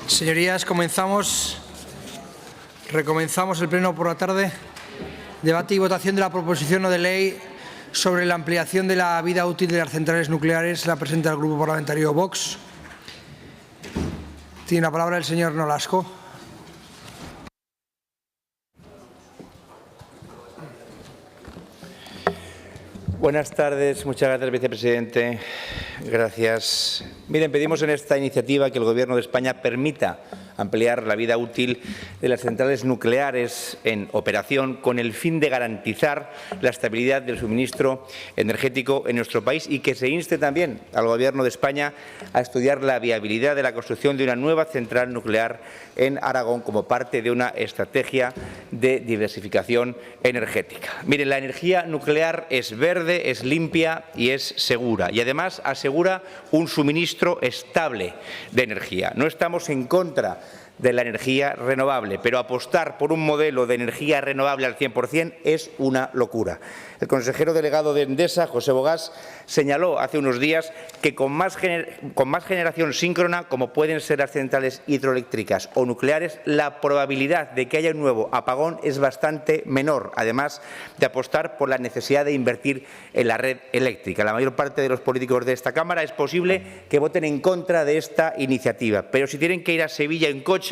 Señorías, recomenzamos el pleno por la tarde. Debate y votación de la proposición no de ley sobre la ampliación de la vida útil de las centrales nucleares. La presenta el Grupo Parlamentario Vox. Tiene la palabra el señor Nolasco. Buenas tardes, muchas gracias, vicepresidente. Gracias. Miren, pedimos en esta iniciativa que el Gobierno de España permita ampliar la vida útil de las centrales nucleares en operación con el fin de garantizar la estabilidad del suministro energético en nuestro país y que se inste también al Gobierno de España a estudiar la viabilidad de la construcción de una nueva central nuclear en Aragón como parte de una estrategia de diversificación energética. Miren, la energía nuclear es verde, es limpia y es segura y además asegura un suministro estable de energía. No estamos en contra de la energía renovable, pero apostar por un modelo de energía renovable al 100% es una locura. El consejero delegado de Endesa, José Bogás, señaló hace unos días que con más generación síncrona, como pueden ser las centrales hidroeléctricas o nucleares, la probabilidad de que haya un nuevo apagón es bastante menor, además de apostar por la necesidad de invertir en la red eléctrica. La mayor parte de los políticos de esta Cámara es posible que voten en contra de esta iniciativa, pero si tienen que ir a Sevilla en coche,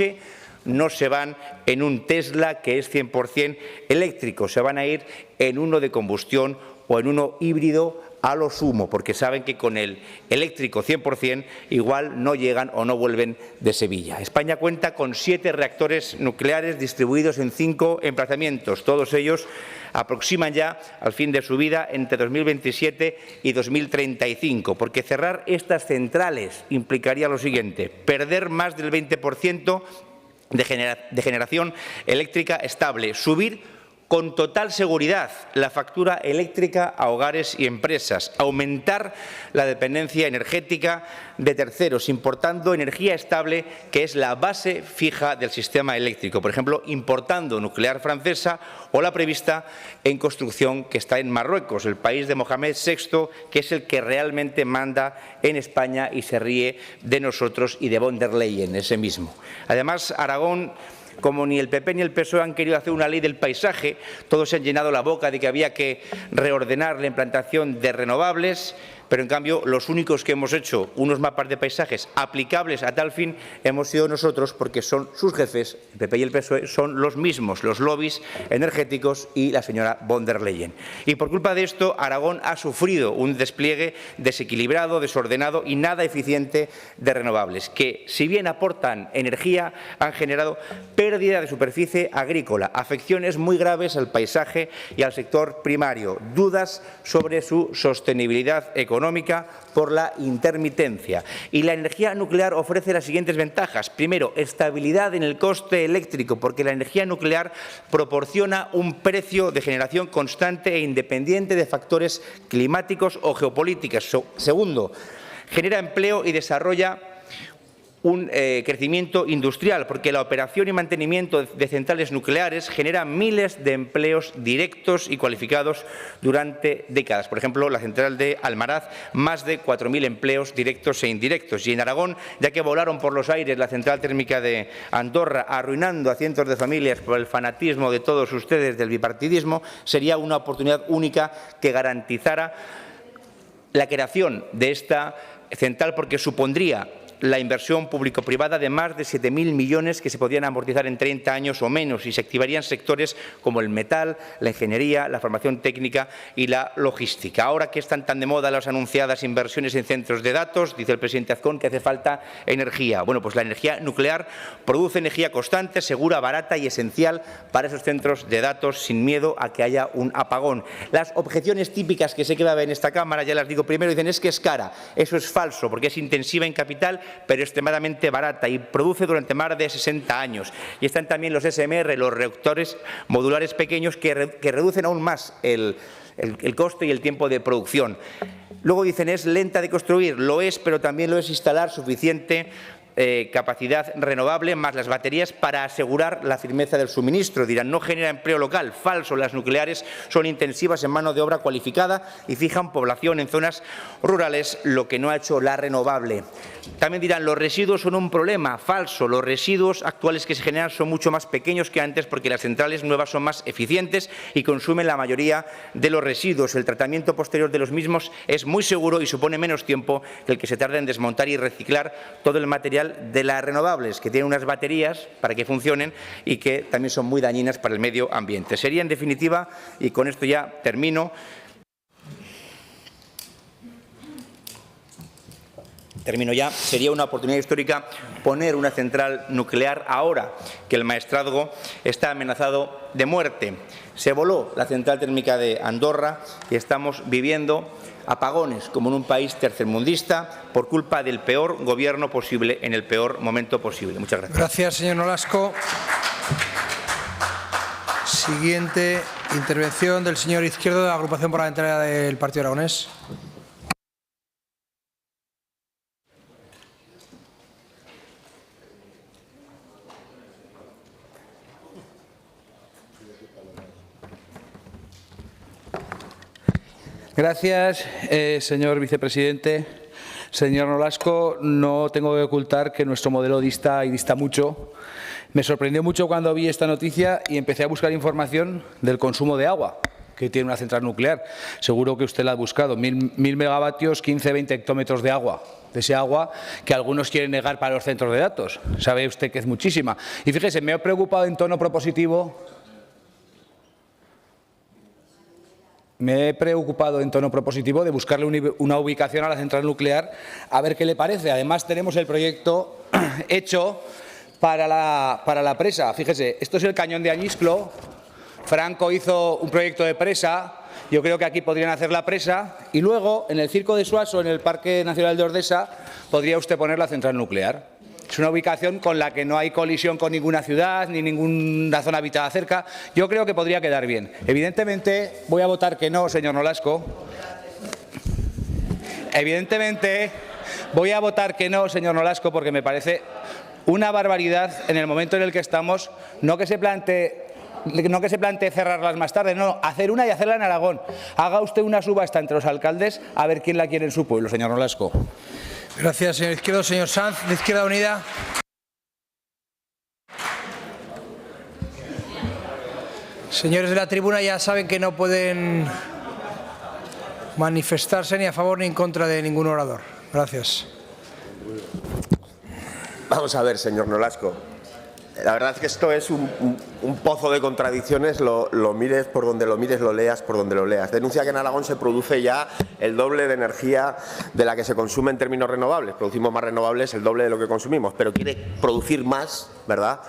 no se van en un Tesla que es 100% eléctrico, se van a ir en uno de combustión o en uno híbrido a lo sumo, porque saben que con el eléctrico 100% igual no llegan o no vuelven de Sevilla. España cuenta con 7 reactores nucleares distribuidos en 5 emplazamientos. Todos ellos aproximan ya al fin de su vida entre 2027 y 2035, porque cerrar estas centrales implicaría lo siguiente: perder más del 20% de generación eléctrica estable, subir con total seguridad la factura eléctrica a hogares y empresas, aumentar la dependencia energética de terceros, importando energía estable, que es la base fija del sistema eléctrico, por ejemplo, importando nuclear francesa o la prevista en construcción que está en Marruecos, el país de Mohamed VI, que es el que realmente manda en España y se ríe de nosotros y de von der Leyen, ese mismo. Además, Aragón, como ni el PP ni el PSOE han querido hacer una ley del paisaje, todos se han llenado la boca de que había que reordenar la implantación de renovables, pero en cambio los únicos que hemos hecho unos mapas de paisajes aplicables a tal fin hemos sido nosotros, porque son sus jefes, el PP y el PSOE, son los mismos, los lobbies energéticos y la señora von der Leyen. Y por culpa de esto, Aragón ha sufrido un despliegue desequilibrado, desordenado y nada eficiente de renovables, que si bien aportan energía, han generado pérdida de superficie agrícola, afecciones muy graves al paisaje y al sector primario, dudas sobre su sostenibilidad económica por la intermitencia. Y la energía nuclear ofrece las siguientes ventajas. Primero, estabilidad en el coste eléctrico, porque la energía nuclear proporciona un precio de generación constante e independiente de factores climáticos o geopolíticos. Segundo, genera empleo y desarrolla un crecimiento industrial, porque la operación y mantenimiento de centrales nucleares genera miles de empleos directos y cualificados durante décadas. Por ejemplo, la central de Almaraz, más de 4.000 empleos directos e indirectos. Y en Aragón, ya que volaron por los aires la central térmica de Andorra, arruinando a cientos de familias por el fanatismo de todos ustedes del bipartidismo, sería una oportunidad única que garantizara la creación de esta central, porque supondría la inversión público-privada de más de 7.000 millones que se podrían amortizar en 30 años o menos, y se activarían sectores como el metal, la ingeniería, la formación técnica y la logística. Ahora que están tan de moda las anunciadas inversiones en centros de datos, dice el presidente Azcón que hace falta energía. Bueno, pues la energía nuclear produce energía constante, segura, barata y esencial para esos centros de datos, sin miedo a que haya un apagón. Las objeciones típicas que sé que va a haber en esta Cámara, ya las digo primero, dicen es que es cara. Eso es falso, porque es intensiva en capital, pero extremadamente barata y produce durante más de 60 años. Y están también los SMR, los reactores modulares pequeños, que reducen aún más el coste y el tiempo de producción. Luego dicen es lenta de construir, lo es, pero también lo es instalar suficiente capacidad renovable más las baterías para asegurar la firmeza del suministro. Dirán, no genera empleo local. Falso, las nucleares son intensivas en mano de obra cualificada y fijan población en zonas rurales, lo que no ha hecho la renovable. También dirán, los residuos son un problema. Falso, los residuos actuales que se generan son mucho más pequeños que antes porque las centrales nuevas son más eficientes y consumen la mayoría de los residuos. El tratamiento posterior de los mismos es muy seguro y supone menos tiempo que el que se tarda en desmontar y reciclar todo el material de las renovables, que tienen unas baterías para que funcionen y que también son muy dañinas para el medio ambiente. Sería, en definitiva, y con esto ya termino, sería una oportunidad histórica poner una central nuclear ahora que el Maestrazgo está amenazado de muerte. Se voló la central térmica de Andorra y estamos viviendo apagones como en un país tercermundista por culpa del peor gobierno posible en el peor momento posible. Muchas gracias. Gracias, señor Nolasco. Siguiente intervención del señor Izquierdo de la Agrupación Parlamentaria del Partido Aragonés. Gracias, señor vicepresidente. Señor Nolasco, no tengo que ocultar que nuestro modelo dista mucho. Me sorprendió mucho cuando vi esta noticia y empecé a buscar información del consumo de agua que tiene una central nuclear. Seguro que usted la ha buscado. 1000 megavatios, 15-20 hectómetros de agua. De ese agua que algunos quieren negar para los centros de datos. Sabe usted que es muchísima. Y fíjese, me he preocupado en tono propositivo. De buscarle una ubicación a la central nuclear, a ver qué le parece. Además, tenemos el proyecto hecho para la presa. Fíjese, esto es el cañón de Añisclo. Franco hizo un proyecto de presa. Yo creo que aquí podrían hacer la presa. Y luego, en el Circo de Suaso, en el Parque Nacional de Ordesa, podría usted poner la central nuclear. Es una ubicación con la que no hay colisión con ninguna ciudad ni ninguna zona habitada cerca. Yo creo que podría quedar bien. Evidentemente, voy a votar que no, señor Nolasco. Evidentemente, voy a votar que no, señor Nolasco, porque me parece una barbaridad en el momento en el que estamos, no que se plantee cerrarlas más tarde, no, hacer una y hacerla en Aragón. Haga usted una subasta entre los alcaldes a ver quién la quiere en su pueblo, señor Nolasco. Gracias, señor Izquierdo. Señor Sanz, de Izquierda Unida. Señores de la tribuna, ya saben que no pueden manifestarse ni a favor ni en contra de ningún orador. Gracias. Vamos a ver, señor Nolasco. La verdad es que esto es un pozo de contradicciones, lo mires por donde lo mires, lo leas por donde lo leas. Denuncia que en Aragón se produce ya el doble de energía de la que se consume en términos renovables. Producimos más renovables, el doble de lo que consumimos, pero quiere producir más, ¿verdad?,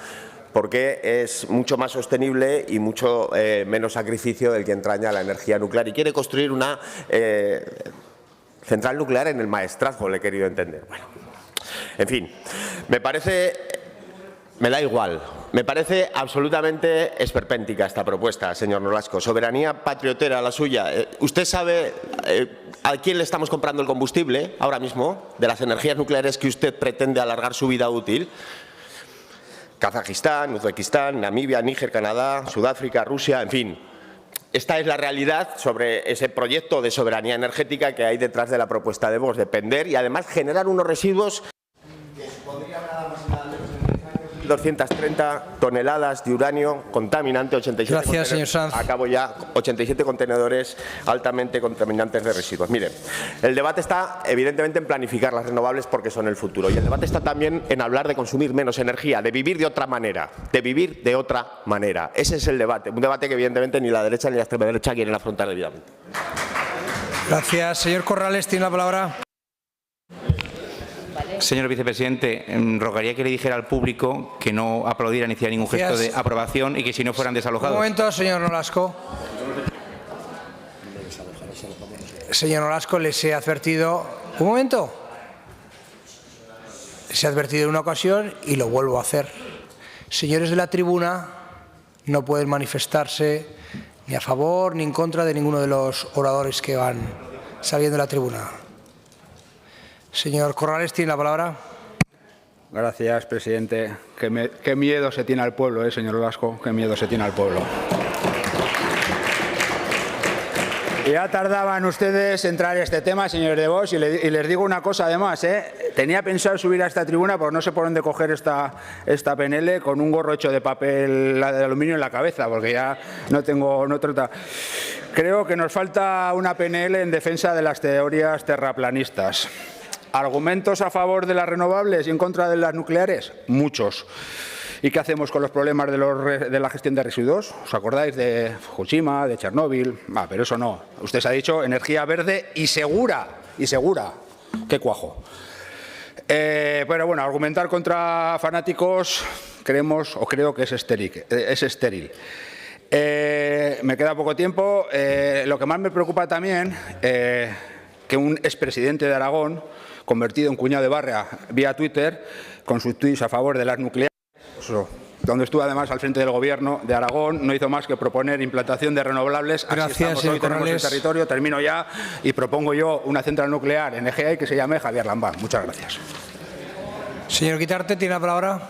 porque es mucho más sostenible y mucho menos sacrificio del que entraña la energía nuclear. Y quiere construir una central nuclear en el Maestrazgo, le he querido entender. Bueno, en fin, me da igual. Me parece absolutamente esperpéntica esta propuesta, señor Nolasco. Soberanía patriotera la suya. ¿Usted sabe a quién le estamos comprando el combustible ahora mismo de las energías nucleares que usted pretende alargar su vida útil? Kazajistán, Uzbekistán, Namibia, Níger, Canadá, Sudáfrica, Rusia, en fin. Esta es la realidad sobre ese proyecto de soberanía energética que hay detrás de la propuesta de Vox. Depender y además generar unos residuos que podrían dar más 230 toneladas de uranio contaminante, 87 Gracias, señor Sanz. Acabo ya, 87 contenedores altamente contaminantes de residuos. Miren, el debate está evidentemente en planificar las renovables porque son el futuro. Y el debate está también en hablar de consumir menos energía, de vivir de otra manera, Ese es el debate, un debate que evidentemente ni la derecha ni la extrema derecha quieren afrontar debidamente. Gracias. Señor Corrales, tiene la palabra. Señor vicepresidente, rogaría que le dijera al público que no aplaudiera ni hiciera ningún gesto de aprobación y que si no fueran desalojados. Un momento, señor Nolasco. Señor Nolasco, les he advertido. Un momento. Les he advertido en una ocasión y lo vuelvo a hacer. Señores de la tribuna no pueden manifestarse ni a favor ni en contra de ninguno de los oradores que van saliendo de la tribuna. Señor Corrales, tiene la palabra. Gracias, presidente. Qué miedo se tiene al pueblo, señor Nolasco, qué miedo se tiene al pueblo. Ya tardaban ustedes en entrar en este tema, señor de Bosch, y les digo una cosa además, tenía pensado subir a esta tribuna, porque no sé por dónde coger esta PNL, con un gorro hecho de papel de aluminio en la cabeza, porque ya no tengo... Creo que nos falta una PNL en defensa de las teorías terraplanistas. ¿Argumentos a favor de las renovables y en contra de las nucleares? Muchos. ¿Y qué hacemos con los problemas de la gestión de residuos? ¿Os acordáis de Fukushima, de Chernóbil? Pero eso no. Usted se ha dicho energía verde y segura. Y segura. ¡Qué cuajo! Pero bueno, argumentar contra fanáticos creo que es estéril. Me queda poco tiempo. Lo que más me preocupa también, que un expresidente de Aragón, convertido en cuñado de Barria vía Twitter, con sus tuits a favor de las nucleares, donde estuvo además al frente del Gobierno de Aragón, no hizo más que proponer implantación de renovables. Gracias, hoy tenemos el territorio, termino ya, y propongo yo una central nuclear en Egea que se llame Javier Lambán. Muchas gracias. Señor Guitarte, tiene la palabra.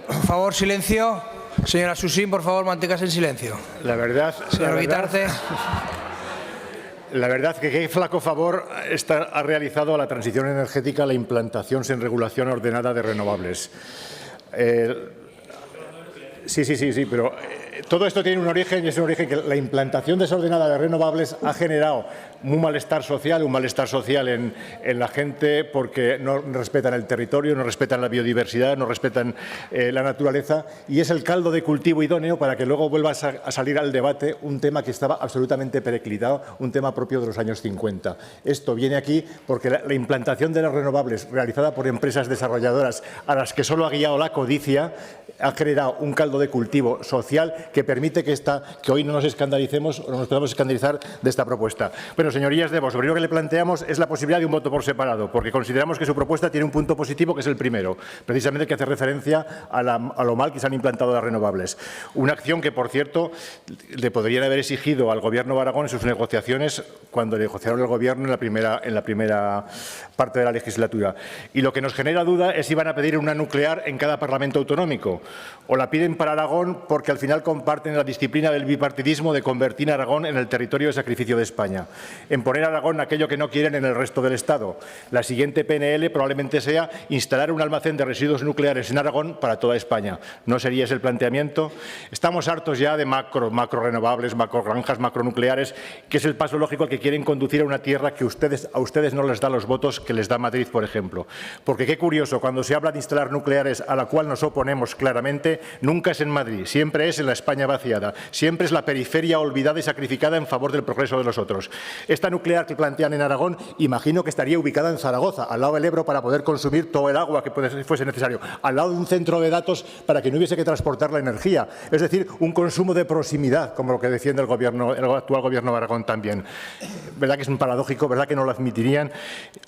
Por favor, silencio. Señora Susín, por favor, manténgase en silencio. La verdad, señor Guitarte. La verdad que qué flaco favor ha realizado a la transición energética la implantación sin regulación ordenada de renovables. Sí, pero todo esto tiene un origen, y es un origen que la implantación desordenada de renovables ha generado un malestar social en la gente, porque no respetan el territorio, no respetan la biodiversidad, no respetan la naturaleza, y es el caldo de cultivo idóneo para que luego vuelva a salir al debate un tema que estaba absolutamente periclitado, un tema propio de los años 50. Esto viene aquí porque la implantación de las renovables realizada por empresas desarrolladoras a las que solo ha guiado la codicia ha generado un caldo de cultivo social que permite que hoy no nos escandalicemos o no nos podamos escandalizar de esta propuesta. Bueno, señorías de Vox, lo primero que le planteamos es la posibilidad de un voto por separado, porque consideramos que su propuesta tiene un punto positivo, que es el primero, precisamente que hace referencia a lo mal que se han implantado las renovables. Una acción que, por cierto, le podrían haber exigido al Gobierno de Aragón en sus negociaciones cuando negociaron el Gobierno en la primera parte de la legislatura. Y lo que nos genera duda es si van a pedir una nuclear en cada Parlamento autonómico, o la piden para Aragón porque al final comparten la disciplina del bipartidismo de convertir a Aragón en el territorio de sacrificio de España, en poner a Aragón aquello que no quieren en el resto del Estado. La siguiente PNL probablemente sea instalar un almacén de residuos nucleares en Aragón para toda España. ¿No sería ese el planteamiento? Estamos hartos ya de macro renovables, macro granjas, macro nucleares, que es el paso lógico al que quieren conducir a una tierra que a ustedes no les da los votos que les da Madrid, por ejemplo. Porque qué curioso, cuando se habla de instalar nucleares a la cual nos oponemos claramente, nunca es en Madrid, siempre es en la España vaciada, siempre es la periferia olvidada y sacrificada en favor del progreso de los otros. Esta nuclear que plantean en Aragón, imagino que estaría ubicada en Zaragoza, al lado del Ebro, para poder consumir todo el agua que fuese necesario, al lado de un centro de datos para que no hubiese que transportar la energía. Es decir, un consumo de proximidad, como lo que defiende el actual Gobierno de Aragón también. ¿Verdad que es un paradójico? ¿Verdad que no lo admitirían?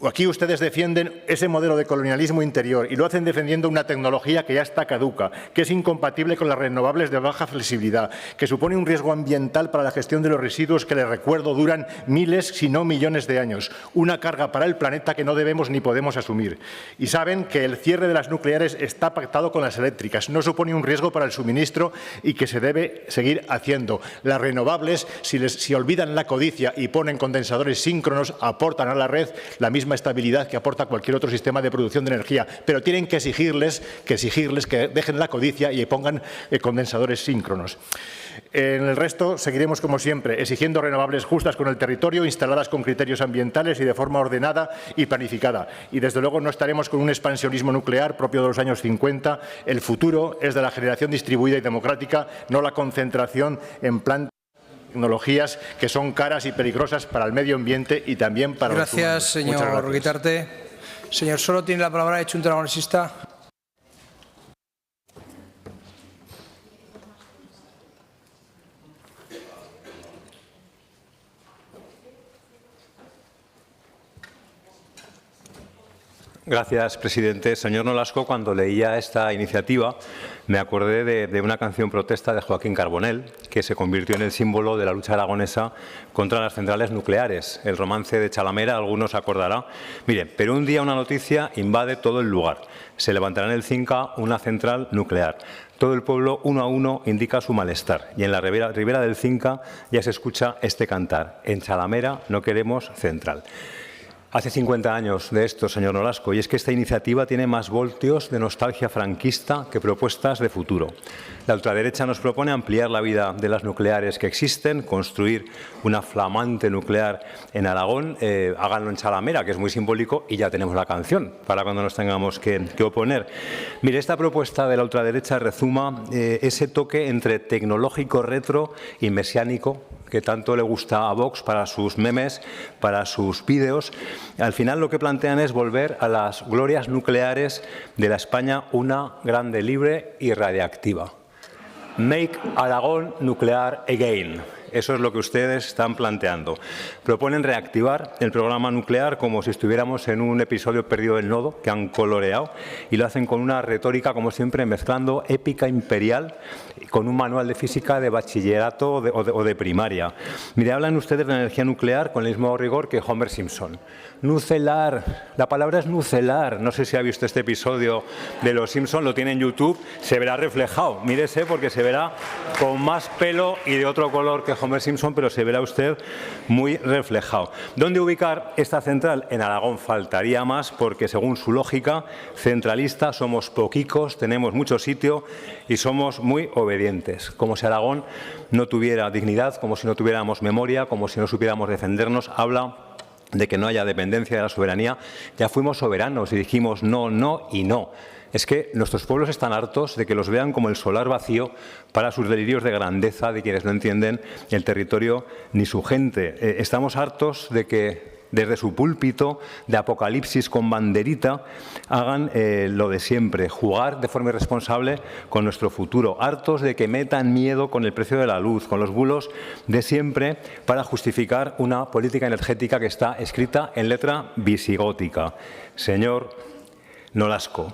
Aquí ustedes defienden ese modelo de colonialismo interior y lo hacen defendiendo una tecnología que ya está caduca, que es incompatible con las renovables de baja flexibilidad, que supone un riesgo ambiental para la gestión de los residuos que, les recuerdo, duran miles, si no millones de años. Una carga para el planeta que no debemos ni podemos asumir. Y saben que el cierre de las nucleares está pactado con las eléctricas, no supone un riesgo para el suministro y que se debe seguir haciendo. Las renovables, si olvidan la codicia y ponen condensadores síncronos, aportan a la red la misma estabilidad que aporta cualquier otro sistema de producción de energía, pero tienen que exigirles que dejen la codicia y pongan condensadores síncronos. En el resto seguiremos, como siempre, exigiendo renovables justas con el territorio, instaladas con criterios ambientales y de forma ordenada y planificada. Y, desde luego, no estaremos con un expansionismo nuclear propio de los años 50. El futuro es de la generación distribuida y democrática, no la concentración en plantas y tecnologías que son caras y peligrosas para el medio ambiente y también para los humanos. Gracias, señor Guitarte. Señor Soro, tiene la palabra. Hecho un trabajo. Gracias, presidente. Señor Nolasco, cuando leía esta iniciativa me acordé de una canción protesta de Joaquín Carbonell, que se convirtió en el símbolo de la lucha aragonesa contra las centrales nucleares. El romance de Chalamera, algunos acordará. Mire, pero un día una noticia invade todo el lugar. Se levantará en el Cinca una central nuclear. Todo el pueblo, uno a uno, indica su malestar. Y en la ribera del Cinca ya se escucha este cantar. En Chalamera no queremos central. Hace 50 años de esto, señor Nolasco, y es que esta iniciativa tiene más voltios de nostalgia franquista que propuestas de futuro. La ultraderecha nos propone ampliar la vida de las nucleares que existen, construir una flamante nuclear en Aragón, háganlo en Chalamera, que es muy simbólico, y ya tenemos la canción para cuando nos tengamos que oponer. Mire, esta propuesta de la ultraderecha rezuma ese toque entre tecnológico retro y mesiánico que tanto le gusta a Vox para sus memes, para sus vídeos. Al final lo que plantean es volver a las glorias nucleares de la España una grande, libre y radiactiva. Make Aragón nuclear again. Eso es lo que ustedes están planteando. Proponen reactivar el programa nuclear como si estuviéramos en un episodio perdido del Nodo, que han coloreado, y lo hacen con una retórica, como siempre, mezclando épica imperial con un manual de física de bachillerato o de primaria. Mire, hablan ustedes de energía nuclear con el mismo rigor que Homer Simpson. Nucelar, la palabra es nucelar. No sé si ha visto este episodio de Los Simpson, lo tiene en YouTube, se verá reflejado. Mírese porque se verá con más pelo y de otro color que Homer Simpson, pero se verá usted muy reflejado. ¿Dónde ubicar esta central? En Aragón faltaría más porque, según su lógica centralista, somos poquicos, tenemos mucho sitio y somos muy obedientes. Como si Aragón no tuviera dignidad, como si no tuviéramos memoria, como si no supiéramos defendernos. Habla de que no haya dependencia de la soberanía. Ya fuimos soberanos y dijimos no, no y no. Es que nuestros pueblos están hartos de que los vean como el solar vacío para sus delirios de grandeza de quienes no entienden el territorio ni su gente. Estamos hartos de que desde su púlpito de apocalipsis con banderita hagan lo de siempre, jugar de forma irresponsable con nuestro futuro. Hartos de que metan miedo con el precio de la luz, con los bulos de siempre para justificar una política energética que está escrita en letra visigótica. Señor Nolasco,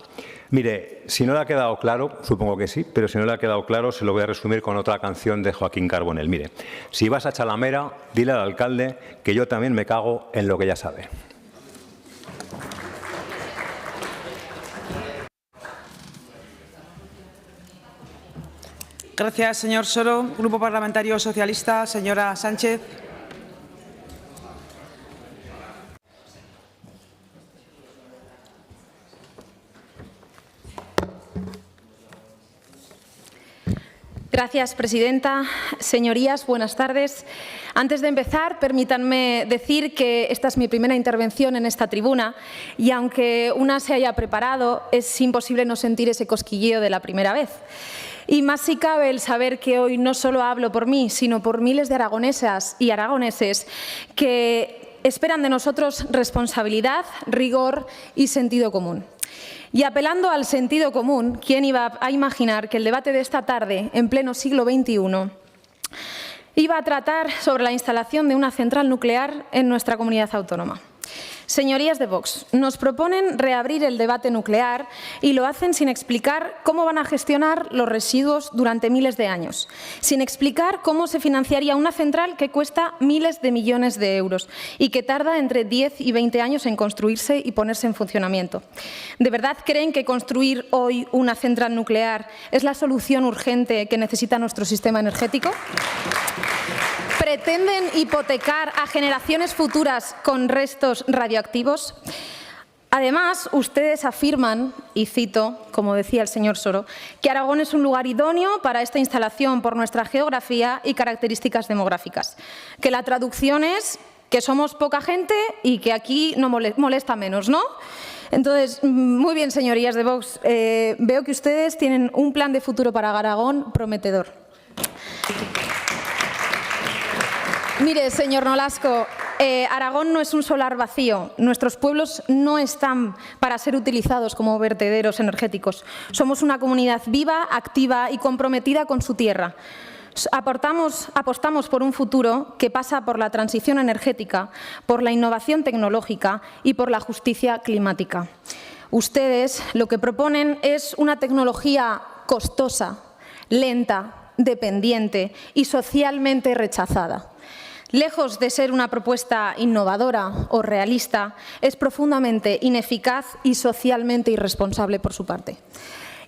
mire, si no le ha quedado claro, supongo que sí, pero si no le ha quedado claro se lo voy a resumir con otra canción de Joaquín Carbonell. Mire, si vas a Chalamera, dile al alcalde que yo también me cago en lo que ya sabe. Gracias, señor Soro. Grupo Parlamentario Socialista, señora Sánchez. Gracias, presidenta. Señorías, buenas tardes. Antes de empezar, permítanme decir que esta es mi primera intervención en esta tribuna y aunque una se haya preparado, es imposible no sentir ese cosquilleo de la primera vez. Y más si cabe el saber que hoy no solo hablo por mí, sino por miles de aragonesas y aragoneses que esperan de nosotros responsabilidad, rigor y sentido común. Y apelando al sentido común, ¿quién iba a imaginar que el debate de esta tarde, en pleno siglo XXI, iba a tratar sobre la instalación de una central nuclear en nuestra comunidad autónoma? Señorías de Vox, nos proponen reabrir el debate nuclear y lo hacen sin explicar cómo van a gestionar los residuos durante miles de años, sin explicar cómo se financiaría una central que cuesta miles de millones de euros y que tarda entre 10 y 20 años en construirse y ponerse en funcionamiento. ¿De verdad creen que construir hoy una central nuclear es la solución urgente que necesita nuestro sistema energético? ¿Pretenden hipotecar a generaciones futuras con restos radioactivos? Además, ustedes afirman, y cito, como decía el señor Soro, que Aragón es un lugar idóneo para esta instalación por nuestra geografía y características demográficas. Que la traducción es que somos poca gente y que aquí no molesta menos, ¿no? Entonces, muy bien, señorías de Vox, veo que ustedes tienen un plan de futuro para Aragón prometedor. Mire, señor Nolasco, Aragón no es un solar vacío. Nuestros pueblos no están para ser utilizados como vertederos energéticos. Somos una comunidad viva, activa y comprometida con su tierra. Apostamos por un futuro que pasa por la transición energética, por la innovación tecnológica y por la justicia climática. Ustedes lo que proponen es una tecnología costosa, lenta, dependiente y socialmente rechazada. Lejos de ser una propuesta innovadora o realista, es profundamente ineficaz y socialmente irresponsable por su parte.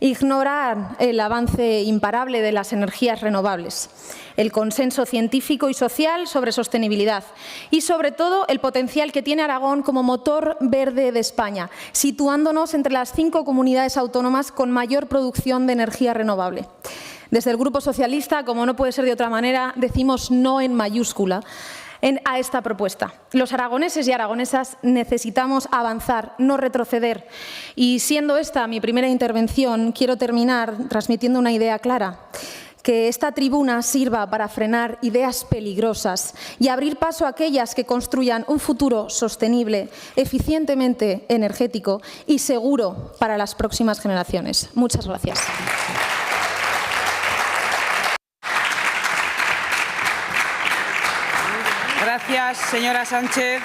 Ignorar el avance imparable de las energías renovables, el consenso científico y social sobre sostenibilidad y, sobre todo, el potencial que tiene Aragón como motor verde de España, situándonos entre las 5 comunidades autónomas con mayor producción de energía renovable. Desde el Grupo Socialista, como no puede ser de otra manera, decimos no en mayúscula a esta propuesta. Los aragoneses y aragonesas necesitamos avanzar, no retroceder. Y siendo esta mi primera intervención, quiero terminar transmitiendo una idea clara. Que esta tribuna sirva para frenar ideas peligrosas y abrir paso a aquellas que construyan un futuro sostenible, eficientemente energético y seguro para las próximas generaciones. Muchas gracias. Gracias, señora Sánchez.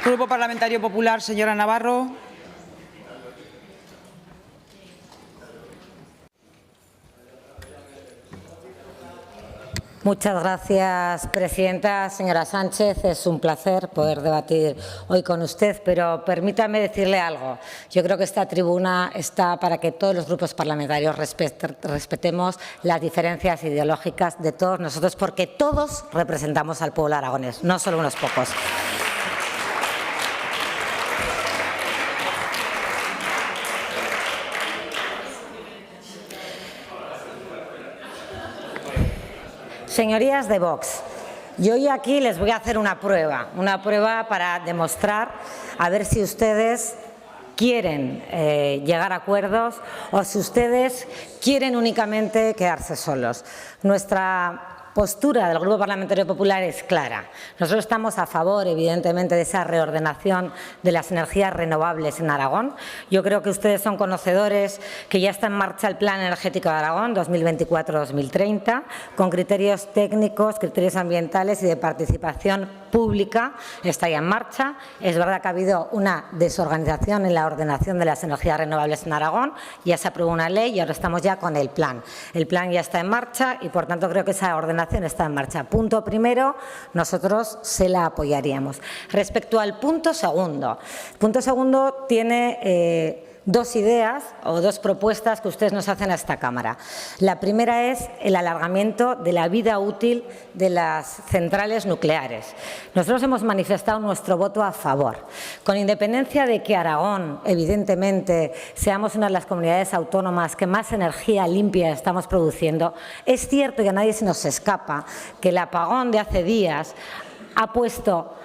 Grupo Parlamentario Popular, señora Navarro. Muchas gracias, presidenta. Señora Sánchez, es un placer poder debatir hoy con usted, pero permítame decirle algo. Yo creo que esta tribuna está para que todos los grupos parlamentarios respetemos las diferencias ideológicas de todos nosotros, porque todos representamos al pueblo aragonés, no solo unos pocos. Señorías de Vox, yo hoy aquí les voy a hacer una prueba para demostrar a ver si ustedes quieren llegar a acuerdos o si ustedes quieren únicamente quedarse solos. Nuestra postura del Grupo Parlamentario Popular es clara. Nosotros estamos a favor, evidentemente, de esa reordenación de las energías renovables en Aragón. Yo creo que ustedes son conocedores que ya está en marcha el Plan Energético de Aragón 2024-2030, con criterios técnicos, criterios ambientales y de participación pública. Está ya en marcha. Es verdad que ha habido una desorganización en la ordenación de las energías renovables en Aragón. Ya se aprobó una ley y ahora estamos ya con el plan. El plan ya está en marcha y, por tanto, creo que esa ordenación está en marcha. Punto primero, nosotros se la apoyaríamos. Respecto al punto segundo tiene dos ideas o dos propuestas que ustedes nos hacen a esta Cámara. La primera es el alargamiento de la vida útil de las centrales nucleares. Nosotros hemos manifestado nuestro voto a favor, con independencia de que Aragón, evidentemente, seamos una de las comunidades autónomas que más energía limpia estamos produciendo. Es cierto y a nadie se nos escapa que el apagón de hace días ha puesto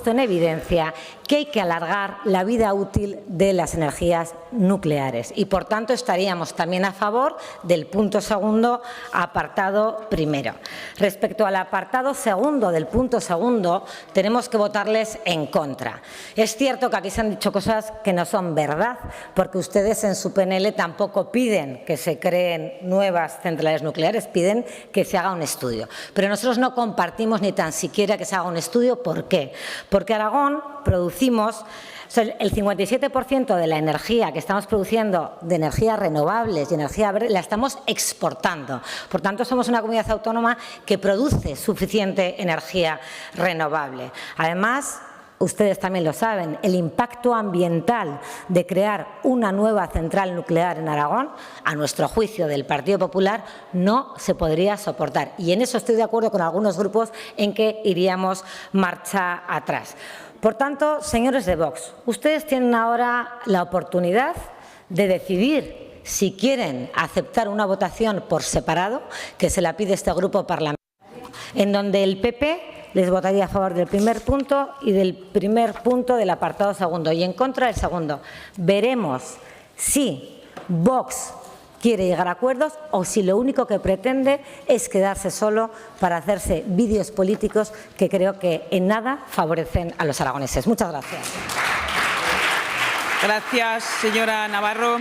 en evidencia que hay que alargar la vida útil de las energías nucleares y, por tanto, estaríamos también a favor del punto segundo, apartado primero. Respecto al apartado segundo del punto segundo, tenemos que votarles en contra. Es cierto que aquí se han dicho cosas que no son verdad, porque ustedes en su PNL tampoco piden que se creen nuevas centrales nucleares, piden que se haga un estudio. Pero nosotros no compartimos ni tan siquiera que se haga un estudio. ¿Por qué? Porque Aragón producimos el 57% de la energía que estamos produciendo de energías renovables y energía verde la estamos exportando. Por tanto, somos una comunidad autónoma que produce suficiente energía renovable. Además, ustedes también lo saben, el impacto ambiental de crear una nueva central nuclear en Aragón, a nuestro juicio del Partido Popular, no se podría soportar. Y en eso estoy de acuerdo con algunos grupos en que iríamos marcha atrás. Por tanto, señores de Vox, ustedes tienen ahora la oportunidad de decidir si quieren aceptar una votación por separado, que se la pide este grupo parlamentario, en donde el PP les votaría a favor del primer punto y del primer punto del apartado segundo y en contra del segundo. Veremos si Vox quiere llegar a acuerdos o si lo único que pretende es quedarse solo para hacerse vídeos políticos que creo que en nada favorecen a los aragoneses. Muchas gracias. Gracias, señora Navarro.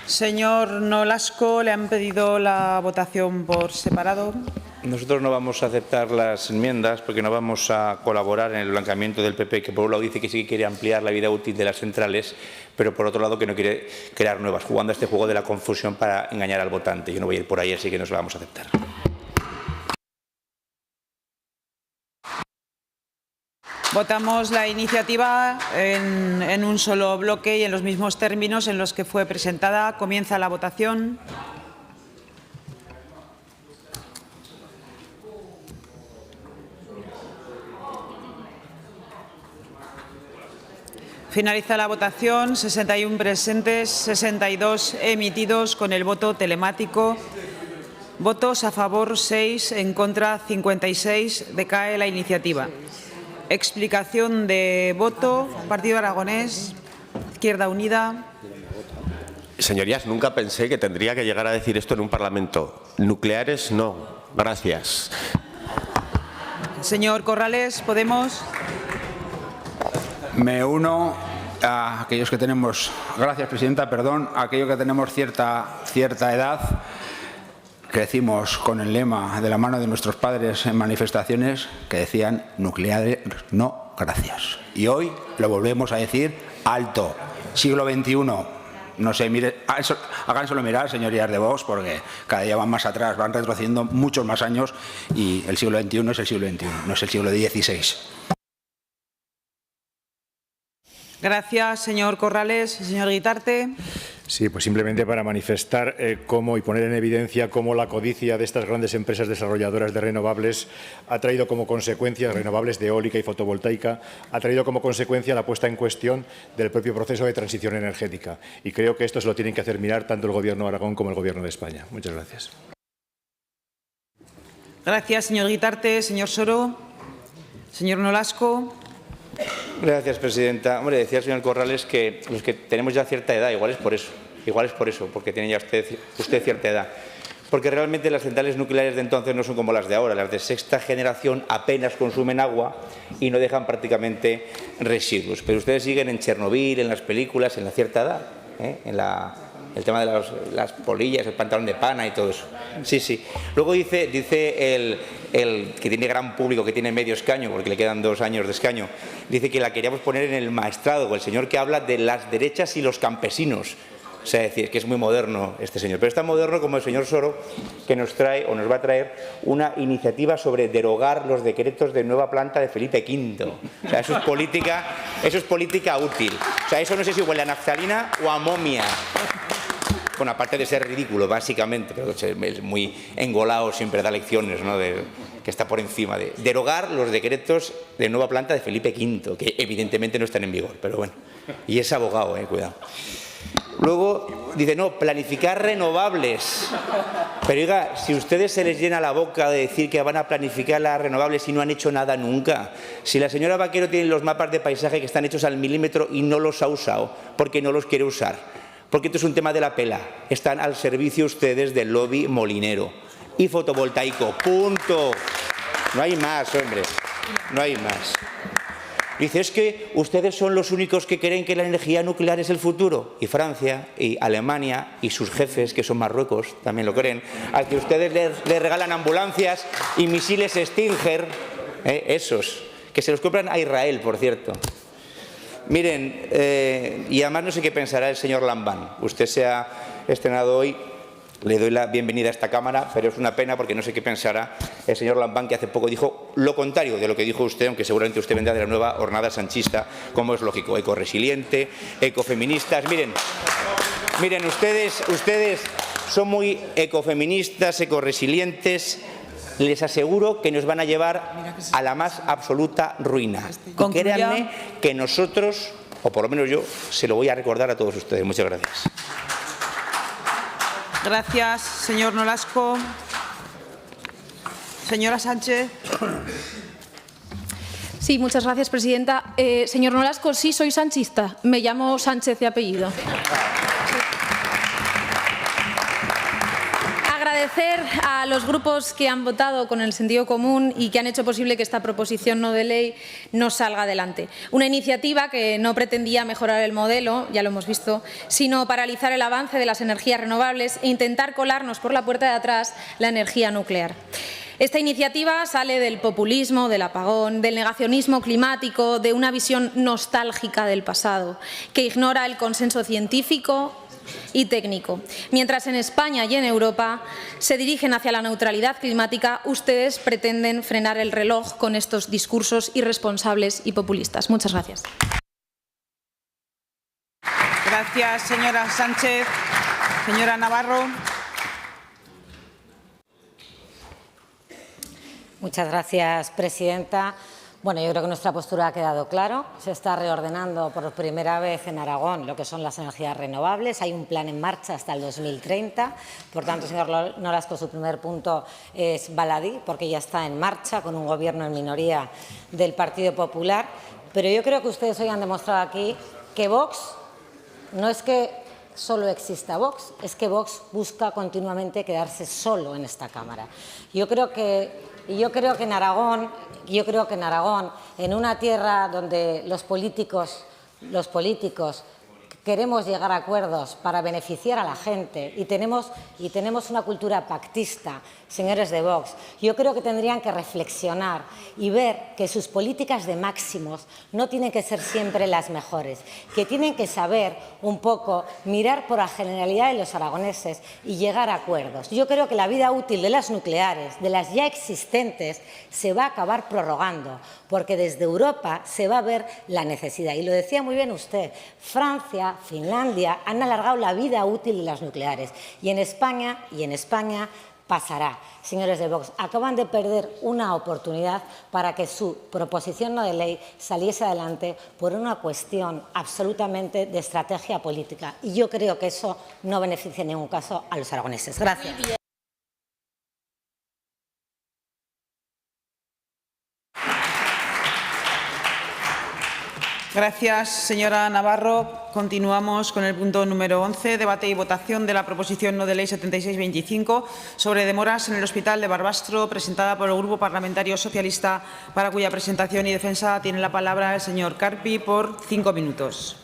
Señor Nolasco, le han pedido la votación por separado. Nosotros no vamos a aceptar las enmiendas porque no vamos a colaborar en el blanqueamiento del PP, que por un lado dice que sí que quiere ampliar la vida útil de las centrales, pero por otro lado que no quiere crear nuevas, jugando a este juego de la confusión para engañar al votante. Yo no voy a ir por ahí, así que no se la vamos a aceptar. Votamos la iniciativa en un solo bloque y en los mismos términos en los que fue presentada. Comienza la votación. Finaliza la votación. 61 presentes, 62 emitidos con el voto telemático. Votos a favor 6, en contra 56. Decae la iniciativa. Explicación de voto. Partido Aragonés, Izquierda Unida. Señorías, nunca pensé que tendría que llegar a decir esto en un Parlamento. Nucleares, no. Gracias. Señor Corrales, Podemos. Me uno a aquellos que tenemos, gracias Presidenta, perdón, a aquellos que tenemos cierta edad. Crecimos con el lema de la mano de nuestros padres en manifestaciones que decían nucleares no, gracias. Y hoy lo volvemos a decir alto. Siglo XXI. No sé, mire, háganselo mirar, señorías de Vox, porque cada día van más atrás, van retrocediendo muchos más años y el siglo XXI es el siglo XXI, no es el siglo XVI. Gracias, señor Corrales. Señor Guitarte. Sí, pues simplemente para manifestar cómo y poner en evidencia cómo la codicia de estas grandes empresas desarrolladoras de renovables ha traído como consecuencia, renovables de eólica y fotovoltaica, ha traído como consecuencia la puesta en cuestión del propio proceso de transición energética. Y creo que esto se lo tienen que hacer mirar tanto el Gobierno de Aragón como el Gobierno de España. Muchas gracias. Gracias, señor Guitarte. Señor Soro. Señor Nolasco. Gracias, Presidenta. Hombre, decía el señor Corrales que los que tenemos ya cierta edad, igual es por eso, porque tiene ya usted cierta edad. Porque realmente las centrales nucleares de entonces no son como las de ahora. Las de sexta generación apenas consumen agua y no dejan prácticamente residuos. Pero ustedes siguen en Chernobyl, en las películas, en la cierta edad, en el tema de las polillas, el pantalón de pana y todo eso. Sí, sí. Luego dice el que tiene gran público, que tiene medio escaño, porque le quedan 2 años de escaño, dice que la queríamos poner en el maestrado, el señor que habla de las derechas y los campesinos. O sea, decir que es muy moderno este señor. Pero es tan moderno como el señor Soro, que nos trae o nos va a traer una iniciativa sobre derogar los decretos de nueva planta de Felipe V. O sea, eso es política útil. O sea, eso no sé si huele a naftalina o a momia. Bueno, aparte de ser ridículo, básicamente, pero es muy engolado, siempre da lecciones, ¿no? Que está por encima de derogar los decretos de nueva planta de Felipe V, que evidentemente no están en vigor, pero bueno. Y es abogado, cuidado. Luego dice, no, planificar renovables. Pero oiga, si a ustedes se les llena la boca de decir que van a planificar las renovables y no han hecho nada nunca. Si la señora Vaquero tiene los mapas de paisaje que están hechos al milímetro y no los ha usado, porque no los quiere usar. Porque esto es un tema de la pela. Están al servicio ustedes del lobby molinero. Y fotovoltaico, punto. No hay más, hombre. No hay más. Dice, es que ustedes son los únicos que creen que la energía nuclear es el futuro. Y Francia, y Alemania, y sus jefes, que son Marruecos, también lo creen, al que ustedes le regalan ambulancias y misiles Stinger, esos, que se los compran a Israel, por cierto. Miren, y además no sé qué pensará el señor Lambán. Usted se ha estrenado hoy, le doy la bienvenida a esta Cámara, pero es una pena porque no sé qué pensará el señor Lambán, que hace poco dijo lo contrario de lo que dijo usted, aunque seguramente usted vendrá de la nueva hornada sanchista, como es lógico, ecoresiliente, ecofeministas. Miren, ustedes son muy ecofeministas, ecoresilientes. Les aseguro que nos van a llevar a la más absoluta ruina. Y créanme que nosotros, o por lo menos yo, se lo voy a recordar a todos ustedes. Muchas gracias. Gracias, señor Nolasco. Señora Sánchez. Sí, muchas gracias, Presidenta. Señor Nolasco, sí, soy sanchista. Me llamo Sánchez de apellido. agradecer a los grupos que han votado con el sentido común y que han hecho posible que esta proposición no de ley no salga adelante. Una iniciativa que no pretendía mejorar el modelo, ya lo hemos visto, sino paralizar el avance de las energías renovables e intentar colarnos por la puerta de atrás la energía nuclear. Esta iniciativa sale del populismo, del apagón, del negacionismo climático, de una visión nostálgica del pasado, que ignora el consenso científico y técnico. Mientras en España y en Europa se dirigen hacia la neutralidad climática, ustedes pretenden frenar el reloj con estos discursos irresponsables y populistas. Muchas gracias. Gracias, señora Sánchez. Señora Navarro. Muchas gracias, presidenta. Bueno, yo creo que nuestra postura ha quedado claro. Se está reordenando por primera vez en Aragón lo que son las energías renovables. Hay un plan en marcha hasta el 2030. Por tanto, señor Nolasco, su primer punto es baladí, porque ya está en marcha con un gobierno en minoría del Partido Popular. Pero yo creo que ustedes hoy han demostrado aquí que Vox no es que solo exista Vox, es que Vox busca continuamente quedarse solo en esta Cámara. Yo creo que en Aragón, en una tierra donde los políticos queremos llegar a acuerdos para beneficiar a la gente y tenemos una cultura pactista, señores de Vox, yo creo que tendrían que reflexionar y ver que sus políticas de máximos no tienen que ser siempre las mejores, que tienen que saber un poco mirar por la generalidad de los aragoneses y llegar a acuerdos. Yo creo que la vida útil de las nucleares, de las ya existentes, se va a acabar prorrogando, porque desde Europa se va a ver la necesidad. Y lo decía muy bien usted, Francia, Finlandia han alargado la vida útil de las nucleares y en España pasará. Señores de Vox, acaban de perder una oportunidad para que su proposición no de ley saliese adelante por una cuestión absolutamente de estrategia política. Y yo creo que eso no beneficia en ningún caso a los aragoneses. Gracias. Gracias, señora Navarro. Continuamos con el punto número 11, debate y votación de la proposición no de ley 7625 sobre demoras en el Hospital de Barbastro, presentada por el Grupo Parlamentario Socialista, para cuya presentación y defensa tiene la palabra el señor Carpi por 5 minutos.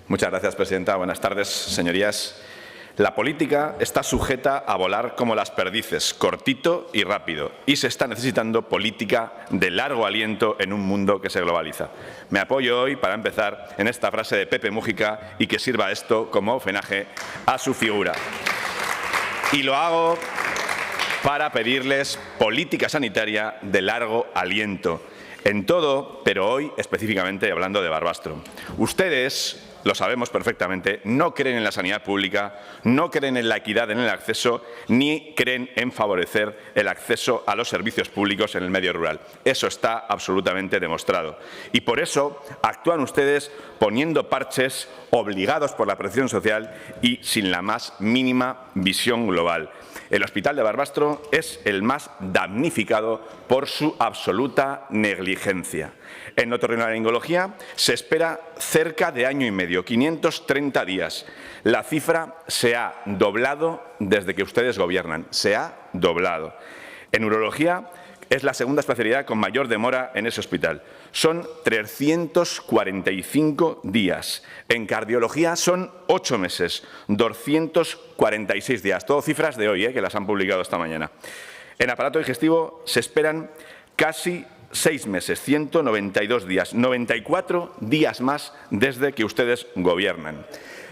Muchas gracias, presidenta. Buenas tardes, señorías. La política está sujeta a volar como las perdices, cortito y rápido, y se está necesitando política de largo aliento en un mundo que se globaliza. Me apoyo hoy, para empezar, en esta frase de Pepe Mújica y que sirva esto como homenaje a su figura. Y lo hago para pedirles política sanitaria de largo aliento. En todo, pero hoy específicamente hablando de Barbastro. Ustedes, lo sabemos perfectamente, no creen en la sanidad pública, no creen en la equidad en el acceso, ni creen en favorecer el acceso a los servicios públicos en el medio rural. Eso está absolutamente demostrado. Y por eso actúan ustedes poniendo parches obligados por la presión social y sin la más mínima visión global. El Hospital de Barbastro es el más damnificado por su absoluta negligencia. En otorrinolaringología se espera cerca de año y medio, 530 días. La cifra se ha doblado desde que ustedes gobiernan. Se ha doblado. En urología es la segunda especialidad con mayor demora en ese hospital. Son 345 días. En cardiología son 8 meses, 246 días. Todo cifras de hoy, que las han publicado esta mañana. En aparato digestivo se esperan casi 6 meses, 192 días, 94 días más desde que ustedes gobiernan.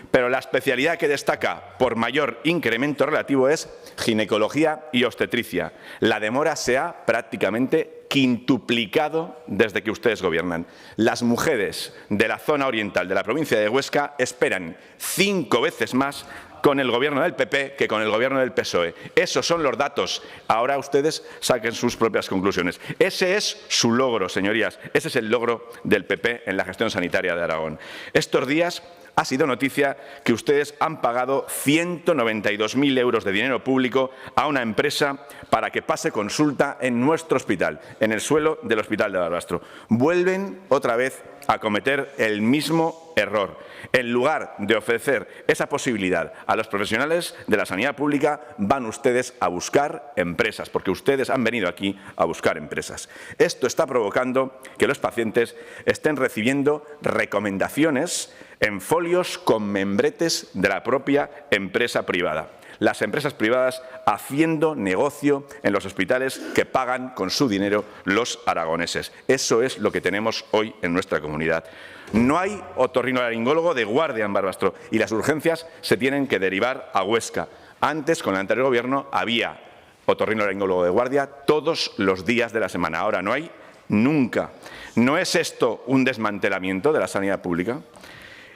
Pero la especialidad que destaca por mayor incremento relativo es ginecología y obstetricia. La demora se ha prácticamente quintuplicado desde que ustedes gobiernan. Las mujeres de la zona oriental de la provincia de Huesca esperan 5 veces más con el gobierno del PP que con el gobierno del PSOE. Esos son los datos. Ahora ustedes saquen sus propias conclusiones. Ese es su logro, señorías. Ese es el logro del PP en la gestión sanitaria de Aragón. Estos días ha sido noticia que ustedes han pagado 192.000 euros de dinero público a una empresa para que pase consulta en nuestro hospital, en el suelo del Hospital de Barbastro. Vuelven otra vez a cometer el mismo error. En lugar de ofrecer esa posibilidad a los profesionales de la sanidad pública, van ustedes a buscar empresas, porque ustedes han venido aquí a buscar empresas. Esto está provocando que los pacientes estén recibiendo recomendaciones en folios con membretes de la propia empresa privada. Las empresas privadas haciendo negocio en los hospitales que pagan con su dinero los aragoneses. Eso es lo que tenemos hoy en nuestra comunidad. No hay otorrinolaringólogo de guardia en Barbastro y las urgencias se tienen que derivar a Huesca. Antes, con el anterior Gobierno, había otorrinolaringólogo de guardia todos los días de la semana. Ahora no hay nunca. ¿No es esto un desmantelamiento de la sanidad pública?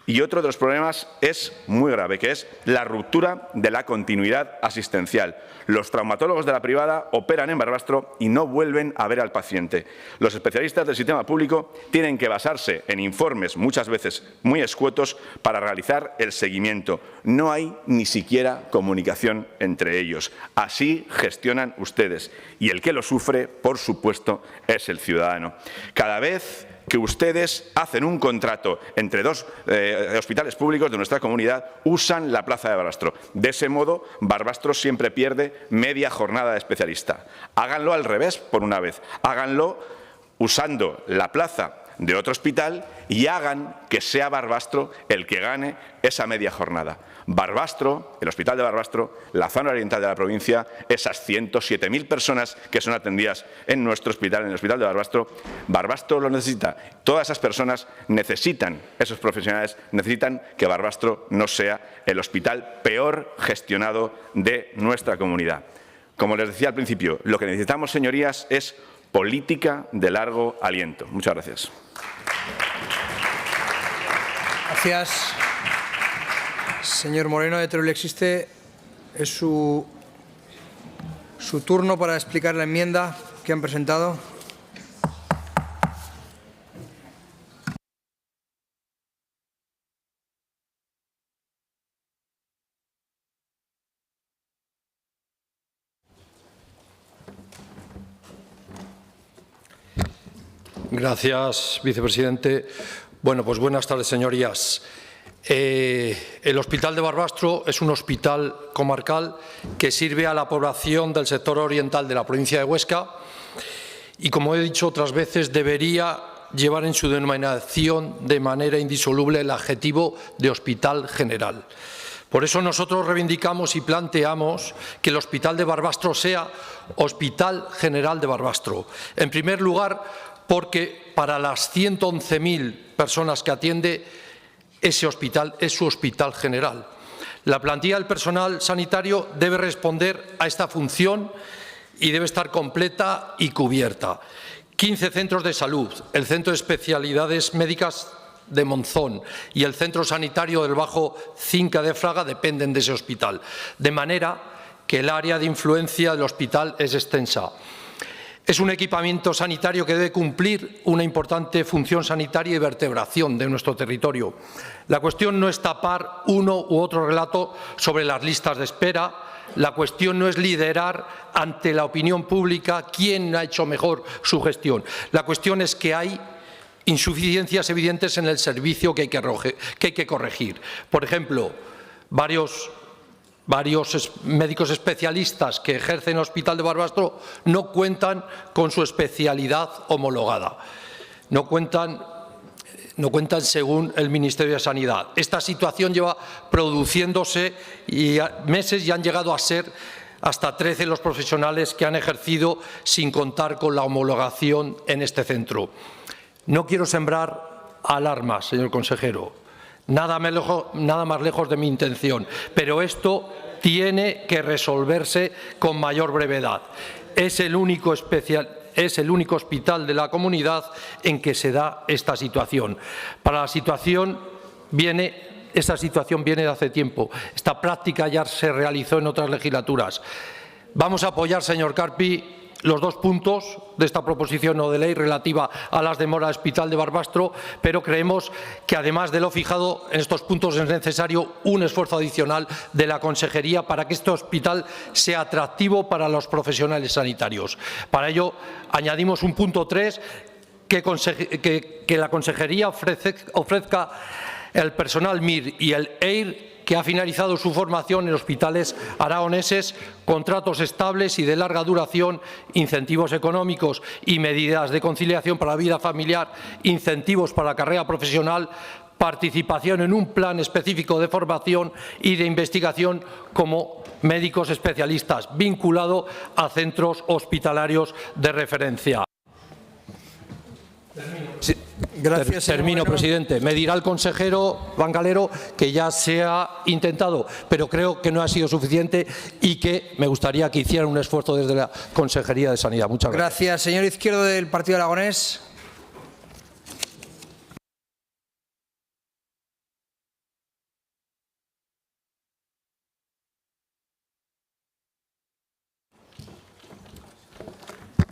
Y otro de los problemas es muy grave, que es la ruptura de la continuidad asistencial. Los traumatólogos de la privada operan en Barbastro y no vuelven a ver al paciente. Los especialistas del sistema público tienen que basarse en informes, muchas veces muy escuetos, para realizar el seguimiento. No hay ni siquiera comunicación entre ellos. Así gestionan ustedes. Y el que lo sufre, por supuesto, es el ciudadano. Cada vez que ustedes hacen un contrato entre dos hospitales públicos de nuestra comunidad, usan la plaza de Barbastro. De ese modo, Barbastro siempre pierde media jornada de especialista. Háganlo al revés por una vez. Háganlo usando la plaza de otro hospital y hagan que sea Barbastro el que gane esa media jornada. Barbastro, el Hospital de Barbastro, la zona oriental de la provincia, esas 107.000 personas que son atendidas en nuestro hospital, en el Hospital de Barbastro, Barbastro lo necesita. Todas esas personas necesitan, esos profesionales necesitan que Barbastro no sea el hospital peor gestionado de nuestra comunidad. Como les decía al principio, lo que necesitamos, señorías, es política de largo aliento. Muchas gracias. Gracias. Señor Moreno de Teruel Existe, es su turno para explicar la enmienda que han presentado. Gracias, vicepresidente. Bueno, pues buenas tardes, señorías. El Hospital de Barbastro es un hospital comarcal que sirve a la población del sector oriental de la provincia de Huesca y, como he dicho otras veces, debería llevar en su denominación de manera indisoluble el adjetivo de Hospital General. Por eso nosotros reivindicamos y planteamos que el Hospital de Barbastro sea Hospital General de Barbastro. En primer lugar, porque para las 111.000 personas que atiende, ese hospital es su hospital general. La plantilla del personal sanitario debe responder a esta función y debe estar completa y cubierta. 15 centros de salud, el Centro de Especialidades Médicas de Monzón y el Centro Sanitario del Bajo Cinca de Fraga dependen de ese hospital, de manera que el área de influencia del hospital es extensa. Es un equipamiento sanitario que debe cumplir una importante función sanitaria y vertebración de nuestro territorio. La cuestión no es tapar uno u otro relato sobre las listas de espera. La cuestión no es liderar ante la opinión pública quién ha hecho mejor su gestión. La cuestión es que hay insuficiencias evidentes en el servicio que hay que corregir. Por ejemplo, varios médicos especialistas que ejercen en el Hospital de Barbastro no cuentan con su especialidad homologada, no cuentan según el Ministerio de Sanidad. Esta situación lleva produciéndose meses y han llegado a ser hasta 13 los profesionales que han ejercido sin contar con la homologación en este centro. No quiero sembrar alarmas, señor consejero. Nada más lejos de mi intención, pero esto tiene que resolverse con mayor brevedad. Es el único hospital de la comunidad en que se da esta situación. Esta situación viene de hace tiempo. Esta práctica ya se realizó en otras legislaturas. Vamos a apoyar, señor Carpi, los 2 puntos de esta proposición no de ley relativa a las demoras del Hospital de Barbastro, pero creemos que, además de lo fijado en estos puntos, es necesario un esfuerzo adicional de la Consejería para que este hospital sea atractivo para los profesionales sanitarios. Para ello, añadimos un punto 3, que la Consejería ofrezca el personal MIR y el EIR que ha finalizado su formación en hospitales aragoneses contratos estables y de larga duración, incentivos económicos y medidas de conciliación para la vida familiar, incentivos para la carrera profesional, participación en un plan específico de formación y de investigación como médicos especialistas, vinculado a centros hospitalarios de referencia. Sí. Gracias, Termino, presidente. Me dirá el consejero Bancalero que ya se ha intentado, pero creo que no ha sido suficiente y que me gustaría que hicieran un esfuerzo desde la Consejería de Sanidad. Muchas gracias. Gracias. Señor Izquierdo, del Partido Aragonés.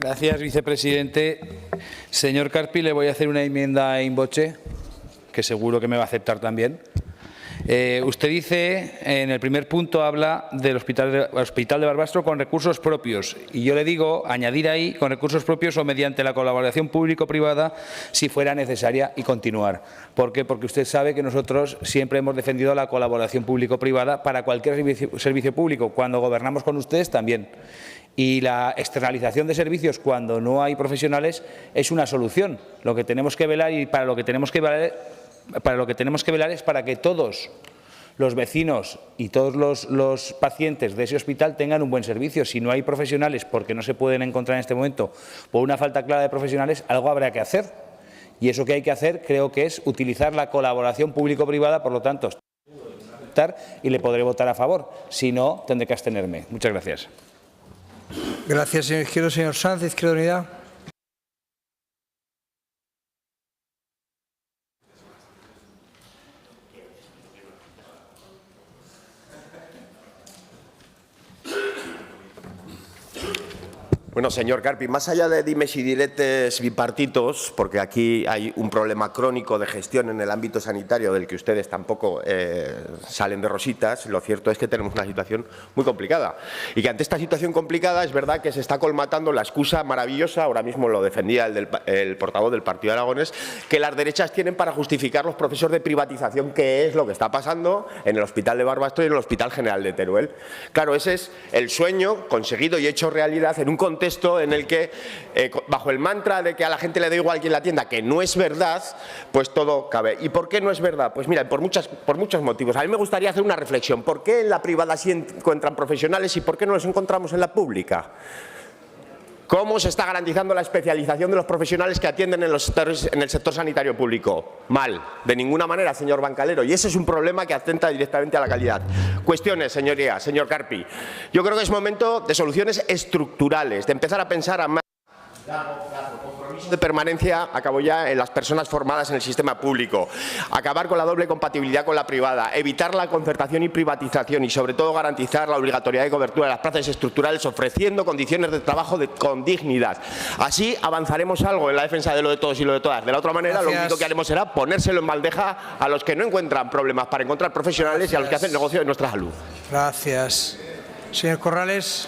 Gracias, vicepresidente. Señor Carpi, le voy a hacer una enmienda in voce, que seguro que me va a aceptar también. Usted dice, en el primer punto, habla del Hospital de Barbastro con recursos propios. Y yo le digo, añadir ahí con recursos propios o mediante la colaboración público-privada, si fuera necesaria, y continuar. ¿Por qué? Porque usted sabe que nosotros siempre hemos defendido la colaboración público-privada para cualquier servicio público. Cuando gobernamos con ustedes, también. Y la externalización de servicios cuando no hay profesionales es una solución. Lo que tenemos que velar y para lo que tenemos que velar es para que todos los vecinos y todos los pacientes de ese hospital tengan un buen servicio. Si no hay profesionales, porque no se pueden encontrar en este momento por una falta clara de profesionales, algo habrá que hacer. Y eso que hay que hacer creo que es utilizar la colaboración público-privada, por lo tanto, y le podré votar a favor. Si no, tendré que abstenerme. Muchas gracias. Gracias, señor Izquierdo. Señor Sanz, Izquierda Unida. Bueno, señor Carpi, más allá de dimes y diretes bipartitos, porque aquí hay un problema crónico de gestión en el ámbito sanitario del que ustedes tampoco salen de rositas, lo cierto es que tenemos una situación muy complicada. Y que ante esta situación complicada es verdad que se está colmatando la excusa maravillosa, ahora mismo lo defendía el portavoz del Partido Aragonés, que las derechas tienen para justificar los procesos de privatización, que es lo que está pasando en el Hospital de Barbastro y en el Hospital General de Teruel. Claro, ese es el sueño conseguido y hecho realidad en un contexto en el que, bajo el mantra de que a la gente le da igual quién la atienda, que no es verdad, pues todo cabe. ¿Y por qué no es verdad? Pues mira, por muchos motivos. A mí me gustaría hacer una reflexión. ¿Por qué en la privada sí encuentran profesionales y por qué no los encontramos en la pública? ¿Cómo se está garantizando la especialización de los profesionales que atienden en el sector sanitario público? Mal, de ninguna manera, señor Bancalero. Y ese es un problema que atenta directamente a la calidad. Cuestiones, señorías, señor Carpi. Yo creo que es momento de soluciones estructurales, de empezar a pensar a más de permanencia, acabo ya, en las personas formadas en el sistema público, acabar con la doble compatibilidad con la privada, evitar la concertación y privatización y sobre todo garantizar la obligatoriedad de cobertura de las plazas estructurales ofreciendo condiciones de trabajo con dignidad. Así avanzaremos algo en la defensa de lo de todos y lo de todas. De la otra manera, Lo único que haremos será ponérselo en bandeja a los que no encuentran problemas para encontrar profesionales y a los que hacen negocio de nuestra salud. Gracias. Señor Corrales.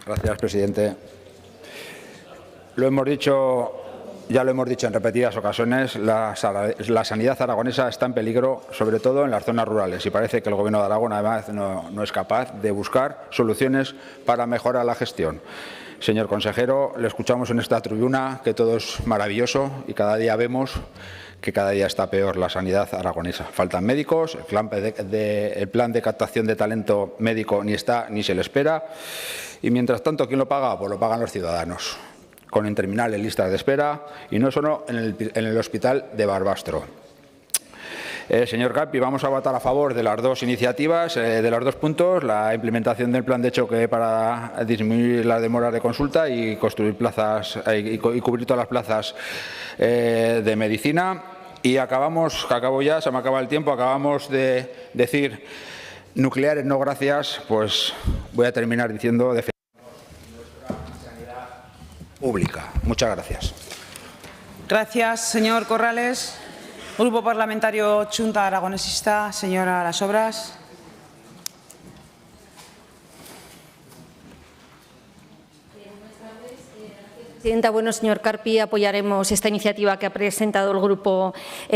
Gracias, presidente. Ya lo hemos dicho en repetidas ocasiones, la sanidad aragonesa está en peligro, sobre todo en las zonas rurales, y parece que el Gobierno de Aragón, además, no es capaz de buscar soluciones para mejorar la gestión. Señor consejero, le escuchamos en esta tribuna que todo es maravilloso y cada día vemos que cada día está peor la sanidad aragonesa. Faltan médicos, el plan de captación de talento médico ni está ni se le espera. Y mientras tanto, ¿quién lo paga? Pues lo pagan los ciudadanos, con interminables listas de espera y no solo en el Hospital de Barbastro. Señor Carpi, vamos a votar a favor de las dos iniciativas, de los dos puntos, la implementación del plan de choque para disminuir las demoras de consulta y construir plazas y cubrir todas las plazas de medicina. y acabo ya, se me acaba el tiempo, acabamos de decir nucleares no gracias, pues voy a terminar diciendo defender nuestra sanidad pública. Muchas gracias. Gracias, señor Corrales. Grupo Parlamentario Chunta Aragonesista, señora Las Obras. Presidenta, bueno, señor Carpi, apoyaremos esta iniciativa que ha presentado el Grupo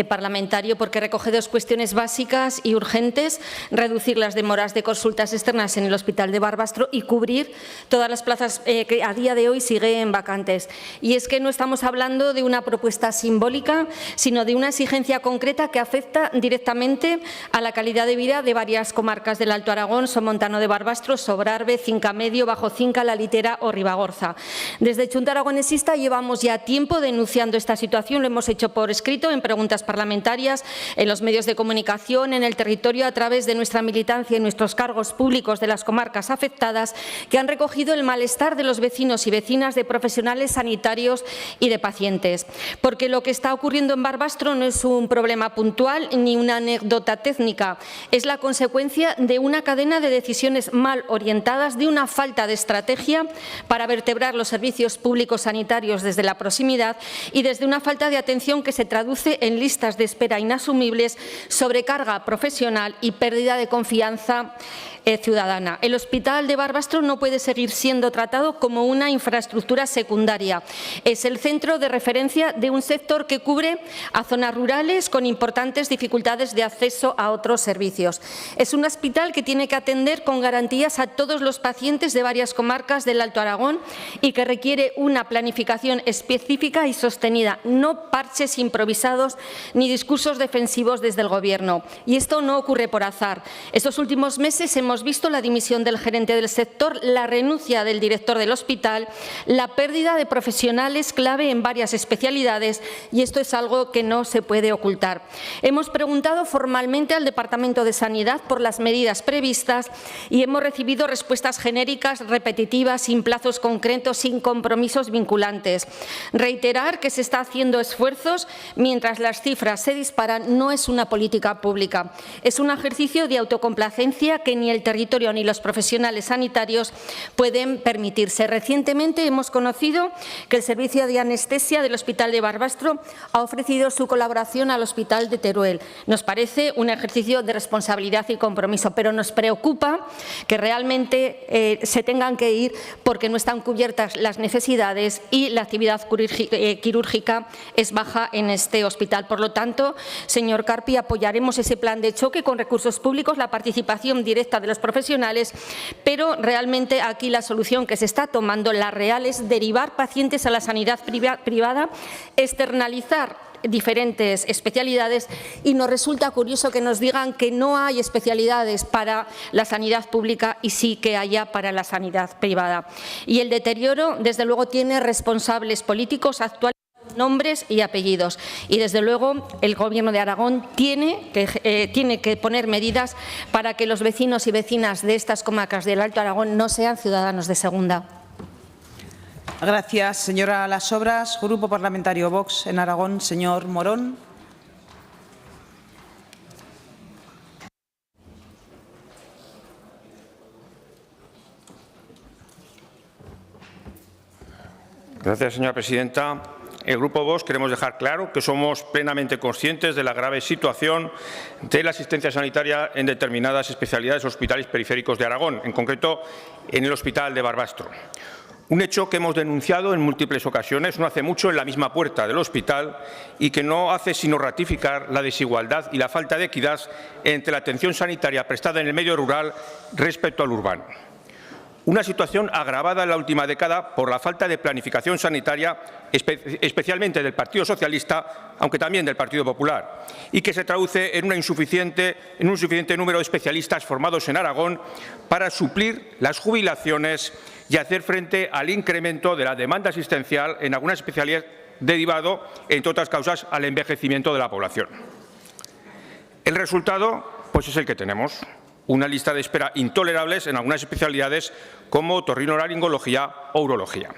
Parlamentario porque recoge dos cuestiones básicas y urgentes: reducir las demoras de consultas externas en el Hospital de Barbastro y cubrir todas las plazas que a día de hoy siguen vacantes. Y es que no estamos hablando de una propuesta simbólica, sino de una exigencia concreta que afecta directamente a la calidad de vida de varias comarcas del Alto Aragón: Somontano de Barbastro, Sobrarbe, Cinca Medio, Bajo Cinca, La Litera o Ribagorza. Desde Chunta Aragonesista llevamos ya tiempo denunciando esta situación. Lo hemos hecho por escrito, en preguntas parlamentarias, en los medios de comunicación, en el territorio, a través de nuestra militancia y nuestros cargos públicos de las comarcas afectadas, que han recogido el malestar de los vecinos y vecinas, de profesionales sanitarios y de pacientes. Porque lo que está ocurriendo en Barbastro no es un problema puntual ni una anécdota técnica, es la consecuencia de una cadena de decisiones mal orientadas, de una falta de estrategia para vertebrar los servicios públicos sanitarios desde la proximidad y desde una falta de atención que se traduce en listas de espera inasumibles, sobrecarga profesional y pérdida de confianza ciudadana. El Hospital de Barbastro no puede seguir siendo tratado como una infraestructura secundaria. Es el centro de referencia de un sector que cubre a zonas rurales con importantes dificultades de acceso a otros servicios. Es un hospital que tiene que atender con garantías a todos los pacientes de varias comarcas del Alto Aragón y que requiere una planificación específica y sostenida, no parches improvisados ni discursos defensivos desde el Gobierno. Y esto no ocurre por azar. Estos últimos meses hemos visto la dimisión del gerente del sector, la renuncia del director del hospital, la pérdida de profesionales clave en varias especialidades, y esto es algo que no se puede ocultar. Hemos preguntado formalmente al Departamento de Sanidad por las medidas previstas y hemos recibido respuestas genéricas, repetitivas, sin plazos concretos, sin compromisos vinculantes. Reiterar que se está haciendo esfuerzos mientras las cifras se disparan no es una política pública, es un ejercicio de autocomplacencia que ni el territorio ni los profesionales sanitarios pueden permitirse. Recientemente hemos conocido que el servicio de anestesia del Hospital de Barbastro ha ofrecido su colaboración al Hospital de Teruel. Nos parece un ejercicio de responsabilidad y compromiso, pero nos preocupa que realmente se tengan que ir porque no están cubiertas las necesidades y la actividad quirúrgica es baja en este hospital. Por lo tanto, señor Carpi, apoyaremos ese plan de choque con recursos públicos, la participación directa de los profesionales, pero realmente aquí la solución que se está tomando, la real, es derivar pacientes a la sanidad privada, externalizar diferentes especialidades, y nos resulta curioso que nos digan que no hay especialidades para la sanidad pública y sí que haya para la sanidad privada. Y el deterioro, desde luego, tiene responsables políticos actuales, nombres y apellidos, y desde luego el Gobierno de Aragón tiene que poner medidas para que los vecinos y vecinas de estas comarcas del Alto Aragón no sean ciudadanos de segunda. Gracias, señora Las Obras. Grupo Parlamentario Vox en Aragón, señor Morón. Gracias, señora presidenta. El Grupo Vox queremos dejar claro que somos plenamente conscientes de la grave situación de la asistencia sanitaria en determinadas especialidades hospitales periféricos de Aragón, en concreto en el Hospital de Barbastro. Un hecho que hemos denunciado en múltiples ocasiones, no hace mucho, en la misma puerta del hospital, y que no hace sino ratificar la desigualdad y la falta de equidad entre la atención sanitaria prestada en el medio rural respecto al urbano. Una situación agravada en la última década por la falta de planificación sanitaria, especialmente del Partido Socialista, aunque también del Partido Popular, y que se traduce en un insuficiente número de especialistas formados en Aragón para suplir las jubilaciones y hacer frente al incremento de la demanda asistencial en algunas especialidades derivado, entre otras causas, al envejecimiento de la población. El resultado, pues, es el que tenemos. Una lista de espera intolerables en algunas especialidades como otorrinolaringología o urología.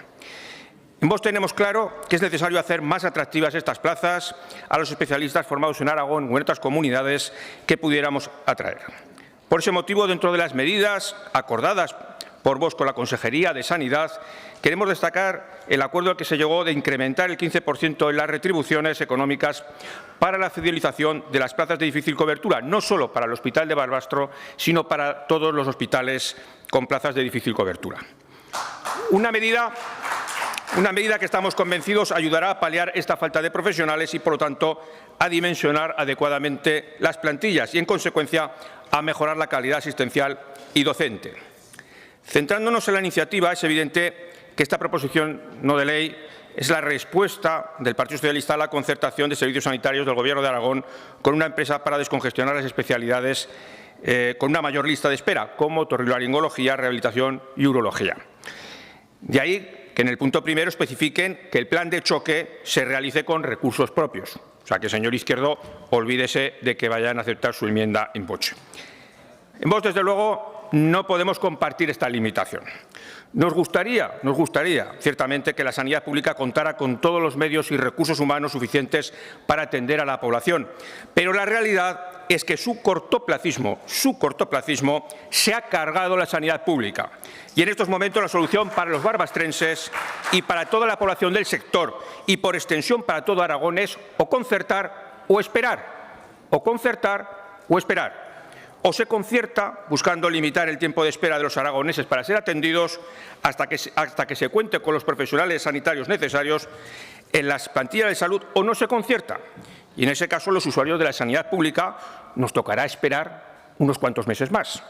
En Vox tenemos claro que es necesario hacer más atractivas estas plazas a los especialistas formados en Aragón o en otras comunidades que pudiéramos atraer. Por ese motivo, dentro de las medidas acordadas por Vox con la Consejería de Sanidad, queremos destacar el acuerdo al que se llegó de incrementar el 15% en las retribuciones económicas para la fidelización de las plazas de difícil cobertura, no solo para el Hospital de Barbastro, sino para todos los hospitales con plazas de difícil cobertura. Una medida que estamos convencidos ayudará a paliar esta falta de profesionales y, por lo tanto, a dimensionar adecuadamente las plantillas y, en consecuencia, a mejorar la calidad asistencial y docente. Centrándonos en la iniciativa, es evidente que esta proposición no de ley es la respuesta del Partido Socialista a la concertación de servicios sanitarios del Gobierno de Aragón con una empresa para descongestionar las especialidades con una mayor lista de espera, como otorrinolaringología, rehabilitación y urología. De ahí que en el punto primero especifiquen que el plan de choque se realice con recursos propios. O sea que, señor Izquierdo, olvídese de que vayan a aceptar su enmienda in voce. En Vox, desde luego, no podemos compartir esta limitación. Nos gustaría, ciertamente, que la sanidad pública contara con todos los medios y recursos humanos suficientes para atender a la población, pero la realidad es que su cortoplacismo se ha cargado la sanidad pública. Y en estos momentos la solución para los barbastrenses y para toda la población del sector y, por extensión, para todo Aragón es o concertar o esperar, o concertar o esperar. O se concierta buscando limitar el tiempo de espera de los aragoneses para ser atendidos hasta que se cuente con los profesionales sanitarios necesarios en las plantillas de salud, o no se concierta. Y en ese caso, los usuarios de la sanidad pública nos tocará esperar unos cuantos meses más.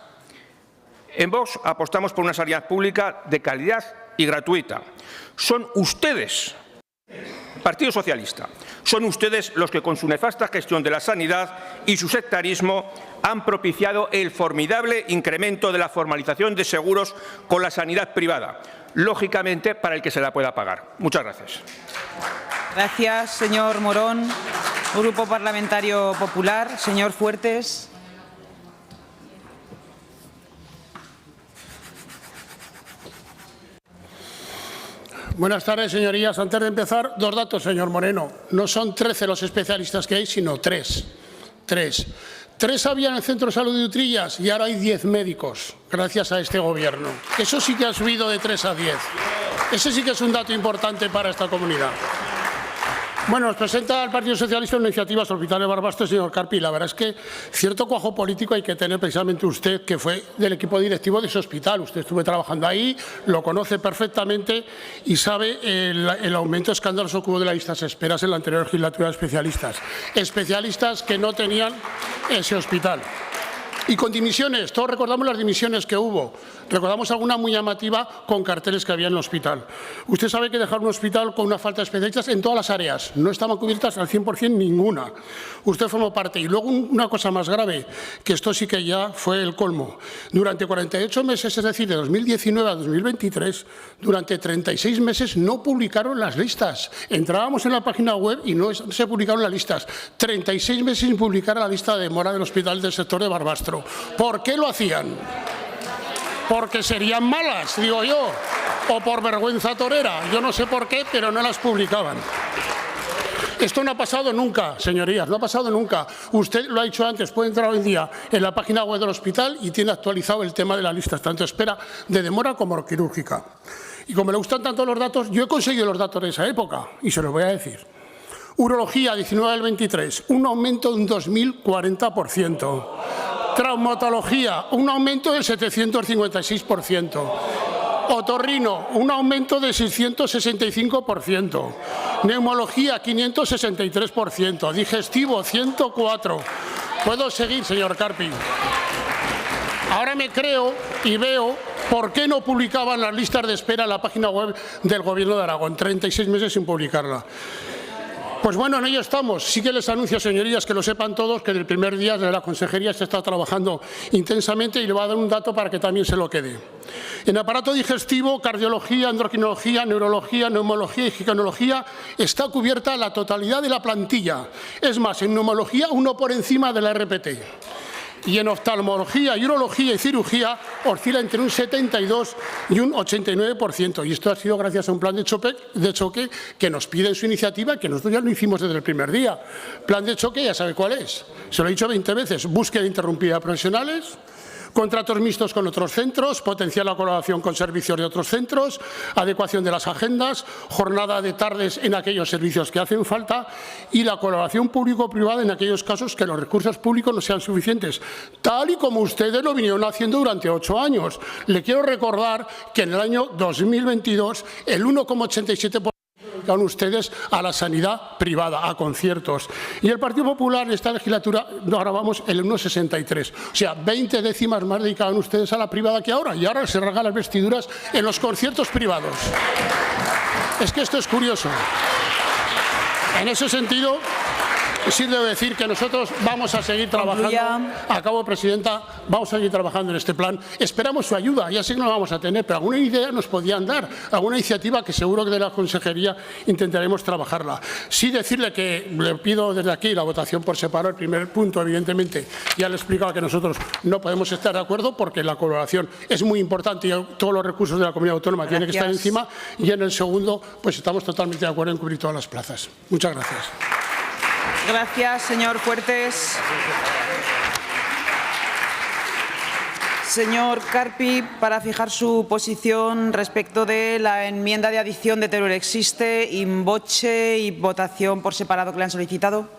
En Vox apostamos por una sanidad pública de calidad y gratuita. Son ustedes, Partido Socialista, son ustedes los que con su nefasta gestión de la sanidad y su sectarismo han propiciado el formidable incremento de la formalización de seguros con la sanidad privada, lógicamente para el que se la pueda pagar. Muchas gracias. Gracias, señor Morón. Grupo Parlamentario Popular, señor Fuertes. Buenas tardes, señorías. Antes de empezar, dos datos, señor Moreno. No son 13 los especialistas que hay, sino 3. 3 había en el Centro de Salud de Utrillas y ahora hay 10 médicos, gracias a este Gobierno. Eso sí que ha subido de 3 a 10. Ese sí que es un dato importante para esta comunidad. Bueno, nos presenta el Partido Socialista una iniciativa sobre el Hospital de Barbastro, señor Carpi. La verdad es que cierto cuajo político hay que tener precisamente usted, que fue del equipo directivo de ese hospital. Usted estuvo trabajando ahí, lo conoce perfectamente y sabe el aumento escandaloso que hubo de las listas de esperas en la anterior legislatura de especialistas. Especialistas que no tenían ese hospital. Y con dimisiones, todos recordamos las dimisiones que hubo. Recordamos alguna muy llamativa con carteles que había en el hospital. Usted sabe que dejar un hospital con una falta de especialistas en todas las áreas. No estaban cubiertas al 100% ninguna. Usted formó parte. Y luego una cosa más grave, que esto sí que ya fue el colmo. Durante 48 meses, es decir, de 2019 a 2023, durante 36 meses no publicaron las listas. Entrábamos en la página web y no se publicaron las listas. 36 meses sin publicar la lista de demora del hospital del sector de Barbastro. ¿Por qué lo hacían? Porque serían malas, digo yo, o por vergüenza torera. Yo no sé por qué, pero no las publicaban. Esto no ha pasado nunca, señorías, no ha pasado nunca. Usted lo ha dicho antes, puede entrar hoy en día en la página web del hospital y tiene actualizado el tema de las listas, tanto espera de demora como quirúrgica. Y como le gustan tanto los datos, yo he conseguido los datos de esa época y se los voy a decir. Urología, 19 al 23, un aumento de un 2040%. Traumatología, un aumento del 756%. Otorrino, un aumento del 665%. Neumología, 563%. Digestivo, 104%. Puedo seguir, señor Carpi. Ahora me creo y veo por qué no publicaban las listas de espera en la página web del Gobierno de Aragón. 36 meses sin publicarla. Pues bueno, en ello estamos. Sí que les anuncio, señorías, que lo sepan todos, que desde el primer día de la Consejería se está trabajando intensamente y le voy a dar un dato para que también se lo quede. En aparato digestivo, cardiología, endocrinología, neurología, neumología y ginecología está cubierta la totalidad de la plantilla. Es más, en neumología, uno por encima de la RPT. y en oftalmología, urología y cirugía oscila entre un 72 y un 89%. Y esto ha sido gracias a un plan de choque que nos pide en su iniciativa, que nosotros ya lo hicimos desde el primer día. Plan de choque, ya sabe cuál es. Se lo he dicho 20 veces. Búsqueda interrumpida de profesionales, contratos mixtos con otros centros, potenciar la colaboración con servicios de otros centros, adecuación de las agendas, jornada de tardes en aquellos servicios que hacen falta y la colaboración público-privada en aquellos casos que los recursos públicos no sean suficientes, tal y como ustedes lo vinieron haciendo durante 8 años. Le quiero recordar que en el año 2022 el 1,87% dedican ustedes a la sanidad privada, a conciertos. Y el Partido Popular en esta legislatura, ahora vamos el 1,63. O sea, 20 décimas más dedicaban ustedes a la privada que ahora. Y ahora se regalan vestiduras en los conciertos privados. Es que esto es curioso. En ese sentido, sí debo decir que nosotros vamos a seguir trabajando. Acabo, Presidenta, vamos a seguir trabajando en este plan. Esperamos su ayuda, ya sé que no la vamos a tener, pero alguna idea nos podían dar, alguna iniciativa que seguro que de la Consejería intentaremos trabajarla. Sí decirle que le pido desde aquí la votación por separado. El primer punto, evidentemente, ya le he explicado que nosotros no podemos estar de acuerdo porque la colaboración es muy importante y todos los recursos de la comunidad autónoma tienen que estar encima. Y en el segundo, pues estamos totalmente de acuerdo en cubrir todas las plazas. Muchas gracias. Gracias, señor Fuertes. Señor Carpi, para fijar su posición respecto de la enmienda de adición de Teruel Existe, in voce y votación por separado que le han solicitado.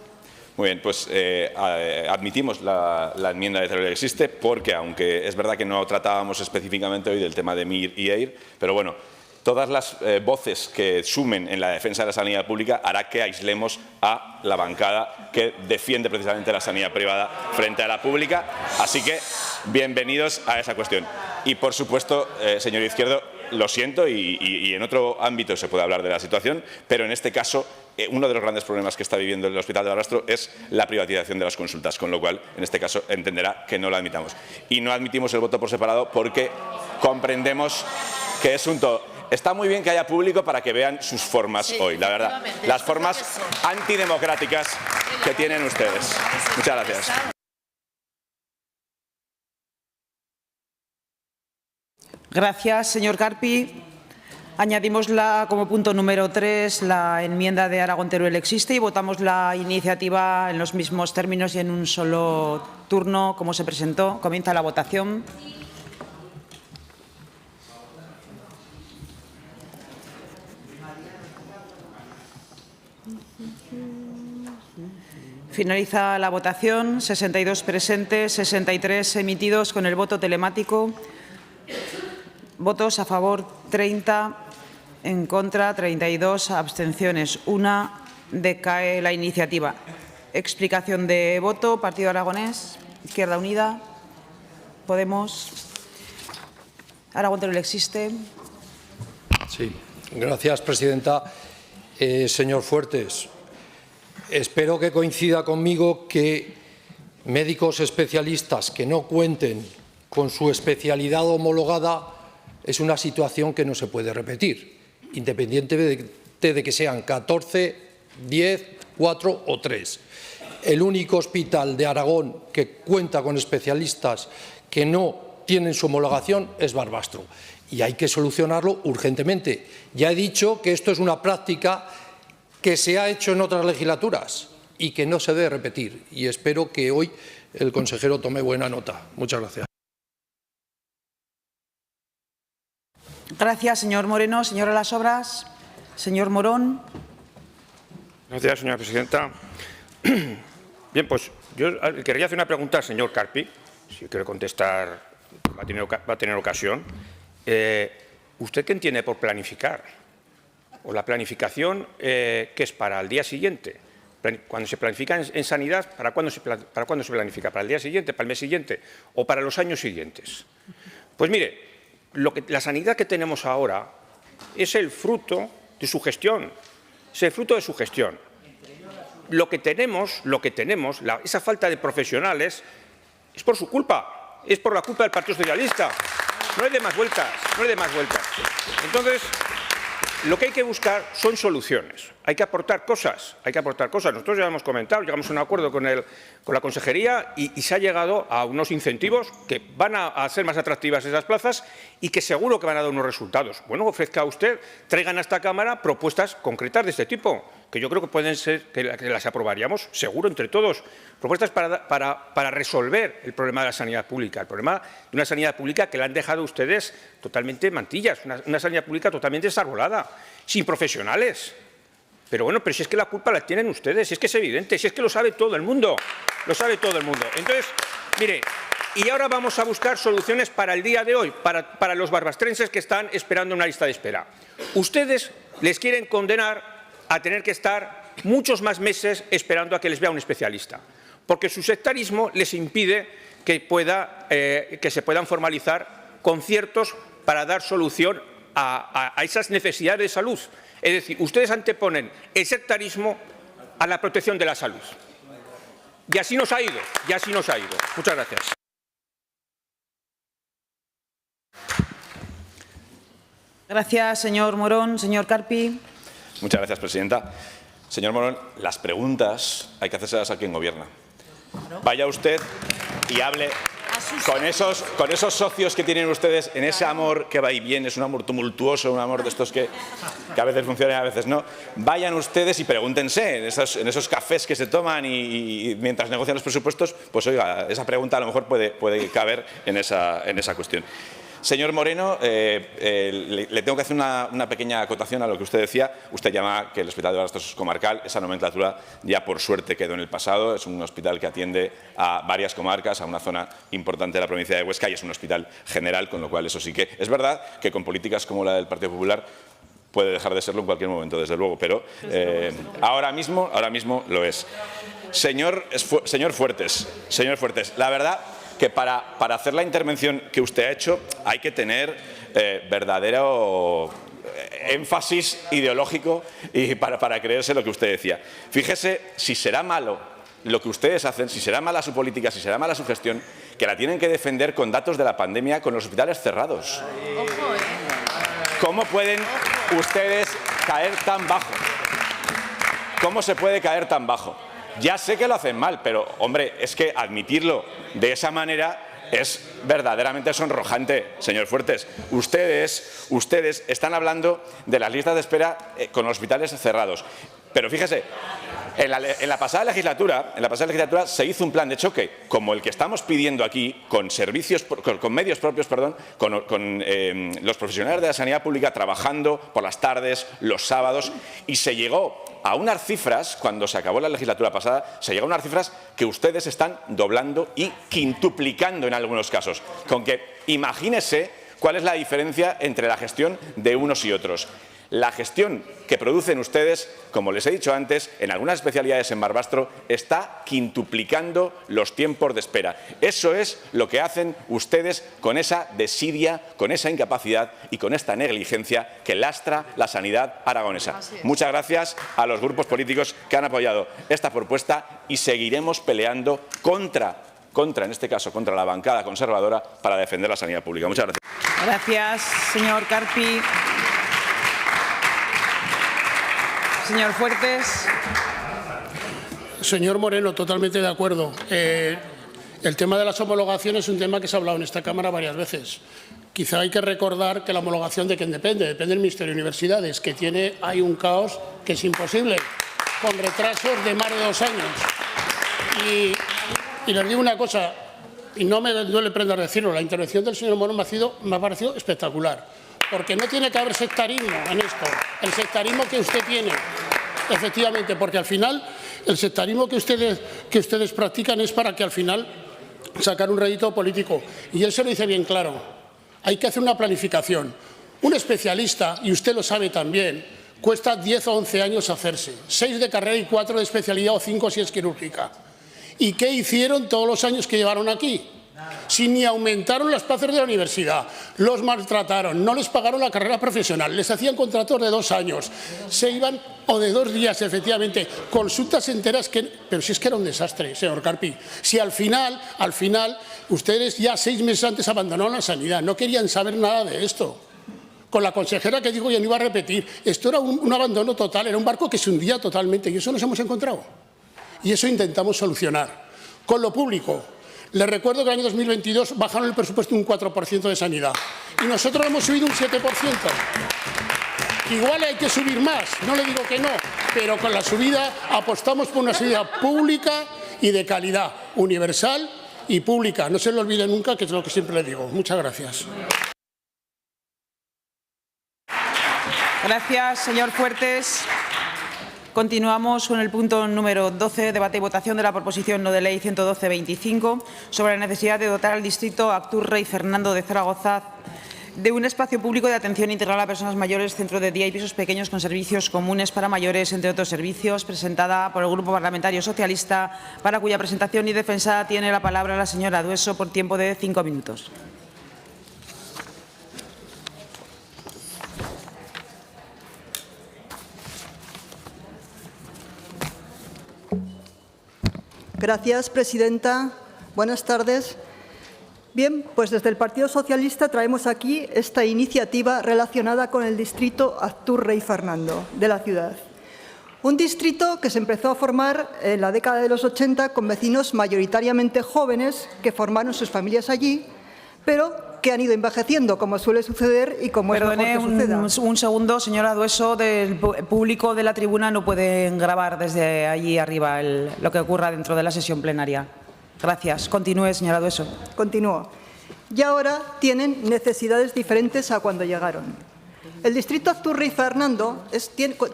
Muy bien, pues admitimos la enmienda de Teruel Existe porque, aunque es verdad que no tratábamos específicamente hoy del tema de MIR y EIR, pero bueno, todas las voces que sumen en la defensa de la sanidad pública hará que aislemos a la bancada que defiende precisamente la sanidad privada frente a la pública. Así que, bienvenidos a esa cuestión. Y, por supuesto, señor Izquierdo, lo siento y en otro ámbito se puede hablar de la situación, pero en este caso uno de los grandes problemas que está viviendo el Hospital de Barbastro es la privatización de las consultas, con lo cual, en este caso, entenderá que no lo admitamos. Y no admitimos el voto por separado porque comprendemos que es un todo. Está muy bien que haya público para que vean sus formas hoy, la verdad. Las formas antidemocráticas que tienen ustedes. Muchas gracias. Gracias, señor Carpi. Añadimos como punto número 3 la enmienda de Aragón Teruel Existe y votamos la iniciativa en los mismos términos y en un solo turno como se presentó. Comienza la votación. Finaliza la votación. 62 presentes, 63 emitidos con el voto telemático. Votos a favor 30, en contra 32, abstenciones 1. Decae la iniciativa. Explicación de voto. Partido Aragonés, Izquierda Unida, Podemos. Aragón Teruel Existe. Sí, gracias, presidenta. Señor Fuertes, espero que coincida conmigo que médicos especialistas que no cuenten con su especialidad homologada es una situación que no se puede repetir, independientemente de que sean 14, 10, 4 o 3. El único hospital de Aragón que cuenta con especialistas que no tienen su homologación es Barbastro. Y hay que solucionarlo urgentemente. Ya he dicho que esto es una práctica que se ha hecho en otras legislaturas y que no se debe repetir. Y espero que hoy el consejero tome buena nota. Muchas gracias. Gracias, señor Moreno. Señora Las Obras. Señor Morón. Gracias, señora presidenta. Bien, pues yo querría hacer una pregunta al señor Carpi. Si quiere contestar, va a tener ocasión. ¿Usted qué entiende por planificar? ¿O la planificación qué es para el día siguiente? Cuando se planifica en sanidad, ¿para cuándo se planifica? ¿Para el día siguiente, para el mes siguiente o para los años siguientes? Pues mire, la sanidad que tenemos ahora es el fruto de su gestión. Es el fruto de su gestión. Lo que tenemos, esa falta de profesionales, es por su culpa. Es por la culpa del Partido Socialista. No hay de más vueltas, no hay de más vueltas. Entonces, lo que hay que buscar son soluciones. hay que aportar cosas, hay que aportar cosas. Nosotros ya hemos comentado, llegamos a un acuerdo con la Consejería y se ha llegado a unos incentivos que van a hacer más atractivas esas plazas y que seguro que van a dar unos resultados. Bueno, ofrezca usted, traigan a esta Cámara propuestas concretas de este tipo, que yo creo que pueden ser, que las aprobaríamos seguro entre todos. Propuestas para resolver el problema de la sanidad pública, el problema de una sanidad pública que la han dejado ustedes totalmente mantillas, una sanidad pública totalmente desarbolada, sin profesionales. Pero bueno, pero si es que la culpa la tienen ustedes, si es que es evidente, si es que lo sabe todo el mundo, lo sabe todo el mundo. Entonces, mire, y ahora vamos a buscar soluciones para el día de hoy, para los barbastrenses que están esperando una lista de espera. Ustedes les quieren condenar a tener que estar muchos más meses esperando a que les vea un especialista, porque su sectarismo les impide que se puedan formalizar conciertos para dar solución a esas necesidades de salud. Es decir, ustedes anteponen el sectarismo a la protección de la salud. Y así nos ha ido, y así nos ha ido. Muchas gracias. Gracias, señor Morón. Señor Carpi. Muchas gracias, presidenta. Señor Morón, las preguntas hay que hacérselas a quien gobierna. Vaya usted y hable con esos socios que tienen ustedes en ese amor que va y viene, es un amor tumultuoso, un amor de estos que a veces funcionan y a veces no. Vayan ustedes y pregúntense en esos cafés que se toman y mientras negocian los presupuestos, pues oiga, esa pregunta a lo mejor puede caber en esa cuestión. Señor Moreno, le tengo que hacer una pequeña acotación a lo que usted decía. Usted llama que el Hospital de Barbastro es comarcal. Esa nomenclatura ya por suerte quedó en el pasado. Es un hospital que atiende a varias comarcas, a una zona importante de la provincia de Huesca y es un hospital general, con lo cual eso sí que es verdad que con políticas como la del Partido Popular puede dejar de serlo en cualquier momento, desde luego, pero ahora mismo lo es. Señor Fuertes, la verdad que para hacer la intervención que usted ha hecho hay que tener verdadero énfasis ideológico y para creerse lo que usted decía. Fíjese si será malo lo que ustedes hacen, si será mala su política, si será mala su gestión, que la tienen que defender con datos de la pandemia con los hospitales cerrados. ¿Cómo pueden ustedes caer tan bajo? ¿Cómo se puede caer tan bajo? Ya sé que lo hacen mal, pero, hombre, es que admitirlo de esa manera es verdaderamente sonrojante, señor Fuertes. Ustedes están hablando de las listas de espera con los hospitales cerrados. Pero fíjese, en la pasada legislatura se hizo un plan de choque, como el que estamos pidiendo aquí, con medios propios, con los profesionales de la sanidad pública trabajando por las tardes, los sábados, y se llegó a unas cifras, cuando se acabó la legislatura pasada, se llegó a unas cifras que ustedes están doblando y quintuplicando en algunos casos. Con que imagínese cuál es la diferencia entre la gestión de unos y otros. La gestión que producen ustedes, como les he dicho antes, en algunas especialidades en Barbastro, está quintuplicando los tiempos de espera. Eso es lo que hacen ustedes con esa desidia, con esa incapacidad y con esta negligencia que lastra la sanidad aragonesa. Muchas gracias a los grupos políticos que han apoyado esta propuesta y seguiremos peleando en este caso, contra la bancada conservadora para defender la sanidad pública. Muchas gracias. Gracias, señor Carpi. Señor Fuertes. Señor Moreno, totalmente de acuerdo. El tema de las homologaciones es un tema que se ha hablado en esta Cámara varias veces. Quizá hay que recordar que la homologación de quién depende del Ministerio de Universidades, que hay un caos que es imposible, con retrasos de más de 2 años. Y les digo una cosa, y no me duele prender decirlo, la intervención del señor Moreno me ha parecido espectacular. Porque no tiene que haber sectarismo en esto, el sectarismo que usted tiene, efectivamente, porque al final el sectarismo que ustedes practican es para que al final sacar un rédito político. Y él se lo dice bien claro, hay que hacer una planificación. Un especialista, y usted lo sabe también, cuesta 10 o 11 años hacerse, 6 de carrera y 4 de especialidad o 5 si es quirúrgica. ¿Y qué hicieron todos los años que llevaron aquí? Si ni aumentaron las plazas de la universidad, los maltrataron, no les pagaron la carrera profesional, les hacían contratos de 2 años, se iban, o de 2 días, efectivamente, consultas enteras pero si es que era un desastre, señor Carpi. Si al final, ustedes ya 6 meses antes abandonaron la sanidad, no querían saber nada de esto. con la consejera que dijo, yo no iba a repetir, esto era un abandono total, era un barco que se hundía totalmente y eso nos hemos encontrado. Y eso intentamos solucionar. Con lo público, les recuerdo que en el año 2022 bajaron el presupuesto un 4% de sanidad y nosotros hemos subido un 7%. Igual hay que subir más, no le digo que no, pero con la subida apostamos por una sanidad pública y de calidad, universal y pública. No se lo olvide nunca, que es lo que siempre le digo. Muchas gracias. Gracias, señor Fuertes. Continuamos con el punto número 12, debate y votación de la proposición no de ley 112-25 sobre la necesidad de dotar al distrito Actur Rey Fernando de Zaragoza de un espacio público de atención integral a personas mayores, centro de día y pisos pequeños con servicios comunes para mayores, entre otros servicios, presentada por el Grupo Parlamentario Socialista, para cuya presentación y defensa tiene la palabra la señora Dueso por tiempo de 5 minutos. Gracias, presidenta. Buenas tardes. Bien, pues desde el Partido Socialista traemos aquí esta iniciativa relacionada con el distrito Actur Rey Fernando de la ciudad. Un distrito que se empezó a formar en la década de los 80 con vecinos mayoritariamente jóvenes que formaron sus familias allí, pero que han ido envejeciendo, como suele suceder y como Perdone, es mejor que suceda. un segundo, señora Dueso, del público de la tribuna no pueden grabar desde allí arriba lo que ocurra dentro de la sesión plenaria. Gracias. Continúe, señora Dueso. Continúo. Y ahora tienen necesidades diferentes a cuando llegaron. El distrito Actur Rey Fernando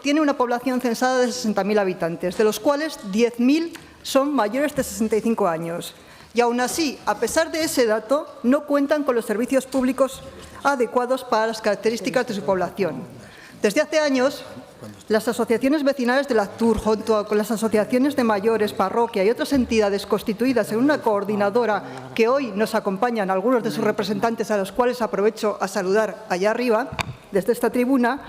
tiene una población censada de 60.000 habitantes, de los cuales 10.000 son mayores de 65 años. Y aún así, a pesar de ese dato, no cuentan con los servicios públicos adecuados para las características de su población. Desde hace años, las asociaciones vecinales del Actur, junto con las asociaciones de mayores, parroquia y otras entidades constituidas en una coordinadora que hoy nos acompañan algunos de sus representantes, a los cuales aprovecho a saludar allá arriba, desde esta tribuna,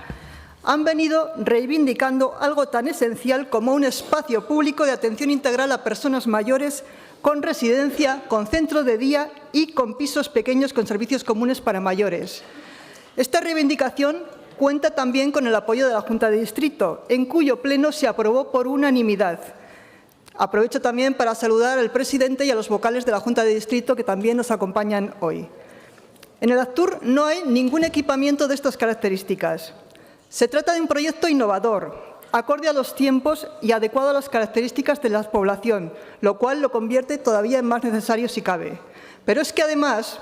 han venido reivindicando algo tan esencial como un espacio público de atención integral a personas mayores con residencia, con centro de día y con pisos pequeños con servicios comunes para mayores. Esta reivindicación cuenta también con el apoyo de la Junta de Distrito, en cuyo pleno se aprobó por unanimidad. Aprovecho también para saludar al presidente y a los vocales de la Junta de Distrito que también nos acompañan hoy. En el Actur no hay ningún equipamiento de estas características. Se trata de un proyecto innovador, acorde a los tiempos y adecuado a las características de la población, lo cual lo convierte todavía en más necesario si cabe. Pero es que además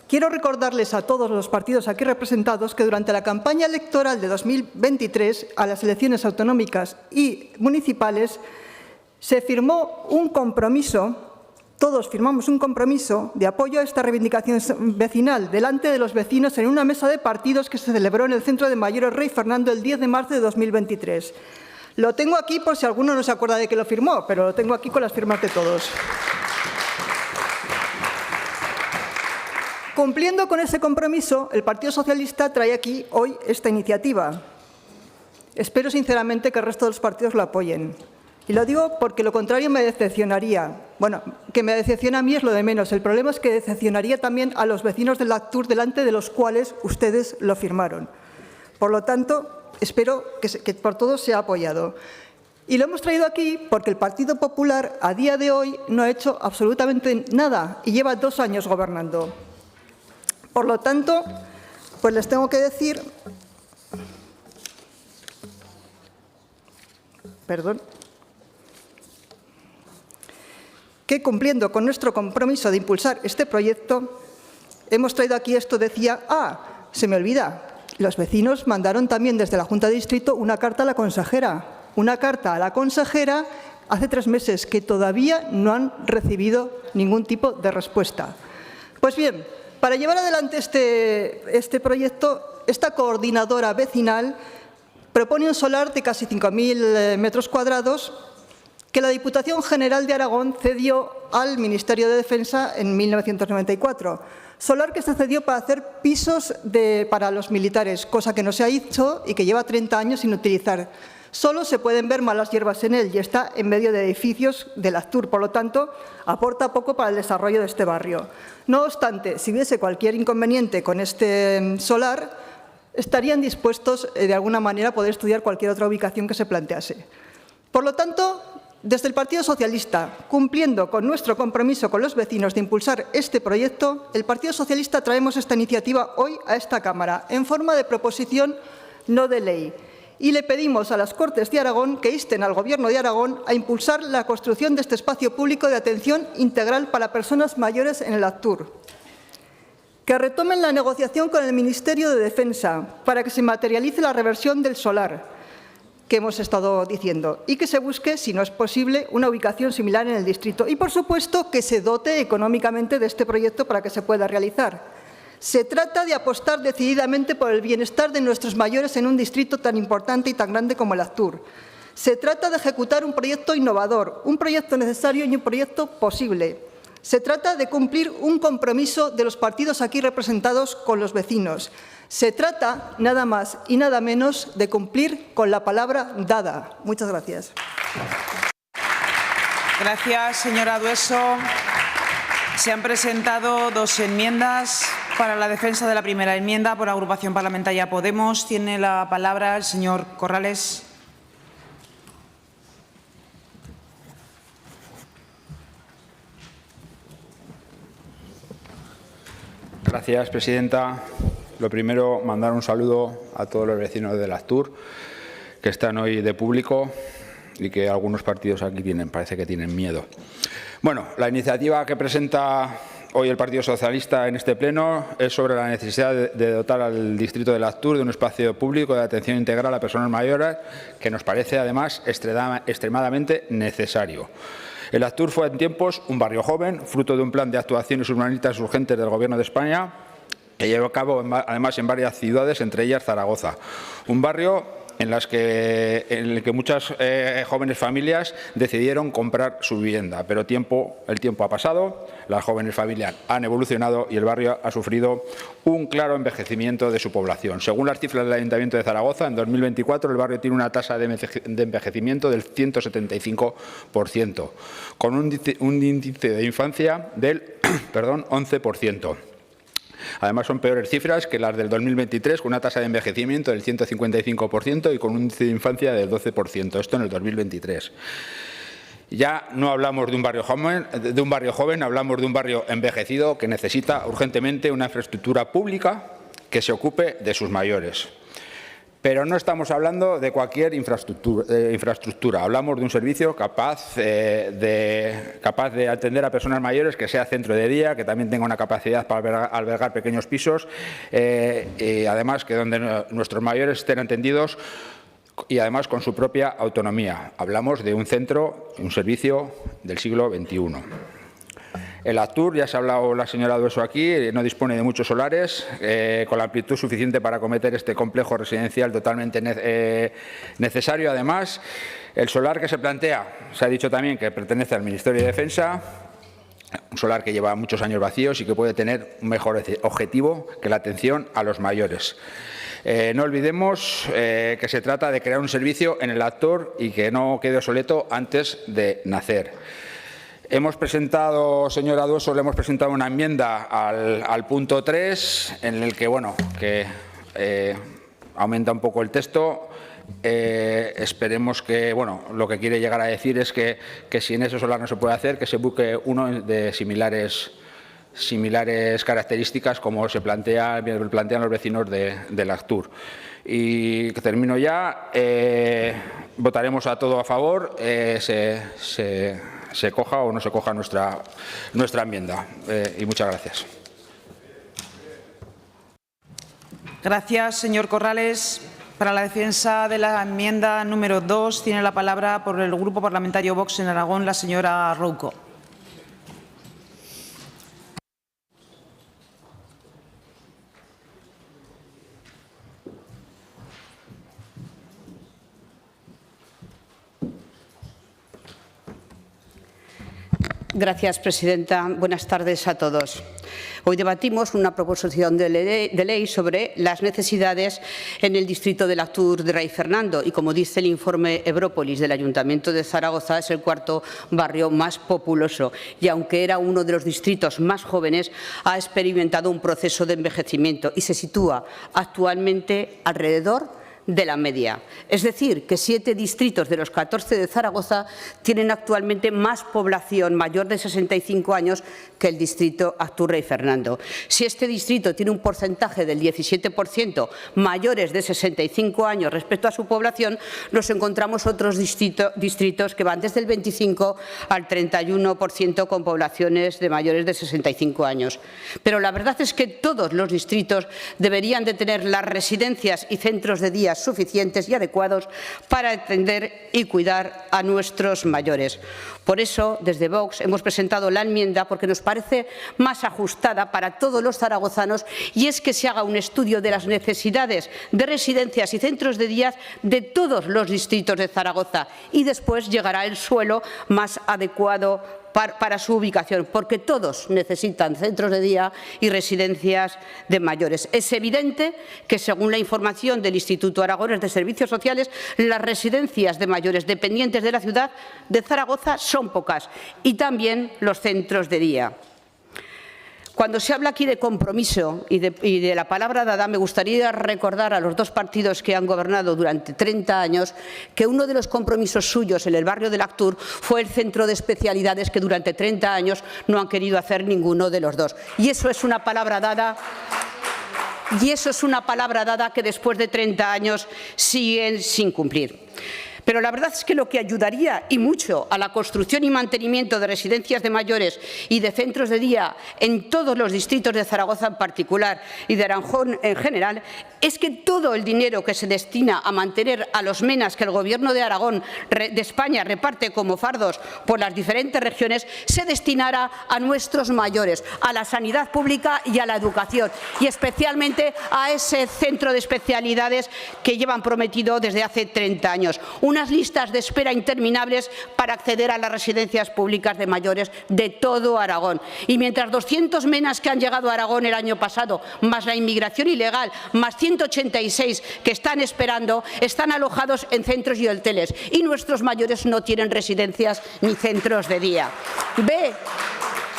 quiero recordarles a todos los partidos aquí representados que durante la campaña electoral de 2023 a las elecciones autonómicas y municipales se firmó un compromiso, todos firmamos un compromiso de apoyo a esta reivindicación vecinal delante de los vecinos en una mesa de partidos que se celebró en el Centro de Mayores Rey Fernando el 10 de marzo de 2023. Lo tengo aquí por si alguno no se acuerda de que lo firmó, pero lo tengo aquí con las firmas de todos. Cumpliendo con ese compromiso, el Partido Socialista trae aquí hoy esta iniciativa. Espero sinceramente que el resto de los partidos lo apoyen. Y lo digo porque lo contrario me decepcionaría. Bueno, que me decepciona a mí es lo de menos. El problema es que decepcionaría también a los vecinos del Actur delante de los cuales ustedes lo firmaron. Por lo tanto, espero que por todos sea apoyado. Y lo hemos traído aquí porque el Partido Popular a día de hoy no ha hecho absolutamente nada y lleva 2 años gobernando. Por lo tanto, pues les tengo que decir, que cumpliendo con nuestro compromiso de impulsar este proyecto, hemos traído aquí esto, decía, se me olvida, los vecinos mandaron también desde la Junta de Distrito una carta a la consejera, hace 3 meses, que todavía no han recibido ningún tipo de respuesta. Pues bien, para llevar adelante este proyecto, esta coordinadora vecinal propone un solar de casi 5.000 metros cuadrados que la Diputación General de Aragón cedió al Ministerio de Defensa en 1994. Solar que se cedió para hacer pisos para los militares, cosa que no se ha hecho y que lleva 30 años sin utilizar. Solo se pueden ver malas hierbas en él y está en medio de edificios del Actur, por lo tanto, aporta poco para el desarrollo de este barrio. No obstante, si hubiese cualquier inconveniente con este solar, estarían dispuestos de alguna manera a poder estudiar cualquier otra ubicación que se plantease. Por lo tanto, desde el Partido Socialista, cumpliendo con nuestro compromiso con los vecinos de impulsar este proyecto, el Partido Socialista traemos esta iniciativa hoy a esta Cámara en forma de proposición no de ley y le pedimos a las Cortes de Aragón que insten al Gobierno de Aragón a impulsar la construcción de este espacio público de atención integral para personas mayores en el Actur, que retomen la negociación con el Ministerio de Defensa para que se materialice la reversión del solar que hemos estado diciendo y que se busque, si no es posible, una ubicación similar en el distrito. Y, por supuesto, que se dote económicamente de este proyecto para que se pueda realizar. Se trata de apostar decididamente por el bienestar de nuestros mayores en un distrito tan importante y tan grande como el Actur. Se trata de ejecutar un proyecto innovador, un proyecto necesario y un proyecto posible. Se trata de cumplir un compromiso de los partidos aquí representados con los vecinos. Se trata, nada más y nada menos, de cumplir con la palabra dada. Muchas gracias. Gracias, señora Dueso. Se han presentado 2 enmiendas. Para la defensa de la primera enmienda, por Agrupación Parlamentaria Podemos, tiene la palabra el señor Corrales. Gracias, presidenta. Lo primero, mandar un saludo a todos los vecinos del Actur que están hoy de público y que algunos partidos aquí parece que tienen miedo. Bueno, la iniciativa que presenta hoy el Partido Socialista en este pleno es sobre la necesidad de dotar al distrito del Actur de un espacio público de atención integral a personas mayores que nos parece además extremadamente necesario. El Actur fue en tiempos un barrio joven, fruto de un plan de actuaciones urbanísticas urgentes del Gobierno de España, que llevó a cabo además en varias ciudades, entre ellas Zaragoza. Un barrio en el que muchas jóvenes familias decidieron comprar su vivienda, pero el tiempo ha pasado, las jóvenes familias han evolucionado y el barrio ha sufrido un claro envejecimiento de su población. Según las cifras del Ayuntamiento de Zaragoza, en 2024 el barrio tiene una tasa de envejecimiento del 175%, con un índice de infancia del 11%. Además, son peores cifras que las del 2023, con una tasa de envejecimiento del 155% y con un índice de infancia del 12%. Esto en el 2023. Ya no hablamos de un barrio joven, hablamos de un barrio envejecido que necesita urgentemente una infraestructura pública que se ocupe de sus mayores. Pero no estamos hablando de cualquier infraestructura. Hablamos de un servicio capaz de atender a personas mayores, que sea centro de día, que también tenga una capacidad para albergar pequeños pisos y además que donde nuestros mayores estén atendidos y además con su propia autonomía. Hablamos de un centro, un servicio del siglo XXI. El Actur, ya se ha hablado la señora Dueso aquí, no dispone de muchos solares, con la amplitud suficiente para acometer este complejo residencial totalmente necesario. Además, el solar que se plantea, se ha dicho también que pertenece al Ministerio de Defensa, un solar que lleva muchos años vacíos y que puede tener un mejor objetivo que la atención a los mayores. No olvidemos que se trata de crear un servicio en el Actur y que no quede obsoleto antes de nacer. Hemos presentado, señora Dueso, le hemos presentado una enmienda al punto 3, en el que, aumenta un poco el texto. Esperemos que, lo que quiere llegar a decir es que si en ese solar no se puede hacer, que se busque uno de similares características como se plantean los vecinos del Actur. Y termino ya. Votaremos a todo a favor, se coja o no se coja nuestra enmienda. Y muchas gracias. Gracias, señor Corrales. Para la defensa de la enmienda número 2 tiene la palabra por el Grupo Parlamentario Vox en Aragón la señora Rouco. Gracias, presidenta. Buenas tardes a todos. Hoy debatimos una proposición de ley sobre las necesidades en el distrito del Actur de Rey Fernando y, como dice el informe Ebrópolis del Ayuntamiento de Zaragoza, es el cuarto barrio más populoso y, aunque era uno de los distritos más jóvenes, ha experimentado un proceso de envejecimiento y se sitúa actualmente alrededor de la media. Es decir, que 7 distritos de los 14 de Zaragoza tienen actualmente más población mayor de 65 años que el distrito Actur Rey Fernando. Si este distrito tiene un porcentaje del 17% mayores de 65 años respecto a su población, nos encontramos otros distritos que van desde el 25 al 31% con poblaciones de mayores de 65 años. Pero la verdad es que todos los distritos deberían de tener las residencias y centros de día suficientes y adecuados para atender y cuidar a nuestros mayores. Por eso, desde Vox hemos presentado la enmienda porque nos parece más ajustada para todos los zaragozanos, y es que se haga un estudio de las necesidades de residencias y centros de día de todos los distritos de Zaragoza y después llegará el suelo más adecuado para su ubicación, porque todos necesitan centros de día y residencias de mayores. Es evidente que, según la información del Instituto Aragonés de Servicios Sociales, las residencias de mayores dependientes de la ciudad de Zaragoza son pocas, y también los centros de día. Cuando se habla aquí de compromiso y de la palabra dada, me gustaría recordar a los dos partidos que han gobernado durante 30 años que uno de los compromisos suyos en el barrio del Actur fue el centro de especialidades, que durante 30 años no han querido hacer ninguno de los dos. Y eso es una palabra dada. Y eso es una palabra dada que después de 30 años siguen sin cumplir. Pero la verdad es que lo que ayudaría y mucho a la construcción y mantenimiento de residencias de mayores y de centros de día en todos los distritos de Zaragoza en particular y de Aragón en general es que todo el dinero que se destina a mantener a los menas que el Gobierno de Aragón, de España, reparte como fardos por las diferentes regiones, se destinara a nuestros mayores, a la sanidad pública y a la educación, y especialmente a ese centro de especialidades que llevan prometido desde hace 30 años. Unas listas de espera interminables para acceder a las residencias públicas de mayores de todo Aragón. Y mientras 200 menas que han llegado a Aragón el año pasado, más la inmigración ilegal, más 186 que están esperando, están alojados en centros y hoteles. Y nuestros mayores no tienen residencias ni centros de día.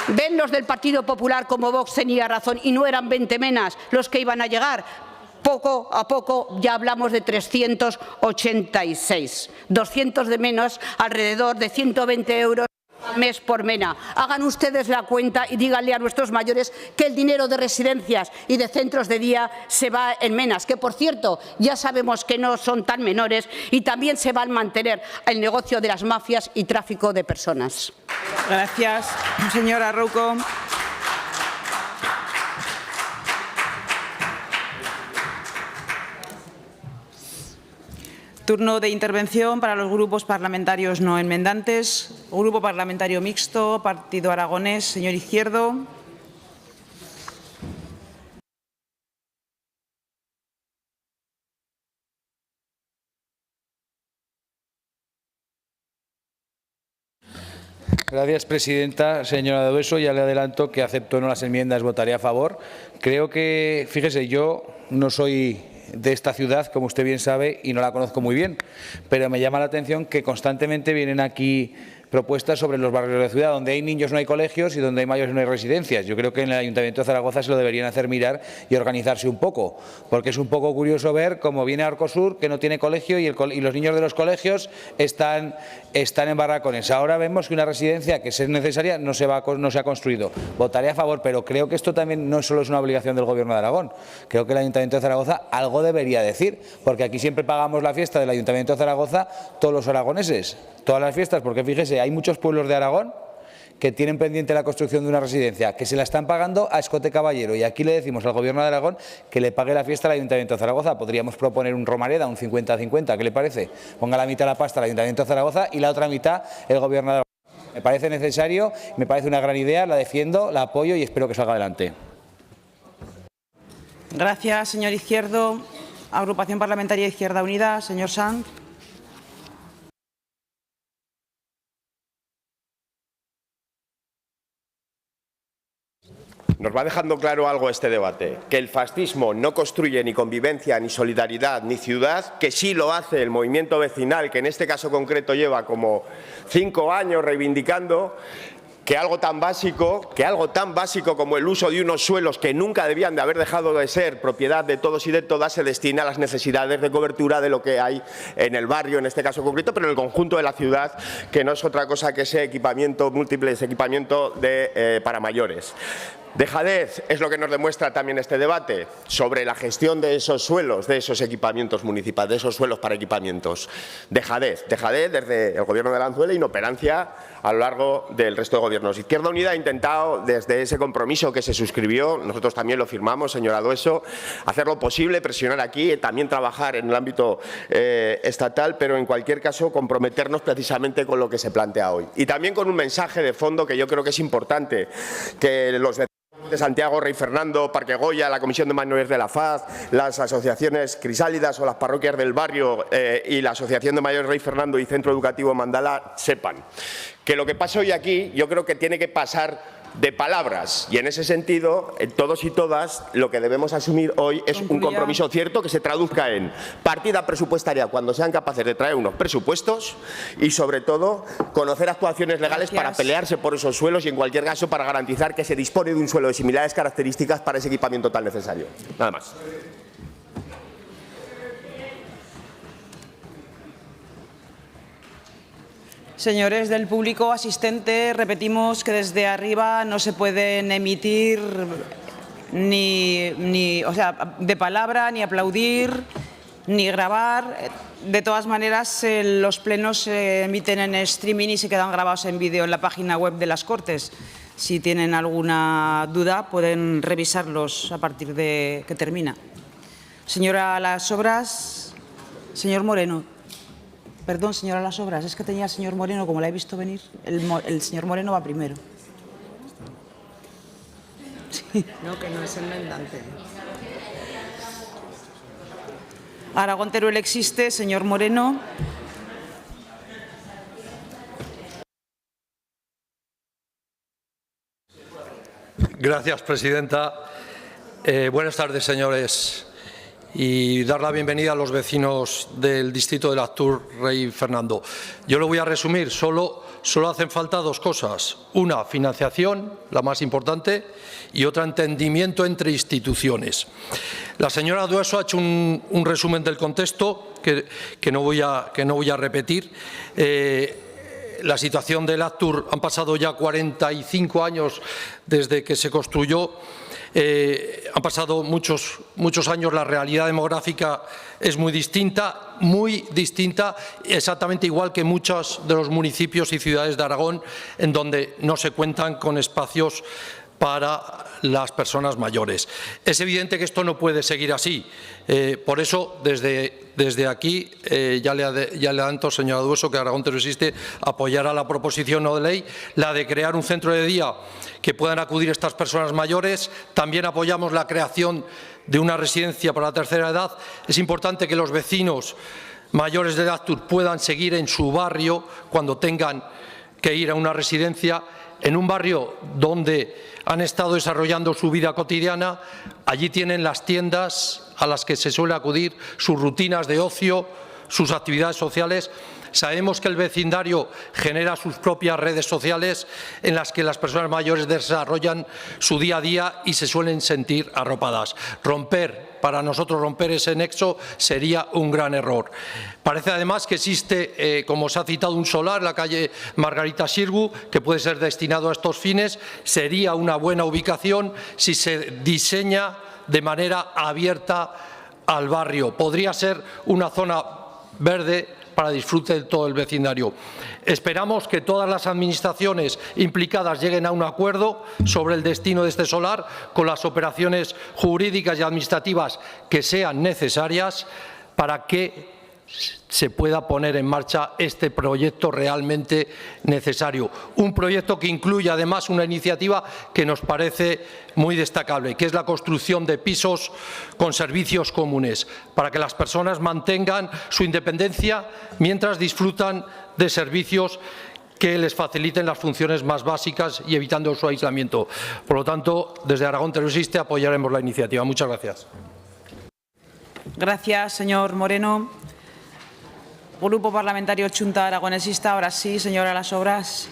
¿Ven los del Partido Popular como Vox tenía razón y no eran 20 menas los que iban a llegar? Poco a poco ya hablamos de 386, 200 de menos, alrededor de 120 euros al mes por mena. Hagan ustedes la cuenta y díganle a nuestros mayores que el dinero de residencias y de centros de día se va en menas, que por cierto ya sabemos que no son tan menores, y también se va a mantener el negocio de las mafias y tráfico de personas. Gracias, señora Rouco. Turno de intervención para los grupos parlamentarios no enmendantes. Grupo Parlamentario Mixto, Partido Aragonés, señor Izquierdo. Gracias, presidenta. Señora Doveso, ya le adelanto que acepto no las enmiendas, votaré a favor. Creo que, fíjese, yo no soy de esta ciudad, como usted bien sabe, y no la conozco muy bien, pero me llama la atención que constantemente vienen aquí propuestas sobre los barrios de la ciudad. Donde hay niños no hay colegios y donde hay mayores no hay residencias. Yo creo que en el Ayuntamiento de Zaragoza se lo deberían hacer mirar y organizarse un poco, porque es un poco curioso ver cómo viene Arcosur, que no tiene colegio, y los niños de los colegios están en barracones. Ahora vemos que una residencia que es necesaria no se ha construido. Votaré a favor, pero creo que esto también no solo es una obligación del Gobierno de Aragón. Creo que el Ayuntamiento de Zaragoza algo debería decir, porque aquí siempre pagamos la fiesta del Ayuntamiento de Zaragoza todos los aragoneses, todas las fiestas, porque fíjese, hay muchos pueblos de Aragón que tienen pendiente la construcción de una residencia, que se la están pagando a escote caballero, y aquí le decimos al Gobierno de Aragón que le pague la fiesta al Ayuntamiento de Zaragoza. Podríamos proponer un Romareda, un 50-50, ¿qué le parece? Ponga la mitad la pasta al Ayuntamiento de Zaragoza y la otra mitad el Gobierno de Aragón. Me parece necesario, me parece una gran idea, la defiendo, la apoyo y espero que salga adelante. Gracias, señor Izquierdo. Agrupación Parlamentaria Izquierda Unida, señor Sanz. nos va dejando claro algo este debate, que el fascismo no construye ni convivencia, ni solidaridad, ni ciudad, que sí lo hace el movimiento vecinal, que en este caso concreto lleva como 5 años reivindicando que algo tan básico como el uso de unos suelos que nunca debían de haber dejado de ser propiedad de todos y de todas se destina a las necesidades de cobertura de lo que hay en el barrio, en este caso concreto, pero en el conjunto de la ciudad, que no es otra cosa que ese equipamiento, múltiples equipamientos para mayores. Dejadez es lo que nos demuestra también este debate sobre la gestión de esos suelos, de esos equipamientos municipales, de esos suelos para equipamientos. Dejadez desde el Gobierno de Lanzuela, inoperancia a lo largo del resto de gobiernos. Izquierda Unida ha intentado, desde ese compromiso que se suscribió, nosotros también lo firmamos, señora Dueso, hacer lo posible, presionar aquí, también trabajar en el ámbito estatal, pero en cualquier caso comprometernos precisamente con lo que se plantea hoy. Y también con un mensaje de fondo que yo creo que es importante, que los de Santiago, Rey Fernando, Parque Goya, la Comisión de Mayores de la Faz, las asociaciones Crisálidas o las parroquias del barrio y la Asociación de Mayores Rey Fernando y Centro Educativo Mandala sepan que lo que pasa hoy aquí yo creo que tiene que pasar de palabras y en ese sentido todos y todas lo que debemos asumir hoy es un compromiso cierto que se traduzca en partida presupuestaria cuando sean capaces de traer unos presupuestos y sobre todo conocer actuaciones legales para pelearse por esos suelos y en cualquier caso para garantizar que se dispone de un suelo de similares características para ese equipamiento tan necesario. Nada más. Señores del público asistente, repetimos que desde arriba no se pueden emitir o sea, de palabra, ni aplaudir, ni grabar. De todas maneras, los plenos se emiten en streaming y se quedan grabados en vídeo en la página web de las Cortes. Si tienen alguna duda, pueden revisarlos a partir de que termina. Señora Las Obras, señor Moreno. Perdón, señora Las Obras, es que tenía al señor Moreno, como la he visto venir, el señor Moreno va primero. Sí. No, que no es enmendante. Aragón Teruel existe, señor Moreno. Gracias, presidenta. Buenas tardes, señores. Y dar la bienvenida a los vecinos del distrito de Actur Rey Fernando. Yo lo voy a resumir, solo hacen falta 2 cosas. Una, financiación, la más importante, y otra, entendimiento entre instituciones. La señora Dueso ha hecho un resumen del contexto que no voy a repetir. La situación del Actur, han pasado ya 45 años desde que se construyó. Han pasado muchos años, la realidad demográfica es muy distinta, exactamente igual que muchos de los municipios y ciudades de Aragón, en donde no se cuentan con espacios para las personas mayores. Es evidente que esto no puede seguir así. Por eso, desde aquí, ya le adelanto, señora Dueso, que Aragón Teruel existe, apoyará la proposición no de ley, la de crear un centro de día que puedan acudir estas personas mayores. También apoyamos la creación de una residencia para la tercera edad. Es importante que los vecinos mayores de Actur puedan seguir en su barrio cuando tengan que ir a una residencia, en un barrio donde han estado desarrollando su vida cotidiana. Allí tienen las tiendas a las que se suele acudir, sus rutinas de ocio, sus actividades sociales. Sabemos que el vecindario genera sus propias redes sociales en las que las personas mayores desarrollan su día a día y se suelen sentir arropadas. Para nosotros romper ese nexo sería un gran error. Parece además que existe, como se ha citado, un solar en la calle Margarita Xirgu que puede ser destinado a estos fines. Sería una buena ubicación si se diseña de manera abierta al barrio. Podría ser una zona verde para disfrute de todo el vecindario. Esperamos que todas las administraciones implicadas lleguen a un acuerdo sobre el destino de este solar con las operaciones jurídicas y administrativas que sean necesarias para que se pueda poner en marcha este proyecto realmente necesario. Un proyecto que incluye además una iniciativa que nos parece muy destacable, que es la construcción de pisos con servicios comunes, para que las personas mantengan su independencia mientras disfrutan de servicios que les faciliten las funciones más básicas y evitando su aislamiento. Por lo tanto, desde Aragón Progresista apoyaremos la iniciativa. Muchas gracias. Gracias, señor Moreno. Grupo Parlamentario Chunta Aragonesista. Ahora sí, señora Las Obras.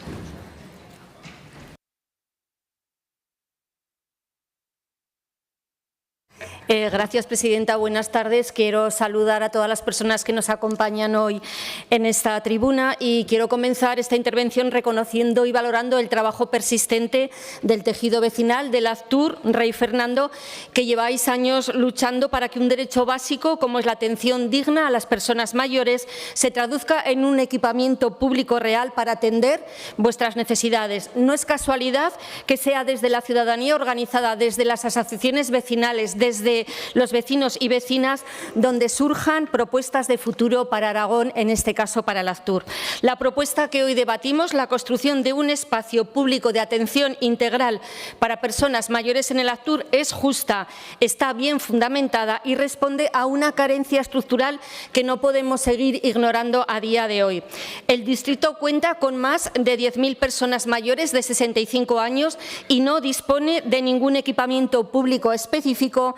Gracias, presidenta. Buenas tardes. Quiero saludar a todas las personas que nos acompañan hoy en esta tribuna y quiero comenzar esta intervención reconociendo y valorando el trabajo persistente del tejido vecinal del Actur Rey Fernando, que lleváis años luchando para que un derecho básico como es la atención digna a las personas mayores se traduzca en un equipamiento público real para atender vuestras necesidades. No es casualidad que sea desde la ciudadanía organizada, desde las asociaciones vecinales, desde los vecinos y vecinas, donde surjan propuestas de futuro para Aragón, en este caso para el Actur. La propuesta que hoy debatimos, la construcción de un espacio público de atención integral para personas mayores en el Actur, es justa, está bien fundamentada y responde a una carencia estructural que no podemos seguir ignorando a día de hoy. El distrito cuenta con más de 10.000 personas mayores de 65 años y no dispone de ningún equipamiento público específico.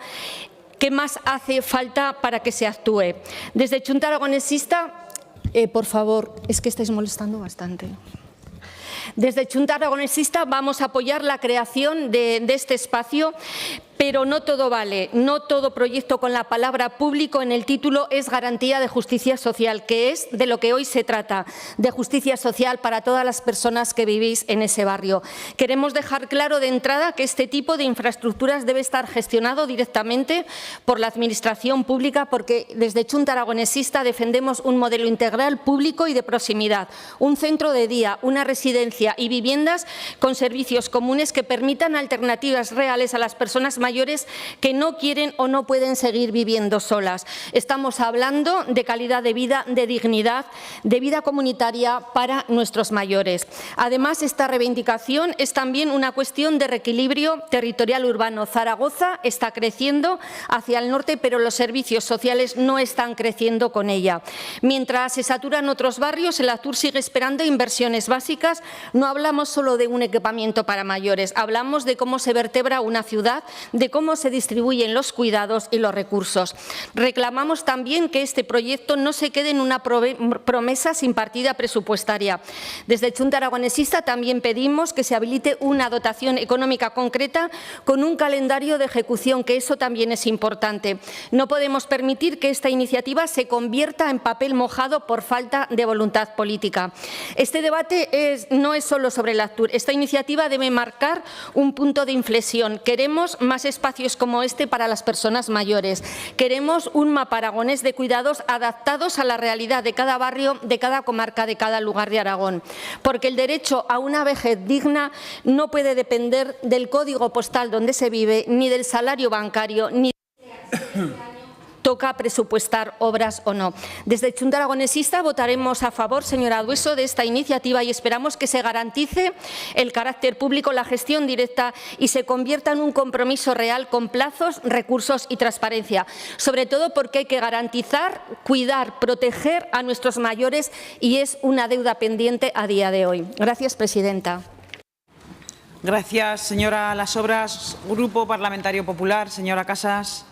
¿Qué más hace falta para que se actúe? Desde Chunta Aragonesista, por favor, es que estáis molestando bastante. Desde Chunta Aragonesista vamos a apoyar la creación de este espacio, pero no todo vale, no todo proyecto con la palabra público en el título es garantía de justicia social, que es de lo que hoy se trata, de justicia social para todas las personas que vivís en ese barrio. Queremos dejar claro de entrada que este tipo de infraestructuras debe estar gestionado directamente por la Administración pública, porque desde Chunta Aragonesista defendemos un modelo integral público y de proximidad, un centro de día, una residencia y viviendas con servicios comunes que permitan alternativas reales a las personas mayores que no quieren o no pueden seguir viviendo solas. Estamos hablando de calidad de vida, de dignidad, de vida comunitaria para nuestros mayores. Además, esta reivindicación es también una cuestión de reequilibrio territorial urbano. Zaragoza está creciendo hacia el norte, pero los servicios sociales no están creciendo con ella. Mientras se saturan otros barrios, el Actur sigue esperando inversiones básicas. No hablamos solo de un equipamiento para mayores, hablamos de cómo se vertebra una ciudad, de cómo se distribuyen los cuidados y los recursos. Reclamamos también que este proyecto no se quede en una promesa sin partida presupuestaria. Desde Chunta Aragonesista también pedimos que se habilite una dotación económica concreta con un calendario de ejecución, que eso también es importante. No podemos permitir que esta iniciativa se convierta en papel mojado por falta de voluntad política. Este debate no es solo sobre el Actur. Esta iniciativa debe marcar un punto de inflexión. Queremos más espacios como este para las personas mayores. Queremos un mapa aragonés de cuidados adaptados a la realidad de cada barrio, de cada comarca, de cada lugar de Aragón. Porque el derecho a una vejez digna no puede depender del código postal donde se vive, ni del salario bancario, ni toca presupuestar obras o no. Desde Chunta Aragonesista votaremos a favor, señora Dueso, de esta iniciativa y esperamos que se garantice el carácter público, la gestión directa y se convierta en un compromiso real con plazos, recursos y transparencia. Sobre todo porque hay que garantizar, cuidar, proteger a nuestros mayores y es una deuda pendiente a día de hoy. Gracias, presidenta. Gracias, señora Las Obras. Grupo Parlamentario Popular, señora Casas.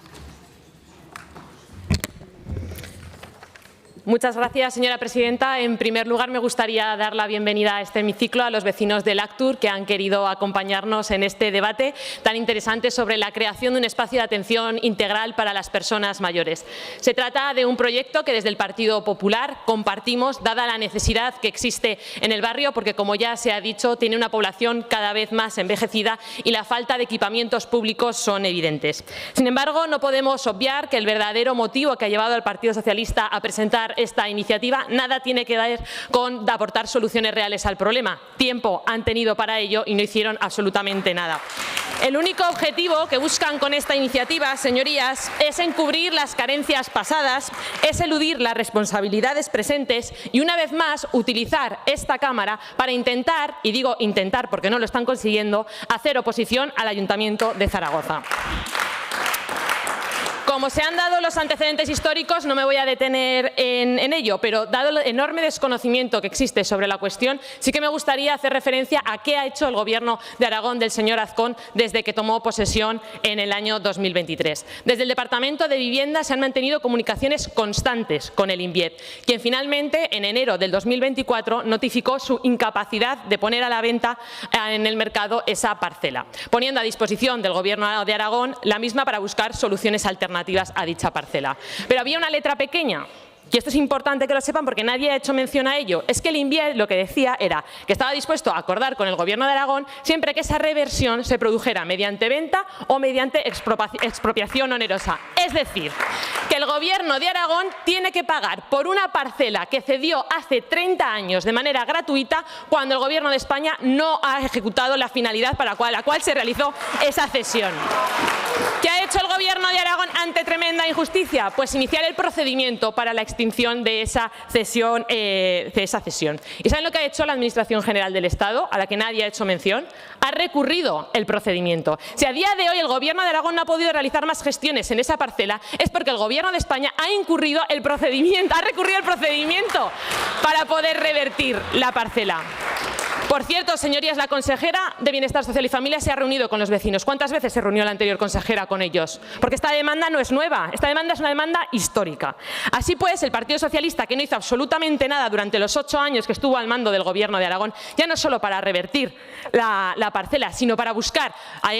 Muchas gracias, señora presidenta. En primer lugar, me gustaría dar la bienvenida a este hemiciclo a los vecinos del Actur que han querido acompañarnos en este debate tan interesante sobre la creación de un espacio de atención integral para las personas mayores. Se trata de un proyecto que desde el Partido Popular compartimos, dada la necesidad que existe en el barrio, porque, como ya se ha dicho, tiene una población cada vez más envejecida y la falta de equipamientos públicos son evidentes. Sin embargo, no podemos obviar que el verdadero motivo que ha llevado al Partido Socialista a presentar esta iniciativa nada tiene que ver con aportar soluciones reales al problema. Tiempo han tenido para ello y no hicieron absolutamente nada. El único objetivo que buscan con esta iniciativa, señorías, es encubrir las carencias pasadas, es eludir las responsabilidades presentes y, una vez más, utilizar esta Cámara para intentar, y digo intentar porque no lo están consiguiendo, hacer oposición al Ayuntamiento de Zaragoza. Como se han dado los antecedentes históricos, no me voy a detener en ello, pero dado el enorme desconocimiento que existe sobre la cuestión, sí que me gustaría hacer referencia a qué ha hecho el Gobierno de Aragón del señor Azcón desde que tomó posesión en el año 2023. Desde el Departamento de Vivienda se han mantenido comunicaciones constantes con el INVIET, quien finalmente en enero del 2024 notificó su incapacidad de poner a la venta en el mercado esa parcela, poniendo a disposición del Gobierno de Aragón la misma para buscar soluciones alternativas a dicha parcela. Pero había una letra pequeña. Y esto es importante que lo sepan porque nadie ha hecho mención a ello. Es que el INVIET lo que decía era que estaba dispuesto a acordar con el Gobierno de Aragón siempre que esa reversión se produjera mediante venta o mediante expropiación onerosa. Es decir, que el Gobierno de Aragón tiene que pagar por una parcela que cedió hace 30 años de manera gratuita cuando el Gobierno de España no ha ejecutado la finalidad para la cual se realizó esa cesión. ¿Qué ha hecho el Gobierno de Aragón ante tremenda injusticia? Pues iniciar el procedimiento para la extinción de esa cesión. ¿Y saben lo que ha hecho la Administración General del Estado, a la que nadie ha hecho mención? Ha recurrido el procedimiento. Si a día de hoy el Gobierno de Aragón no ha podido realizar más gestiones en esa parcela, es porque el Gobierno de España ha recurrido el procedimiento para poder revertir la parcela. Por cierto, señorías, la consejera de Bienestar Social y Familia se ha reunido con los vecinos. ¿Cuántas veces se reunió la anterior consejera con ellos? Porque esta demanda no es nueva, esta demanda es una demanda histórica. Así pues, el Partido Socialista, que no hizo absolutamente nada durante los 8 años que estuvo al mando del Gobierno de Aragón, ya no solo para revertir la parcela, sino para buscar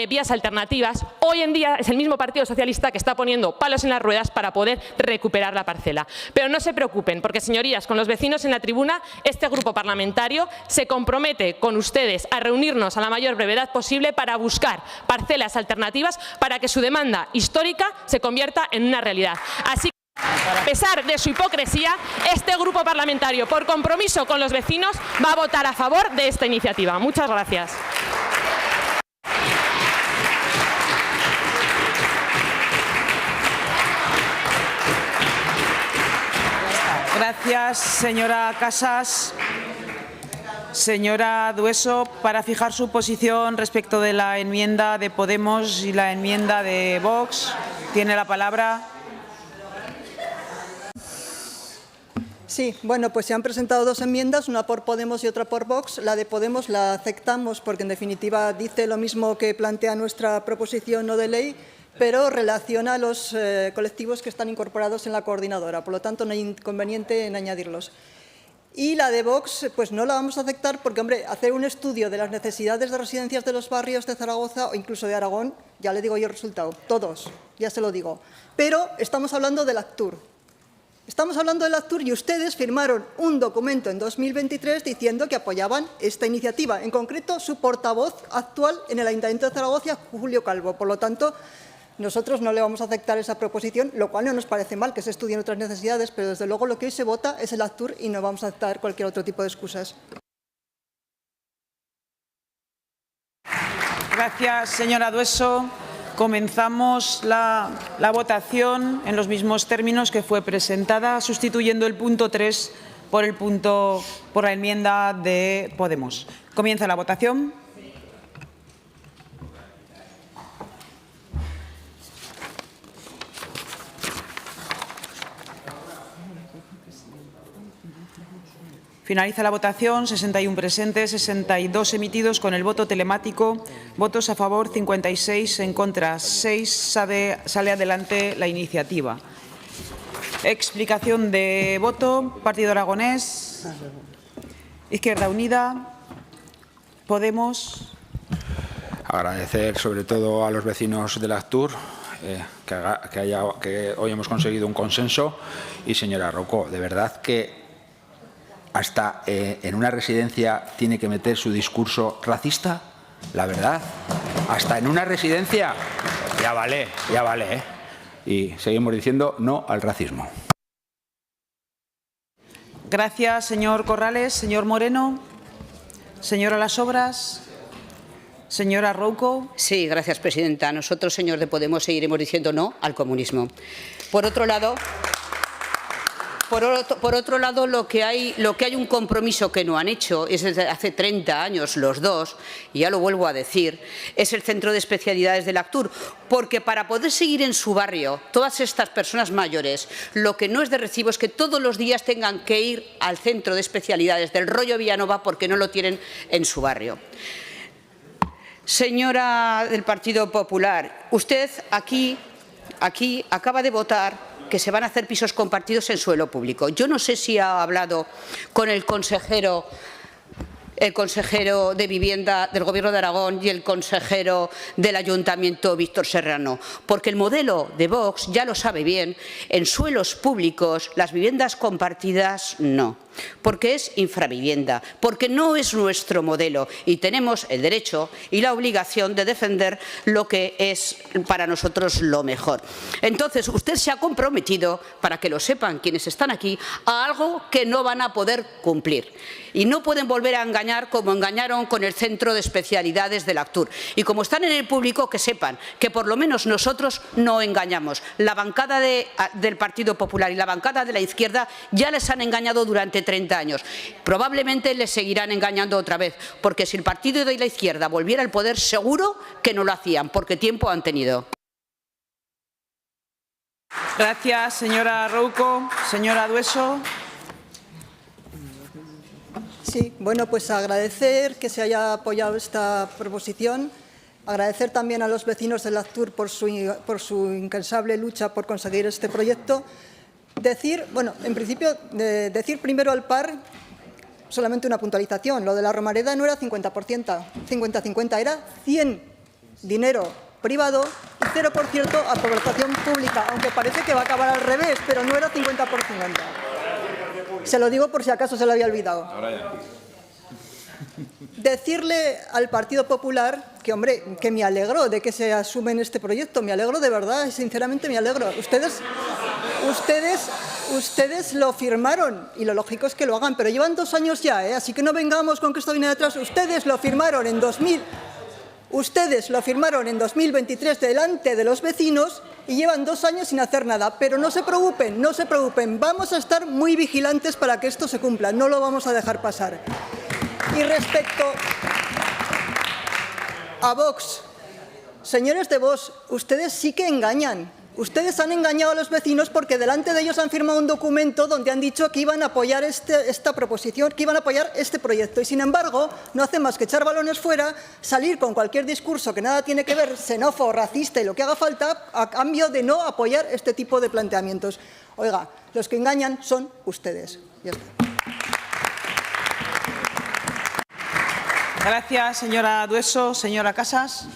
vías alternativas, hoy en día es el mismo Partido Socialista que está poniendo palos en las ruedas para poder recuperar la parcela. Pero no se preocupen, porque, señorías, con los vecinos en la tribuna, este grupo parlamentario se compromete con ustedes a reunirnos a la mayor brevedad posible para buscar parcelas alternativas para que su demanda histórica se convierta en una realidad. Así que, a pesar de su hipocresía, este grupo parlamentario, por compromiso con los vecinos, va a votar a favor de esta iniciativa. Muchas gracias. Gracias, señora Casas. Señora Dueso, para fijar su posición respecto de la enmienda de Podemos y la enmienda de Vox, tiene la palabra. Sí, bueno, pues se han presentado 2 enmiendas, una por Podemos y otra por Vox. La de Podemos la aceptamos porque, en definitiva, dice lo mismo que plantea nuestra proposición no de ley, pero relaciona a los colectivos que están incorporados en la coordinadora. Por lo tanto, no hay inconveniente en añadirlos. Y la de Vox, pues no la vamos a aceptar porque, hombre, hacer un estudio de las necesidades de residencias de los barrios de Zaragoza o incluso de Aragón, ya le digo yo el resultado, todos, ya se lo digo. Pero estamos hablando del ACTUR. Estamos hablando del ACTUR y ustedes firmaron un documento en 2023 diciendo que apoyaban esta iniciativa. En concreto, su portavoz actual en el Ayuntamiento de Zaragoza, Julio Calvo. Por lo tanto, nosotros no le vamos a aceptar esa proposición, lo cual no nos parece mal que se estudien otras necesidades, pero desde luego lo que hoy se vota es el ACTUR y no vamos a aceptar cualquier otro tipo de excusas. Gracias, señora Dueso. Comenzamos la votación en los mismos términos que fue presentada, sustituyendo el punto 3 por la enmienda de Podemos. Comienza la votación. Finaliza la votación. 61 presentes, 62 emitidos con el voto telemático. Votos a favor 56, en contra 6. Sale adelante la iniciativa. Explicación de voto. Partido Aragonés. Izquierda Unida. Podemos. Agradecer sobre todo a los vecinos del ACTUR que hoy hemos conseguido un consenso. Y, señora Rouco, de verdad que hasta en una residencia tiene que meter su discurso racista, la verdad. Hasta en una residencia. Ya vale, ¿eh? Y seguimos diciendo no al racismo. Gracias, señor Corrales. Señor Moreno. Señora Las Obras. Señora Rouco. Sí, gracias, presidenta. Nosotros, señor de Podemos, seguiremos diciendo no al comunismo. Por otro lado, Por otro lado, lo que hay un compromiso que no han hecho, es desde hace 30 años los dos, y ya lo vuelvo a decir, es el Centro de Especialidades del Actur, porque para poder seguir en su barrio, todas estas personas mayores, lo que no es de recibo es que todos los días tengan que ir al Centro de Especialidades del Rollo Villanova porque no lo tienen en su barrio. Señora del Partido Popular, usted aquí acaba de votar que se van a hacer pisos compartidos en suelo público. Yo no sé si ha hablado con el consejero de Vivienda del Gobierno de Aragón y el consejero del Ayuntamiento, Víctor Serrano, porque el modelo de Vox, ya lo sabe bien, en suelos públicos las viviendas compartidas no, porque es infravivienda, porque no es nuestro modelo y tenemos el derecho y la obligación de defender lo que es para nosotros lo mejor. Entonces, usted se ha comprometido, para que lo sepan quienes están aquí, a algo que no van a poder cumplir. Y no pueden volver a engañar como engañaron con el Centro de Especialidades del Actur. Y como están en el público, que sepan que por lo menos nosotros no engañamos. La bancada del Partido Popular y la bancada de la izquierda ya les han engañado durante 30 años. Probablemente les seguirán engañando otra vez, porque si el partido de la izquierda volviera al poder, seguro que no lo hacían, porque tiempo han tenido. Gracias, señora Rouco. Señora Dueso. Sí, bueno, pues agradecer que se haya apoyado esta proposición, agradecer también a los vecinos del Actur por su incansable lucha por conseguir este proyecto. Decir, bueno, en principio, decir primero al par solamente una puntualización. Lo de la Romareda no era 50%, 50-50, era 100 dinero privado y 0% a población pública, aunque parece que va a acabar al revés, pero no era 50 por 50. Se lo digo por si acaso se lo había olvidado. Decirle al Partido Popular que, hombre, que me alegro de que se asumen este proyecto. Me alegro de verdad, sinceramente me alegro. Ustedes lo firmaron y lo lógico es que lo hagan, pero llevan 2 años ya, así que no vengamos con que esto viene detrás. Ustedes lo firmaron en 2023 delante de los vecinos y llevan 2 años sin hacer nada. Pero no se preocupen, no se preocupen. Vamos a estar muy vigilantes para que esto se cumpla. No lo vamos a dejar pasar. Y respecto a Vox, señores de Vox, ustedes sí que engañan. Ustedes han engañado a los vecinos porque delante de ellos han firmado un documento donde han dicho que iban a apoyar esta proposición, que iban a apoyar este proyecto. Y, sin embargo, no hacen más que echar balones fuera, salir con cualquier discurso que nada tiene que ver, xenófobo, racista y lo que haga falta, a cambio de no apoyar este tipo de planteamientos. Oiga, los que engañan son ustedes. Ya está. Gracias, señora Dueso. Señora Casas.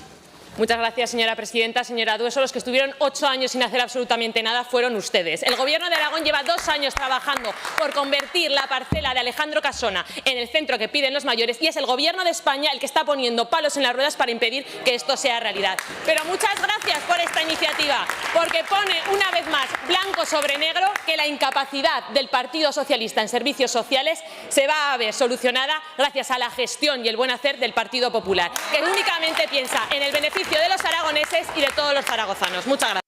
Muchas gracias, señora presidenta. Señora Dueso, los que estuvieron 8 años sin hacer absolutamente nada fueron ustedes. El Gobierno de Aragón lleva 2 años trabajando por convertir la parcela de Alejandro Casona en el centro que piden los mayores y es el Gobierno de España el que está poniendo palos en las ruedas para impedir que esto sea realidad. Pero muchas gracias por esta iniciativa, porque pone una vez más blanco sobre negro que la incapacidad del Partido Socialista en servicios sociales se va a ver solucionada gracias a la gestión y el buen hacer del Partido Popular, que únicamente piensa en el beneficio de los aragoneses y de todos los zaragozanos. Muchas gracias.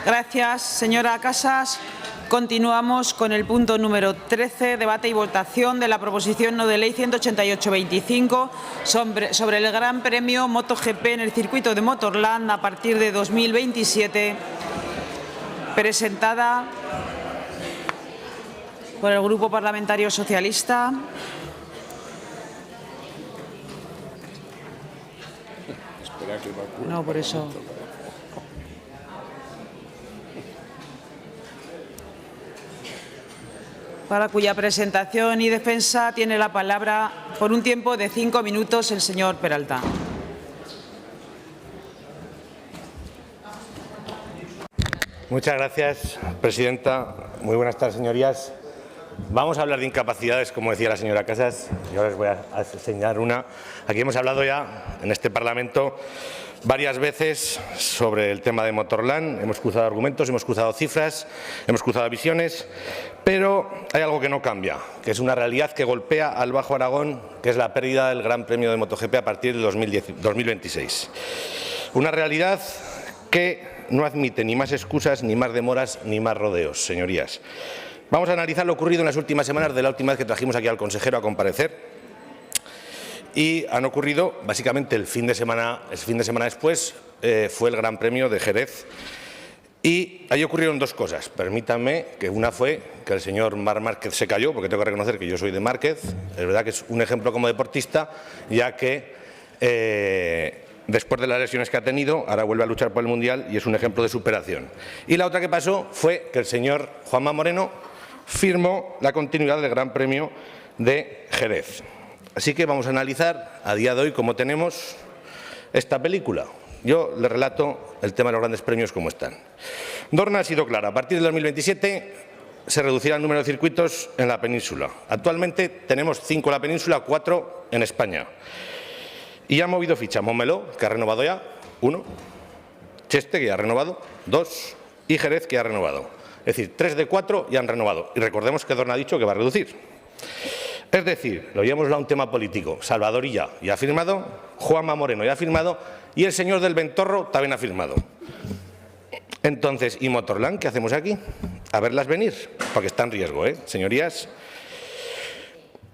Gracias, señora Casas. Continuamos con el punto número 13, debate y votación de la proposición no de ley 188-25 sobre el Gran Premio MotoGP en el circuito de Motorland a partir de 2027, presentada por el Grupo Parlamentario Socialista. No, por eso. Para cuya presentación y defensa tiene la palabra por un tiempo de 5 minutos el señor Peralta. Muchas gracias, presidenta. Muy buenas tardes, señorías. Vamos a hablar de incapacidades, como decía la señora Casas. Yo les voy a enseñar una. Aquí hemos hablado ya en este Parlamento varias veces sobre el tema de Motorland. Hemos cruzado argumentos, hemos cruzado cifras, hemos cruzado visiones, pero hay algo que no cambia, que es una realidad que golpea al Bajo Aragón, que es la pérdida del Gran Premio de MotoGP a partir de 2026. Una realidad que no admite ni más excusas, ni más demoras, ni más rodeos, señorías. Vamos a analizar lo ocurrido en las últimas semanas de la última vez que trajimos aquí al consejero a comparecer. Y han ocurrido, básicamente, el fin de semana después, fue el Gran Premio de Jerez. Y ahí ocurrieron dos cosas. Permítanme que una fue que el señor Marc Márquez se cayó, porque tengo que reconocer que yo soy de Márquez. Es verdad que es un ejemplo como deportista, ya que después de las lesiones que ha tenido, ahora vuelve a luchar por el Mundial y es un ejemplo de superación. Y la otra que pasó fue que el señor Juanma Moreno firmó la continuidad del Gran Premio de Jerez. Así que vamos a analizar a día de hoy cómo tenemos esta película. Yo le relato el tema de los grandes premios como están. Dorna ha sido clara. A partir del 2027 se reducirá el número de circuitos en la península. Actualmente tenemos 5 en la península, 4 en España. Y ha movido ficha Montmeló, que ha renovado ya, 1, Cheste, que ya ha renovado, 2, y Jerez, que ha renovado. Es decir, 3 de 4 ya han renovado. Y recordemos que Dorna ha dicho que va a reducir. Es decir, lo llevamos a un tema político. Salvador Illa ya ha firmado, Juanma Moreno ya ha firmado y el señor del Ventorro también ha firmado. Entonces, ¿y Motorland qué hacemos aquí? A verlas venir, porque está en riesgo, señorías.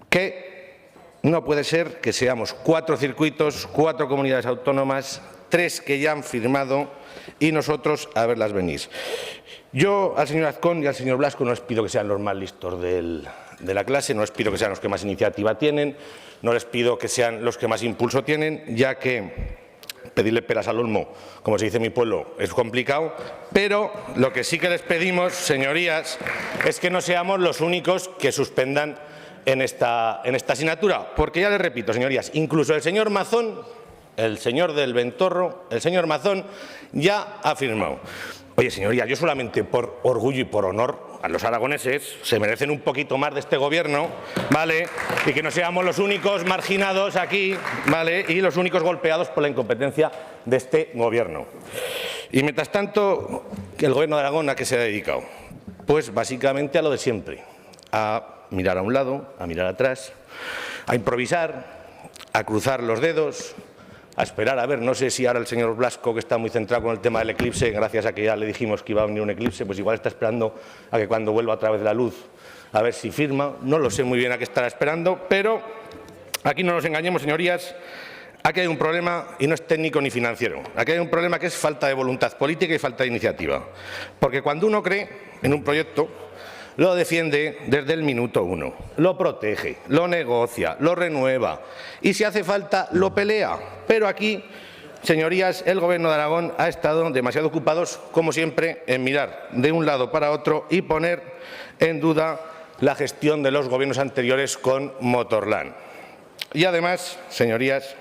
Que no puede ser que seamos 4 circuitos, 4 comunidades autónomas, 3 que ya han firmado y nosotros a verlas venir. Yo al señor Azcón y al señor Blasco no les pido que sean los más listos de la clase, no les pido que sean los que más iniciativa tienen, no les pido que sean los que más impulso tienen, ya que pedirle peras al olmo, como se dice en mi pueblo, es complicado, pero lo que sí que les pedimos, señorías, es que no seamos los únicos que suspendan en esta asignatura, porque ya les repito, señorías, incluso el señor Mazón, el señor del Ventorro, el señor Mazón, ya ha firmado. Oye, señorías, yo solamente por orgullo y por honor a los aragoneses se merecen un poquito más de este gobierno, ¿vale? Y que no seamos los únicos marginados aquí, ¿vale? Y los únicos golpeados por la incompetencia de este gobierno. Y mientras tanto, ¿el gobierno de Aragón a qué se ha dedicado? Pues básicamente a lo de siempre, a mirar a un lado, a mirar atrás, a improvisar, a cruzar los dedos, a esperar a ver, no sé si ahora el señor Blasco, que está muy centrado con el tema del eclipse, gracias a que ya le dijimos que iba a venir un eclipse, pues igual está esperando a que cuando vuelva a través de la luz, a ver si firma. No lo sé muy bien a qué estará esperando, pero aquí no nos engañemos, señorías, aquí hay un problema y no es técnico ni financiero. Aquí hay un problema que es falta de voluntad política y falta de iniciativa. Porque cuando uno cree en un proyecto, lo defiende desde el minuto 1, lo protege, lo negocia, lo renueva y si hace falta lo pelea. Pero aquí, señorías, el Gobierno de Aragón ha estado demasiado ocupados, como siempre, en mirar de un lado para otro y poner en duda la gestión de los gobiernos anteriores con Motorland. Y además, señorías,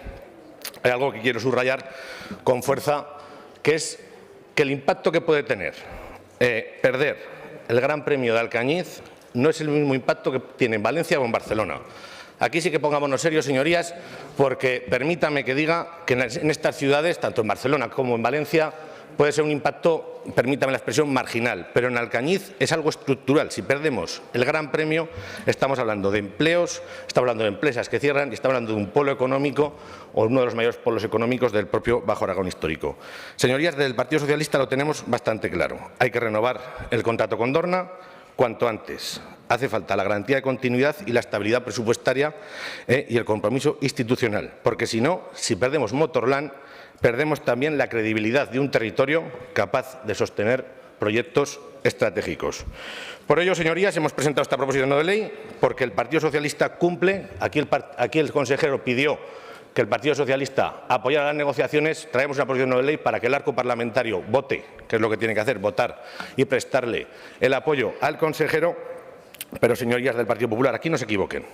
hay algo que quiero subrayar con fuerza, que es que el impacto que puede tener perder el Gran Premio de Alcañiz no es el mismo impacto que tiene en Valencia o en Barcelona. Aquí sí que pongámonos serios, señorías, porque permítame que diga que en estas ciudades, tanto en Barcelona como en Valencia, puede ser un impacto, permítame la expresión, marginal, pero en Alcañiz es algo estructural. Si perdemos el Gran Premio, estamos hablando de empleos, estamos hablando de empresas que cierran y estamos hablando de un polo económico o uno de los mayores polos económicos del propio Bajo Aragón histórico. Señorías, del Partido Socialista lo tenemos bastante claro. Hay que renovar el contrato con Dorna cuanto antes. Hace falta la garantía de continuidad y la estabilidad presupuestaria y el compromiso institucional, porque si no, si perdemos Motorland, perdemos también la credibilidad de un territorio capaz de sostener proyectos estratégicos. Por ello, señorías, hemos presentado esta proposición no de ley porque el Partido Socialista cumple. Aquí el consejero pidió que el Partido Socialista apoyara las negociaciones. Traemos una proposición no de ley para que el arco parlamentario vote, que es lo que tiene que hacer, votar y prestarle el apoyo al consejero. Pero, señorías del Partido Popular, aquí no se equivoquen.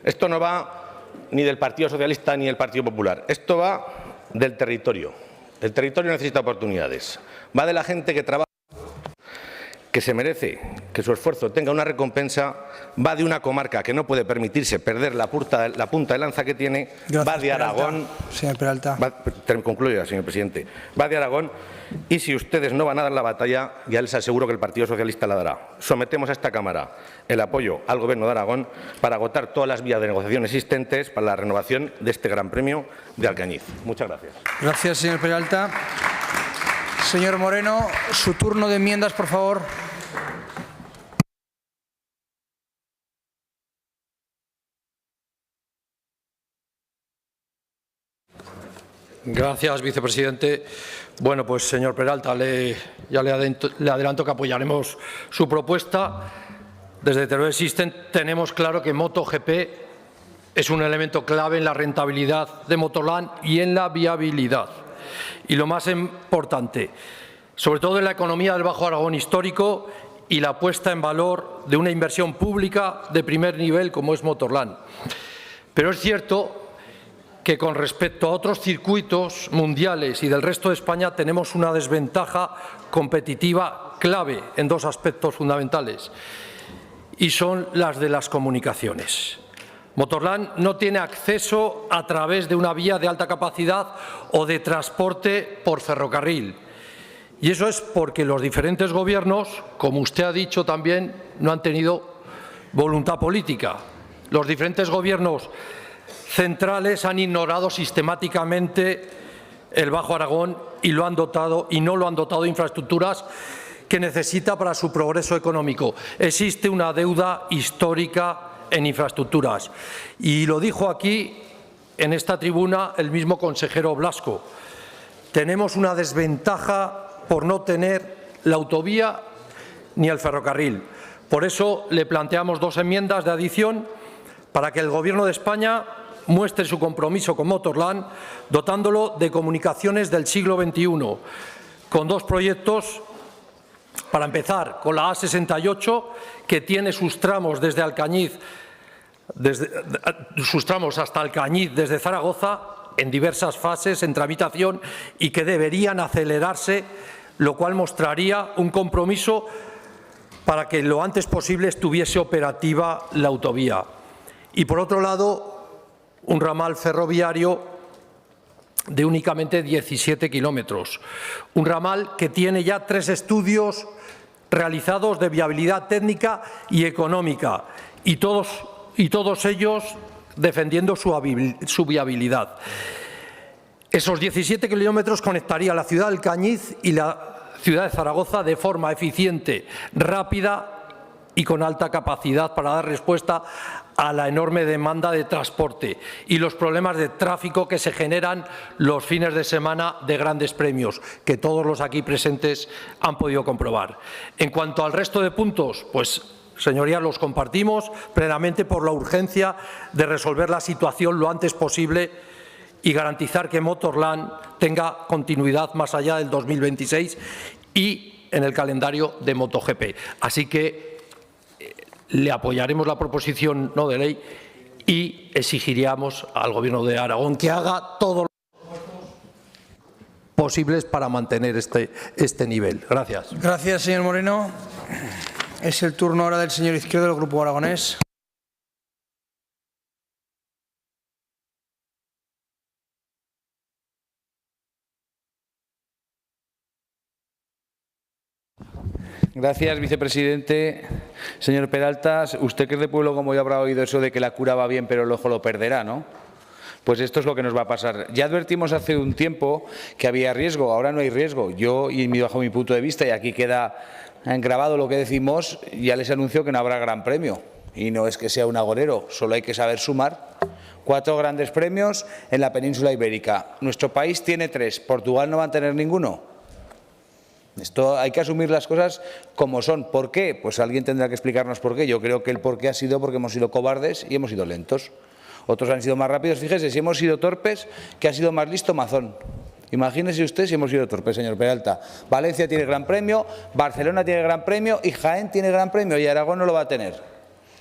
Esto no va ni del Partido Socialista ni del Partido Popular. Esto va del territorio. El territorio necesita oportunidades. Va de la gente que trabaja, que se merece que su esfuerzo tenga una recompensa, va de una comarca que no puede permitirse perder la punta de lanza que tiene, Gracias, va de Aragón. Señor Peralta. Concluyo, señor presidente. Va de Aragón y si ustedes no van a dar la batalla, ya les aseguro que el Partido Socialista la dará. Sometemos a esta Cámara el apoyo al Gobierno de Aragón para agotar todas las vías de negociación existentes para la renovación de este Gran Premio de Alcañiz. Muchas gracias. Gracias, señor Peralta. Señor Moreno, su turno de enmiendas, por favor. Gracias, vicepresidente. Bueno, pues, señor Peralta, ya le adelanto que apoyaremos su propuesta. Desde Teruel System tenemos claro que MotoGP es un elemento clave en la rentabilidad de Motorland y en la viabilidad. Y lo más importante, sobre todo en la economía del Bajo Aragón histórico y la puesta en valor de una inversión pública de primer nivel como es Motorland. Pero es cierto que con respecto a otros circuitos mundiales y del resto de España tenemos una desventaja competitiva clave en dos aspectos fundamentales y son las de las comunicaciones. Motorland no tiene acceso a través de una vía de alta capacidad o de transporte por ferrocarril. Y eso es porque los diferentes gobiernos, como usted ha dicho también, no han tenido voluntad política. Los diferentes gobiernos centrales han ignorado sistemáticamente el Bajo Aragón y no lo han dotado de infraestructuras que necesita para su progreso económico. Existe una deuda histórica en infraestructuras. Y lo dijo aquí, en esta tribuna, el mismo consejero Blasco. Tenemos una desventaja por no tener la autovía ni el ferrocarril. Por eso le planteamos dos enmiendas de adición para que el Gobierno de España muestre su compromiso con Motorland, dotándolo de comunicaciones del siglo XXI, con dos proyectos. Para empezar, con la A68, que tiene sus tramos desde Alcañiz, sus tramos hasta Alcañiz desde Zaragoza, en diversas fases, en tramitación, y que deberían acelerarse, lo cual mostraría un compromiso para que lo antes posible estuviese operativa la autovía. Y por otro lado, un ramal ferroviario de únicamente 17 kilómetros. Un ramal que tiene ya 3 estudios realizados de viabilidad técnica y económica y todos ellos defendiendo su viabilidad. Esos 17 kilómetros conectaría la ciudad de Alcañiz y la ciudad de Zaragoza de forma eficiente, rápida y con alta capacidad para dar respuesta a la enorme demanda de transporte y los problemas de tráfico que se generan los fines de semana de grandes premios, que todos los aquí presentes han podido comprobar. En cuanto al resto de puntos, pues, señorías, los compartimos plenamente por la urgencia de resolver la situación lo antes posible y garantizar que Motorland tenga continuidad más allá del 2026 y en el calendario de MotoGP. Así que le apoyaremos la proposición no de ley y exigiríamos al Gobierno de Aragón que haga todo lo posible para mantener este nivel. Gracias. Gracias, señor Moreno. Es el turno ahora del señor Izquierdo del Grupo Aragonés. Gracias, vicepresidente. Señor Peralta, usted que es de pueblo, como yo, habrá oído eso de que la cura va bien pero el ojo lo perderá, ¿no? Pues esto es lo que nos va a pasar. Ya advertimos hace un tiempo que había riesgo, ahora no hay riesgo. Yo, y bajo mi punto de vista, y aquí queda grabado lo que decimos, ya les anuncio que no habrá gran premio. Y no es que sea un agorero, solo hay que saber sumar. 4 grandes premios en la península ibérica. Nuestro país tiene 3, Portugal no va a tener ninguno. Esto hay que asumir las cosas como son. ¿Por qué? Pues alguien tendrá que explicarnos por qué. Yo creo que el por qué ha sido porque hemos sido cobardes y hemos sido lentos. Otros han sido más rápidos. Fíjese, si hemos sido torpes, que ha sido más listo Mazón. Imagínese usted si hemos sido torpes, señor Peralta. Valencia tiene gran premio, Barcelona tiene gran premio y Jaén tiene gran premio y Aragón no lo va a tener.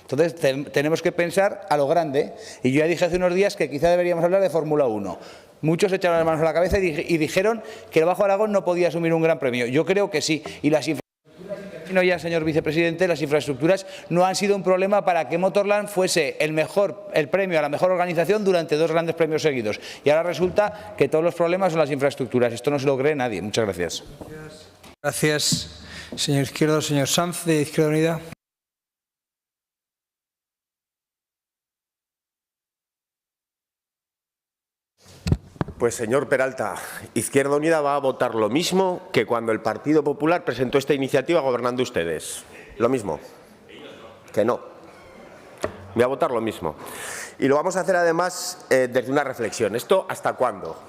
Entonces tenemos que pensar a lo grande. Y yo ya dije hace unos días que quizá deberíamos hablar de Fórmula 1. Muchos echaron las manos a la cabeza y dijeron que el Bajo Aragón no podía asumir un gran premio. Yo creo que sí. Y las infraestructuras No, ya, señor vicepresidente, las infraestructuras no han sido un problema para que Motorland fuese el premio a la mejor organización durante 2 grandes premios seguidos. Y ahora resulta que todos los problemas son las infraestructuras. Esto no se lo cree nadie. Muchas gracias. Gracias, señor Izquierdo. Señor Sanz, de Izquierda Unida. Pues, señor Peralta, Izquierda Unida va a votar lo mismo que cuando el Partido Popular presentó esta iniciativa gobernando ustedes. Lo mismo. Que no. Voy a votar lo mismo. Y lo vamos a hacer, además, desde una reflexión. ¿Esto hasta cuándo?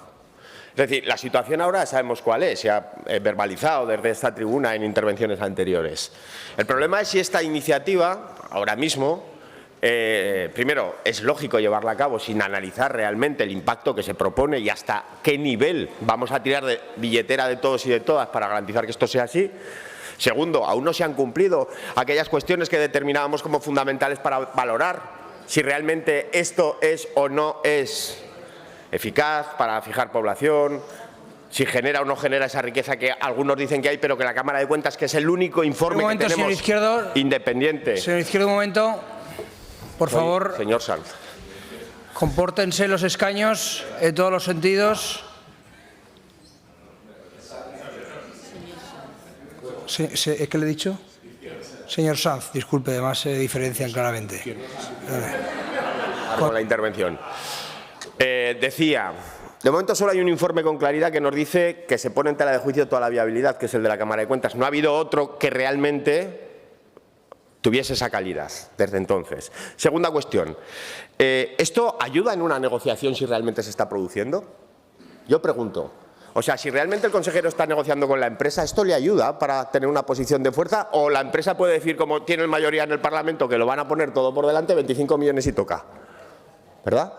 Es decir, la situación ahora sabemos cuál es, se ha verbalizado desde esta tribuna en intervenciones anteriores. El problema es si esta iniciativa, ahora mismo, primero, es lógico llevarla a cabo sin analizar realmente el impacto que se propone y hasta qué nivel vamos a tirar de billetera de todos y de todas para garantizar que esto sea así. Segundo, aún no se han cumplido aquellas cuestiones que determinábamos como fundamentales para valorar si realmente esto es o no es eficaz para fijar población, si genera o no genera esa riqueza que algunos dicen que hay, pero que la Cámara de Cuentas, que es el único informe que tenemos señor Izquierdo, independiente. Señor Izquierdo, un momento. Por favor, señor Sanz. Compórtense los escaños en todos los sentidos. ¿Qué le he dicho? Señor Sanz, disculpe, además se diferencian claramente. Con la intervención. Decía, de momento solo hay un informe con claridad que nos dice que se pone en tela de juicio toda la viabilidad, que es el de la Cámara de Cuentas. No ha habido otro que realmente tuviese esa calidad desde entonces. Segunda cuestión, ¿esto ayuda en una negociación si realmente se está produciendo? Yo pregunto, o sea, si realmente el consejero está negociando con la empresa, ¿esto le ayuda para tener una posición de fuerza? ¿O la empresa puede decir, como tiene mayoría en el Parlamento, que lo van a poner todo por delante, 25 millones y toca? ¿Verdad?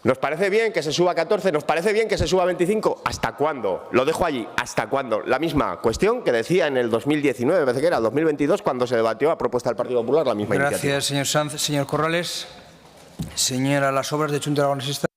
¿Nos parece bien que se suba a 14? ¿Nos parece bien que se suba a 25? ¿Hasta cuándo? Lo dejo allí. ¿Hasta cuándo? La misma cuestión que decía en el 2019, me parece que era el 2022, cuando se debatió a propuesta del Partido Popular la misma iniciativa. Gracias, señor Sanz. Señor Corrales. Señora Las Obras, de Xunta Aragonesista.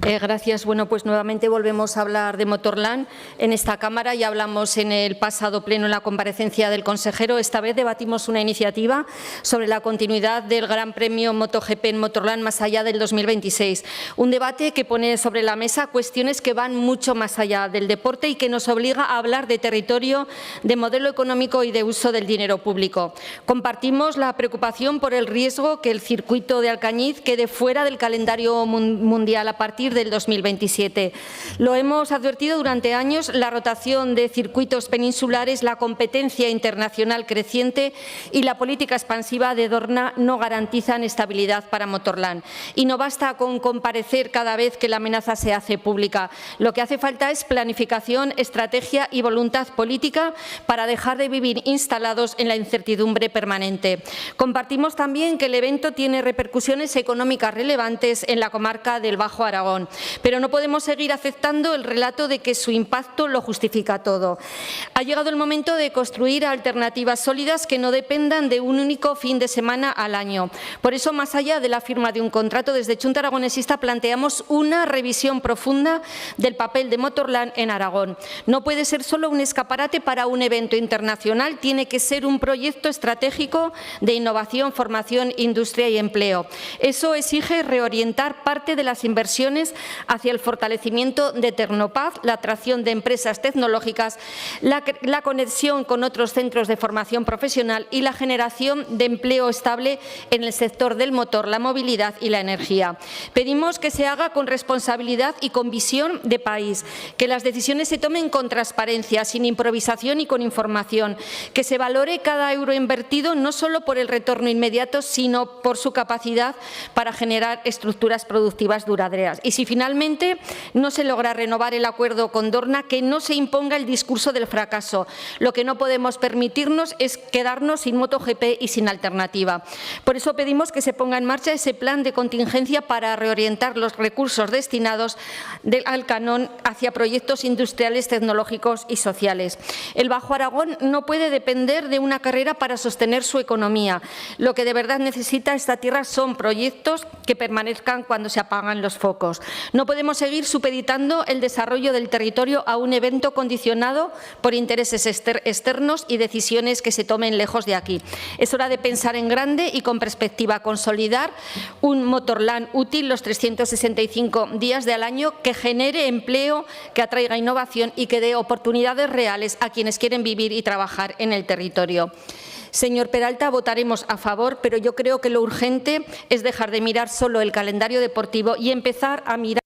Gracias. Bueno, pues nuevamente volvemos a hablar de Motorland en esta Cámara. Ya hablamos en el pasado pleno en la comparecencia del consejero. Esta vez debatimos una iniciativa sobre la continuidad del Gran Premio MotoGP en Motorland más allá del 2026. Un debate que pone sobre la mesa cuestiones que van mucho más allá del deporte y que nos obliga a hablar de territorio, de modelo económico y de uso del dinero público. Compartimos la preocupación por el riesgo que el circuito de Alcañiz quede fuera del calendario mundial a partir del 2027. Lo hemos advertido durante años, la rotación de circuitos peninsulares, la competencia internacional creciente y la política expansiva de Dorna no garantizan estabilidad para Motorland. Y no basta con comparecer cada vez que la amenaza se hace pública. Lo que hace falta es planificación, estrategia y voluntad política para dejar de vivir instalados en la incertidumbre permanente. Compartimos también que el evento tiene repercusiones económicas relevantes en la comarca del Bajo Aragón. Pero no podemos seguir aceptando el relato de que su impacto lo justifica todo. Ha llegado el momento de construir alternativas sólidas que no dependan de un único fin de semana al año. Por eso, más allá de la firma de un contrato, desde Xunta Aragonesista planteamos una revisión profunda del papel de Motorland en Aragón. No puede ser solo un escaparate para un evento internacional, tiene que ser un proyecto estratégico de innovación, formación, industria y empleo. Eso exige reorientar parte de las inversiones hacia el fortalecimiento de Tecnopaz, la atracción de empresas tecnológicas, la conexión con otros centros de formación profesional y la generación de empleo estable en el sector del motor, la movilidad y la energía. Pedimos que se haga con responsabilidad y con visión de país, que las decisiones se tomen con transparencia, sin improvisación y con información, que se valore cada euro invertido no solo por el retorno inmediato, sino por su capacidad para generar estructuras productivas duraderas. Y si finalmente no se logra renovar el acuerdo con Dorna, que no se imponga el discurso del fracaso. Lo que no podemos permitirnos es quedarnos sin MotoGP y sin alternativa. Por eso pedimos que se ponga en marcha ese plan de contingencia para reorientar los recursos destinados al canon hacia proyectos industriales, tecnológicos y sociales. El Bajo Aragón no puede depender de una carrera para sostener su economía. Lo que de verdad necesita esta tierra son proyectos que permanezcan cuando se apagan los focos. No podemos seguir supeditando el desarrollo del territorio a un evento condicionado por intereses externos y decisiones que se tomen lejos de aquí. Es hora de pensar en grande y con perspectiva, consolidar un Motorland útil los 365 días del año, que genere empleo, que atraiga innovación y que dé oportunidades reales a quienes quieren vivir y trabajar en el territorio. Señor Peralta, votaremos a favor, pero yo creo que lo urgente es dejar de mirar solo el calendario deportivo y empezar a mirar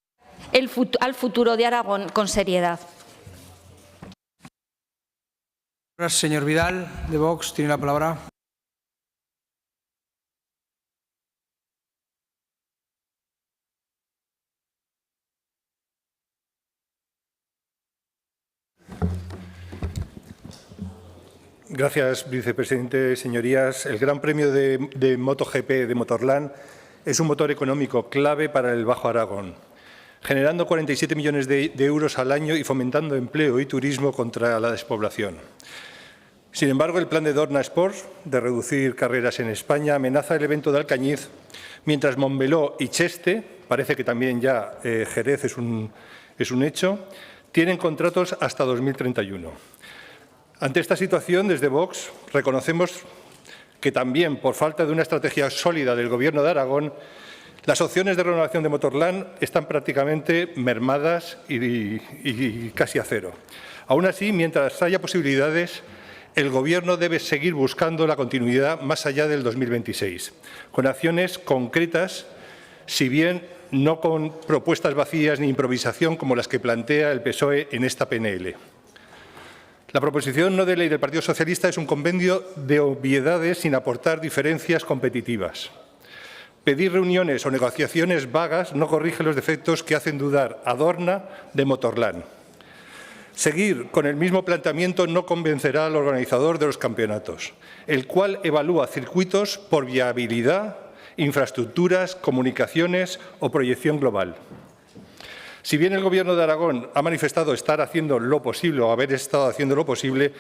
al futuro de Aragón con seriedad. Señor Vidal, de Vox, tiene la palabra. Gracias, vicepresidente. Señorías, el Gran Premio de MotoGP de Motorland es un motor económico clave para el Bajo Aragón, generando 47 millones de euros al año y fomentando empleo y turismo contra la despoblación. Sin embargo, el plan de Dorna Sports de reducir carreras en España amenaza el evento de Alcañiz, mientras Montmeló y Cheste, parece que también ya Jerez es un hecho, tienen contratos hasta 2031. Ante esta situación, desde Vox reconocemos que también, por falta de una estrategia sólida del Gobierno de Aragón, las opciones de renovación de Motorland están prácticamente mermadas y casi a cero. Aún así, mientras haya posibilidades, el Gobierno debe seguir buscando la continuidad más allá del 2026, con acciones concretas, si bien no con propuestas vacías ni improvisación como las que plantea el PSOE en esta PNL. La proposición no de ley del Partido Socialista es un compendio de obviedades sin aportar diferencias competitivas. Pedir reuniones o negociaciones vagas no corrige los defectos que hacen dudar a Dorna de Motorland. Seguir con el mismo planteamiento no convencerá al organizador de los campeonatos, el cual evalúa circuitos por viabilidad, infraestructuras, comunicaciones o proyección global. Si bien el Gobierno de Aragón ha manifestado estar haciendo lo posible o haber estado haciendo lo posible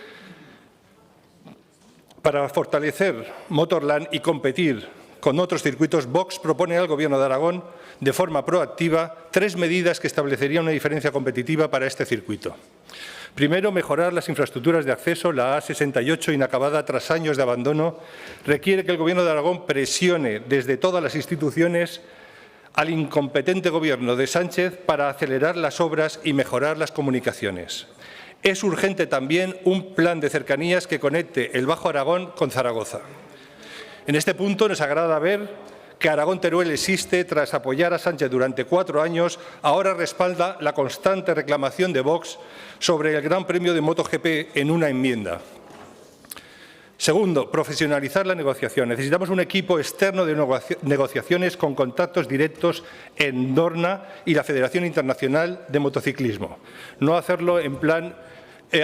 para fortalecer Motorland y competir con otros circuitos, Vox propone al Gobierno de Aragón, de forma proactiva, 3 medidas que establecerían una diferencia competitiva para este circuito. Primero, mejorar las infraestructuras de acceso. La A68, inacabada tras años de abandono, requiere que el Gobierno de Aragón presione desde todas las instituciones al incompetente Gobierno de Sánchez para acelerar las obras y mejorar las comunicaciones. Es urgente también un plan de cercanías que conecte el Bajo Aragón con Zaragoza. En este punto nos agrada ver que Aragón-Teruel existe tras apoyar a Sánchez durante 4 años, ahora respalda la constante reclamación de Vox sobre el Gran Premio de MotoGP en una enmienda. Segundo, profesionalizar la negociación. Necesitamos un equipo externo de negociaciones con contactos directos en Dorna y la Federación Internacional de Motociclismo. No hacerlo en plan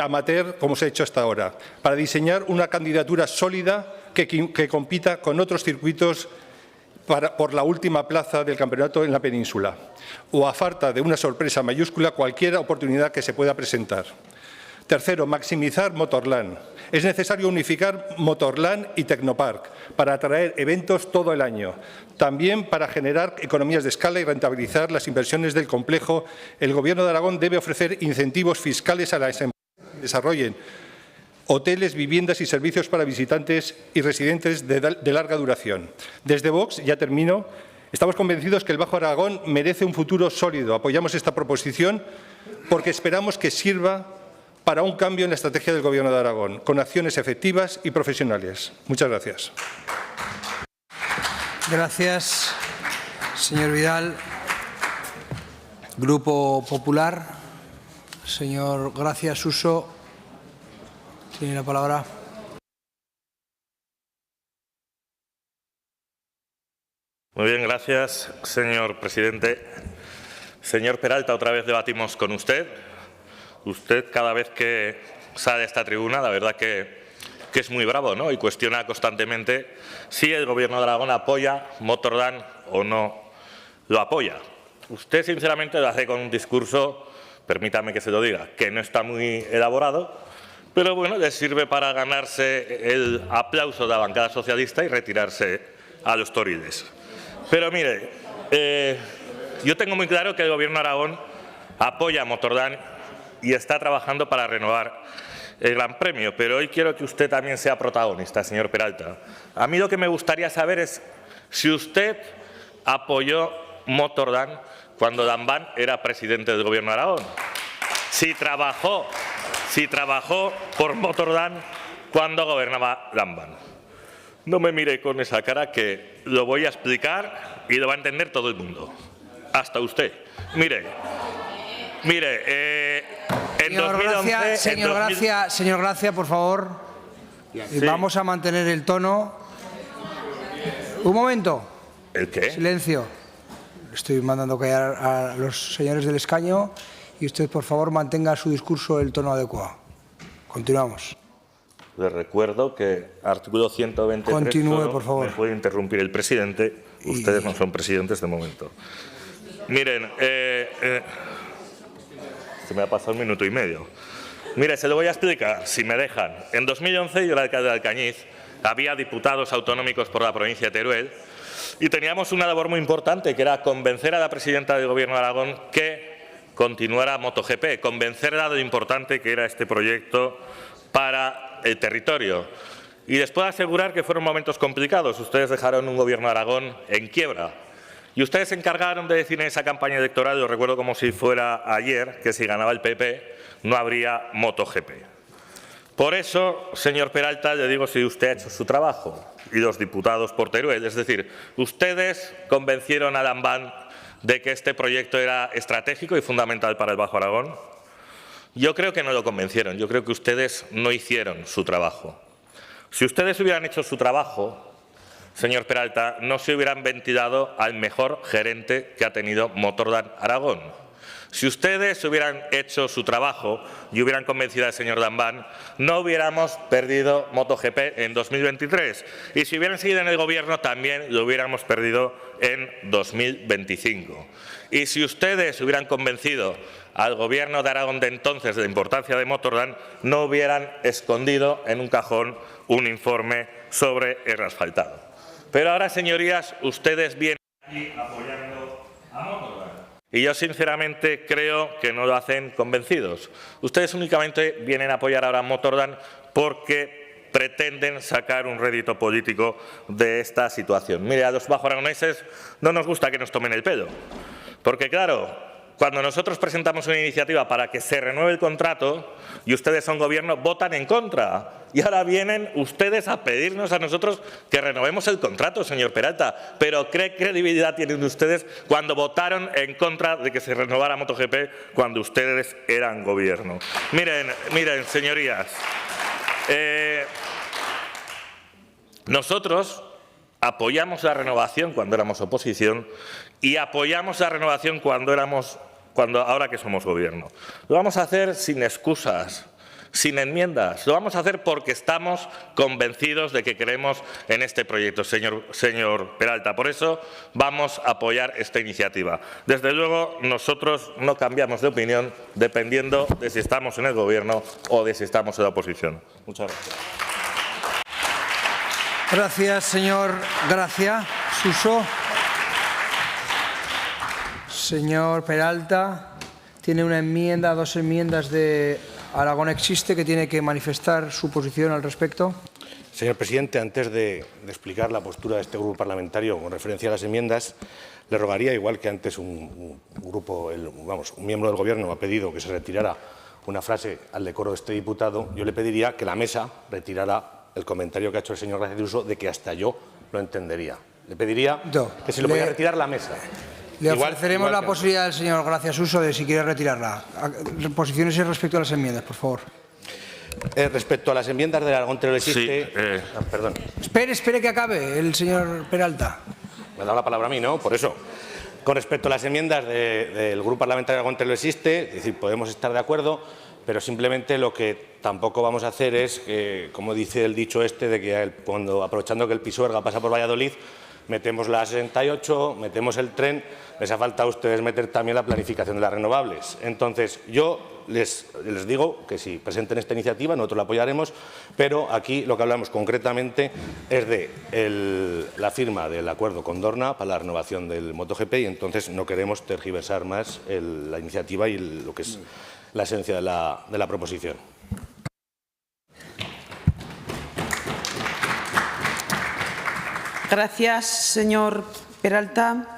amateur, como se ha hecho hasta ahora, para diseñar una candidatura sólida que compita con otros circuitos por la última plaza del campeonato en la península, o a falta de una sorpresa mayúscula, cualquier oportunidad que se pueda presentar. Tercero, maximizar Motorland. Es necesario unificar Motorland y Tecnopark para atraer eventos todo el año. También para generar economías de escala y rentabilizar las inversiones del complejo, el Gobierno de Aragón debe ofrecer incentivos fiscales a las empresas que desarrollen hoteles, viviendas y servicios para visitantes y residentes de larga duración. Desde Vox, ya termino, estamos convencidos que el Bajo Aragón merece un futuro sólido. Apoyamos esta proposición porque esperamos que sirva para un cambio en la estrategia del Gobierno de Aragón, con acciones efectivas y profesionales. Muchas gracias. Gracias, señor Vidal. Grupo Popular, señor Gracia Suso, tiene la palabra. Muy bien, gracias, señor presidente. Señor Peralta, otra vez debatimos con usted. Usted, cada vez que sale a esta tribuna, la verdad que es muy bravo, ¿no? Y cuestiona constantemente si el Gobierno de Aragón apoya Motordán o no lo apoya. Usted, sinceramente, lo hace con un discurso, permítame que se lo diga, que no está muy elaborado, pero bueno, le sirve para ganarse el aplauso de la bancada socialista y retirarse a los toriles. Pero mire, yo tengo muy claro que el Gobierno de Aragón apoya a Motordán y está trabajando para renovar el Gran Premio, pero hoy quiero que usted también sea protagonista, señor Peralta. A mí lo que me gustaría saber es si usted apoyó Motordán cuando Dambán era presidente del Gobierno de Aragón. Si trabajó por Motordán cuando gobernaba Dambán. No me mire con esa cara, que lo voy a explicar y lo va a entender todo el mundo, hasta usted. Mire, en 2011... Señor Gracia, por favor, sí. Vamos a mantener el tono. Un momento. ¿El qué? Silencio. Estoy mandando callar a los señores del escaño y usted, por favor, mantenga su discurso el tono adecuado. Continuamos. Les recuerdo que artículo 123 Continúe, por favor. me puede interrumpir el presidente. Ustedes no son presidentes de momento. Miren, se me ha pasado 1 minuto y medio. Mire, se lo voy a explicar, si me dejan. En 2011 yo era alcalde de Alcañiz, había diputados autonómicos por la provincia de Teruel y teníamos una labor muy importante, que era convencer a la presidenta del Gobierno de Aragón que continuara MotoGP, convencerla de lo importante que era este proyecto para el territorio. Y les puedo asegurar que fueron momentos complicados. Ustedes dejaron un Gobierno de Aragón en quiebra. Y ustedes se encargaron de decir en esa campaña electoral, lo recuerdo como si fuera ayer, que si ganaba el PP no habría MotoGP. Por eso, señor Peralta, le digo si usted ha hecho su trabajo y los diputados por Teruel. Es decir, ustedes convencieron a Dambán de que este proyecto era estratégico y fundamental para el Bajo Aragón. Yo creo que no lo convencieron. Yo creo que ustedes no hicieron su trabajo. Si ustedes hubieran hecho su trabajo, señor Peralta, no se hubieran ventilado al mejor gerente que ha tenido Motordán Aragón. Si ustedes hubieran hecho su trabajo y hubieran convencido al señor Dambán, no hubiéramos perdido MotoGP en 2023. Y si hubieran seguido en el Gobierno, también lo hubiéramos perdido en 2025. Y si ustedes hubieran convencido al Gobierno de Aragón de entonces de la importancia de Motordán, no hubieran escondido en un cajón un informe sobre el asfaltado. Pero ahora, señorías, ustedes vienen aquí apoyando a Motordán. Y yo, sinceramente, creo que no lo hacen convencidos. Ustedes únicamente vienen a apoyar ahora a Motordán porque pretenden sacar un rédito político de esta situación. Mire, a los bajoaragoneses no nos gusta que nos tomen el pelo. Porque, claro, cuando nosotros presentamos una iniciativa para que se renueve el contrato y ustedes son Gobierno, votan en contra. Y ahora vienen ustedes a pedirnos a nosotros que renovemos el contrato, señor Peralta. Pero ¿qué credibilidad tienen ustedes cuando votaron en contra de que se renovara MotoGP cuando ustedes eran Gobierno? Miren, señorías, nosotros apoyamos la renovación cuando éramos oposición y apoyamos la renovación ahora que somos Gobierno. Lo vamos a hacer sin excusas, sin enmiendas. Lo vamos a hacer porque estamos convencidos de que creemos en este proyecto, señor Peralta. Por eso vamos a apoyar esta iniciativa. Desde luego, nosotros no cambiamos de opinión dependiendo de si estamos en el Gobierno o de si estamos en la oposición. Muchas gracias. Gracias, señor Gracia. Suso. Señor Peralta, tiene una enmienda, 2 enmiendas de Aragón Existe, que tiene que manifestar su posición al respecto. Señor presidente, antes de explicar la postura de este grupo parlamentario con referencia a las enmiendas, le rogaría, igual que antes un miembro del Gobierno ha pedido que se retirara una frase al decoro de este diputado, yo le pediría que la mesa retirara el comentario que ha hecho el señor Gracia Ayuso de que hasta yo lo entendería. Le pediría que se lo podía retirar la mesa. Le ofreceremos la posibilidad al señor Gracia Ayuso de si quiere retirarla. Posiciones respecto a las enmiendas, por favor. Respecto a las enmiendas del Aragón Teruel Existe... perdón. Espere que acabe el señor Peralta. Me ha dado la palabra a mí, ¿no? Por eso. Con respecto a las enmiendas del Grupo Parlamentario Aragón lo existe, es decir, podemos estar de acuerdo, pero simplemente lo que tampoco vamos a hacer es, como dice el dicho este, de que aprovechando que el Pisuerga pasa por Valladolid, metemos la 68, metemos el tren, les ha faltado a ustedes meter también la planificación de las renovables. Entonces, yo les digo que si presenten esta iniciativa, nosotros la apoyaremos, pero aquí lo que hablamos concretamente es de la firma del acuerdo con Dorna para la renovación del MotoGP y entonces no queremos tergiversar más la iniciativa y lo que es la esencia de la proposición. Gracias, señor Peralta.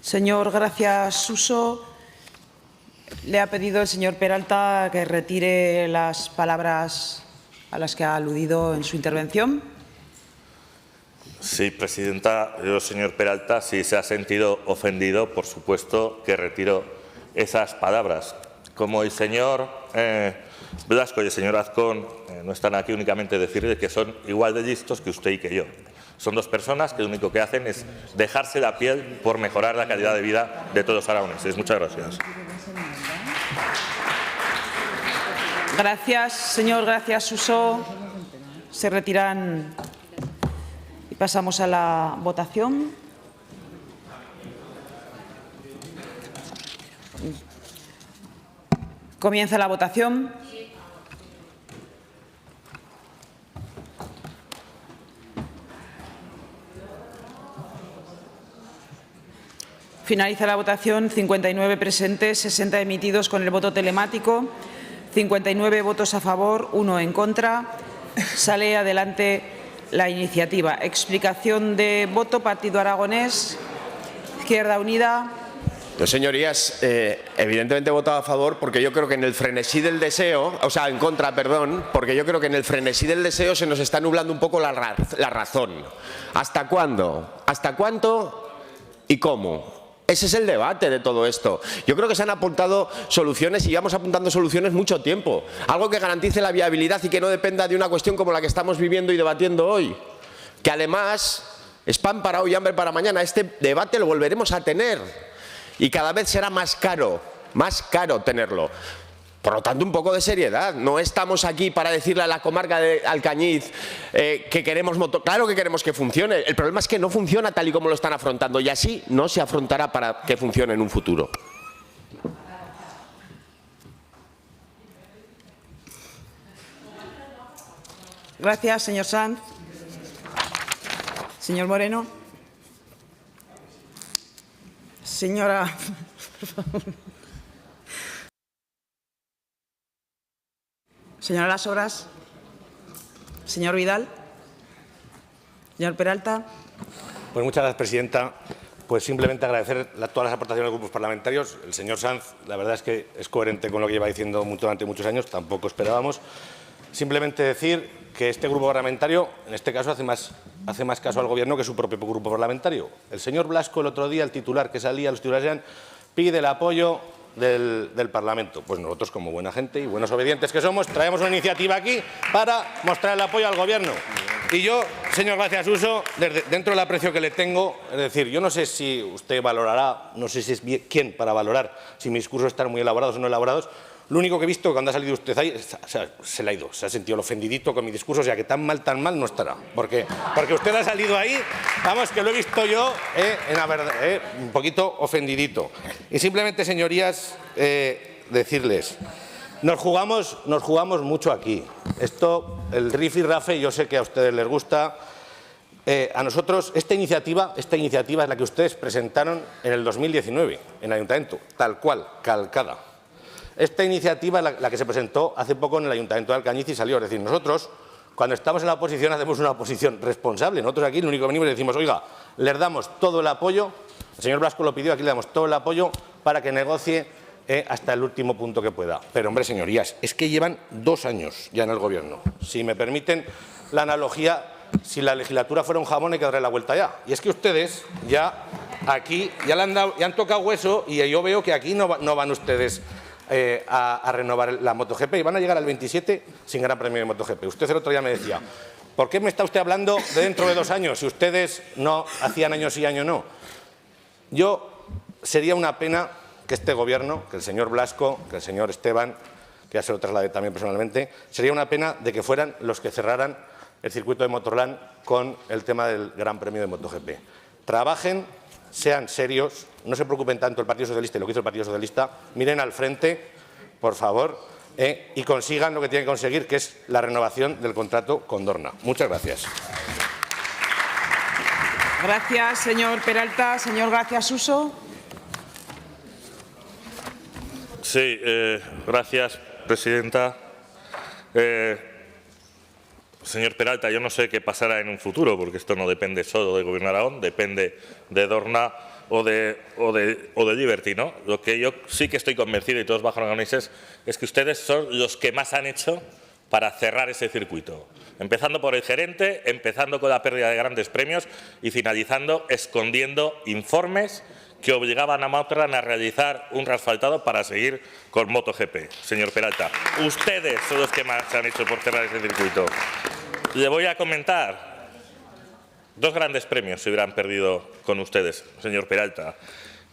Señor Gracia Suso, le ha pedido el señor Peralta que retire las palabras a las que ha aludido en su intervención. Sí, presidenta. Yo, señor Peralta, si se ha sentido ofendido, por supuesto que retiro esas palabras. Como el señor Blasco y el señor Azcón no están aquí únicamente decirle que son igual de listos que usted y que yo. Son dos personas que lo único que hacen es dejarse la piel por mejorar la calidad de vida de todos los aragoneses. Muchas gracias. Gracias, señor Gracia Suso. Se retiran y pasamos a la votación. Comienza la votación. Finaliza la votación. 59 presentes, 60 emitidos con el voto telemático, 59 votos a favor, 1 en contra. Sale adelante la iniciativa. Explicación de voto. Partido Aragonés. Izquierda Unida. Pues, señorías, evidentemente he votado a favor porque yo creo que en el frenesí del deseo, o sea, en contra, perdón, porque yo creo que en el frenesí del deseo se nos está nublando un poco la razón. ¿Hasta cuándo? ¿Hasta cuánto? ¿Y cómo? Ese es el debate de todo esto. Yo creo que se han apuntado soluciones y llevamos apuntando soluciones mucho tiempo. Algo que garantice la viabilidad y que no dependa de una cuestión como la que estamos viviendo y debatiendo hoy. Que además es pan para hoy y hambre para mañana. Este debate lo volveremos a tener y cada vez será más caro tenerlo. Por lo tanto, un poco de seriedad. No estamos aquí para decirle a la comarca de Alcañiz que queremos claro que queremos que funcione. El problema es que no funciona tal y como lo están afrontando y así no se afrontará para que funcione en un futuro. Gracias, señor Sanz. Señor Moreno. Señora. Señora Las Obras. Señor Vidal. Señor Peralta. Pues muchas gracias, presidenta. Pues simplemente agradecer todas las aportaciones de los grupos parlamentarios. El señor Sanz, la verdad es que es coherente con lo que lleva diciendo durante muchos años, tampoco esperábamos. Simplemente decir que este grupo parlamentario, en este caso, hace más caso al Gobierno que su propio grupo parlamentario. El señor Blasco, el otro día, el titular que salía, los titulares eran, pide el apoyo del Parlamento. Pues nosotros, como buena gente y buenos obedientes que somos, traemos una iniciativa aquí para mostrar el apoyo al Gobierno. Y yo, señor Gracia Suso, dentro del aprecio que le tengo, es decir, yo no sé si usted valorará, no sé si es quién para valorar si mis discursos están muy elaborados o no elaborados. Lo único que he visto cuando ha salido usted ahí, se le ha ido, se ha sentido el ofendidito con mi discurso, o sea que tan mal no estará. Porque usted ha salido ahí, vamos, que lo he visto yo, en la verdad, un poquito ofendidito. Y simplemente, señorías, decirles, nos jugamos mucho aquí. Esto, el rifirrafe, yo sé que a ustedes les gusta. A nosotros, esta iniciativa es la que ustedes presentaron en el 2019, en el Ayuntamiento, tal cual, calcada. Esta iniciativa es la que se presentó hace poco en el Ayuntamiento de Alcañiz y salió. Es decir, nosotros, cuando estamos en la oposición, hacemos una oposición responsable. Nosotros aquí lo único que venimos y decimos, oiga, les damos todo el apoyo, el señor Blasco lo pidió, aquí le damos todo el apoyo para que negocie hasta el último punto que pueda. Pero, hombre, señorías, es que llevan 2 años ya en el Gobierno. Si me permiten la analogía, si la legislatura fuera un jamón hay que darle la vuelta ya. Y es que ustedes ya aquí ya han tocado hueso y yo veo que aquí no van ustedes a renovar la MotoGP y van a llegar al 27 sin Gran Premio de MotoGP. Usted el otro día me decía, ¿por qué me está usted hablando de dentro de 2 años si ustedes no hacían años sí, años no? Yo sería una pena que este Gobierno, que el señor Blasco, que el señor Esteban, que ya se lo trasladé también personalmente, sería una pena de que fueran los que cerraran el circuito de Motorland con el tema del Gran Premio de MotoGP. Trabajen, sean serios, no se preocupen tanto el Partido Socialista y lo que hizo el Partido Socialista, miren al frente, por favor, y consigan lo que tienen que conseguir, que es la renovación del contrato con Dorna. Muchas gracias. Gracias, señor Peralta. Señor García Suso. Sí, gracias, presidenta. Señor Peralta, yo no sé qué pasará en un futuro, porque esto no depende solo del Gobierno de Aragón, depende de Dorna o de Liberty, ¿no? Lo que yo sí que estoy convencido, y todos bajo aragoneses, es que ustedes son los que más han hecho para cerrar ese circuito. Empezando por el gerente, empezando con la pérdida de grandes premios y finalizando escondiendo informes que obligaban a Motorland a realizar un reasfaltado para seguir con MotoGP. Señor Peralta, ustedes son los que más han hecho por cerrar ese circuito. Le voy a comentar. 2 grandes premios se hubieran perdido con ustedes, señor Peralta.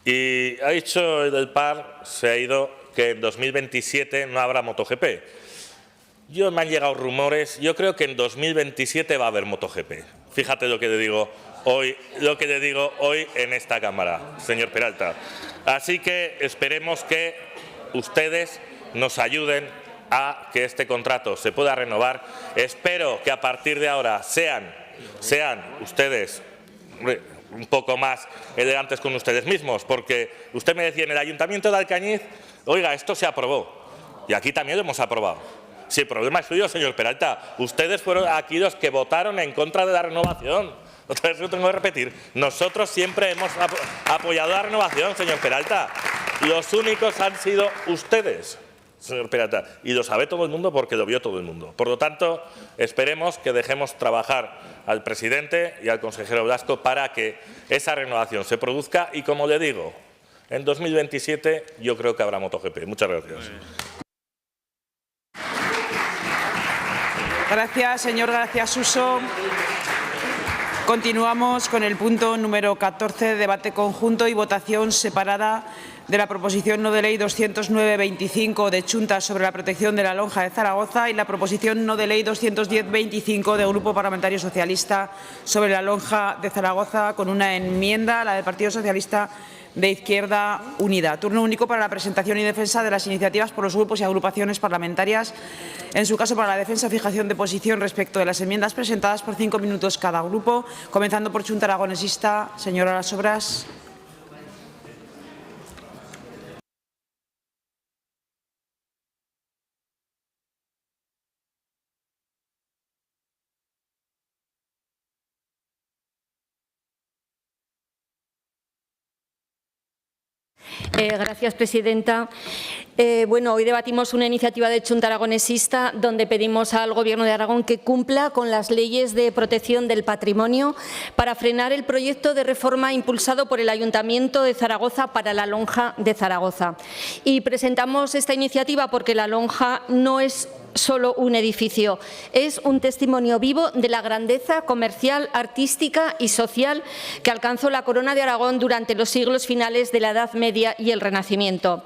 Y ha dicho el del PAR, se ha ido, que en 2027 no habrá MotoGP. Me han llegado rumores, yo creo que en 2027 va a haber MotoGP. Fíjate lo que le digo hoy en esta Cámara, señor Peralta. Así que esperemos que ustedes nos ayuden a que este contrato se pueda renovar. Espero que a partir de ahora sean ustedes un poco más elegantes con ustedes mismos, porque usted me decía en el Ayuntamiento de Alcañiz, oiga, esto se aprobó, y aquí también lo hemos aprobado. Si el problema es suyo, señor Peralta, ustedes fueron aquí los que votaron en contra de la renovación. Otra vez lo tengo que repetir. Nosotros siempre hemos apoyado la renovación, señor Peralta. Los únicos han sido ustedes, señor Peralta. Y lo sabe todo el mundo porque lo vio todo el mundo. Por lo tanto, esperemos que dejemos trabajar al presidente y al consejero Blasco para que esa renovación se produzca. Y como le digo, en 2027 yo creo que habrá MotoGP. Muchas gracias. Gracias, señor García Suso. Continuamos con el punto número 14, debate conjunto y votación separada de la proposición no de ley 209-25 de Chunta sobre la protección de la lonja de Zaragoza y la proposición no de ley 210-25 del Grupo Parlamentario Socialista sobre la lonja de Zaragoza, con una enmienda, la del Partido Socialista de Izquierda Unida. Turno único para la presentación y defensa de las iniciativas por los grupos y agrupaciones parlamentarias. En su caso, para la defensa o fijación de posición respecto de las enmiendas presentadas por 5 minutos cada grupo, comenzando por Chunta Aragonesista. Señora Las Obras. Gracias, presidenta. Hoy debatimos una iniciativa de Chunta Aragonesista donde pedimos al Gobierno de Aragón que cumpla con las leyes de protección del patrimonio para frenar el proyecto de reforma impulsado por el Ayuntamiento de Zaragoza para la lonja de Zaragoza. Y presentamos esta iniciativa porque la lonja no es solo un edificio, es un testimonio vivo de la grandeza comercial, artística y social que alcanzó la Corona de Aragón durante los siglos finales de la Edad Media y el Renacimiento.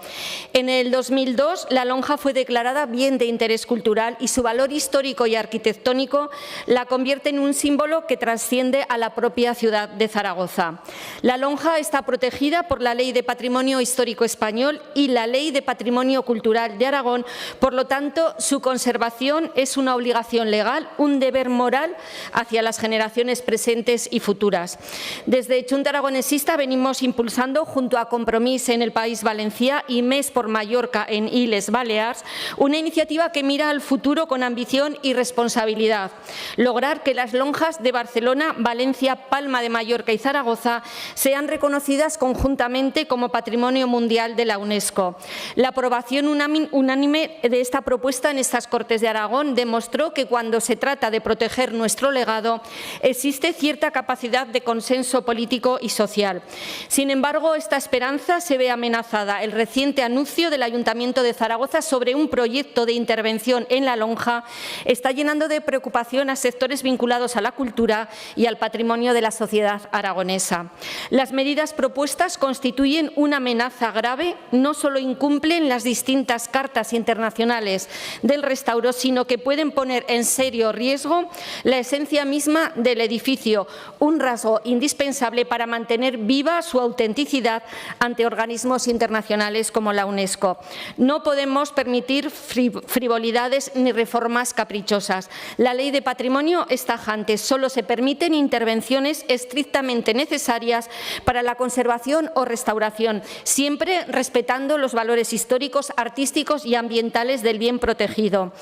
En el 2002, la lonja fue declarada bien de interés cultural y su valor histórico y arquitectónico la convierte en un símbolo que trasciende a la propia ciudad de Zaragoza. La lonja está protegida por la Ley de Patrimonio Histórico Español y la Ley de Patrimonio Cultural de Aragón, por lo tanto, su conservación es una obligación legal, un deber moral hacia las generaciones presentes y futuras. Desde Chunta Aragonesista venimos impulsando, junto a Compromís en el País Valencià y Més por Mallorca en Illes Balears, una iniciativa que mira al futuro con ambición y responsabilidad. Lograr que las lonjas de Barcelona, Valencia, Palma de Mallorca y Zaragoza sean reconocidas conjuntamente como Patrimonio Mundial de la UNESCO. La aprobación unánime de esta propuesta en estas estas Cortes de Aragón demostró que cuando se trata de proteger nuestro legado existe cierta capacidad de consenso político y social. Sin embargo, esta esperanza se ve amenazada. El reciente anuncio del Ayuntamiento de Zaragoza sobre un proyecto de intervención en la lonja está llenando de preocupación a sectores vinculados a la cultura y al patrimonio de la sociedad aragonesa. Las medidas propuestas constituyen una amenaza grave, no solo incumplen las distintas cartas internacionales del restauro, sino que pueden poner en serio riesgo la esencia misma del edificio, un rasgo indispensable para mantener viva su autenticidad ante organismos internacionales como la UNESCO. No podemos permitir frivolidades ni reformas caprichosas. La Ley de Patrimonio es tajante. Solo se permiten intervenciones estrictamente necesarias para la conservación o restauración, siempre respetando los valores históricos, artísticos y ambientales del bien protegido.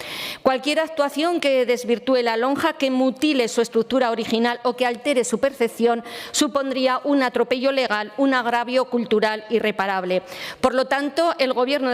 Cualquier actuación que desvirtúe la lonja, que mutile su estructura original o que altere su percepción supondría un atropello legal, un agravio cultural irreparable. Por lo tanto, el Gobierno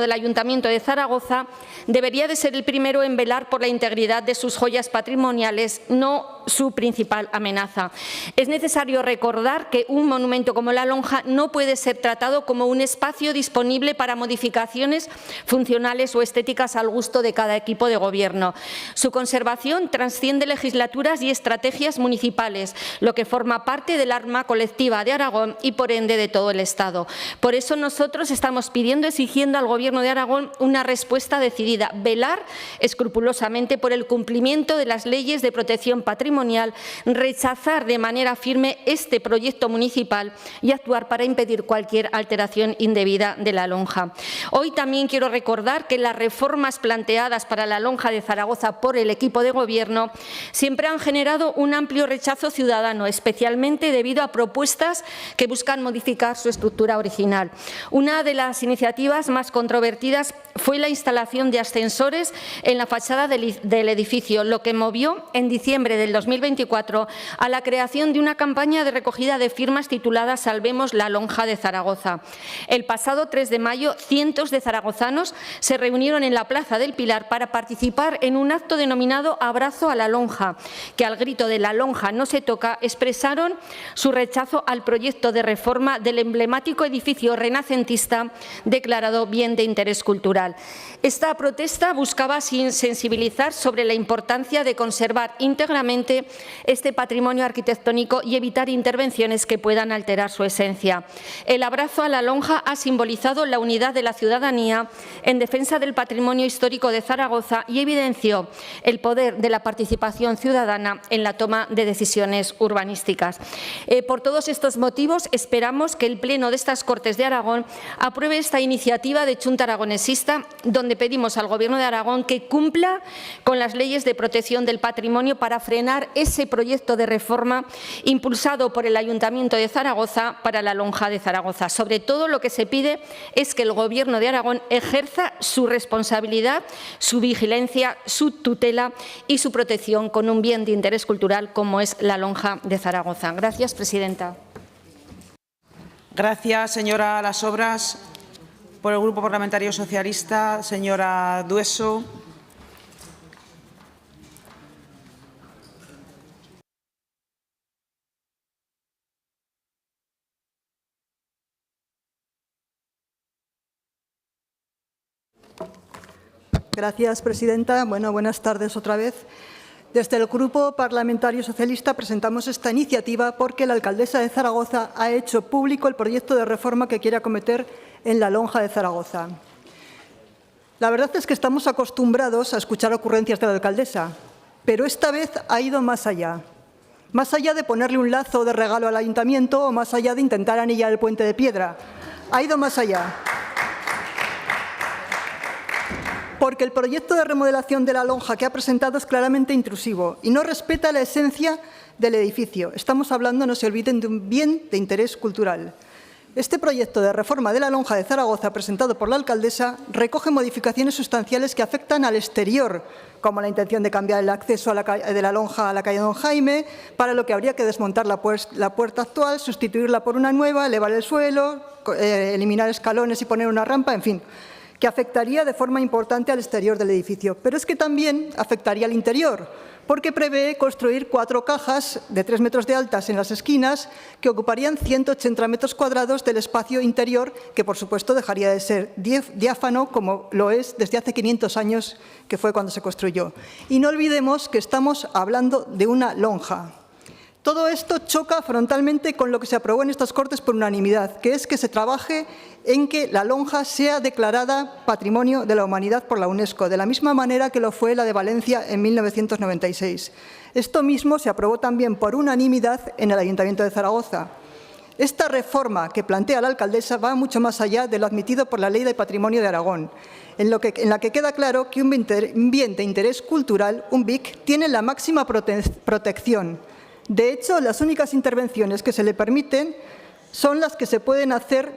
del Ayuntamiento de Zaragoza debería de ser el primero en velar por la integridad de sus joyas patrimoniales, no su principal amenaza. Es necesario recordar que un monumento como la lonja no puede ser tratado como un espacio disponible para modificaciones funcionales o estéticas al gusto de cada equipo de gobierno. Su conservación trasciende legislaturas y estrategias municipales, lo que forma parte del arma colectiva de Aragón y, por ende, de todo el Estado. Por eso nosotros estamos exigiendo al Gobierno de Aragón una respuesta decidida, velar escrupulosamente por el cumplimiento de las leyes de protección patrimonial, rechazar de manera firme este proyecto municipal y actuar para impedir cualquier alteración indebida de la lonja. Hoy también quiero recordar que las reformas planteadas para la lonja de Zaragoza por el equipo de Gobierno siempre han generado un amplio rechazo ciudadano, especialmente debido a propuestas que buscan modificar su estructura original. Una de las iniciativas más controvertidas fue la instalación de ascensores en la fachada del edificio, lo que movió en diciembre del 2024 a la creación de una campaña de recogida de firmas titulada Salvemos la lonja de Zaragoza. El pasado 3 de mayo, cientos de zaragozanos se reunieron en la Plaza del Pilar para participar en un acto denominado Abrazo a la lonja, que al grito de "la lonja no se toca" expresaron su rechazo al proyecto de reforma del emblemático edificio renacentista declarado bien de interés cultural. Esta protesta buscaba sensibilizar sobre la importancia de conservar íntegramente este patrimonio arquitectónico y evitar intervenciones que puedan alterar su esencia. El abrazo a la lonja ha simbolizado la unidad de la ciudadanía en defensa del patrimonio histórico de Zaragoza y evidenció el poder de la participación ciudadana en la toma de decisiones urbanísticas. Por todos estos motivos, esperamos que el Pleno de estas Cortes de Aragón apruebe esta iniciativa de Chunta Aragonesista, donde pedimos al Gobierno de Aragón que cumpla con las leyes de protección del patrimonio para frenar ese proyecto de reforma impulsado por el Ayuntamiento de Zaragoza para la lonja de Zaragoza. Sobre todo, lo que se pide es que el Gobierno de Aragón ejerza su responsabilidad, su vigilancia, su tutela y su protección con un bien de interés cultural como es la lonja de Zaragoza. Gracias, presidenta. Gracias, señora Las Obras. Por el Grupo Parlamentario Socialista, señora Dueso. Gracias, presidenta. Buenas tardes otra vez. Desde el Grupo Parlamentario Socialista presentamos esta iniciativa porque la alcaldesa de Zaragoza ha hecho público el proyecto de reforma que quiere acometer en la lonja de Zaragoza. La verdad es que estamos acostumbrados a escuchar ocurrencias de la alcaldesa, pero esta vez ha ido más allá de ponerle un lazo de regalo al ayuntamiento o más allá de intentar anillar el puente de piedra. Ha ido más allá. Porque el proyecto de remodelación de la lonja que ha presentado es claramente intrusivo y no respeta la esencia del edificio. Estamos hablando, no se olviden, de un bien de interés cultural. Este proyecto de reforma de la lonja de Zaragoza, presentado por la alcaldesa, recoge modificaciones sustanciales que afectan al exterior, como la intención de cambiar el acceso de la lonja a la calle Don Jaime, para lo que habría que desmontar la puerta actual, sustituirla por una nueva, elevar el suelo, eliminar escalones y poner una rampa, en fin. que afectaría de forma importante al exterior del edificio, pero es que también afectaría al interior, porque prevé construir 4 cajas de 3 metros de altas en las esquinas que ocuparían 180 metros cuadrados del espacio interior, que por supuesto dejaría de ser diáfano como lo es desde hace 500 años, que fue cuando se construyó. Y no olvidemos que estamos hablando de una lonja. Todo esto choca frontalmente con lo que se aprobó en estas Cortes por unanimidad, que es que se trabaje en que la lonja sea declarada Patrimonio de la Humanidad por la UNESCO, de la misma manera que lo fue la de Valencia en 1996. Esto mismo se aprobó también por unanimidad en el Ayuntamiento de Zaragoza. Esta reforma que plantea la alcaldesa va mucho más allá de lo admitido por la Ley de Patrimonio de Aragón, en la que queda claro que un bien de interés cultural, un BIC, tiene la máxima protección. De hecho, las únicas intervenciones que se le permiten son las que se pueden hacer.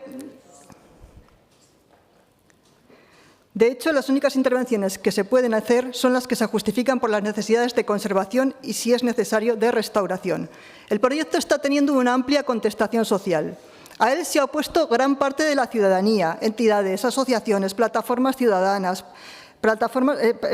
Son las que se justifican por las necesidades de conservación y, si es necesario, de restauración. El proyecto está teniendo una amplia contestación social. A él se ha opuesto gran parte de la ciudadanía, entidades, asociaciones, plataformas ciudadanas,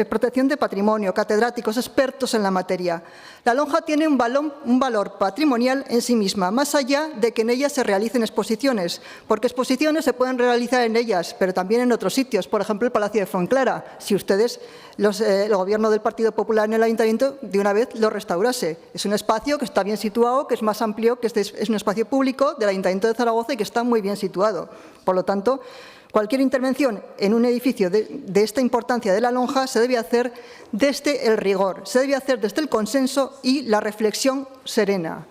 protección de patrimonio, catedráticos, expertos en la materia. La lonja tiene un valor patrimonial en sí misma, más allá de que en ella se realicen exposiciones, porque exposiciones se pueden realizar en ellas, pero también en otros sitios, por ejemplo, el Palacio de Fuenlabrada, si ustedes, el Gobierno del Partido Popular en el Ayuntamiento, de una vez lo restaurase. Es un espacio que está bien situado, que es más amplio, que es un espacio público del Ayuntamiento de Zaragoza y que está muy bien situado. Por lo tanto, cualquier intervención en un edificio de esta importancia de la lonja se debe hacer desde el rigor, se debe hacer desde el consenso y la reflexión serena.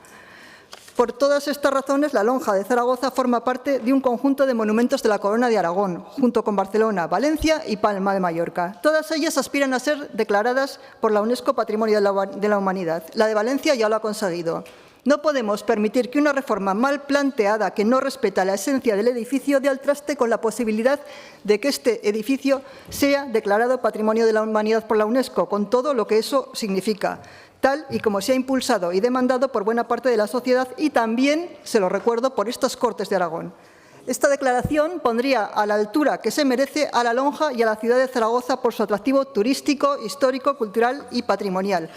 Por todas estas razones, la lonja de Zaragoza forma parte de un conjunto de monumentos de la Corona de Aragón, junto con Barcelona, Valencia y Palma de Mallorca. Todas ellas aspiran a ser declaradas por la UNESCO Patrimonio de la Humanidad. La de Valencia ya lo ha conseguido. No podemos permitir que una reforma mal planteada que no respeta la esencia del edificio dé al traste con la posibilidad de que este edificio sea declarado Patrimonio de la Humanidad por la UNESCO, con todo lo que eso significa, tal y como se ha impulsado y demandado por buena parte de la sociedad y también, se lo recuerdo, por estas Cortes de Aragón. Esta declaración pondría a la altura que se merece a la lonja y a la ciudad de Zaragoza por su atractivo turístico, histórico, cultural y patrimonial.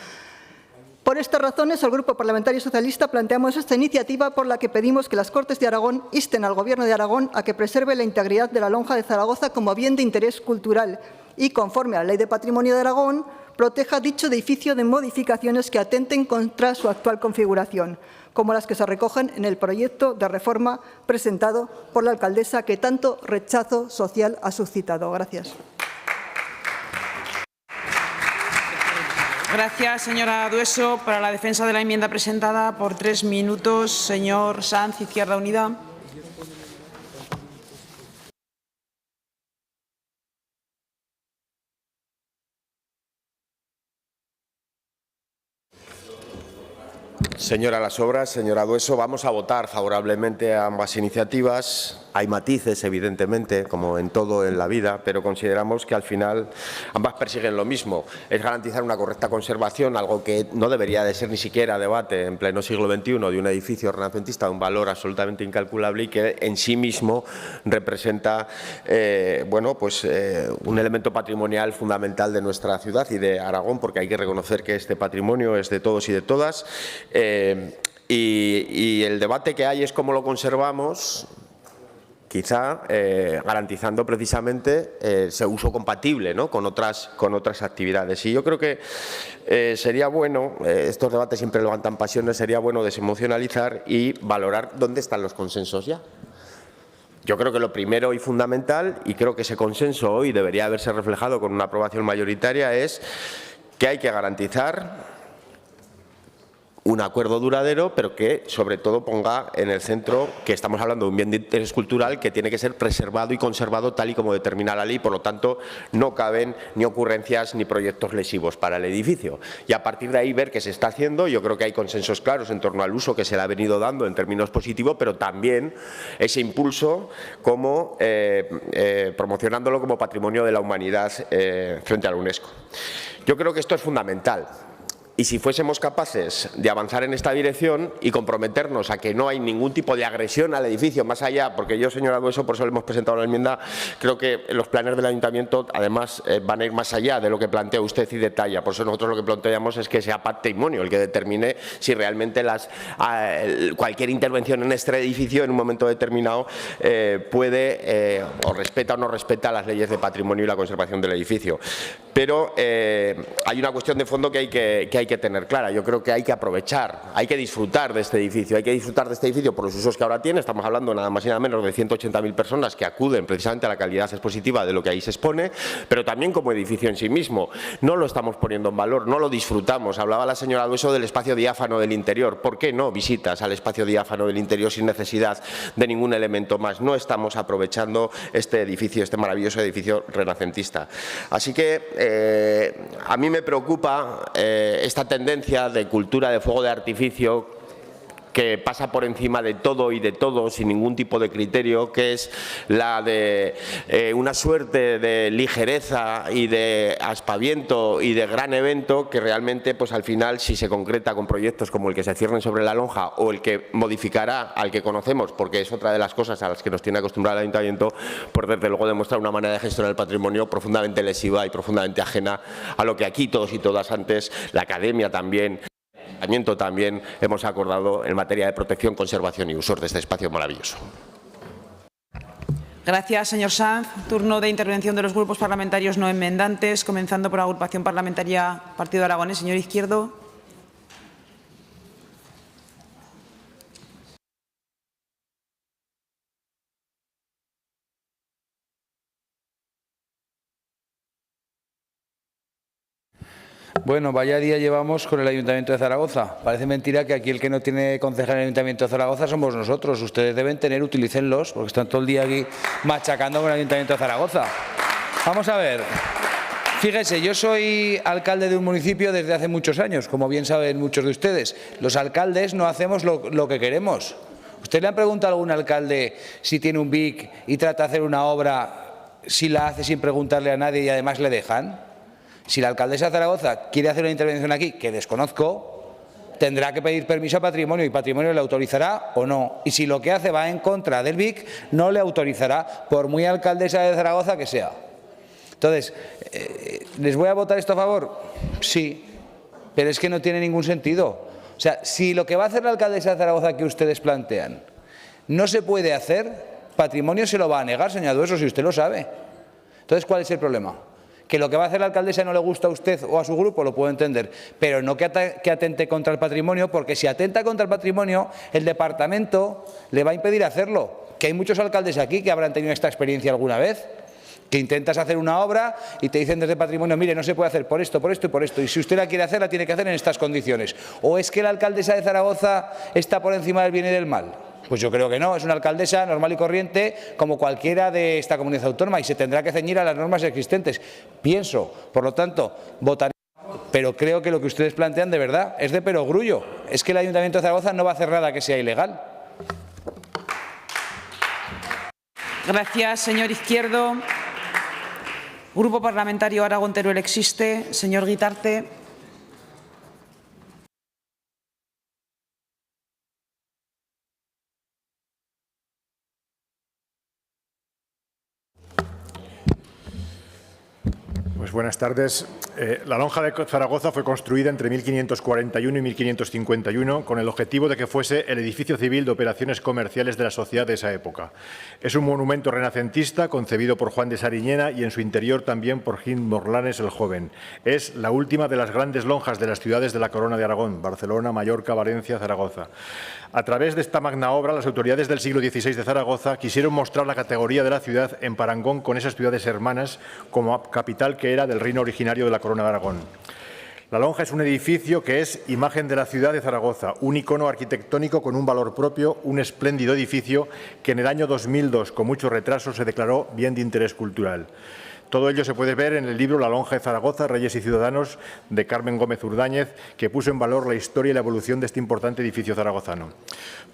Por estas razones, el Grupo Parlamentario Socialista planteamos esta iniciativa por la que pedimos que las Cortes de Aragón insten al Gobierno de Aragón a que preserve la integridad de la lonja de Zaragoza como bien de interés cultural y, conforme a la Ley de Patrimonio de Aragón, proteja dicho edificio de modificaciones que atenten contra su actual configuración, como las que se recogen en el proyecto de reforma presentado por la alcaldesa, que tanto rechazo social ha suscitado. Gracias. Gracias, señora Dueso. Para la defensa de la enmienda presentada, por 3 minutos, señor Sanz, Izquierda Unida. Señora Las Obras, señora Dueso, vamos a votar favorablemente a ambas iniciativas. Hay matices, evidentemente, como en todo en la vida, pero consideramos que al final ambas persiguen lo mismo. Es garantizar una correcta conservación, algo que no debería de ser ni siquiera debate en pleno siglo XXI, de un edificio renacentista de un valor absolutamente incalculable y que en sí mismo representa un elemento patrimonial fundamental de nuestra ciudad y de Aragón, porque hay que reconocer que este patrimonio es de todos y de todas. Y el debate que hay es cómo lo conservamos, quizá garantizando precisamente ese uso compatible, ¿no?, con otras actividades. Y yo creo que sería bueno, estos debates siempre levantan pasiones, sería bueno desemocionalizar y valorar dónde están los consensos ya. Yo creo que lo primero y fundamental, y creo que ese consenso hoy debería haberse reflejado con una aprobación mayoritaria, es que hay que garantizar un acuerdo duradero, pero que sobre todo ponga en el centro que estamos hablando de un bien de interés cultural que tiene que ser preservado y conservado tal y como determina la ley. Por lo tanto, no caben ni ocurrencias ni proyectos lesivos para el edificio. Y a partir de ahí ver qué se está haciendo. Yo creo que hay consensos claros en torno al uso que se le ha venido dando en términos positivos, pero también ese impulso como promocionándolo como patrimonio de la humanidad frente a la UNESCO. Yo creo que esto es fundamental. Y si fuésemos capaces de avanzar en esta dirección y comprometernos a que no hay ningún tipo de agresión al edificio, más allá, porque yo, señora Dueso, por eso le hemos presentado la enmienda, creo que los planes del Ayuntamiento, además, van a ir más allá de lo que plantea usted y detalla. Por eso nosotros lo que planteamos es que sea patrimonio el que determine si realmente cualquier intervención en este edificio en un momento determinado puede o respeta o no respeta las leyes de patrimonio y la conservación del edificio. Pero hay una cuestión de fondo que hay que tener clara. Yo creo que hay que aprovechar, hay que disfrutar de este edificio. Hay que disfrutar de este edificio por los usos que ahora tiene. Estamos hablando nada más y nada menos de 180.000 personas que acuden precisamente a la calidad expositiva de lo que ahí se expone, pero también como edificio en sí mismo. No lo estamos poniendo en valor, no lo disfrutamos. Hablaba la señora Dueso del espacio diáfano del interior. ¿Por qué no visitas al espacio diáfano del interior sin necesidad de ningún elemento más? No estamos aprovechando este edificio, este maravilloso edificio renacentista. Así que a mí me preocupa esta tendencia de cultura de fuego de artificio que pasa por encima de todo y de todos sin ningún tipo de criterio, que es la de una suerte de ligereza y de aspaviento y de gran evento que realmente, pues al final, si se concreta con proyectos como el que se cierren sobre la lonja o el que modificará al que conocemos, porque es otra de las cosas a las que nos tiene acostumbrado el Ayuntamiento, pues desde luego demuestra una manera de gestionar el patrimonio profundamente lesiva y profundamente ajena a lo que aquí todos y todas antes, la Academia también hemos acordado en materia de protección, conservación y usos de este espacio maravilloso. Gracias, señor Sanz. Turno de intervención de los grupos parlamentarios no enmendantes, comenzando por la agrupación parlamentaria Partido Aragonés. Señor Izquierdo. Bueno, vaya día llevamos con el Ayuntamiento de Zaragoza. Parece mentira que aquí el que no tiene concejal en el Ayuntamiento de Zaragoza somos nosotros. Ustedes deben tener, utilícenlos, porque están todo el día aquí machacando con el Ayuntamiento de Zaragoza. Vamos a ver. Fíjese, yo soy alcalde de un municipio desde hace muchos años, como bien saben muchos de ustedes. Los alcaldes no hacemos lo que queremos. ¿Usted le han preguntado a algún alcalde si tiene un BIC y trata de hacer una obra, si la hace sin preguntarle a nadie y además le dejan? Si la alcaldesa de Zaragoza quiere hacer una intervención aquí, que desconozco, tendrá que pedir permiso a Patrimonio y Patrimonio le autorizará o no. Y si lo que hace va en contra del BIC, no le autorizará, por muy alcaldesa de Zaragoza que sea. Entonces, ¿les voy a votar esto a favor? Sí, pero es que no tiene ningún sentido. O sea, si lo que va a hacer la alcaldesa de Zaragoza que ustedes plantean no se puede hacer, Patrimonio se lo va a negar, señor Dueso, si usted lo sabe. Entonces, ¿cuál es el problema? Que lo que va a hacer la alcaldesa no le gusta a usted o a su grupo, lo puedo entender, pero no que atente contra el patrimonio, porque si atenta contra el patrimonio, el departamento le va a impedir hacerlo. Que hay muchos alcaldes aquí que habrán tenido esta experiencia alguna vez, que intentas hacer una obra y te dicen desde patrimonio, mire, no se puede hacer por esto, por esto y por esto, y si usted la quiere hacer, la tiene que hacer en estas condiciones. ¿O es que la alcaldesa de Zaragoza está por encima del bien y del mal? Pues yo creo que no, es una alcaldesa normal y corriente como cualquiera de esta comunidad autónoma y se tendrá que ceñir a las normas existentes. Pienso, por lo tanto, votaré, pero creo que lo que ustedes plantean de verdad es de perogrullo. Es que el Ayuntamiento de Zaragoza no va a hacer nada que sea ilegal. Gracias, señor Izquierdo. Grupo Parlamentario Aragón-Teruel existe. Señor Guitarte. Pues buenas tardes. La lonja de Zaragoza fue construida entre 1541 y 1551 con el objetivo de que fuese el edificio civil de operaciones comerciales de la sociedad de esa época. Es un monumento renacentista concebido por Juan de Sariñena y en su interior también por Gil Morlanes el Joven. Es la última de las grandes lonjas de las ciudades de la Corona de Aragón, Barcelona, Mallorca, Valencia, Zaragoza. A través de esta magna obra, las autoridades del siglo XVI de Zaragoza quisieron mostrar la categoría de la ciudad en parangón con esas ciudades hermanas como capital que era del reino originario de la Corona de Aragón. La lonja es un edificio que es imagen de la ciudad de Zaragoza, un icono arquitectónico con un valor propio, un espléndido edificio que en el año 2002, con mucho retraso, se declaró bien de interés cultural. Todo ello se puede ver en el libro La lonja de Zaragoza, Reyes y Ciudadanos, de Carmen Gómez Urdáñez, que puso en valor la historia y la evolución de este importante edificio zaragozano.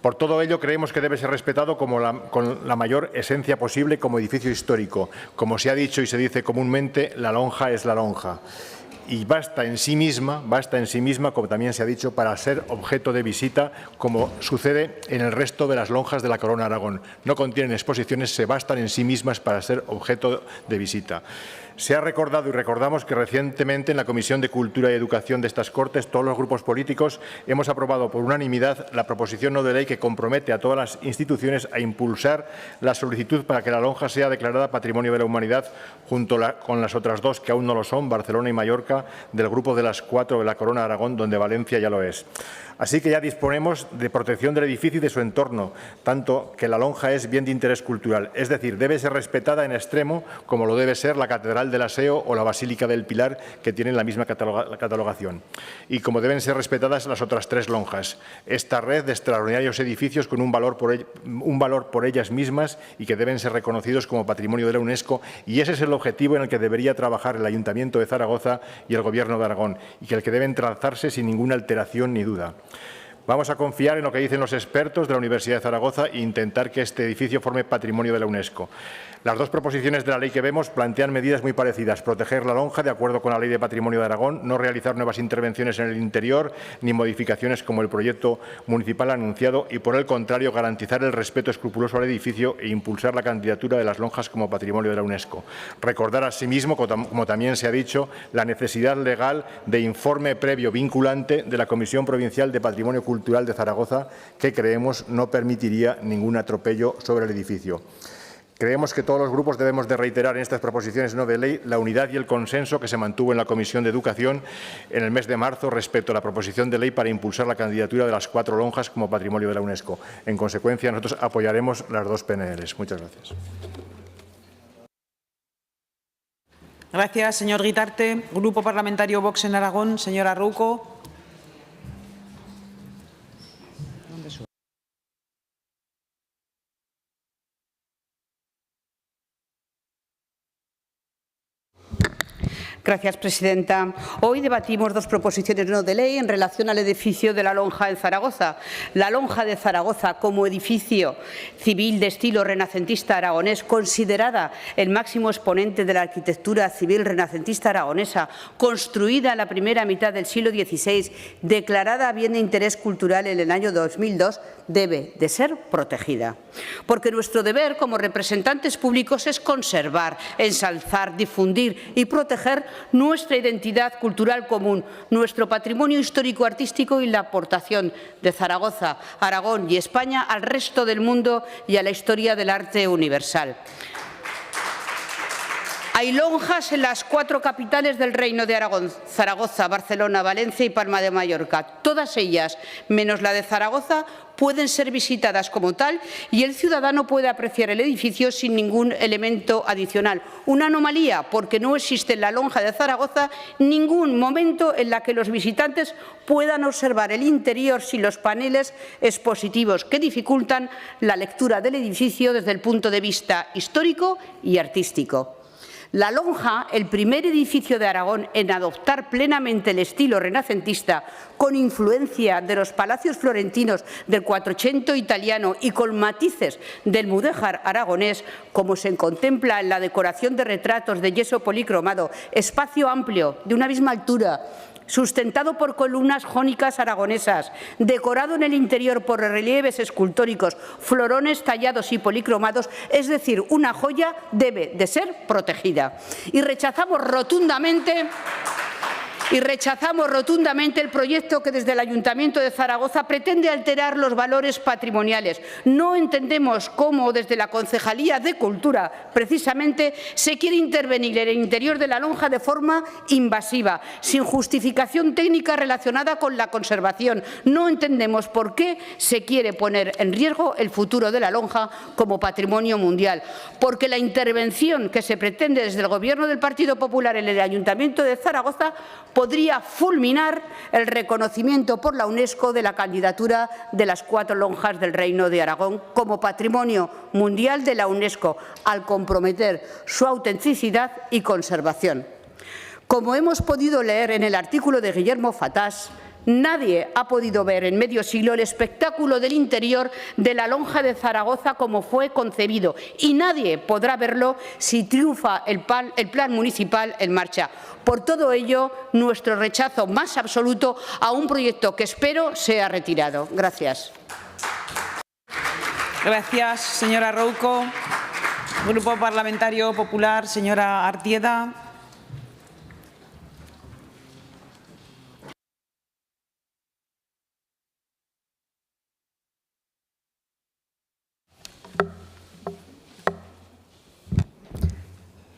Por todo ello, creemos que debe ser respetado con la mayor esencia posible como edificio histórico. Como se ha dicho y se dice comúnmente, la lonja es la lonja. y basta en sí misma, como también se ha dicho, para ser objeto de visita, como sucede en el resto de las lonjas de la Corona de Aragón. No contienen exposiciones, se bastan en sí mismas para ser objeto de visita. Se ha recordado y recordamos que recientemente en la Comisión de Cultura y Educación de estas Cortes todos los grupos políticos hemos aprobado por unanimidad la proposición no de ley que compromete a todas las instituciones a impulsar la solicitud para que la lonja sea declarada Patrimonio de la Humanidad junto con las otras dos que aún no lo son, Barcelona y Mallorca, del grupo de las 4 de la Corona de Aragón, donde Valencia ya lo es. Así que ya disponemos de protección del edificio y de su entorno, tanto que la lonja es bien de interés cultural, es decir, debe ser respetada en extremo como lo debe ser la Catedral del Aseo o la Basílica del Pilar, que tienen la misma catalogación, y como deben ser respetadas las otras 3 lonjas. Esta red de extraordinarios edificios con un valor por ellas mismas y que deben ser reconocidos como Patrimonio de la UNESCO, y ese es el objetivo en el que debería trabajar el Ayuntamiento de Zaragoza y el Gobierno de Aragón, y que el que deben trazarse sin ninguna alteración ni duda. Vamos a confiar en lo que dicen los expertos de la Universidad de Zaragoza e intentar que este edificio forme Patrimonio de la UNESCO. Las 2 proposiciones de la ley que vemos plantean medidas muy parecidas. Proteger la lonja de acuerdo con la Ley de Patrimonio de Aragón, no realizar nuevas intervenciones en el interior ni modificaciones como el proyecto municipal anunciado y, por el contrario, garantizar el respeto escrupuloso al edificio e impulsar la candidatura de las lonjas como Patrimonio de la UNESCO. Recordar asimismo, como también se ha dicho, la necesidad legal de informe previo vinculante de la Comisión Provincial de Patrimonio Cultural de Zaragoza, que creemos no permitiría ningún atropello sobre el edificio. Creemos que todos los grupos debemos de reiterar en estas proposiciones no de ley la unidad y el consenso que se mantuvo en la Comisión de Educación en el mes de marzo respecto a la proposición de ley para impulsar la candidatura de las 4 lonjas como Patrimonio de la UNESCO. En consecuencia, nosotros apoyaremos las 2 PNLs. Muchas gracias. Gracias, señor Guitarte. Grupo Parlamentario Vox en Aragón, señora Rouco. Gracias, presidenta. Hoy debatimos 2 proposiciones no de ley en relación al edificio de la Lonja en Zaragoza. La Lonja de Zaragoza, como edificio civil de estilo renacentista aragonés, considerada el máximo exponente de la arquitectura civil renacentista aragonesa, construida en la primera mitad del siglo XVI, declarada bien de interés cultural en el año 2002, debe de ser protegida. Porque nuestro deber como representantes públicos es conservar, ensalzar, difundir y proteger nuestra identidad cultural común, nuestro patrimonio histórico-artístico y la aportación de Zaragoza, Aragón y España al resto del mundo y a la historia del arte universal. Hay lonjas en las 4 capitales del Reino de Aragón: Zaragoza, Barcelona, Valencia y Palma de Mallorca. Todas ellas, menos la de Zaragoza, pueden ser visitadas como tal y el ciudadano puede apreciar el edificio sin ningún elemento adicional. Una anomalía, porque no existe en la lonja de Zaragoza ningún momento en la que los visitantes puedan observar el interior sin los paneles expositivos que dificultan la lectura del edificio desde el punto de vista histórico y artístico. La Lonja, el primer edificio de Aragón en adoptar plenamente el estilo renacentista, con influencia de los palacios florentinos del Quattrocento italiano y con matices del mudéjar aragonés, como se contempla en la decoración de retratos de yeso policromado, espacio amplio, de una misma altura, sustentado por columnas jónicas aragonesas, decorado en el interior por relieves escultóricos, florones tallados y policromados, es decir, una joya, debe de ser protegida. Y rechazamos rotundamente el proyecto que desde el Ayuntamiento de Zaragoza pretende alterar los valores patrimoniales. No entendemos cómo desde la Concejalía de Cultura, precisamente, se quiere intervenir en el interior de la lonja de forma invasiva, sin justificación técnica relacionada con la conservación. No entendemos por qué se quiere poner en riesgo el futuro de la lonja como patrimonio mundial, porque la intervención que se pretende desde el Gobierno del Partido Popular en el Ayuntamiento de Zaragoza podría fulminar el reconocimiento por la UNESCO de la candidatura de las 4 lonjas del Reino de Aragón como Patrimonio Mundial de la UNESCO, al comprometer su autenticidad y conservación. Como hemos podido leer en el artículo de Guillermo Fatás, Nadie ha podido ver en medio siglo el espectáculo del interior de la lonja de Zaragoza como fue concebido, y nadie podrá verlo si triunfa el plan municipal en marcha. Por todo ello, nuestro rechazo más absoluto a un proyecto que espero sea retirado. Gracias. Gracias, señora Rouco. Grupo Parlamentario Popular, señora Artieda.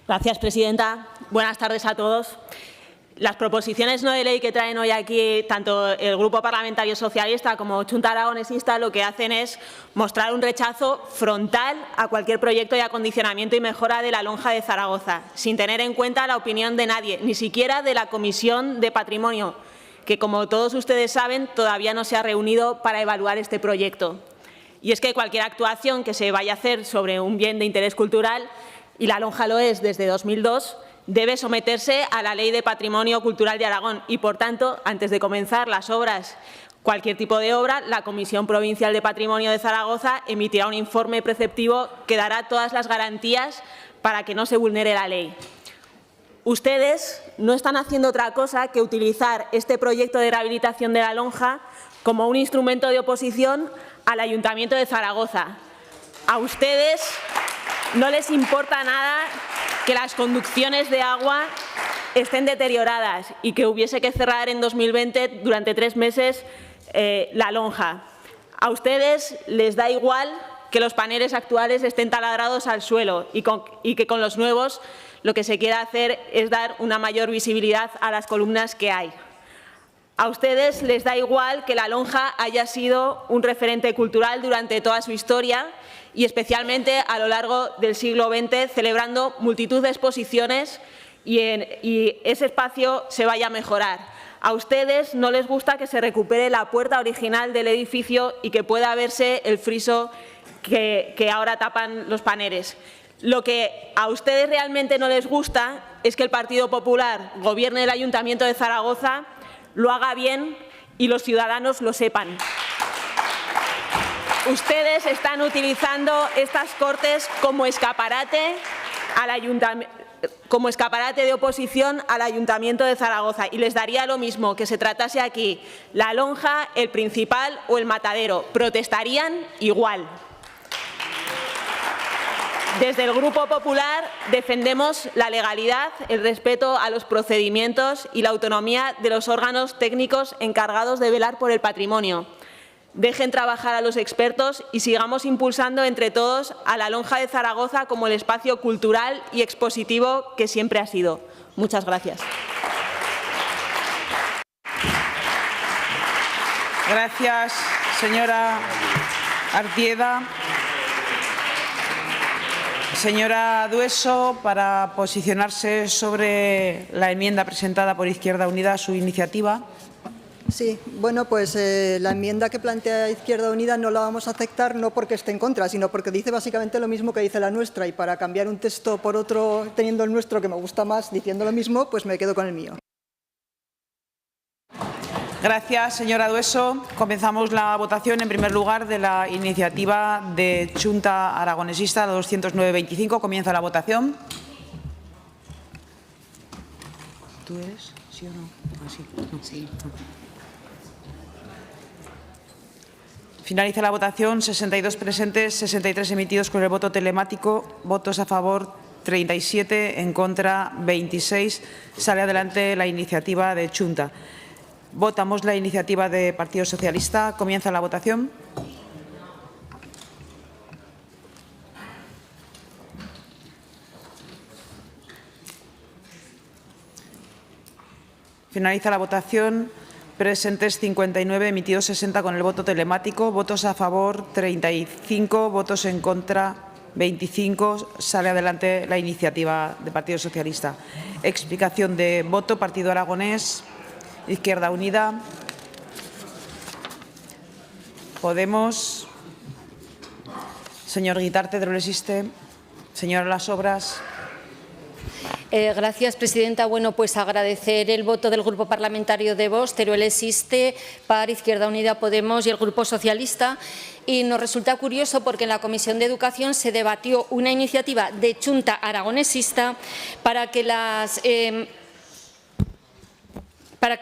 Gracias, presidenta. Buenas tardes a todos. Las proposiciones no de ley que traen hoy aquí tanto el Grupo Parlamentario Socialista como Chunta Aragonesista lo que hacen es mostrar un rechazo frontal a cualquier proyecto de acondicionamiento y mejora de la lonja de Zaragoza, sin tener en cuenta la opinión de nadie, ni siquiera de la Comisión de Patrimonio, que, como todos ustedes saben, todavía no se ha reunido para evaluar este proyecto. Y es que cualquier actuación que se vaya a hacer sobre un bien de interés cultural, y la lonja lo es desde 2002, debe someterse a la Ley de Patrimonio Cultural de Aragón y, por tanto, antes de comenzar las obras, cualquier tipo de obra, la Comisión Provincial de Patrimonio de Zaragoza emitirá un informe preceptivo que dará todas las garantías para que no se vulnere la ley. Ustedes no están haciendo otra cosa que utilizar este proyecto de rehabilitación de la lonja como un instrumento de oposición al Ayuntamiento de Zaragoza. A ustedes no les importa nada que las conducciones de agua estén deterioradas y que hubiese que cerrar en 2020 durante 3 meses la lonja. A ustedes les da igual que los paneles actuales estén taladrados al suelo y que con los nuevos lo que se quiera hacer es dar una mayor visibilidad a las columnas que hay. A ustedes les da igual que la lonja haya sido un referente cultural durante toda su historia y especialmente a lo largo del siglo XX, celebrando multitud de exposiciones y ese espacio se vaya a mejorar. A ustedes no les gusta que se recupere la puerta original del edificio y que pueda verse el friso que ahora tapan los paneles. Lo que a ustedes realmente no les gusta es que el Partido Popular gobierne el Ayuntamiento de Zaragoza, lo haga bien y los ciudadanos lo sepan. Ustedes están utilizando estas Cortes como escaparate de oposición al Ayuntamiento de Zaragoza y les daría lo mismo que se tratase aquí la lonja, el Principal o el Matadero. Protestarían igual. Desde el Grupo Popular defendemos la legalidad, el respeto a los procedimientos y la autonomía de los órganos técnicos encargados de velar por el patrimonio. Dejen trabajar a los expertos y sigamos impulsando entre todos a la lonja de Zaragoza como el espacio cultural y expositivo que siempre ha sido. Muchas gracias. Gracias, señora Artieda. Señora Dueso, para posicionarse sobre la enmienda presentada por Izquierda Unida a su iniciativa. Sí, bueno, pues la enmienda que plantea Izquierda Unida no la vamos a aceptar no porque esté en contra, sino porque dice básicamente lo mismo que dice la nuestra y para cambiar un texto por otro, teniendo el nuestro que me gusta más, diciendo lo mismo, pues me quedo con el mío. Gracias, señora Dueso. Comenzamos la votación, en primer lugar, de la iniciativa de Chunta Aragonesista, la 209-25. Comienza la votación. ¿Tú eres? ¿Sí o no? Ah, sí. Sí. Finaliza la votación. 62 presentes, 63 emitidos con el voto telemático. Votos a favor 37, en contra 26. Sale adelante la iniciativa de Chunta. Votamos la iniciativa de Partido Socialista. Comienza la votación. Finaliza la votación. Presentes 59, emitidos 60 con el voto telemático. Votos a favor 35, votos en contra 25. Sale adelante la iniciativa de Partido Socialista. Explicación de voto. Partido Aragonés. Izquierda Unida. Podemos. Señor Guitarte, de Progresiste. Señora Las Obras. Gracias, presidenta. Bueno, pues agradecer el voto del Grupo Parlamentario de Vox, Teruel existe, PAR, Izquierda Unida, Podemos y el Grupo Socialista. Y nos resulta curioso porque en la Comisión de Educación se debatió una iniciativa de Chunta aragonesista para que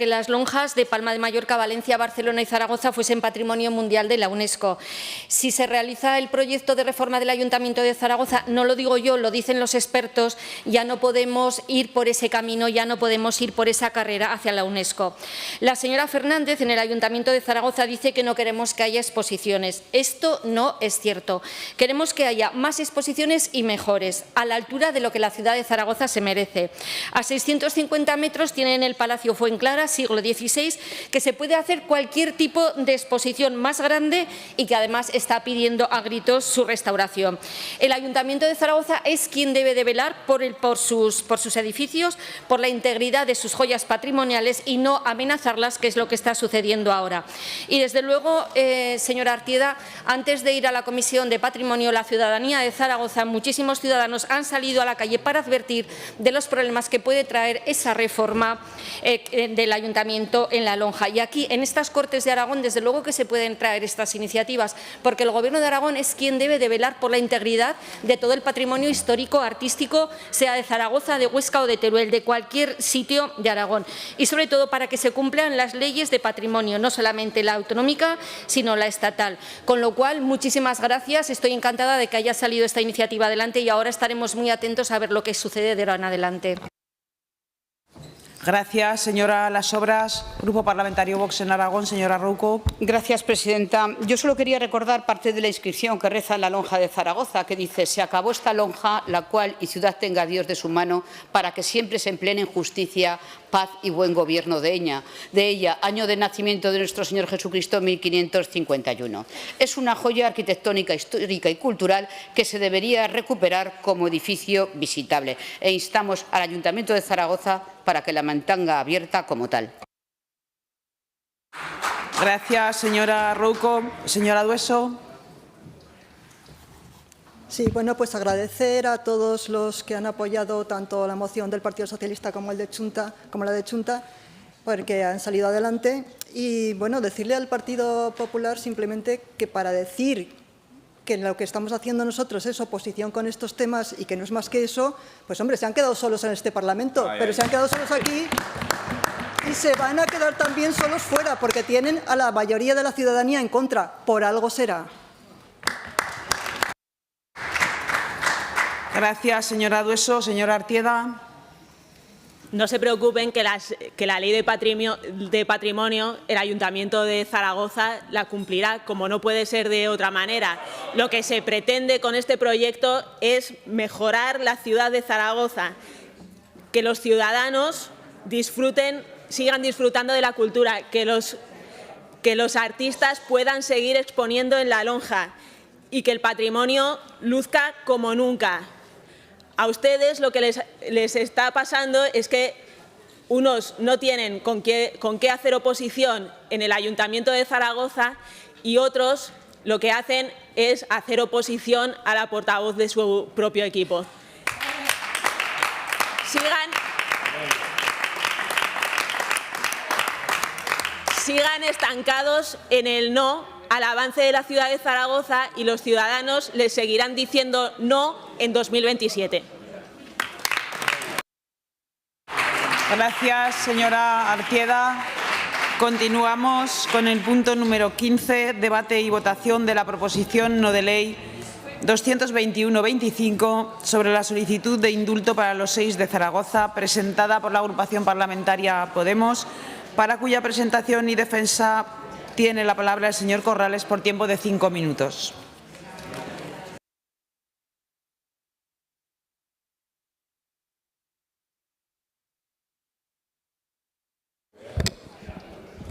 las lonjas de Palma de Mallorca, Valencia, Barcelona y Zaragoza fuesen Patrimonio Mundial de la UNESCO. Si se realiza el proyecto de reforma del Ayuntamiento de Zaragoza, no lo digo yo, lo dicen los expertos, ya no podemos ir por ese camino, ya no podemos ir por esa carrera hacia la UNESCO. La señora Fernández en el Ayuntamiento de Zaragoza dice que no queremos que haya exposiciones. Esto no es cierto. Queremos que haya más exposiciones y mejores, a la altura de lo que la ciudad de Zaragoza se merece. A 650 metros tienen el Palacio Fuencarral, siglo XVI, que se puede hacer cualquier tipo de exposición más grande y que además está pidiendo a gritos su restauración. El Ayuntamiento de Zaragoza es quien debe de velar por sus edificios, por la integridad de sus joyas patrimoniales y no amenazarlas, que es lo que está sucediendo ahora. Y desde luego, señora Artieda, antes de ir a la Comisión de Patrimonio, la ciudadanía de Zaragoza, muchísimos ciudadanos han salido a la calle para advertir de los problemas que puede traer esa reforma del Ayuntamiento en la lonja. Y aquí, en estas Cortes de Aragón, desde luego que se pueden traer estas iniciativas, porque el Gobierno de Aragón es quien debe de velar por la integridad de todo el patrimonio histórico, artístico, sea de Zaragoza, de Huesca o de Teruel, de cualquier sitio de Aragón. Y sobre todo para que se cumplan las leyes de patrimonio, no solamente la autonómica, sino la estatal. Con lo cual, muchísimas gracias. Estoy encantada de que haya salido esta iniciativa adelante y ahora estaremos muy atentos a ver lo que sucede de ahora en adelante. Gracias, señora Las Obras. Grupo Parlamentario Vox en Aragón, señora Rouco. Gracias, presidenta. Yo solo quería recordar parte de la inscripción que reza en la lonja de Zaragoza, que dice: se acabó esta lonja, la cual y ciudad tenga Dios de su mano, para que siempre se empleen en justicia, paz y buen gobierno de ella, año de nacimiento de nuestro Señor Jesucristo, 1551. Es una joya arquitectónica, histórica y cultural que se debería recuperar como edificio visitable. E instamos al Ayuntamiento de Zaragoza para que la mantenga abierta como tal. Gracias, señora Rouco. Señora Dueso. Sí, bueno, pues agradecer a todos los que han apoyado tanto la moción del Partido Socialista como la de Chunta, porque han salido adelante. Y, bueno, decirle al Partido Popular simplemente que para decir que lo que estamos haciendo nosotros es oposición con estos temas y que no es más que eso, pues, hombre, se han quedado solos en este Parlamento, pero se han quedado solos aquí y se van a quedar también solos fuera, porque tienen a la mayoría de la ciudadanía en contra. Por algo será. Gracias, señora Dueso. Señora Artieda. No se preocupen que la ley de patrimonio, el Ayuntamiento de Zaragoza la cumplirá, como no puede ser de otra manera. Lo que se pretende con este proyecto es mejorar la ciudad de Zaragoza, que los ciudadanos sigan disfrutando de la cultura, que los artistas puedan seguir exponiendo en la lonja y que el patrimonio luzca como nunca. A ustedes lo que les está pasando es que unos no tienen con qué hacer oposición en el Ayuntamiento de Zaragoza y otros lo que hacen es hacer oposición a la portavoz de su propio equipo. Sigan estancados en el no al avance de la ciudad de Zaragoza y los ciudadanos les seguirán diciendo no en 2027. Gracias, señora Artieda. Continuamos con el punto número 15, debate y votación de la proposición no de ley 221-25 sobre la solicitud de indulto para los 6 de Zaragoza, presentada por la agrupación parlamentaria Podemos, para cuya presentación y defensa tiene la palabra el señor Corrales por tiempo de 5 minutos.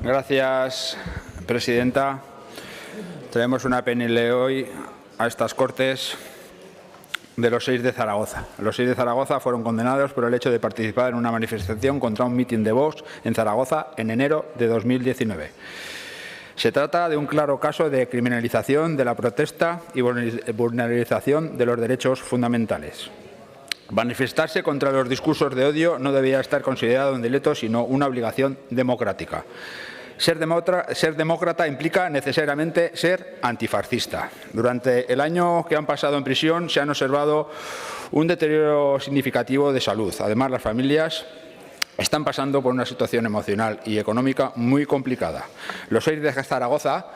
Gracias, presidenta. Traemos una PNL hoy a estas Cortes de los 6 de Zaragoza. Los 6 de Zaragoza fueron condenados por el hecho de participar en una manifestación contra un mitin de Vox en Zaragoza en enero de 2019. Se trata de un claro caso de criminalización de la protesta y vulneración de los derechos fundamentales. Manifestarse contra los discursos de odio no debería estar considerado un delito, sino una obligación democrática. Ser demócrata implica necesariamente ser antifascista. Durante el año que han pasado en prisión se han observado un deterioro significativo de salud. Además, las familias están pasando por una situación emocional y económica muy complicada. Los 6 de Zaragoza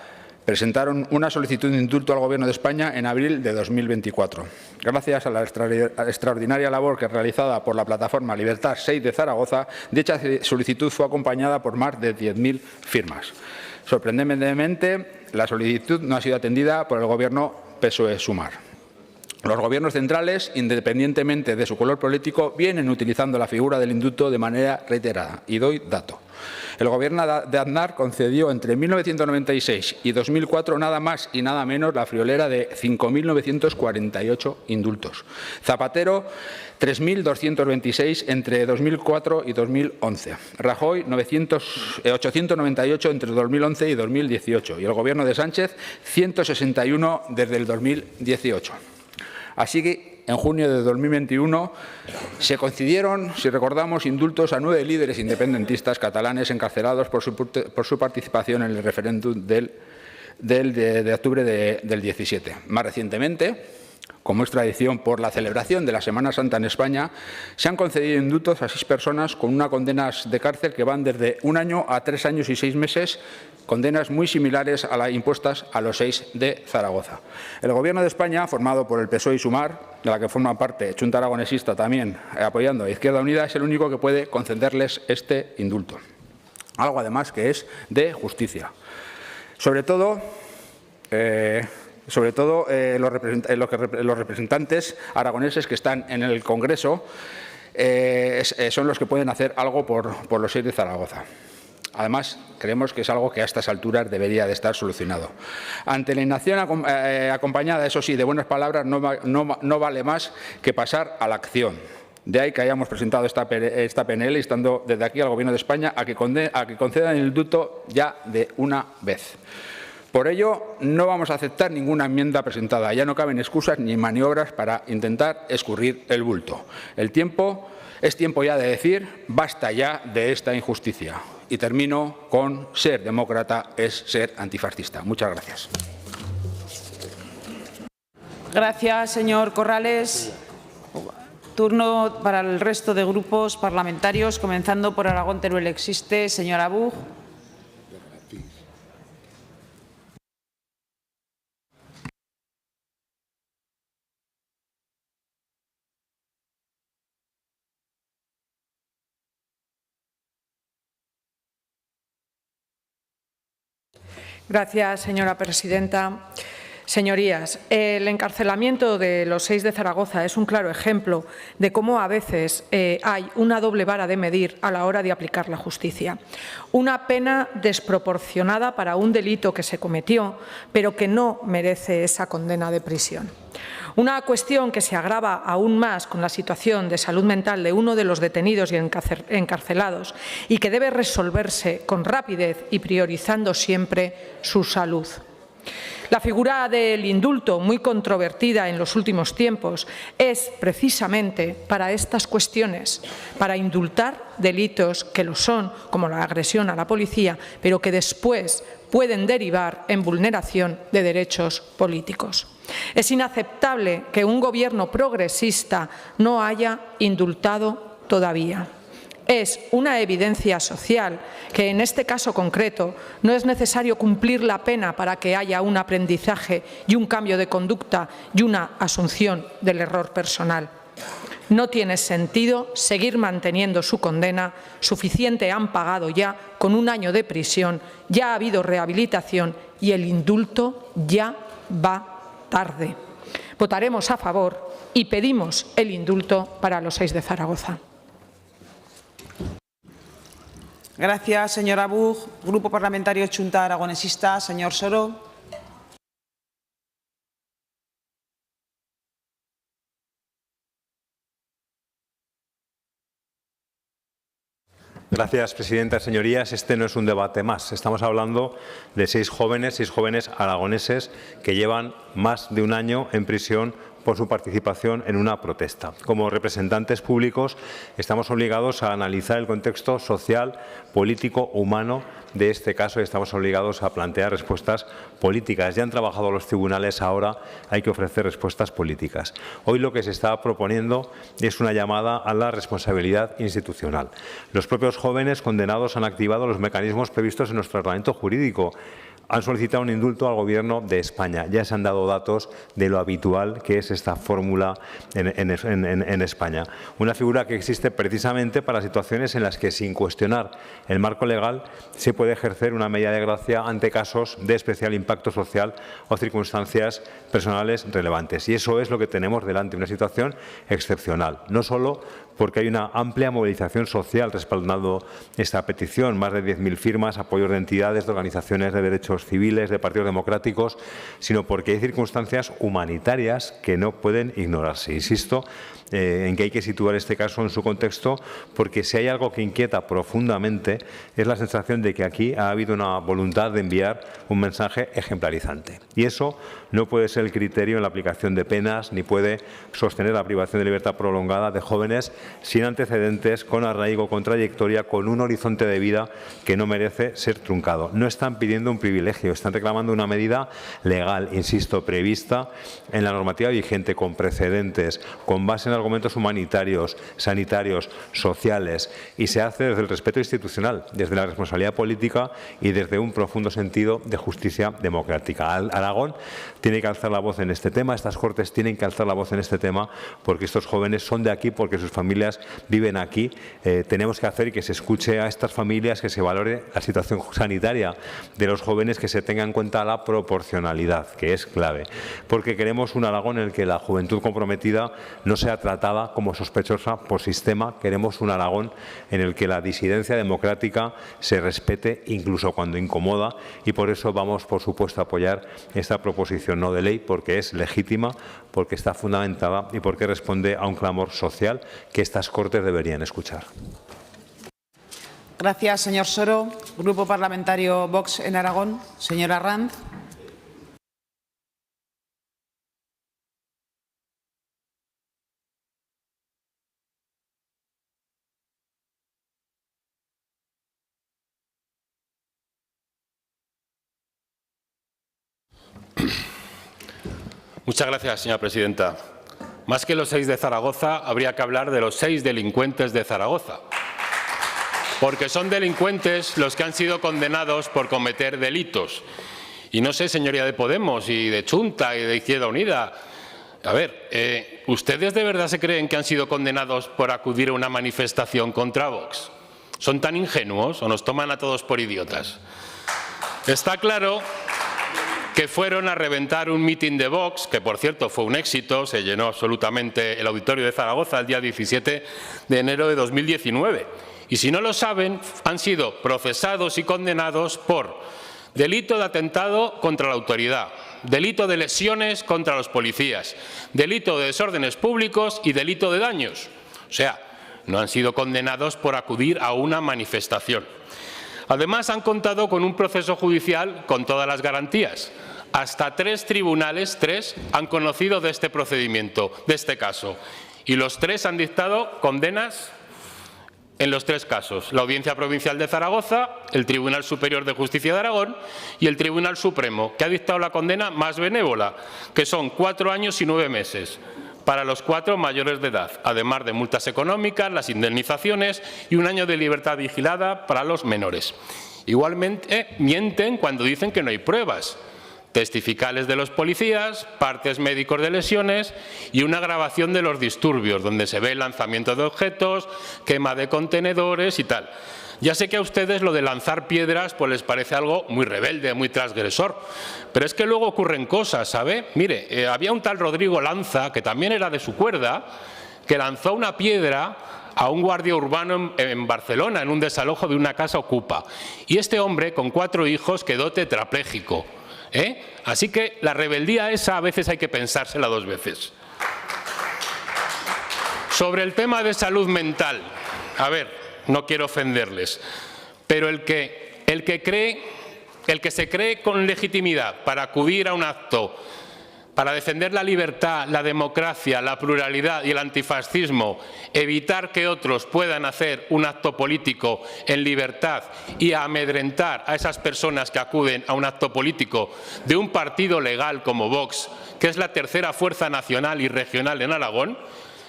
presentaron una solicitud de indulto al Gobierno de España en abril de 2024. Gracias a la extraordinaria labor que realizada por la plataforma Libertad 6 de Zaragoza, dicha solicitud fue acompañada por más de 10.000 firmas. Sorprendentemente, la solicitud no ha sido atendida por el Gobierno PSOE-Sumar. Los gobiernos centrales, independientemente de su color político, vienen utilizando la figura del indulto de manera reiterada. Y doy dato. El Gobierno de Aznar concedió entre 1996 y 2004 nada más y nada menos la friolera de 5.948 indultos. Zapatero, 3.226 entre 2004 y 2011. Rajoy, 898 entre 2011 y 2018. Y el Gobierno de Sánchez, 161 desde el 2018. Así que, en junio de 2021, se concedieron, si recordamos, indultos a 9 líderes independentistas catalanes encarcelados por su participación en el referéndum de octubre del 17. Más recientemente, como es tradición por la celebración de la Semana Santa en España, se han concedido indultos a 6 personas con una condenas de cárcel que van desde 1 año a 3 años y 6 meses, condenas muy similares a las impuestas a los 6 de Zaragoza. El Gobierno de España, formado por el PSOE y Sumar, de la que forma parte Junta Aragonesista también apoyando a Izquierda Unida, es el único que puede concederles este indulto. Algo además que es de justicia. Sobre todo los representantes aragoneses que están en el Congreso son los que pueden hacer algo por los 6 de Zaragoza. Además, creemos que es algo que a estas alturas debería de estar solucionado. Ante la inacción acompañada, eso sí, de buenas palabras, no vale más que pasar a la acción. De ahí que hayamos presentado esta PNL, instando desde aquí al Gobierno de España a que concedan el indulto ya de una vez. Por ello, no vamos a aceptar ninguna enmienda presentada. Ya no caben excusas ni maniobras para intentar escurrir el bulto. Es tiempo ya de decir basta ya de esta injusticia. Y termino con ser demócrata es ser antifascista. Muchas gracias. Gracias, señor Corrales. Turno para el resto de grupos parlamentarios, comenzando por Aragón Teruel Existe. Señor Abug. Gracias, señora presidenta. Señorías, el encarcelamiento de los 6 de Zaragoza es un claro ejemplo de cómo a veces hay una doble vara de medir a la hora de aplicar la justicia. Una pena desproporcionada para un delito que se cometió, pero que no merece esa condena de prisión. Una cuestión que se agrava aún más con la situación de salud mental de uno de los detenidos y encarcelados y que debe resolverse con rapidez y priorizando siempre su salud. La figura del indulto, muy controvertida en los últimos tiempos, es precisamente para estas cuestiones, para indultar delitos que lo son, como la agresión a la policía, pero que después pueden derivar en vulneración de derechos políticos. Es inaceptable que un gobierno progresista no haya indultado todavía. Es una evidencia social que en este caso concreto no es necesario cumplir la pena para que haya un aprendizaje y un cambio de conducta y una asunción del error personal. No tiene sentido seguir manteniendo su condena, suficiente han pagado ya con 1 año de prisión, ya ha habido rehabilitación y el indulto ya va tarde. Votaremos a favor y pedimos el indulto para los 6 de Zaragoza. Gracias, señor Abug. Grupo Parlamentario Junta Aragonesista, señor Soro. Gracias, presidenta. Señorías, este no es un debate más. Estamos hablando de 6 jóvenes aragoneses que llevan más de 1 año en prisión por su participación en una protesta. Como representantes públicos estamos obligados a analizar el contexto social, político, humano de este caso y estamos obligados a plantear respuestas políticas. Ya han trabajado los tribunales, ahora hay que ofrecer respuestas políticas. Hoy lo que se está proponiendo es una llamada a la responsabilidad institucional. Los propios jóvenes condenados han activado los mecanismos previstos en nuestro ordenamiento jurídico. Han solicitado un indulto al Gobierno de España. Ya se han dado datos de lo habitual que es esta fórmula en España. Una figura que existe precisamente para situaciones en las que, sin cuestionar el marco legal, se puede ejercer una medida de gracia ante casos de especial impacto social o circunstancias personales relevantes. Y eso es lo que tenemos delante, una situación excepcional. No solo porque hay una amplia movilización social respaldando esta petición, más de 10.000 firmas, apoyos de entidades, de organizaciones de derechos civiles, de partidos democráticos, sino porque hay circunstancias humanitarias que no pueden ignorarse. Insisto en que hay que situar este caso en su contexto, porque si hay algo que inquieta profundamente es la sensación de que aquí ha habido una voluntad de enviar un mensaje ejemplarizante. Y eso no puede ser el criterio en la aplicación de penas, ni puede sostener la privación de libertad prolongada de jóvenes sin antecedentes, con arraigo, con trayectoria, con un horizonte de vida que no merece ser truncado. No están pidiendo un privilegio, están reclamando una medida legal, insisto, prevista en la normativa vigente, con precedentes, con base en argumentos humanitarios, sanitarios, sociales, y se hace desde el respeto institucional, desde la responsabilidad política y desde un profundo sentido de justicia democrática. Aragón tiene que alzar la voz en este tema, estas Cortes tienen que alzar la voz en este tema, porque estos jóvenes son de aquí, porque sus familias viven aquí. Tenemos que hacer que se escuche a estas familias, que se valore la situación sanitaria de los jóvenes, que se tenga en cuenta la proporcionalidad, que es clave, porque queremos un Aragón en el que la juventud comprometida no sea tratada como sospechosa por sistema. Queremos un Aragón en el que la disidencia democrática se respete incluso cuando incomoda, y por eso vamos, por supuesto, a apoyar esta proposición no de ley, porque es legítima, porque está fundamentada y porque responde a un clamor social que estas Cortes deberían escuchar. Gracias, señor Soro. Grupo Parlamentario Vox en Aragón. Señora Ranz. Muchas gracias, señora presidenta. Más que los 6 de Zaragoza, habría que hablar de los 6 delincuentes de Zaragoza. Porque son delincuentes los que han sido condenados por cometer delitos. Y no sé, señoría de Podemos y de Chunta y de Izquierda Unida, a ver, ¿ustedes de verdad se creen que han sido condenados por acudir a una manifestación contra Vox? ¿Son tan ingenuos o nos toman a todos por idiotas? Está claro que fueron a reventar un mitin de Vox, que por cierto fue un éxito, se llenó absolutamente el auditorio de Zaragoza el día 17 de enero de 2019. Y si no lo saben, han sido procesados y condenados por delito de atentado contra la autoridad, delito de lesiones contra los policías, delito de desórdenes públicos y delito de daños. O sea, no han sido condenados por acudir a una manifestación. Además, han contado con un proceso judicial con todas las garantías. Hasta 3 tribunales, 3, han conocido de este procedimiento, de este caso. Y los 3 han dictado condenas en los 3 casos. La Audiencia Provincial de Zaragoza, el Tribunal Superior de Justicia de Aragón y el Tribunal Supremo, que ha dictado la condena más benévola, que son 4 años y 9 meses. Para los 4 mayores de edad, además de multas económicas, las indemnizaciones y 1 año de libertad vigilada para los menores. Igualmente, mienten cuando dicen que no hay pruebas. Testificales de los policías, partes médicos de lesiones y una grabación de los disturbios, donde se ve el lanzamiento de objetos, quema de contenedores y tal. Ya sé que a ustedes lo de lanzar piedras pues les parece algo muy rebelde, muy transgresor, pero es que luego ocurren cosas, ¿sabe? Mire, había un tal Rodrigo Lanza, que también era de su cuerda, que lanzó una piedra a un guardia urbano en Barcelona, en un desalojo de una casa ocupa. Y este hombre, con 4 hijos, quedó tetrapléjico. Así que la rebeldía esa a veces hay que pensársela 2 veces. Sobre el tema de salud mental, a ver, no quiero ofenderles, pero el que se cree con legitimidad para acudir a un acto para defender la libertad, la democracia, la pluralidad y el antifascismo, evitar que otros puedan hacer un acto político en libertad y amedrentar a esas personas que acuden a un acto político de un partido legal como Vox, que es la tercera fuerza nacional y regional en Aragón,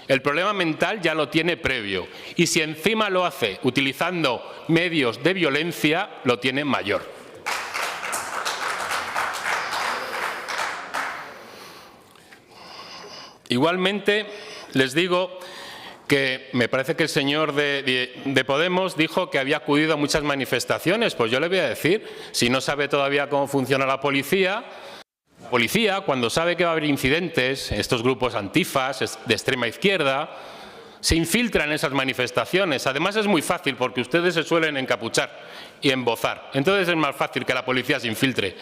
el problema mental ya lo tiene previo. Y si encima lo hace utilizando medios de violencia, lo tiene mayor. Igualmente, les digo que me parece que el señor de Podemos dijo que había acudido a muchas manifestaciones. Pues yo le voy a decir, si no sabe todavía cómo funciona la policía, cuando sabe que va a haber incidentes, estos grupos antifas de extrema izquierda, se infiltran en esas manifestaciones. Además es muy fácil porque ustedes se suelen encapuchar y embozar. Entonces es más fácil que la policía se infiltre.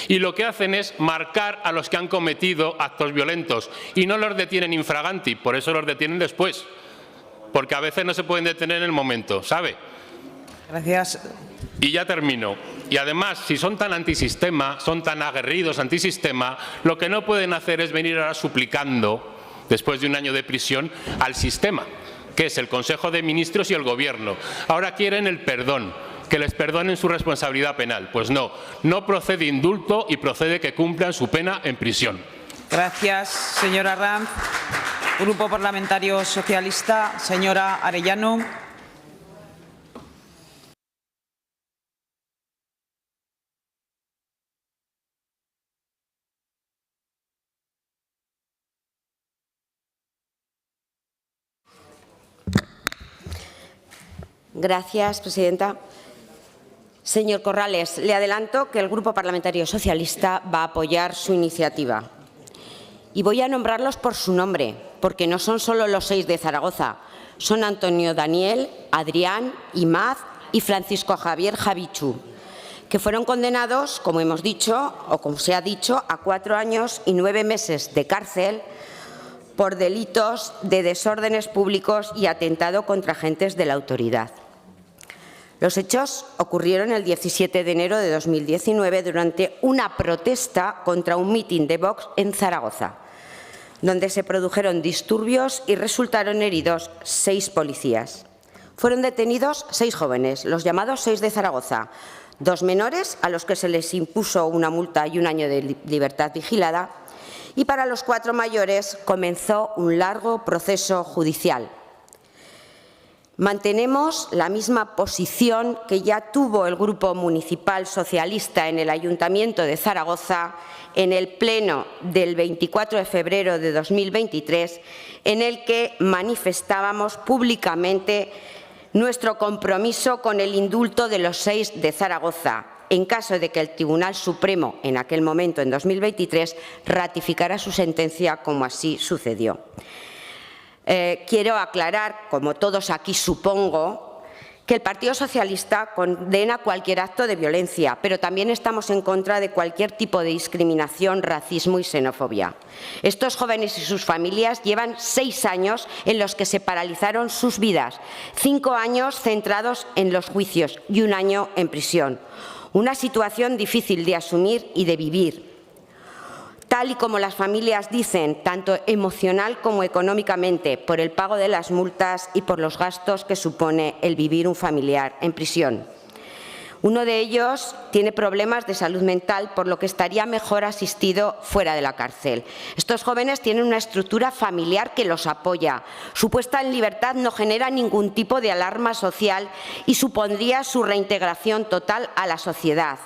Y lo que hacen es marcar a los que han cometido actos violentos y no los detienen infraganti, por eso los detienen después. Porque a veces no se pueden detener en el momento, ¿sabe? Gracias. Y ya termino. Y además, si son tan antisistema, son tan aguerridos antisistema, lo que no pueden hacer es venir ahora suplicando, después de un año de prisión, al sistema, que es el Consejo de Ministros y el Gobierno. Ahora quieren el perdón, que les perdonen su responsabilidad penal. Pues no, no procede indulto y procede que cumplan su pena en prisión. Gracias, señora Ranz. Grupo Parlamentario Socialista, señora Arellano. Gracias, presidenta. Señor Corrales, le adelanto que el Grupo Parlamentario Socialista va a apoyar su iniciativa. Y voy a nombrarlos por su nombre, porque no son solo los 6 de Zaragoza, son Antonio Daniel, Adrián, Imaz y Francisco Javier Javichu, que fueron condenados, como hemos dicho, o como se ha dicho, a 4 años y 9 meses de cárcel por delitos de desórdenes públicos y atentado contra agentes de la autoridad. Los hechos ocurrieron el 17 de enero de 2019 durante una protesta contra un mitin de Vox en Zaragoza, donde se produjeron disturbios y resultaron heridos 6 policías. Fueron detenidos 6 jóvenes, los llamados 6 de Zaragoza, 2 menores a los que se les impuso una multa y un año de libertad vigilada, y para los 4 mayores comenzó un largo proceso judicial. Mantenemos la misma posición que ya tuvo el Grupo Municipal Socialista en el Ayuntamiento de Zaragoza en el Pleno del 24 de febrero de 2023, en el que manifestábamos públicamente nuestro compromiso con el indulto de los 6 de Zaragoza, en caso de que el Tribunal Supremo, en aquel momento, en 2023, ratificara su sentencia, como así sucedió. Quiero aclarar, como todos aquí supongo, que el Partido Socialista condena cualquier acto de violencia, pero también estamos en contra de cualquier tipo de discriminación, racismo y xenofobia. Estos jóvenes y sus familias llevan 6 años en los que se paralizaron sus vidas, 5 años centrados en los juicios y 1 año en prisión. Una situación difícil de asumir y de vivir, tal y como las familias dicen, tanto emocional como económicamente, por el pago de las multas y por los gastos que supone el vivir un familiar en prisión. Uno de ellos tiene problemas de salud mental, por lo que estaría mejor asistido fuera de la cárcel. Estos jóvenes tienen una estructura familiar que los apoya. Su puesta en libertad no genera ningún tipo de alarma social y supondría su reintegración total a la sociedad.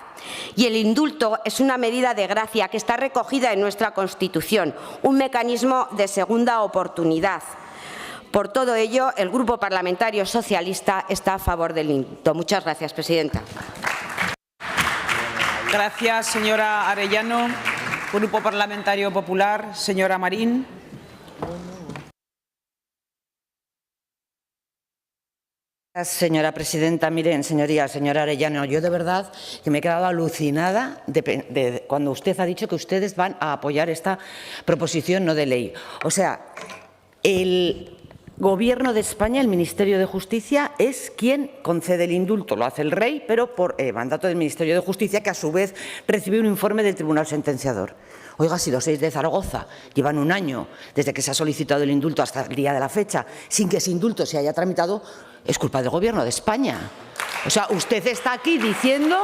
Y el indulto es una medida de gracia que está recogida en nuestra Constitución, un mecanismo de segunda oportunidad. Por todo ello, el Grupo Parlamentario Socialista está a favor del indulto. Muchas gracias, presidenta. Gracias, señora Arellano. Grupo Parlamentario Popular, señora Marín. Señora presidenta, miren, señorías, señora Arellano, yo de verdad que me he quedado alucinada de cuando usted ha dicho que ustedes van a apoyar esta proposición no de ley. O sea, Gobierno de España, el Ministerio de Justicia, es quien concede el indulto. Lo hace el Rey, pero por mandato del Ministerio de Justicia, que a su vez recibe un informe del Tribunal Sentenciador. Oiga, si los 6 de Zaragoza llevan un año desde que se ha solicitado el indulto hasta el día de la fecha, sin que ese indulto se haya tramitado, es culpa del Gobierno de España. O sea, usted está aquí diciendo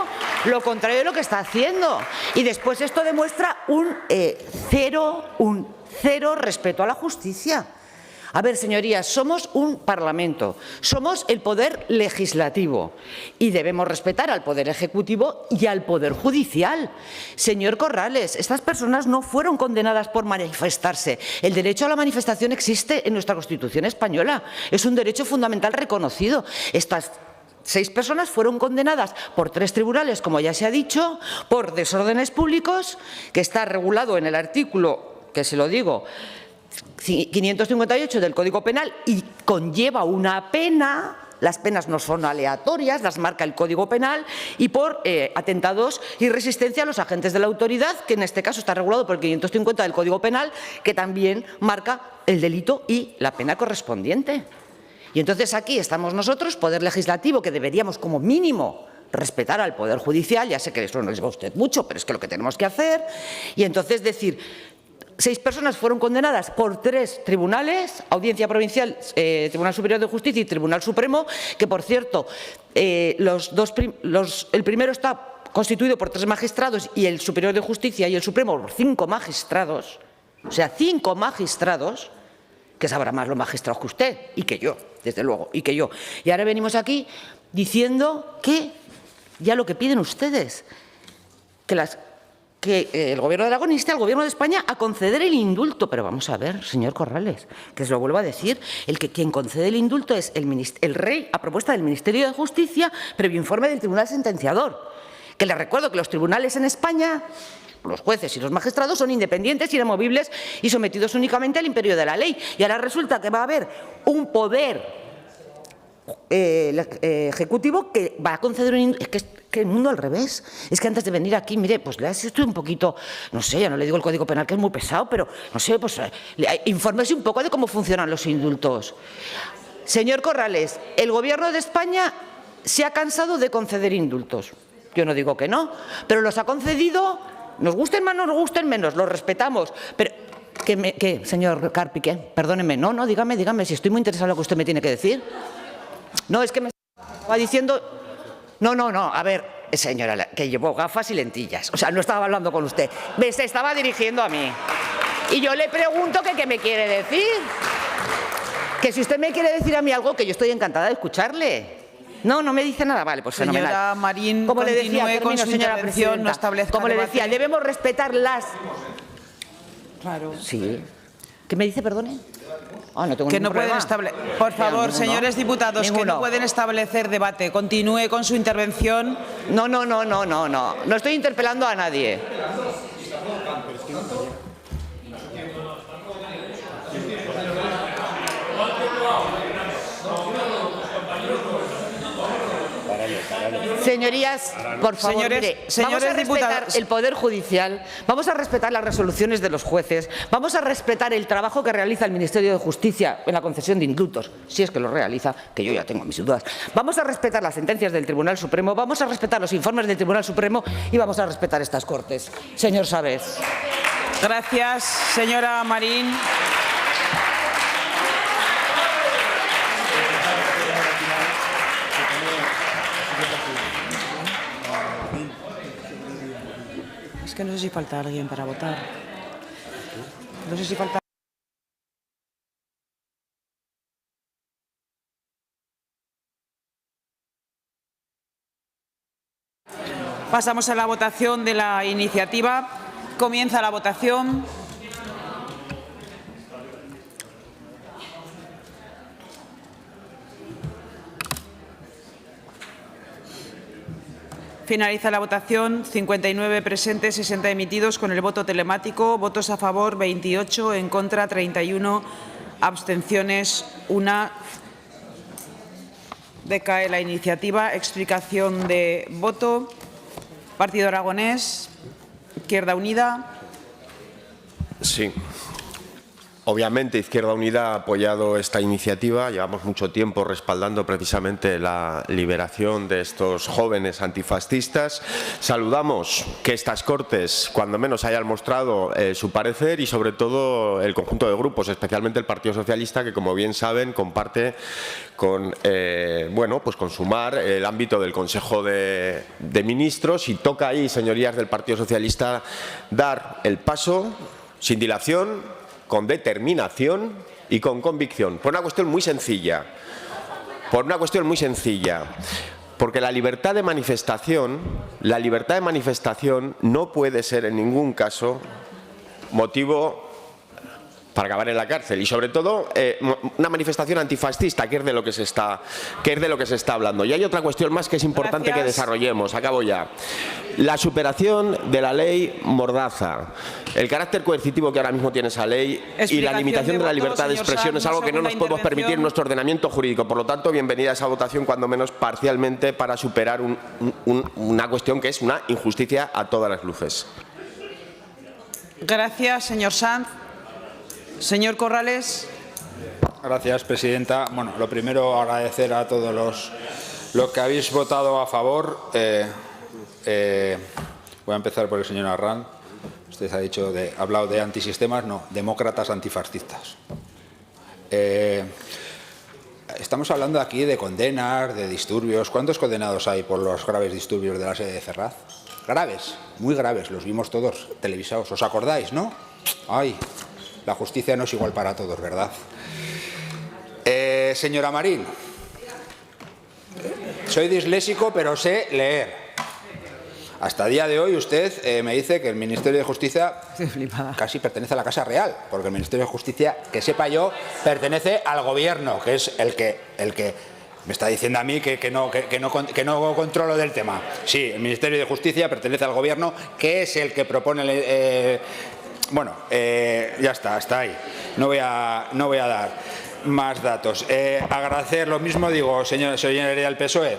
lo contrario de lo que está haciendo. Y después esto demuestra un cero respeto a la justicia. A ver, señorías, somos un Parlamento, somos el Poder Legislativo y debemos respetar al Poder Ejecutivo y al Poder Judicial. Señor Corrales, estas personas no fueron condenadas por manifestarse. El derecho a la manifestación existe en nuestra Constitución española. Es un derecho fundamental reconocido. Estas 6 personas fueron condenadas por 3 tribunales, como ya se ha dicho, por desórdenes públicos, que está regulado en el artículo, que se lo digo, 558 del Código Penal y conlleva una pena. Las penas no son aleatorias, las marca el Código Penal, y por atentados y resistencia a los agentes de la autoridad, que en este caso está regulado por el 550 del Código Penal, que también marca el delito y la pena correspondiente. Y entonces aquí estamos nosotros, Poder Legislativo, que deberíamos como mínimo respetar al Poder Judicial. Ya sé que eso no les va a usted mucho, pero es que lo que tenemos que hacer. Y entonces decir, 6 personas fueron condenadas por 3 tribunales, Audiencia Provincial, Tribunal Superior de Justicia y Tribunal Supremo, que, por cierto, el primero está constituido por 3 magistrados y el Superior de Justicia y el Supremo por 5 magistrados, o sea, 5 magistrados, que sabrá más los magistrados que usted y que yo, desde luego, y que yo. Y ahora venimos aquí diciendo que ya lo que piden ustedes, que el Gobierno de Aragón inste al Gobierno de España a conceder el indulto. Pero vamos a ver, señor Corrales, que se lo vuelvo a decir, quien concede el indulto es el Rey, a propuesta del Ministerio de Justicia, previo informe del Tribunal Sentenciador. Que les recuerdo que los tribunales en España, los jueces y los magistrados, son independientes, inamovibles y sometidos únicamente al imperio de la ley. Y ahora resulta que va a haber un poder ejecutivo que va a conceder un indulto. Es que el mundo al revés. Es que antes de venir aquí, mire, pues le estoy un poquito, no sé, ya no le digo el Código Penal, que es muy pesado, pero no sé, pues infórmese un poco de cómo funcionan los indultos. Señor Corrales, el Gobierno de España se ha cansado de conceder indultos. Yo no digo que no, pero los ha concedido, nos gusten más, nos gusten menos, los respetamos. Pero, ¿qué, señor Carpi, qué? Perdóneme, no, dígame, si estoy muy interesado en lo que usted me tiene que decir. No, es que me estaba diciendo... No, a ver, señora, que llevo gafas y lentillas. O sea, no estaba hablando con usted. Se estaba dirigiendo a mí. Y yo le pregunto que qué me quiere decir. Que si usted me quiere decir a mí algo, que yo estoy encantada de escucharle. No me dice nada. Vale, pues fenomenal. Señora Marín, como le decía, continúe con su intervención, no establezca como le debate. decía, debemos respetar las... Claro. Sí. ¿Qué me dice, perdone? No tengo que no ningún pueden problema. Por favor, señores diputados, Ninguno. que no pueden establecer debate. Continúe con su intervención. No. No estoy interpelando a nadie. Señorías, por favor, vamos a respetar el Poder Judicial, vamos a respetar las resoluciones de los jueces, vamos a respetar el trabajo que realiza el Ministerio de Justicia en la concesión de indultos, si es que lo realiza, que yo ya tengo mis dudas. Vamos a respetar las sentencias del Tribunal Supremo, vamos a respetar los informes del Tribunal Supremo y vamos a respetar estas Cortes. Señor Sabés. Gracias, señora Marín. Es que no sé si falta alguien para votar. No sé si falta... Pasamos a la votación de la iniciativa. Comienza la votación. Finaliza la votación. 59 presentes, 60 emitidos con el voto telemático. Votos a favor 28, en contra 31, abstenciones 1. Decae la iniciativa. Explicación de voto. Partido Aragonés. Izquierda Unida. Sí. Obviamente, Izquierda Unida ha apoyado esta iniciativa. Llevamos mucho tiempo respaldando precisamente la liberación de estos jóvenes antifascistas. Saludamos que estas Cortes, cuando menos, hayan mostrado su parecer y, sobre todo, el conjunto de grupos, especialmente el Partido Socialista, que, como bien saben, comparte con, pues con Sumar el ámbito del Consejo de Ministros, y toca ahí, señorías del Partido Socialista, dar el paso sin dilación, con determinación y con convicción, por una cuestión muy sencilla. Porque la libertad de manifestación no puede ser en ningún caso motivo para acabar en la cárcel, y sobre todo una manifestación antifascista, que es de lo que se está hablando. Y hay otra cuestión más que es importante que desarrollemos. Acabo ya. La superación de la ley Mordaza, el carácter coercitivo que ahora mismo tiene esa ley y la limitación de la libertad de expresión es algo que no nos podemos permitir en nuestro ordenamiento jurídico. Por lo tanto, bienvenida a esa votación, cuando menos parcialmente, para superar una cuestión que es una injusticia a todas las luces. Gracias, señor Sanz. Señor Corrales. Gracias, presidenta. Bueno, lo primero, agradecer a todos los que habéis votado a favor. Voy a empezar por el señor Arranz. Usted ha hablado de antisistemas, no, demócratas antifascistas. Estamos hablando aquí de condenas, de disturbios. ¿Cuántos condenados hay por los graves disturbios de la sede de Ferraz? Graves, muy graves, los vimos todos televisados. ¿Os acordáis, no? Ay, la justicia no es igual para todos, ¿verdad? Señora Marín, soy disléxico, pero sé leer. Hasta el día de hoy usted me dice que el Ministerio de Justicia casi pertenece a la Casa Real, porque el Ministerio de Justicia, que sepa yo, pertenece al Gobierno, que es el que me está diciendo a mí que no controlo del tema. Sí, el Ministerio de Justicia pertenece al Gobierno, que es el que propone... ya está, hasta ahí. No voy a dar más datos. Agradecer lo mismo, digo, señorías del PSOE,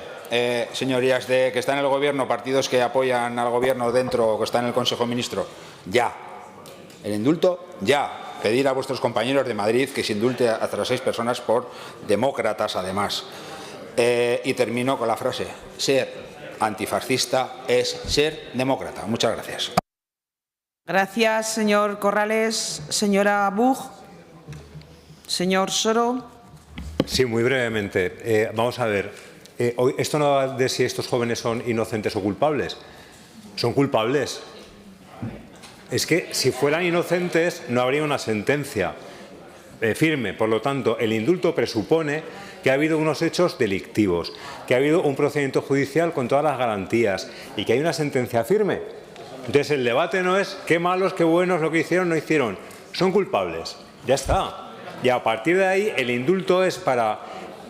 señorías que están en el Gobierno, partidos que apoyan al Gobierno dentro o que están en el Consejo de Ministros, ya. El indulto, ya. Pedir a vuestros compañeros de Madrid que se indulte a otras 6 personas por demócratas, además. Y termino con la frase: ser antifascista es ser demócrata. Muchas gracias. Gracias, señor Corrales. Señora Buch. Señor Soro. Sí, muy brevemente. Vamos a ver. Esto no va de si estos jóvenes son inocentes o culpables. Son culpables. Es que si fueran inocentes no habría una sentencia firme. Por lo tanto, el indulto presupone que ha habido unos hechos delictivos, que ha habido un procedimiento judicial con todas las garantías y que hay una sentencia firme. Entonces, el debate no es qué malos, qué buenos, lo que hicieron, no hicieron. Son culpables. Ya está. Y a partir de ahí, el indulto es para...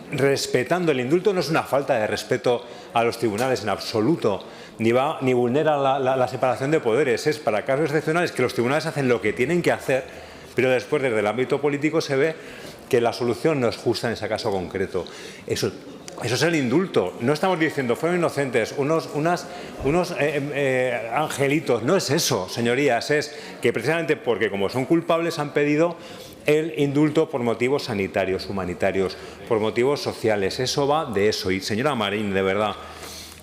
Respetando. El indulto no es una falta de respeto a los tribunales en absoluto, ni vulnera la separación de poderes. Es para casos excepcionales que los tribunales hacen lo que tienen que hacer, pero después, desde el ámbito político, se ve que la solución no es justa en ese caso concreto. Eso es el indulto. No estamos diciendo fueron inocentes, unos angelitos. No es eso, señorías. Es que precisamente porque como son culpables han pedido el indulto por motivos sanitarios, humanitarios, por motivos sociales. Eso va de eso. Y señora Marín, de verdad,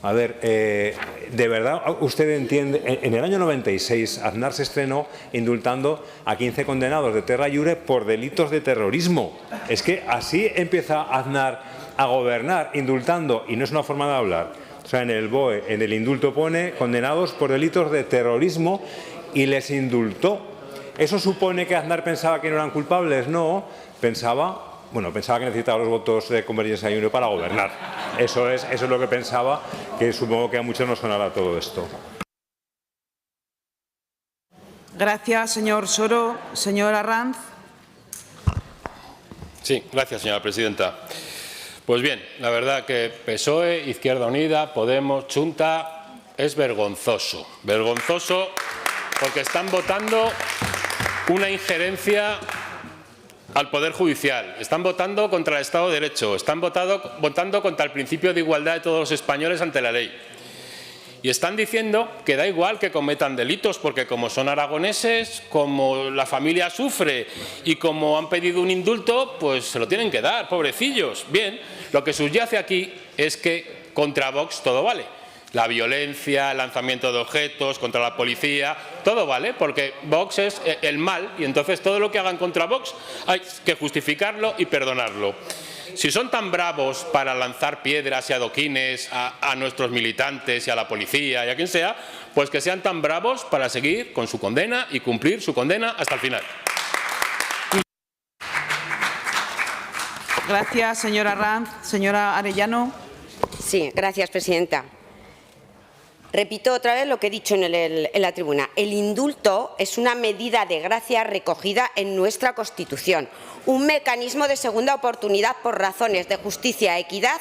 a ver, ¿de verdad usted entiende? En el año 96 Aznar se estrenó indultando a 15 condenados de terra iure por delitos de terrorismo. Es que así empieza Aznar a gobernar, indultando, y no es una forma de hablar. O sea, en el BOE, en el indulto pone condenados por delitos de terrorismo y les indultó. ¿Eso supone que Aznar pensaba que no eran culpables? No, pensaba que necesitaba los votos de Convergencia y Unión para gobernar. Eso es lo que pensaba, que supongo que a muchos nos sonará todo esto. Gracias, señor Soro. Señor Arranz. Sí, gracias, señora presidenta. Pues bien, la verdad que PSOE, Izquierda Unida, Podemos, Chunta, es vergonzoso. Vergonzoso porque están votando una injerencia al Poder Judicial, están votando contra el Estado de Derecho, están votando contra el principio de igualdad de todos los españoles ante la ley. Y están diciendo que da igual que cometan delitos, porque como son aragoneses, como la familia sufre y como han pedido un indulto, pues se lo tienen que dar, pobrecillos. Bien, lo que subyace aquí es que contra Vox todo vale. La violencia, el lanzamiento de objetos contra la policía, todo vale, porque Vox es el mal y entonces todo lo que hagan contra Vox hay que justificarlo y perdonarlo. Si son tan bravos para lanzar piedras y adoquines a nuestros militantes y a la policía y a quien sea, pues que sean tan bravos para seguir con su condena y cumplir su condena hasta el final. Gracias, señora Arranz. Señora Arellano. Sí, gracias, presidenta. Repito otra vez lo que he dicho en la tribuna. El indulto es una medida de gracia recogida en nuestra Constitución, un mecanismo de segunda oportunidad por razones de justicia, equidad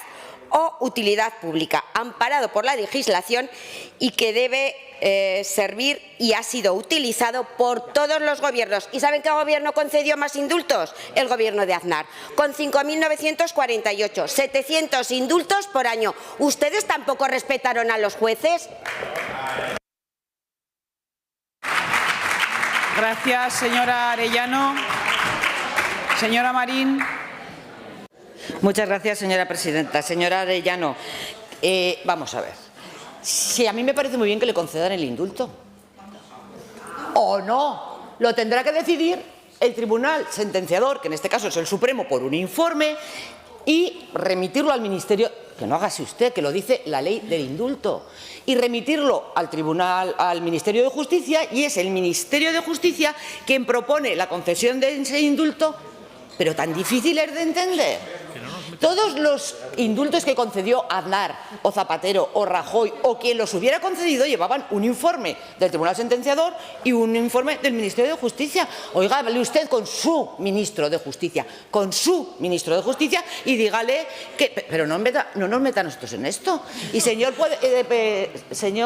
o utilidad pública, amparado por la legislación y que debe servir y ha sido utilizado por todos los gobiernos. ¿Y saben qué gobierno concedió más indultos? El gobierno de Aznar, con 5.948, 700 indultos por año. ¿Ustedes tampoco respetaron a los jueces? Gracias, señora Arellano. Señora Marín. Muchas gracias, señora presidenta. Señora Arellano, vamos a ver. Si a mí me parece muy bien que le concedan el indulto. ¿O no? Lo tendrá que decidir el tribunal sentenciador, que en este caso es el Supremo, por un informe, y remitirlo al Ministerio, que no haga así usted, que lo dice la ley del indulto, y remitirlo al tribunal, al Ministerio de Justicia, y es el Ministerio de Justicia quien propone la concesión de ese indulto, pero tan difícil es de entender. Todos los indultos que concedió Aznar o Zapatero o Rajoy o quien los hubiera concedido llevaban un informe del Tribunal Sentenciador y un informe del Ministerio de Justicia. Oiga, hable usted con su ministro de Justicia, y dígale que… Pero no nos metan nosotros en esto. Y señor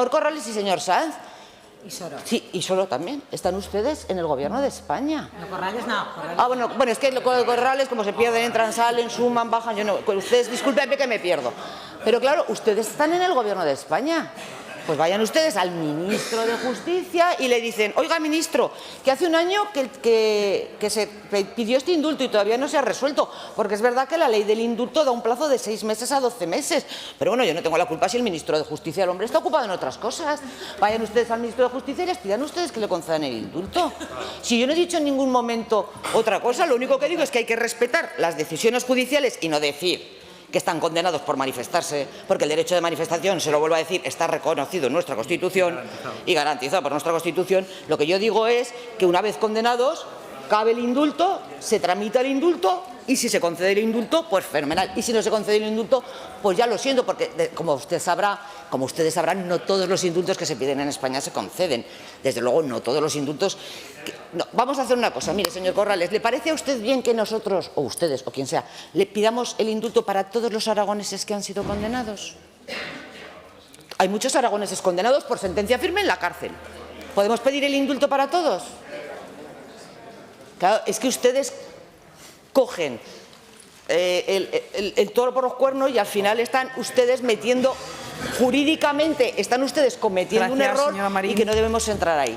Corrales y señor Sanz, sí, y solo también. Están ustedes en el Gobierno de España. No, Corrales no. Bueno, es que Corrales, como se pierden, entran, salen, suman, bajan, yo no… Ustedes, discúlpenme que me pierdo. Pero claro, ustedes están en el Gobierno de España. Pues vayan ustedes al ministro de Justicia y le dicen: oiga, ministro, que hace un año que se pidió este indulto y todavía no se ha resuelto, porque es verdad que la ley del indulto da un plazo de 6 meses a 12 meses. Pero bueno, yo no tengo la culpa si el ministro de Justicia, el hombre, está ocupado en otras cosas. Vayan ustedes al ministro de Justicia y les pidan ustedes que le concedan el indulto. Si yo no he dicho en ningún momento otra cosa, lo único que digo es que hay que respetar las decisiones judiciales y no decir que están condenados por manifestarse, porque el derecho de manifestación, se lo vuelvo a decir, está reconocido en nuestra Constitución y garantizado por nuestra Constitución. Lo que yo digo es que una vez condenados, cabe el indulto, se tramita el indulto y si se concede el indulto, pues fenomenal. Y si no se concede el indulto, pues ya lo siento, porque como ustedes sabrán, no todos los indultos que se piden en España se conceden. Desde luego, no todos los indultos… No, vamos a hacer una cosa. Mire, señor Corrales, ¿le parece a usted bien que nosotros, o ustedes, o quien sea, le pidamos el indulto para todos los aragoneses que han sido condenados? Hay muchos aragoneses condenados por sentencia firme en la cárcel. ¿Podemos pedir el indulto para todos? Claro, es que ustedes cogen el toro por los cuernos y al final están ustedes metiendo… Jurídicamente están ustedes cometiendo un error y que no debemos entrar ahí.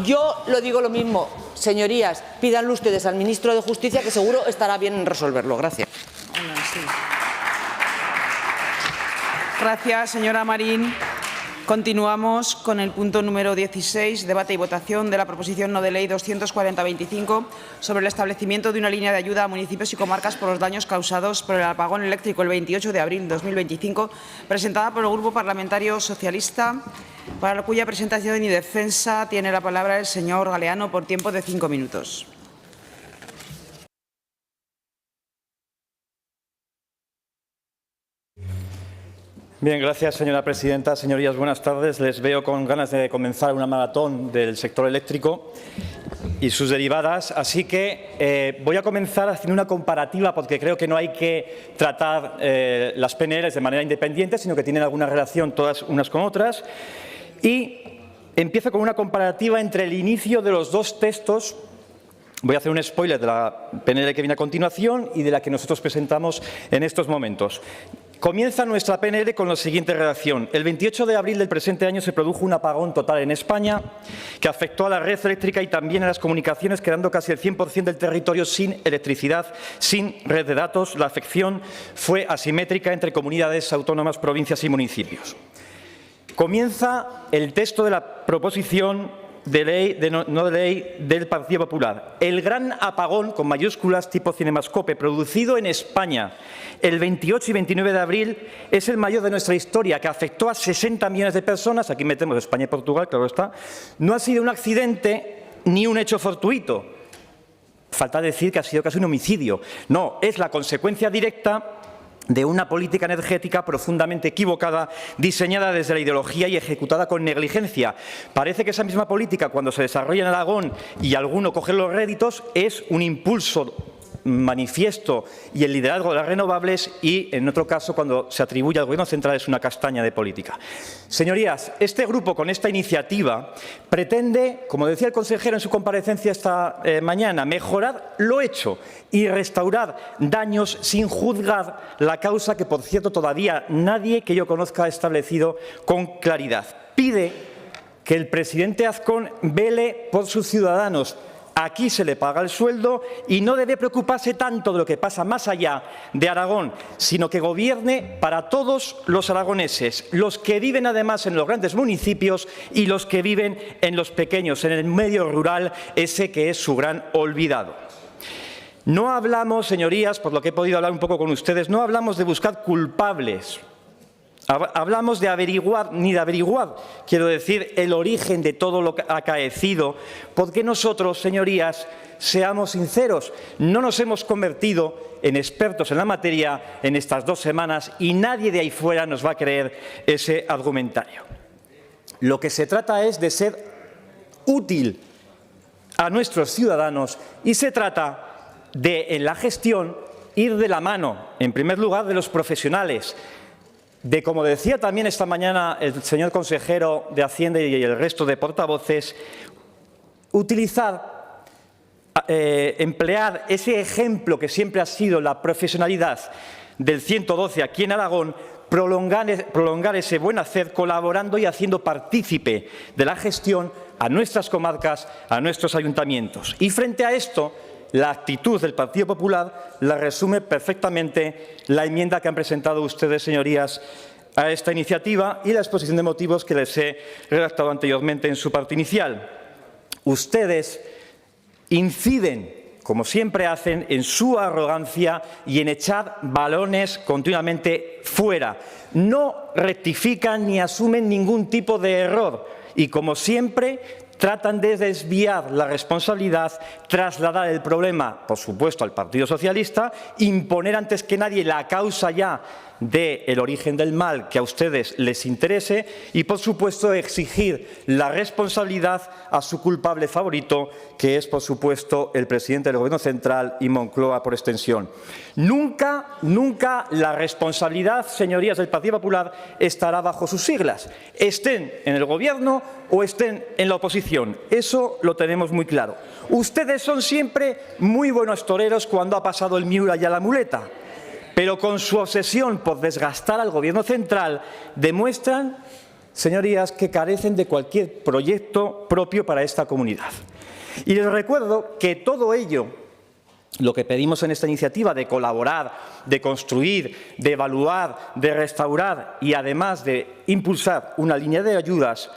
Yo lo digo lo mismo, señorías, pídanlo ustedes al ministro de Justicia, que seguro estará bien en resolverlo. Gracias. Gracias, señora Marín. Continuamos con el punto número 16, debate y votación de la proposición no de ley 240-25 sobre el establecimiento de una línea de ayuda a municipios y comarcas por los daños causados por el apagón eléctrico el 28 de abril de 2025, presentada por el Grupo Parlamentario Socialista, para cuya presentación y defensa tiene la palabra el señor Galeano por tiempo de 5 minutos. Bien, gracias, señora presidenta. Señorías, buenas tardes. Les veo con ganas de comenzar una maratón del sector eléctrico y sus derivadas. Así que voy a comenzar haciendo una comparativa, porque creo que no hay que tratar las PNL de manera independiente, sino que tienen alguna relación todas unas con otras. Y empiezo con una comparativa entre el inicio de los dos textos. Voy a hacer un spoiler de la PNL que viene a continuación y de la que nosotros presentamos en estos momentos. Comienza nuestra PNL con la siguiente redacción. El 28 de abril del presente año se produjo un apagón total en España que afectó a la red eléctrica y también a las comunicaciones, quedando casi el 100% del territorio sin electricidad, sin red de datos. La afección fue asimétrica entre comunidades autónomas, provincias y municipios. Comienza el texto de la proposición de ley, no de ley del Partido Popular. El gran apagón, con mayúsculas tipo Cinemascope, producido en España el 28 y 29 de abril, es el mayor de nuestra historia, que afectó a 60 millones de personas. Aquí metemos España y Portugal, claro está. No ha sido un accidente ni un hecho fortuito. Falta decir que ha sido casi un homicidio. No, es la consecuencia directa de una política energética profundamente equivocada, diseñada desde la ideología y ejecutada con negligencia. Parece que esa misma política, cuando se desarrolla en Aragón y alguno coge los réditos, es un impulso manifiesto y el liderazgo de las renovables, y en otro caso, cuando se atribuye al Gobierno central, es una castaña de política. Señorías, este grupo, con esta iniciativa, pretende, como decía el consejero en su comparecencia esta mañana, mejorar lo hecho y restaurar daños sin juzgar la causa, que, por cierto, todavía nadie que yo conozca ha establecido con claridad. Pide que el presidente Azcón vele por sus ciudadanos. Aquí se le paga el sueldo y no debe preocuparse tanto de lo que pasa más allá de Aragón, sino que gobierne para todos los aragoneses, los que viven además en los grandes municipios y los que viven en los pequeños, en el medio rural, ese que es su gran olvidado. No hablamos, señorías, por lo que he podido hablar un poco con ustedes, no hablamos de buscar culpables. Hablamos de averiguar, quiero decir, el origen de todo lo acaecido, porque nosotros, señorías, seamos sinceros, no nos hemos convertido en expertos en la materia en estas 2 semanas y nadie de ahí fuera nos va a creer ese argumentario. Lo que se trata es de ser útil a nuestros ciudadanos y se trata de, en la gestión, ir de la mano, en primer lugar, de los profesionales, de, como decía también esta mañana el señor consejero de Hacienda y el resto de portavoces, utilizar, emplear ese ejemplo que siempre ha sido la profesionalidad del 112 aquí en Aragón, prolongar ese buen hacer colaborando y haciendo partícipe de la gestión a nuestras comarcas, a nuestros ayuntamientos. Y frente a esto, la actitud del Partido Popular la resume perfectamente la enmienda que han presentado ustedes, señorías, a esta iniciativa y la exposición de motivos que les he redactado anteriormente en su parte inicial. Ustedes inciden, como siempre hacen, en su arrogancia y en echar balones continuamente fuera. No rectifican ni asumen ningún tipo de error y, como siempre, tratan de desviar la responsabilidad, trasladar el problema, por supuesto, al Partido Socialista, imponer antes que nadie la causa ya del origen del mal que a ustedes les interese y, por supuesto, exigir la responsabilidad a su culpable favorito, que es, por supuesto, el presidente del Gobierno central y Moncloa por extensión. Nunca, nunca la responsabilidad, señorías del Partido Popular, estará bajo sus siglas, estén en el Gobierno o estén en la oposición. Eso lo tenemos muy claro. Ustedes son siempre muy buenos toreros cuando ha pasado el Miura y a la muleta, pero con su obsesión por desgastar al Gobierno central demuestran, señorías, que carecen de cualquier proyecto propio para esta comunidad. Y les recuerdo que todo ello, lo que pedimos en esta iniciativa de colaborar, de construir, de evaluar, de restaurar y además de impulsar una línea de ayudas,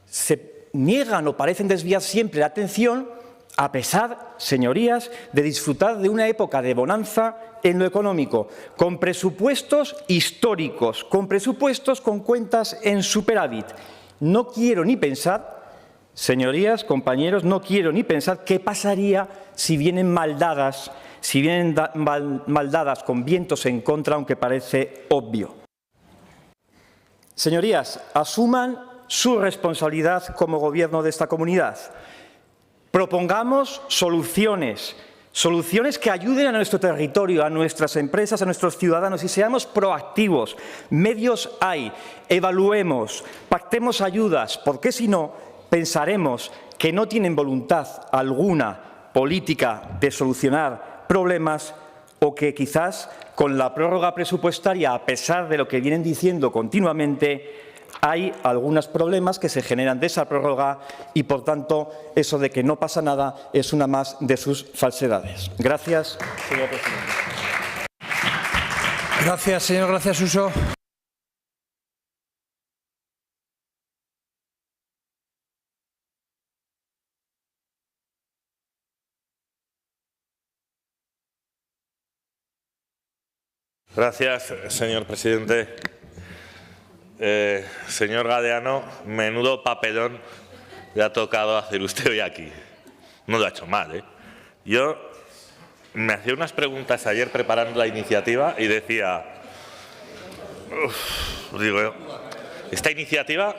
se niegan o parecen desviar siempre la atención, a pesar, señorías, de disfrutar de una época de bonanza en lo económico, con presupuestos históricos, con presupuestos con cuentas en superávit. No quiero ni pensar, señorías, compañeros, no quiero ni pensar qué pasaría si vienen maldadas, con vientos en contra, aunque parece obvio. Señorías, asuman su responsabilidad como Gobierno de esta comunidad. Propongamos soluciones que ayuden a nuestro territorio, a nuestras empresas, a nuestros ciudadanos, y seamos proactivos. Medios hay, evaluemos, pactemos ayudas, porque si no, pensaremos que no tienen voluntad alguna política de solucionar problemas o que quizás con la prórroga presupuestaria, a pesar de lo que vienen diciendo continuamente, hay algunos problemas que se generan de esa prórroga y, por tanto, eso de que no pasa nada es una más de sus falsedades. Gracias, señor presidente. Gracias, señor. Gracias, Suso. Gracias, señor presidente. Señor Galeano, menudo papelón le ha tocado hacer usted hoy aquí. No lo ha hecho mal, ¿eh? Yo me hacía unas preguntas ayer preparando la iniciativa y decía, digo, esta iniciativa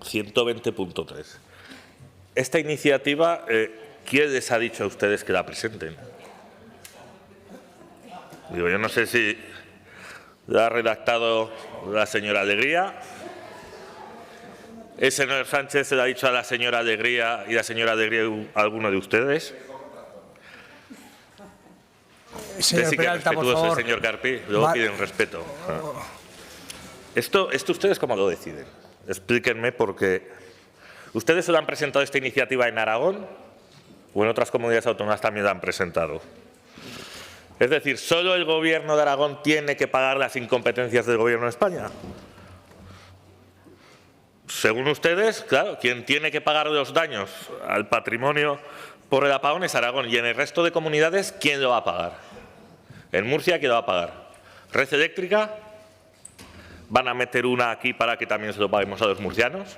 120.3. Esta iniciativa, ¿quién les ha dicho a ustedes que la presenten? Digo, yo no sé si la ha redactado la señora Alegría. ¿El señor Sánchez se lo ha dicho a la señora Alegría y la señora Alegría a alguno de ustedes? Señor sí que Peralta, por respetuoso favor. el señor Carpi, luego piden respeto. Esto ustedes cómo lo deciden. Explíquenme, porque ustedes se lo han presentado esta iniciativa en Aragón o en otras comunidades autónomas también la han presentado. Es decir, ¿solo el Gobierno de Aragón tiene que pagar las incompetencias del Gobierno de España? Según ustedes, claro, quien tiene que pagar los daños al patrimonio por el apagón es Aragón. Y en el resto de comunidades, ¿quién lo va a pagar? En Murcia, ¿quién lo va a pagar? ¿Red Eléctrica? ¿Van a meter una aquí para que también se lo paguemos a los murcianos?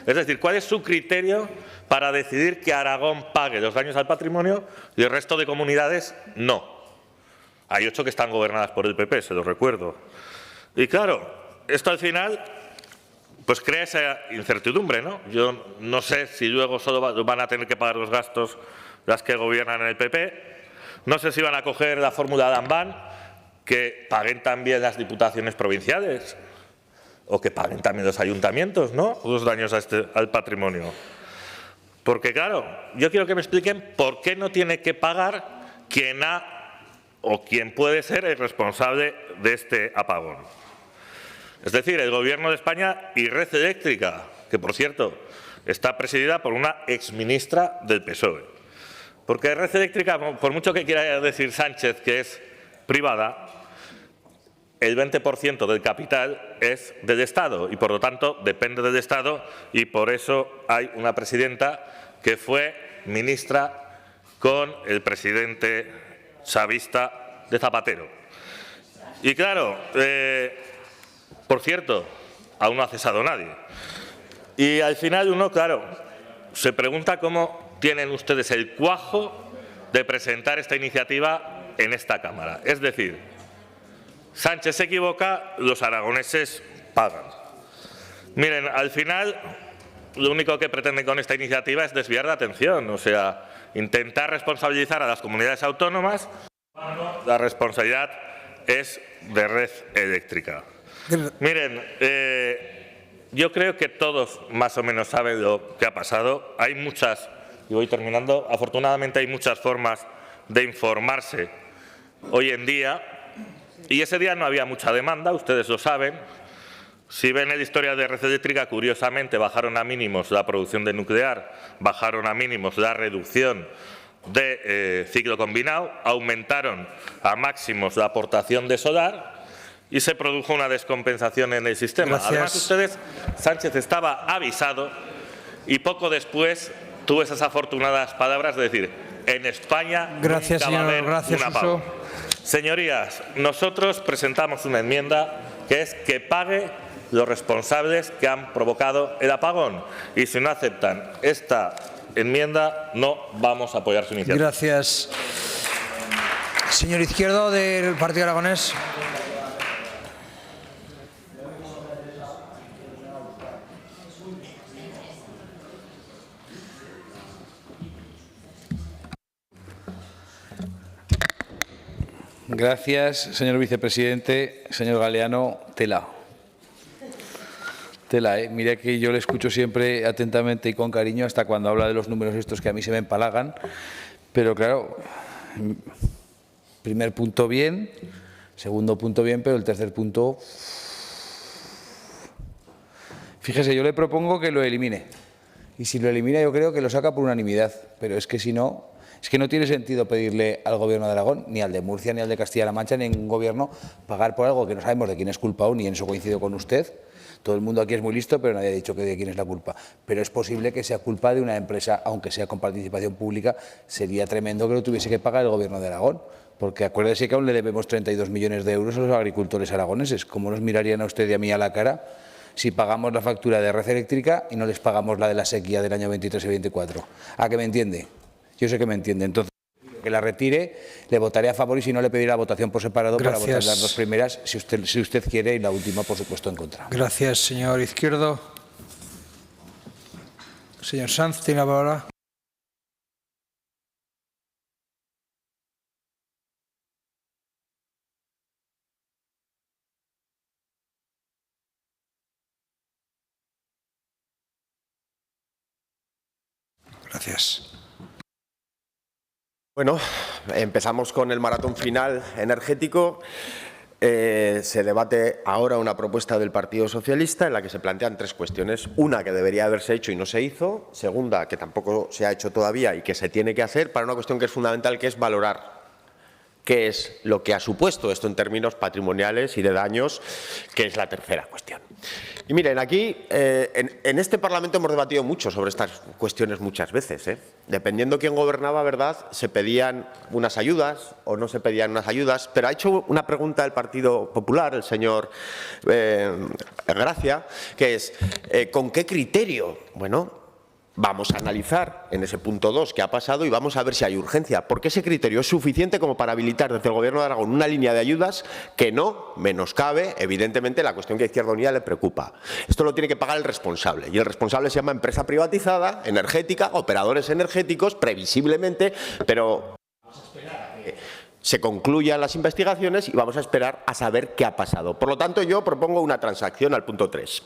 Es decir, ¿cuál es su criterio para decidir que Aragón pague los daños al patrimonio y el resto de comunidades no? Hay 8 que están gobernadas por el PP, se lo recuerdo. Y claro, esto al final pues crea esa incertidumbre, ¿no? Yo no sé si luego solo van a tener que pagar los gastos las que gobiernan en el PP. No sé si van a coger la fórmula de Ambán, que paguen también las diputaciones provinciales o que paguen también los ayuntamientos, ¿no? Los daños al patrimonio. Porque claro, yo quiero que me expliquen por qué no tiene que pagar quien ha o quien puede ser el responsable de este apagón. Es decir, el Gobierno de España y Red Eléctrica, que por cierto está presidida por una exministra del PSOE. Porque Red Eléctrica, por mucho que quiera decir Sánchez que es privada, el 20% del capital es del Estado y por lo tanto depende del Estado, y por eso hay una presidenta que fue ministra con el presidente chavista de Zapatero. Y claro, por cierto, aún no ha cesado nadie. Y al final uno, claro, se pregunta cómo tienen ustedes el cuajo de presentar esta iniciativa en esta Cámara. Es decir, Sánchez se equivoca, los aragoneses pagan. Miren, al final lo único que pretenden con esta iniciativa es desviar la atención, o sea, intentar responsabilizar a las comunidades autónomas. La responsabilidad es de Red Eléctrica. Miren, yo creo que todos más o menos saben lo que ha pasado. Hay muchas, y voy terminando, afortunadamente hay muchas formas de informarse hoy en día, y ese día no había mucha demanda, ustedes lo saben. Si ven el historial de Red Eléctrica, curiosamente bajaron a mínimos la producción de nuclear, bajaron a mínimos la reducción de ciclo combinado, aumentaron a máximos la aportación de solar y se produjo una descompensación en el sistema. Gracias. Además, ustedes, Sánchez estaba avisado y poco después tuvo esas afortunadas palabras de decir: en España Gracias, nunca va a señor. haber Gracias, un apagón. Suso. Señorías, nosotros presentamos una enmienda que es que pague los responsables que han provocado el apagón. Y si no aceptan esta enmienda, no vamos a apoyar su iniciativa. Gracias. Señor Izquierdo, del Partido Aragonés. Gracias, señor vicepresidente. Señor Galeano, tela. Tela, ¿eh? Mire que yo le escucho siempre atentamente y con cariño hasta cuando habla de los números estos que a mí se me empalagan. Pero claro, primer punto bien, segundo punto bien, pero el tercer punto... Fíjese, yo le propongo que lo elimine. Y si lo elimina yo creo que lo saca por unanimidad. Pero es que si no, es que no tiene sentido pedirle al Gobierno de Aragón, ni al de Murcia, ni al de Castilla-La Mancha, ni a ningún gobierno, pagar por algo que no sabemos de quién es culpado, ni en eso coincido con usted. Todo el mundo aquí es muy listo, pero nadie ha dicho que de quién es la culpa. Pero es posible que sea culpa de una empresa, aunque sea con participación pública. Sería tremendo que lo tuviese que pagar el Gobierno de Aragón. Porque acuérdese que aún le debemos 32 millones de euros a los agricultores aragoneses. ¿Cómo nos mirarían a usted y a mí a la cara si pagamos la factura de red eléctrica y no les pagamos la de la sequía del año 23 y 24? ¿A que me entiende? Yo sé que me entiende. Entonces, que la retire, le votaré a favor y si no le pediré la votación por separado. Gracias. Para votar las dos primeras, si usted quiere, y la última, por supuesto, en contra. Gracias, señor Izquierdo. Señor Sanz, tiene la palabra. Gracias. Bueno, empezamos con el maratón final energético. Se debate ahora una propuesta del Partido Socialista en la que se plantean tres cuestiones. Una, que debería haberse hecho y no se hizo. Segunda, que tampoco se ha hecho todavía y que se tiene que hacer, para una cuestión que es fundamental, que es valorar qué es lo que ha supuesto esto en términos patrimoniales y de daños, que es la tercera cuestión. Y miren, aquí en este Parlamento hemos debatido mucho sobre estas cuestiones muchas veces. Dependiendo quién gobernaba, ¿verdad?, se pedían unas ayudas o no se pedían unas ayudas, pero ha hecho una pregunta el Partido Popular, el señor Gracia, que es ¿con qué criterio? Bueno, vamos a analizar en ese punto 2 qué ha pasado y vamos a ver si hay urgencia, porque ese criterio es suficiente como para habilitar desde el Gobierno de Aragón una línea de ayudas que no menoscabe, evidentemente, la cuestión que a Izquierda Unida le preocupa. Esto lo tiene que pagar el responsable, y el responsable se llama empresa privatizada, energética, operadores energéticos, previsiblemente, pero se concluyan las investigaciones y vamos a esperar a saber qué ha pasado. Por lo tanto, yo propongo una transacción al punto 3.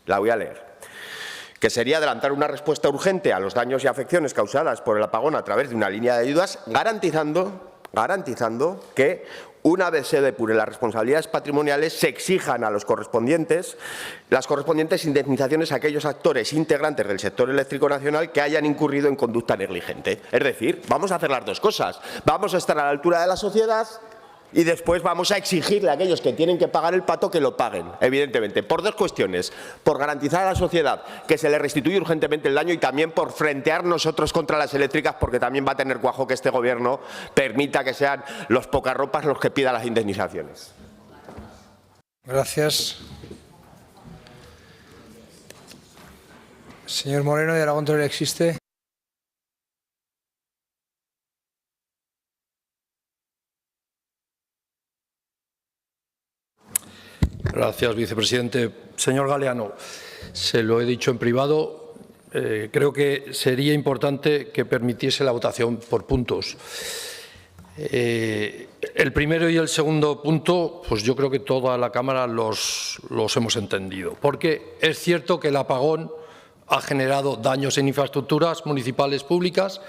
La voy a leer. Que sería adelantar una respuesta urgente a los daños y afecciones causadas por el apagón a través de una línea de ayudas, garantizando que, una vez se depuren las responsabilidades patrimoniales, se exijan a las correspondientes indemnizaciones a aquellos actores integrantes del sector eléctrico nacional que hayan incurrido en conducta negligente. Es decir, vamos a hacer las dos cosas. Vamos a estar a la altura de la sociedad y después vamos a exigirle a aquellos que tienen que pagar el pato que lo paguen, evidentemente, por dos cuestiones: por garantizar a la sociedad que se le restituye urgentemente el daño y también por frentear nosotros contra las eléctricas, porque también va a tener cuajo que este Gobierno permita que sean los pocarropas los que pidan las indemnizaciones. Gracias. Señor Moreno, ¿de Aragón todavía existe? Gracias, vicepresidente. Señor Galeano, se lo he dicho en privado, creo que sería importante que permitiese la votación por puntos. El primero y el segundo punto, pues yo creo que toda la Cámara los hemos entendido, porque es cierto que el apagón ha generado daños en infraestructuras municipales públicas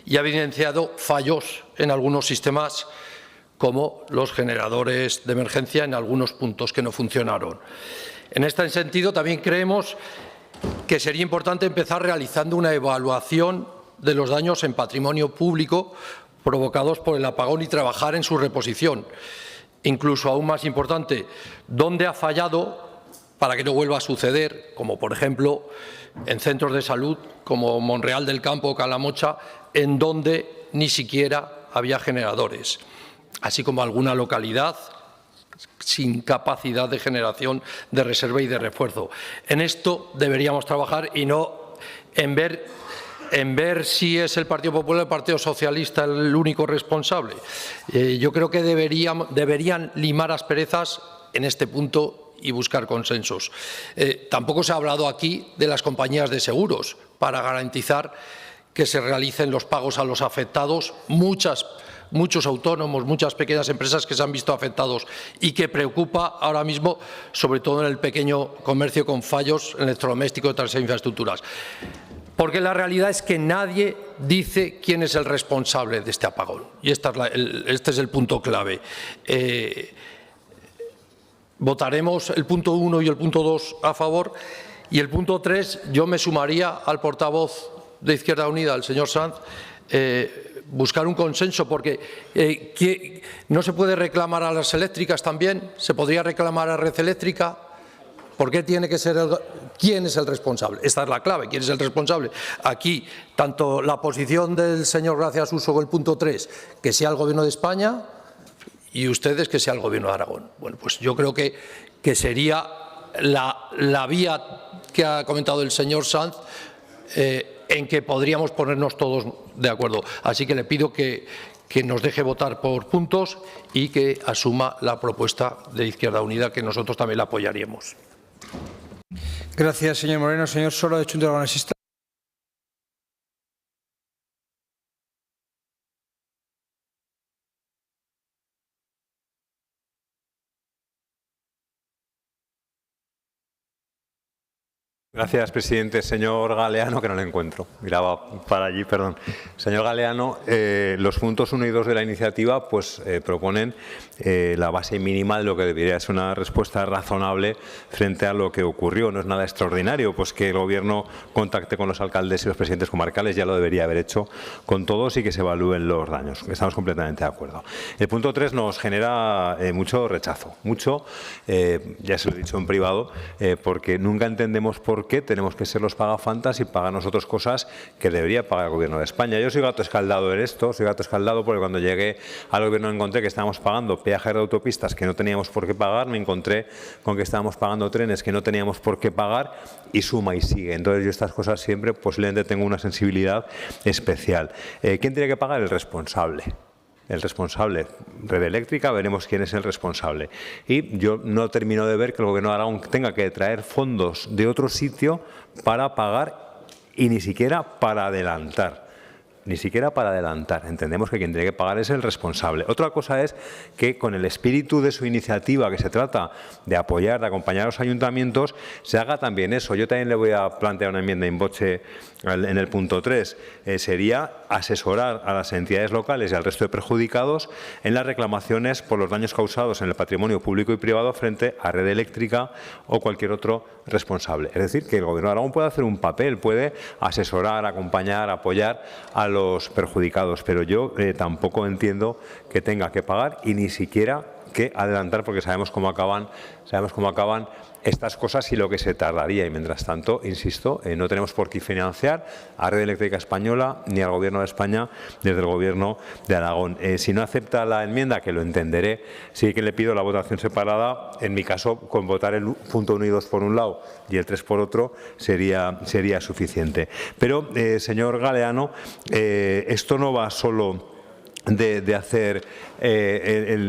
y ha evidenciado fallos en algunos sistemas, como los generadores de emergencia en algunos puntos que no funcionaron. En este sentido, también creemos que sería importante empezar realizando una evaluación de los daños en patrimonio público provocados por el apagón y trabajar en su reposición. Incluso aún más importante, dónde ha fallado para que no vuelva a suceder, como por ejemplo en centros de salud como Monreal del Campo o Calamocha, en donde ni siquiera había generadores, así como alguna localidad sin capacidad de generación de reserva y de refuerzo. En esto deberíamos trabajar y no en ver si es el Partido Popular o el Partido Socialista el único responsable. Yo creo que deberían limar asperezas en este punto y buscar consensos. Tampoco se ha hablado aquí de las compañías de seguros para garantizar que se realicen los pagos a los afectados. Muchos autónomos, muchas pequeñas empresas que se han visto afectados y que preocupa ahora mismo, sobre todo en el pequeño comercio con fallos electrodomésticos y otras infraestructuras. Porque la realidad es que nadie dice quién es el responsable de este apagón. Y este es el punto clave. Votaremos el punto 1 y el punto 2 a favor. Y el punto 3, yo me sumaría al portavoz de Izquierda Unida, el señor Sanz, buscar un consenso, porque no se puede reclamar a las eléctricas también, se podría reclamar a Red Eléctrica. ¿Por qué tiene que ser quién es el responsable? Esta es la clave, ¿quién es el responsable? Aquí, tanto la posición del señor Gracia Suso con el punto 3, que sea el Gobierno de España, y ustedes que sea el Gobierno de Aragón. Bueno, pues yo creo que sería la vía que ha comentado el señor Sanz, en que podríamos ponernos todos de acuerdo. Así que le pido que nos deje votar por puntos y que asuma la propuesta de Izquierda Unida, que nosotros también la apoyaríamos. Gracias, señor Moreno. Señor Soro, de Junta Aragonesa. Gracias, presidente. Señor Galeano, que no le encuentro. Miraba para allí, perdón. Señor Galeano, los puntos 1 y 2 de la iniciativa pues, proponen la base mínima de lo que debería ser una respuesta razonable frente a lo que ocurrió. No es nada extraordinario, pues que el Gobierno contacte con los alcaldes y los presidentes comarcales, ya lo debería haber hecho con todos y que se evalúen los daños. Estamos completamente de acuerdo. El punto 3 nos genera mucho rechazo, mucho, ya se lo he dicho en privado, porque nunca entendemos por qué tenemos que ser los pagafantas y pagar nosotros cosas que debería pagar el Gobierno de España. Yo soy gato escaldado en esto, soy gato escaldado porque cuando llegué al Gobierno encontré que estábamos pagando peajes de autopistas que no teníamos por qué pagar, me encontré con que estábamos pagando trenes que no teníamos por qué pagar y suma y sigue. Entonces yo estas cosas siempre posiblemente tengo una sensibilidad especial. ¿Quién tiene que pagar? El responsable. El responsable, Red Eléctrica, veremos quién es el responsable. Y yo no termino de ver que el Gobierno de Aragón tenga que traer fondos de otro sitio para pagar y ni siquiera para adelantar. Ni siquiera para adelantar. Entendemos que quien tiene que pagar es el responsable. Otra cosa es que con el espíritu de su iniciativa, que se trata de apoyar, de acompañar a los ayuntamientos, se haga también eso. Yo también le voy a plantear una enmienda in voce en el punto 3. Sería asesorar a las entidades locales y al resto de perjudicados en las reclamaciones por los daños causados en el patrimonio público y privado frente a Red Eléctrica o cualquier otro responsable. Es decir, que el Gobierno de Aragón puede hacer un papel, puede asesorar, acompañar, apoyar a los perjudicados, pero yo tampoco entiendo que tenga que pagar y ni siquiera que adelantar, porque sabemos cómo acaban estas cosas y lo que se tardaría. Y mientras tanto, insisto, no tenemos por qué financiar a Red Eléctrica Española ni al Gobierno de España desde el Gobierno de Aragón. Si no acepta la enmienda, que lo entenderé, sí que le pido la votación separada. En mi caso, con votar el punto 1 y 2 por un lado y el 3 por otro sería suficiente. Pero, señor Galeano, esto no va solo de hacer el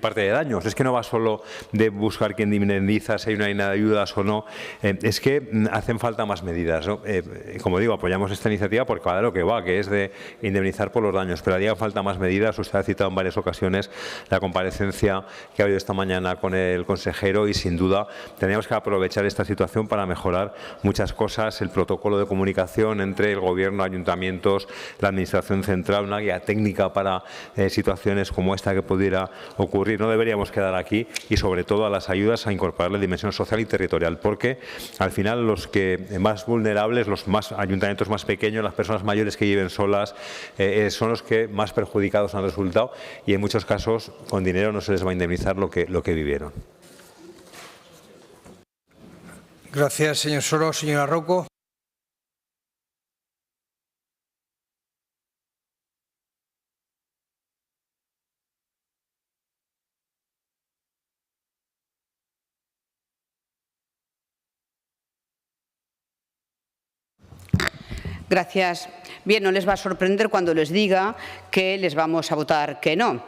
parte de daños. Es que no va solo de buscar quién indemniza, si hay una línea de ayudas o no. Es que hacen falta más medidas, ¿no? Como digo, apoyamos esta iniciativa porque va de lo que va, que es de indemnizar por los daños, pero haría falta más medidas. Usted ha citado en varias ocasiones la comparecencia que ha habido esta mañana con el consejero y sin duda tendríamos que aprovechar esta situación para mejorar muchas cosas, el protocolo de comunicación entre el Gobierno, ayuntamientos, la Administración central, una guía técnica para situaciones como esta que pudiera ocurrir. No deberíamos quedar aquí y sobre todo a las ayudas a incorporar la dimensión social y territorial, porque al final los que más vulnerables, los ayuntamientos más pequeños, las personas mayores que viven solas, son los que más perjudicados han resultado y en muchos casos con dinero no se les va a indemnizar lo que vivieron. Gracias, señor Soro. Señora Rocco. Gracias. Bien, no les va a sorprender cuando les diga que les vamos a votar que no.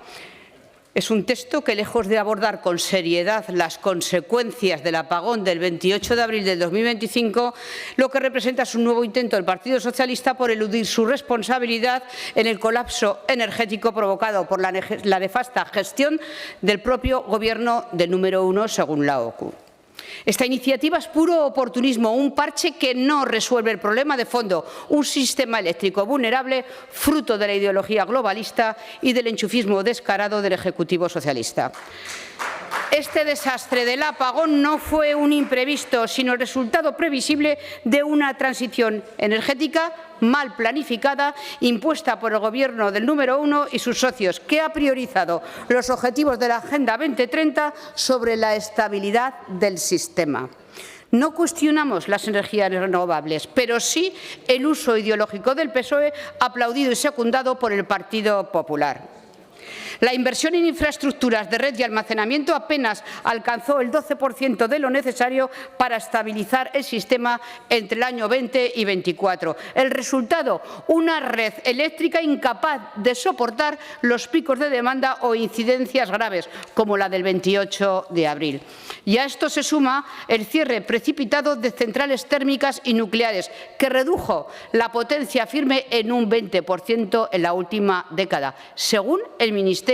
Es un texto que, lejos de abordar con seriedad las consecuencias del apagón del 28 de abril del 2025, lo que representa es un nuevo intento del Partido Socialista por eludir su responsabilidad en el colapso energético provocado por la nefasta gestión del propio Gobierno del número 1, según la OCU. Esta iniciativa es puro oportunismo, un parche que no resuelve el problema de fondo, un sistema eléctrico vulnerable fruto de la ideología globalista y del enchufismo descarado del Ejecutivo socialista. Este desastre del apagón no fue un imprevisto, sino el resultado previsible de una transición energética mal planificada, impuesta por el Gobierno del número 1 y sus socios, que ha priorizado los objetivos de la Agenda 2030 sobre la estabilidad del sistema. No cuestionamos las energías renovables, pero sí el uso ideológico del PSOE, aplaudido y secundado por el Partido Popular. La inversión en infraestructuras de red y almacenamiento apenas alcanzó el 12% de lo necesario para estabilizar el sistema entre el año 20 y 24. El resultado, una red eléctrica incapaz de soportar los picos de demanda o incidencias graves, como la del 28 de abril. Y a esto se suma el cierre precipitado de centrales térmicas y nucleares, que redujo la potencia firme en un 20% en la última década, según el Ministerio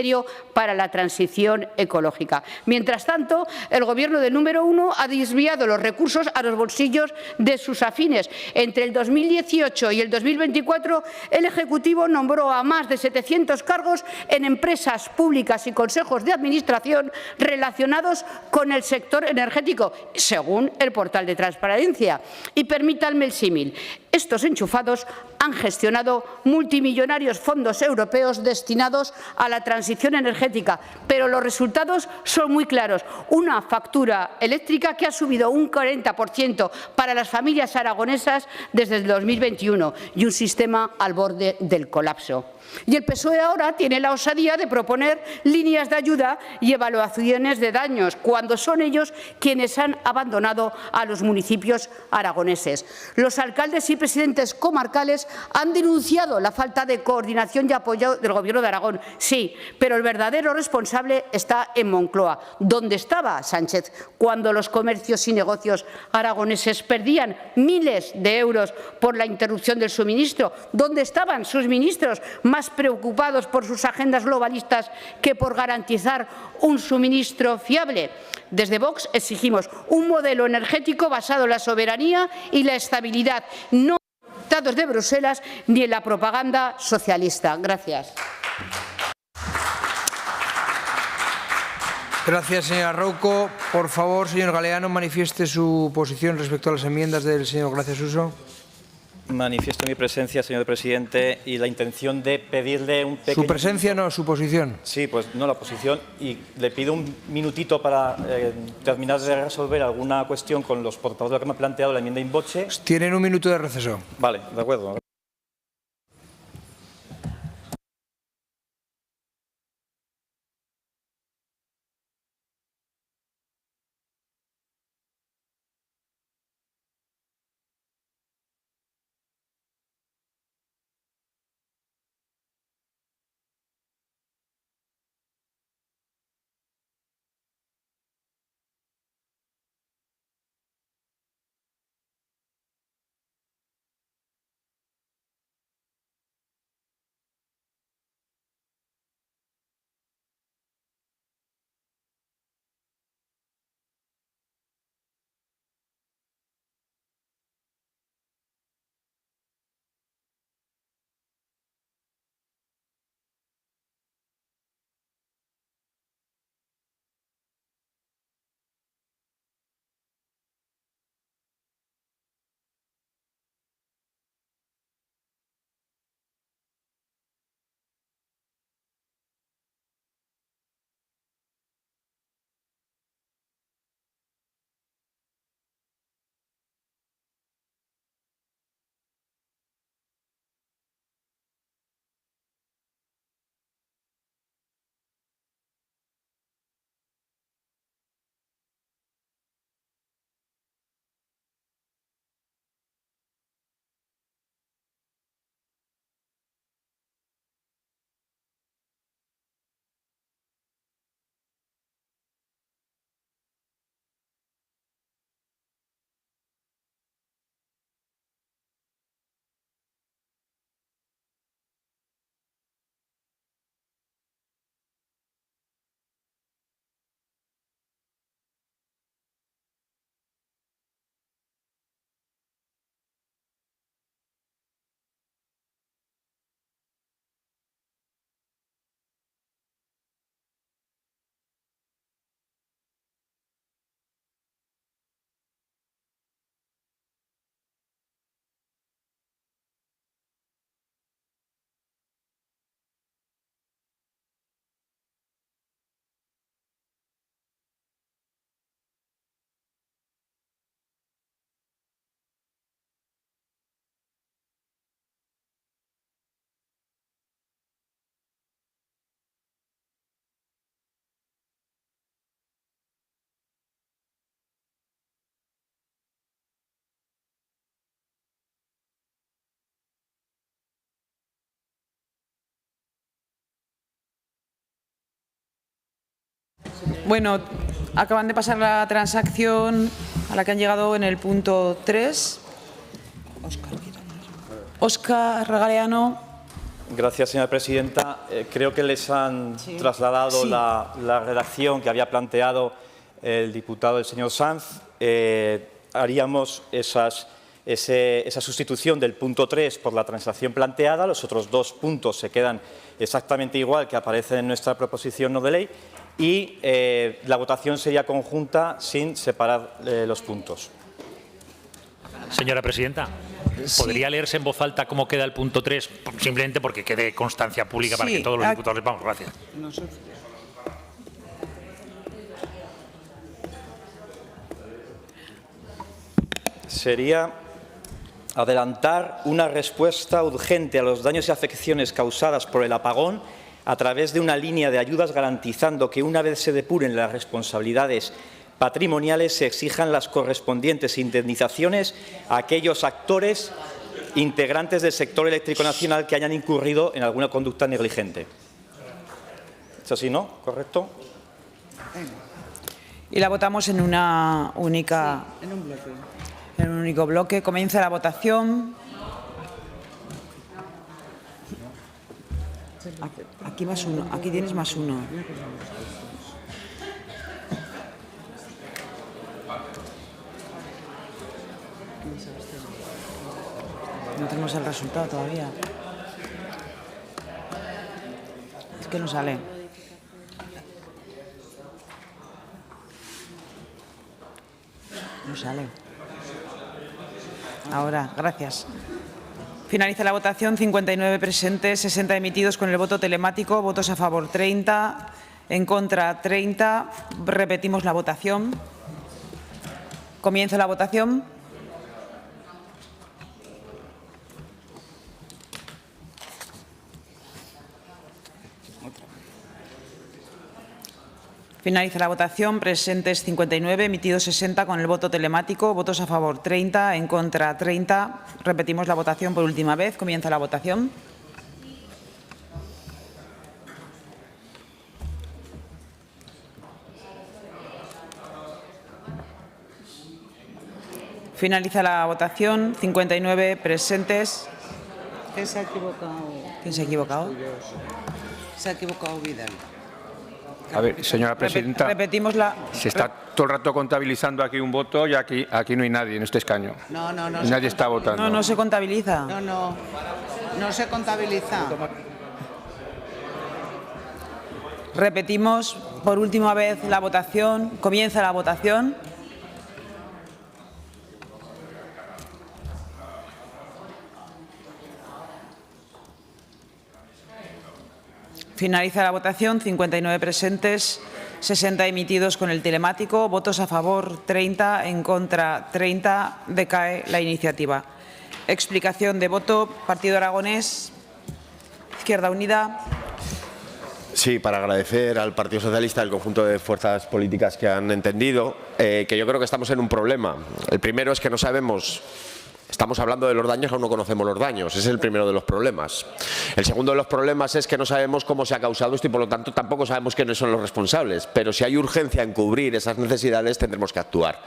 para la Transición Ecológica. Mientras tanto, el Gobierno del número 1 ha desviado los recursos a los bolsillos de sus afines. Entre el 2018 y el 2024, el Ejecutivo nombró a más de 700 cargos en empresas públicas y consejos de administración relacionados con el sector energético, según el portal de transparencia. Y permítanme el símil. Estos enchufados han gestionado multimillonarios fondos europeos destinados a la transición energética, pero los resultados son muy claros. Una factura eléctrica que ha subido un 40% para las familias aragonesas desde el 2021 y un sistema al borde del colapso. Y el PSOE ahora tiene la osadía de proponer líneas de ayuda y evaluaciones de daños, cuando son ellos quienes han abandonado a los municipios aragoneses. Los alcaldes y presidentes comarcales han denunciado la falta de coordinación y apoyo del Gobierno de Aragón, sí, pero el verdadero responsable está en Moncloa. ¿Dónde estaba Sánchez cuando los comercios y negocios aragoneses perdían miles de euros por la interrupción del suministro? ¿Dónde estaban sus ministros más preocupados por sus agendas globalistas que por garantizar un suministro fiable? Desde Vox exigimos un modelo energético basado en la soberanía y la estabilidad, no en los dictados de Bruselas ni en la propaganda socialista. Gracias. Gracias, señora Rouco. Por favor, señor Galeano, manifieste su posición respecto a las enmiendas del señor Gracia Suso. Manifiesto mi presencia, señor presidente, y la intención de pedirle un pequeño... Su presencia no, su posición. Sí, pues no la posición. Y le pido un minutito para terminar de resolver alguna cuestión con los portavoces que me han planteado la enmienda in voce. Tienen un minuto de receso. Vale, de acuerdo. Bueno, acaban de pasar la transacción a la que han llegado en el punto 3. Óscar Galeano. Gracias, señora presidenta. Creo que les han trasladado la redacción que había planteado el diputado, el señor Sanz. Haríamos esa sustitución del punto 3 por la transacción planteada. Los otros dos puntos se quedan exactamente igual que aparecen en nuestra proposición no de ley y la votación sería conjunta sin separar los puntos. Señora presidenta, ¿podría leerse en voz alta cómo queda el punto 3? Simplemente porque quede constancia pública para que todos los diputados sepamos. Gracias. Sería adelantar una respuesta urgente a los daños y afecciones causadas por el apagón a través de una línea de ayudas garantizando que una vez se depuren las responsabilidades patrimoniales se exijan las correspondientes indemnizaciones a aquellos actores integrantes del sector eléctrico nacional que hayan incurrido en alguna conducta negligente. ¿Es así, no? ¿Correcto? Y la votamos en una única... en un bloque. En un único bloque. Comienza la votación. Aquí más uno. Aquí tienes más uno. No tenemos el resultado todavía. Es que no sale. No sale. Ahora, gracias. Finaliza la votación. 59 presentes, 60 emitidos con el voto telemático. Votos a favor 30, en contra 30. Repetimos la votación. Comienza la votación. Finaliza la votación. Presentes 59, emitidos 60 con el voto telemático. Votos a favor 30, en contra 30. Repetimos la votación por última vez. Comienza la votación. Finaliza la votación. 59 presentes. ¿Quién se ha equivocado? ¿Quién se ha equivocado? Se ha equivocado Vidal. A ver, señora presidenta, repetimos la... se está todo el rato contabilizando aquí un voto y aquí no hay nadie en este escaño. No. Nadie está votando. No se contabiliza. No se contabiliza. Repetimos por última vez la votación. Comienza la votación. Finaliza la votación. 59 presentes, 60 emitidos con el telemático. Votos a favor 30, en contra 30. Decae la iniciativa. Explicación de voto. Partido Aragonés. Izquierda Unida. Sí, para agradecer al Partido Socialista, al conjunto de fuerzas políticas que han entendido que yo creo que estamos en un problema. El primero es que no sabemos. Estamos hablando de los daños, aún no conocemos los daños. Ese es el primero de los problemas. El segundo de los problemas es que no sabemos cómo se ha causado esto y, por lo tanto, tampoco sabemos quiénes son los responsables. Pero si hay urgencia en cubrir esas necesidades, tendremos que actuar.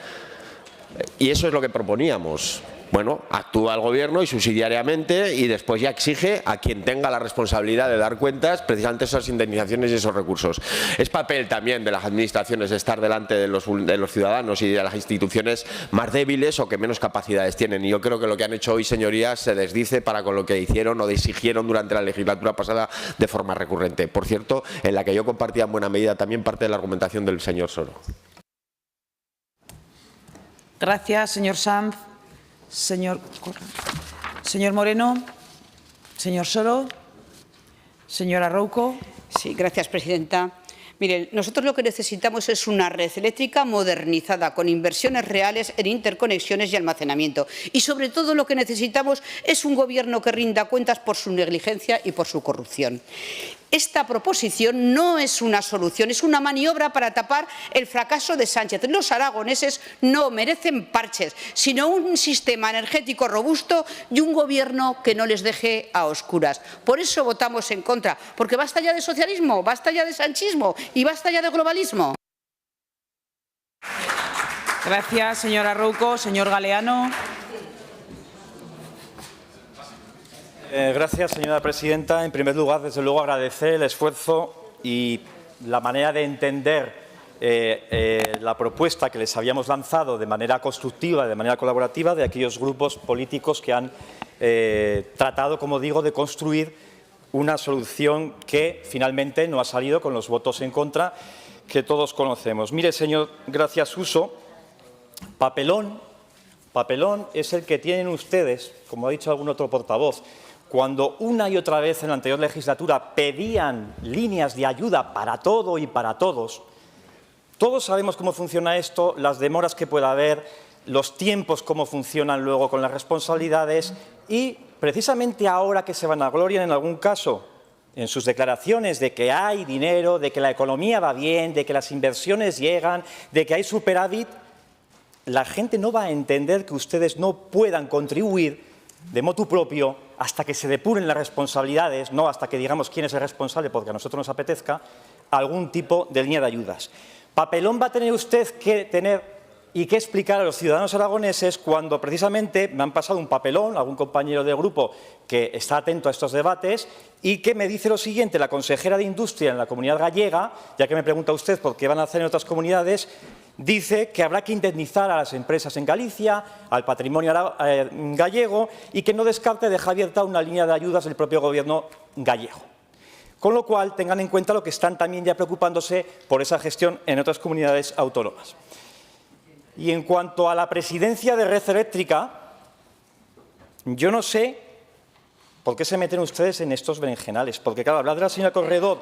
Y eso es lo que proponíamos. Bueno, actúa el Gobierno y subsidiariamente y después ya exige a quien tenga la responsabilidad de dar cuentas precisamente esas indemnizaciones y esos recursos. Es papel también de las administraciones estar delante de los ciudadanos y de las instituciones más débiles o que menos capacidades tienen. Y yo creo que lo que han hecho hoy, señorías, se desdice para con lo que hicieron o exigieron durante la legislatura pasada de forma recurrente. Por cierto, en la que yo compartía en buena medida también parte de la argumentación del señor Soro. Gracias, señor Sanz. Señor Moreno, señor Soro, señora Rouco. Sí, gracias, presidenta. Miren, nosotros lo que necesitamos es una red eléctrica modernizada, con inversiones reales en interconexiones y almacenamiento. Y, sobre todo, lo que necesitamos es un Gobierno que rinda cuentas por su negligencia y por su corrupción. Esta proposición no es una solución, es una maniobra para tapar el fracaso de Sánchez. Los aragoneses no merecen parches, sino un sistema energético robusto y un Gobierno que no les deje a oscuras. Por eso votamos en contra, porque basta ya de socialismo, basta ya de sanchismo y basta ya de globalismo. Gracias, señora Rouco. Señor Galeano. Gracias, señora presidenta. En primer lugar, desde luego, agradecer el esfuerzo y la manera de entender la propuesta que les habíamos lanzado de manera constructiva, de manera colaborativa, de aquellos grupos políticos que han tratado, como digo, de construir una solución que finalmente no ha salido con los votos en contra que todos conocemos. Mire, señor Gracia Suso, papelón es el que tienen ustedes, como ha dicho algún otro portavoz, cuando una y otra vez en la anterior legislatura pedían líneas de ayuda para todo y para todos. Todos sabemos cómo funciona esto, las demoras que pueda haber, los tiempos, cómo funcionan luego con las responsabilidades y precisamente ahora que se vanaglorian en algún caso en sus declaraciones de que hay dinero, de que la economía va bien, de que las inversiones llegan, de que hay superávit, la gente no va a entender que ustedes no puedan contribuir de motu propio hasta que se depuren las responsabilidades, no hasta que digamos quién es el responsable porque a nosotros nos apetezca, algún tipo de línea de ayudas. Papelón va a tener usted que tener y que explicar a los ciudadanos aragoneses cuando precisamente me han pasado un papelón, algún compañero del grupo que está atento a estos debates y que me dice lo siguiente, la consejera de Industria en la Comunidad Gallega, ya que me pregunta usted por qué van a hacer en otras comunidades, dice que habrá que indemnizar a las empresas en Galicia, al patrimonio gallego y que no descarte dejar abierta una línea de ayudas del propio Gobierno gallego. Con lo cual, tengan en cuenta lo que están también ya preocupándose por esa gestión en otras comunidades autónomas. Y en cuanto a la presidencia de Red Eléctrica, yo no sé por qué se meten ustedes en estos berenjenales, porque claro, hablar de la señora Corredor,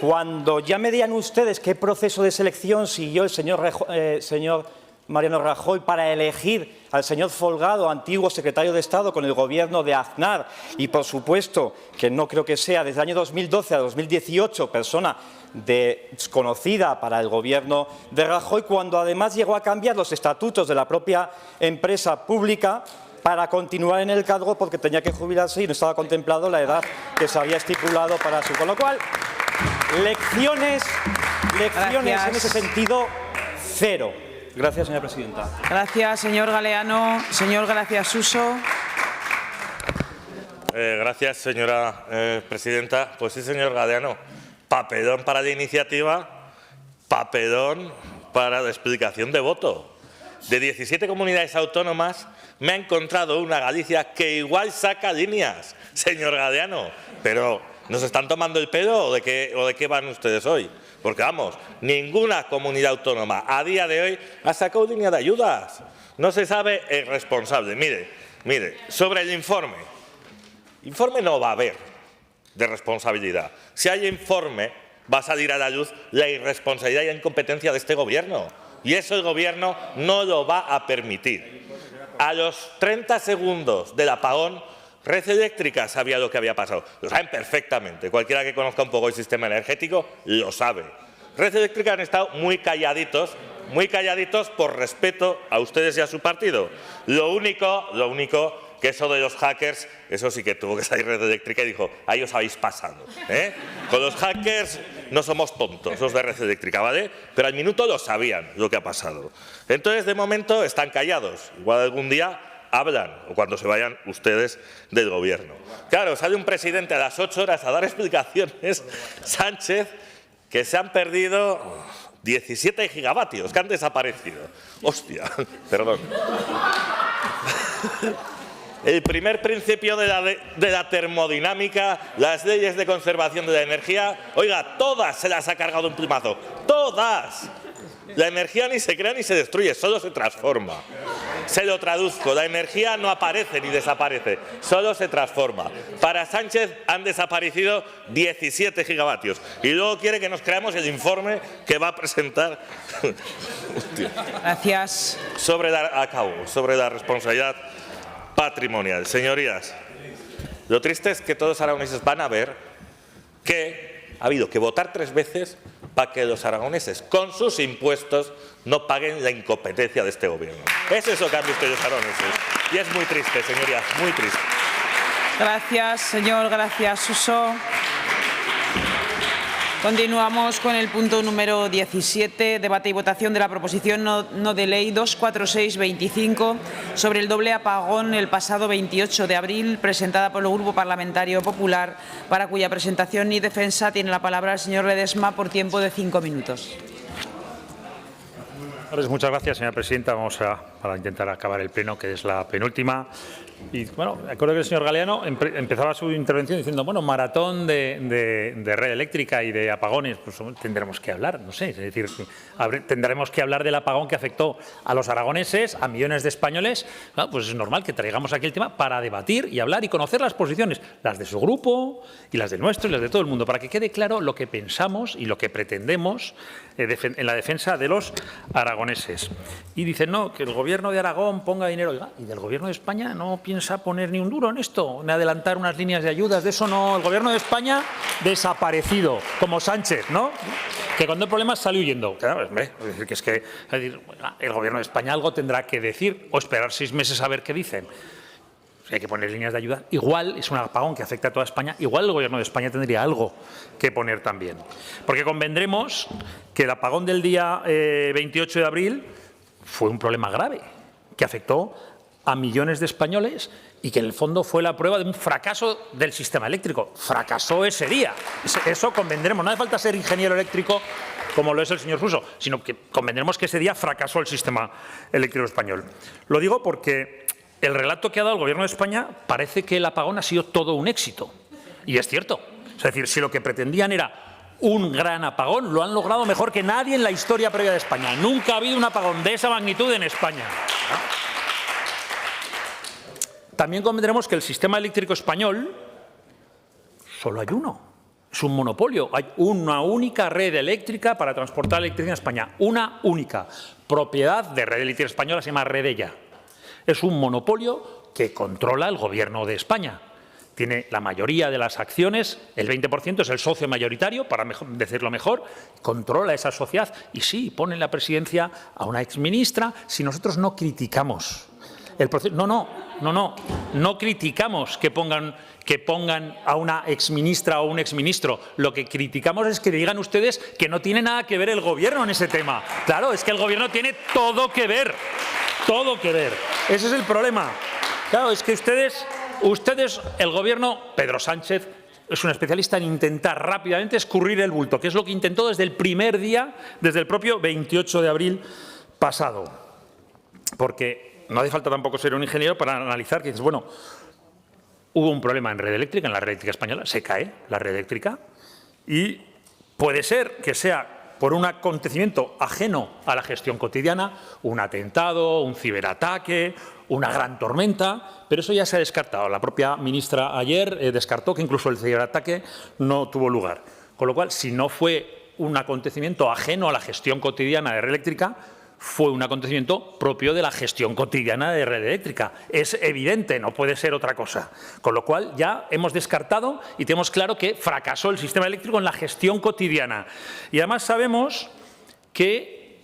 cuando ya me digan ustedes qué proceso de selección siguió el señor Mariano Rajoy para elegir al señor Folgado, antiguo secretario de Estado con el Gobierno de Aznar, y por supuesto que no creo que sea desde el año 2012 a 2018 persona desconocida para el Gobierno de Rajoy, cuando además llegó a cambiar los estatutos de la propia empresa pública para continuar en el cargo porque tenía que jubilarse y no estaba contemplado la edad que se había estipulado para su. Con lo cual, lecciones en ese sentido, cero. Gracias, señora presidenta. Gracias, señor Galeano. Señor Gracia Suso. Gracias, señora presidenta. Pues sí, señor Galeano. Papelón para la iniciativa, papelón para la explicación de voto. De 17 comunidades autónomas me ha encontrado una Galicia que igual saca líneas, señor Galeano. Pero, ¿nos están tomando el pelo o de qué van ustedes hoy? Porque, vamos, ninguna comunidad autónoma a día de hoy ha sacado línea de ayudas. No se sabe el responsable. Mire, sobre el informe no va a haber de responsabilidad. Si hay informe, va a salir a la luz la irresponsabilidad y la incompetencia de este Gobierno. Y eso el Gobierno no lo va a permitir. A los 30 segundos del apagón, Red Eléctrica sabía lo que había pasado. Lo saben perfectamente. Cualquiera que conozca un poco el sistema energético lo sabe. Red Eléctrica han estado muy calladitos por respeto a ustedes y a su partido. Lo único que eso de los hackers, eso sí que tuvo que salir Red Eléctrica y dijo, ahí os habéis pasado. Con los hackers no somos tontos, los de Red Eléctrica, ¿vale? Pero al minuto lo sabían lo que ha pasado. Entonces, de momento, están callados. Igual algún día hablan, o cuando se vayan ustedes del Gobierno. Claro, sale un presidente a las 8 horas a dar explicaciones, Sánchez, que se han perdido 17 gigavatios, que han desaparecido. Hostia, perdón. El primer principio de la termodinámica, las leyes de conservación de la energía, oiga, todas se las ha cargado un plumazo, todas. La energía ni se crea ni se destruye, solo se transforma. Se lo traduzco, la energía no aparece ni desaparece, solo se transforma. Para Sánchez han desaparecido 17 gigavatios y luego quiere que nos creamos el informe que va a presentar. Gracias. Sobre la responsabilidad patrimonial. Señorías, lo triste es que todos los aragoneses van a ver que ha habido que votar 3 veces para que los aragoneses, con sus impuestos, no paguen la incompetencia de este Gobierno. Eso es lo que han visto los aragoneses. Y es muy triste, señorías, muy triste. Gracias, señor Gracia Suso. Continuamos con el punto número 17, debate y votación de la proposición no de ley 246-25 sobre el doble apagón el pasado 28 de abril, presentada por el Grupo Parlamentario Popular, para cuya presentación y defensa tiene la palabra el señor Ledesma por tiempo de 5 minutos. Muchas gracias, señora presidenta. Vamos para intentar acabar el pleno, que es la penúltima. Y bueno, recuerdo que el señor Galeano empezaba su intervención diciendo, bueno, maratón de red eléctrica y de apagones, pues tendremos que hablar, no sé, es decir, tendremos que hablar del apagón que afectó a los aragoneses, a millones de españoles. Bueno, pues es normal que traigamos aquí el tema para debatir y hablar y conocer las posiciones, las de su grupo y las del nuestro y las de todo el mundo, para que quede claro lo que pensamos y lo que pretendemos en la defensa de los aragoneses. Y dicen, no, que el Gobierno de Aragón ponga dinero. Oiga, ¿y del Gobierno de España no piensa poner ni un duro en esto? Ni adelantar unas líneas de ayudas, de eso no. El Gobierno de España desaparecido, como Sánchez, ¿no? Que cuando hay problemas sale huyendo. Claro, es decir, el Gobierno de España algo tendrá que decir o esperar 6 meses a ver qué dicen. Hay que poner líneas de ayuda. Igual es un apagón que afecta a toda España. Igual el Gobierno de España tendría algo que poner también. Porque convendremos que el apagón del día 28 de abril fue un problema grave que afectó a millones de españoles y que en el fondo fue la prueba de un fracaso del sistema eléctrico. Fracasó ese día. Eso convendremos. No hace falta ser ingeniero eléctrico como lo es el señor Suso, sino que convendremos que ese día fracasó el sistema eléctrico español. Lo digo porque el relato que ha dado el Gobierno de España parece que el apagón ha sido todo un éxito. Y es cierto. Es decir, si lo que pretendían era un gran apagón, lo han logrado mejor que nadie en la historia previa de España. Nunca ha habido un apagón de esa magnitud en España. También convendremos que el sistema eléctrico español solo hay uno. Es un monopolio. Hay una única red eléctrica para transportar electricidad en España. Una única. Propiedad de Red Eléctrica Española, se llama Redella. Es un monopolio que controla el Gobierno de España. Tiene la mayoría de las acciones, el 20% es el socio mayoritario, para decirlo mejor, controla esa sociedad y sí, pone en la presidencia a una exministra si nosotros no criticamos el proceso. No criticamos que pongan a una exministra o un exministro. Lo que criticamos es que digan ustedes que no tiene nada que ver el Gobierno en ese tema. Claro, es que el Gobierno tiene todo que ver. Todo que ver. Ese es el problema. Claro, es que ustedes, el Gobierno, Pedro Sánchez, es un especialista en intentar rápidamente escurrir el bulto, que es lo que intentó desde el primer día, desde el propio 28 de abril pasado. Porque no hace falta tampoco ser un ingeniero para analizar que dices, bueno, hubo un problema en red eléctrica, en la red eléctrica española, se cae la red eléctrica y puede ser que sea por un acontecimiento ajeno a la gestión cotidiana, un atentado, un ciberataque, una gran tormenta, pero eso ya se ha descartado. La propia ministra ayer descartó que incluso el ciberataque no tuvo lugar. Con lo cual, si no fue un acontecimiento ajeno a la gestión cotidiana de red eléctrica, fue un acontecimiento propio de la gestión cotidiana de red eléctrica. Es evidente, no puede ser otra cosa. Con lo cual ya hemos descartado y tenemos claro que fracasó el sistema eléctrico en la gestión cotidiana. Y además sabemos que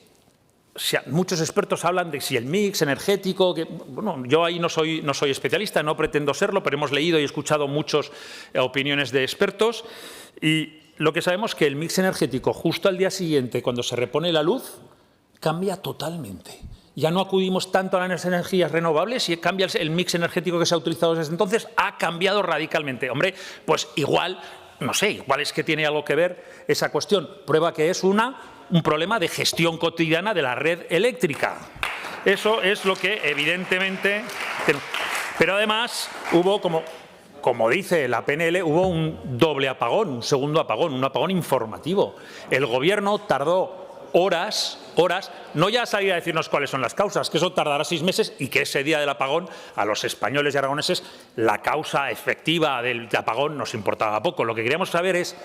muchos expertos hablan de si el mix energético, bueno, yo ahí no soy especialista, no pretendo serlo, pero hemos leído y escuchado muchas opiniones de expertos y lo que sabemos es que el mix energético justo al día siguiente, cuando se repone la luz, cambia totalmente. Ya no acudimos tanto a las energías renovables y cambia el mix energético que se ha utilizado desde entonces, ha cambiado radicalmente. Hombre, pues igual, no sé, igual es que tiene algo que ver esa cuestión. Prueba que es un problema de gestión cotidiana de la red eléctrica. Eso es lo que evidentemente... Pero además hubo, como dice la PNL, hubo un doble apagón, un segundo apagón, un apagón informativo. El Gobierno tardó horas, no ya salir a decirnos cuáles son las causas, que eso tardará 6 meses y que ese día del apagón a los españoles y aragoneses la causa efectiva del apagón nos importaba poco. Lo que queríamos saber es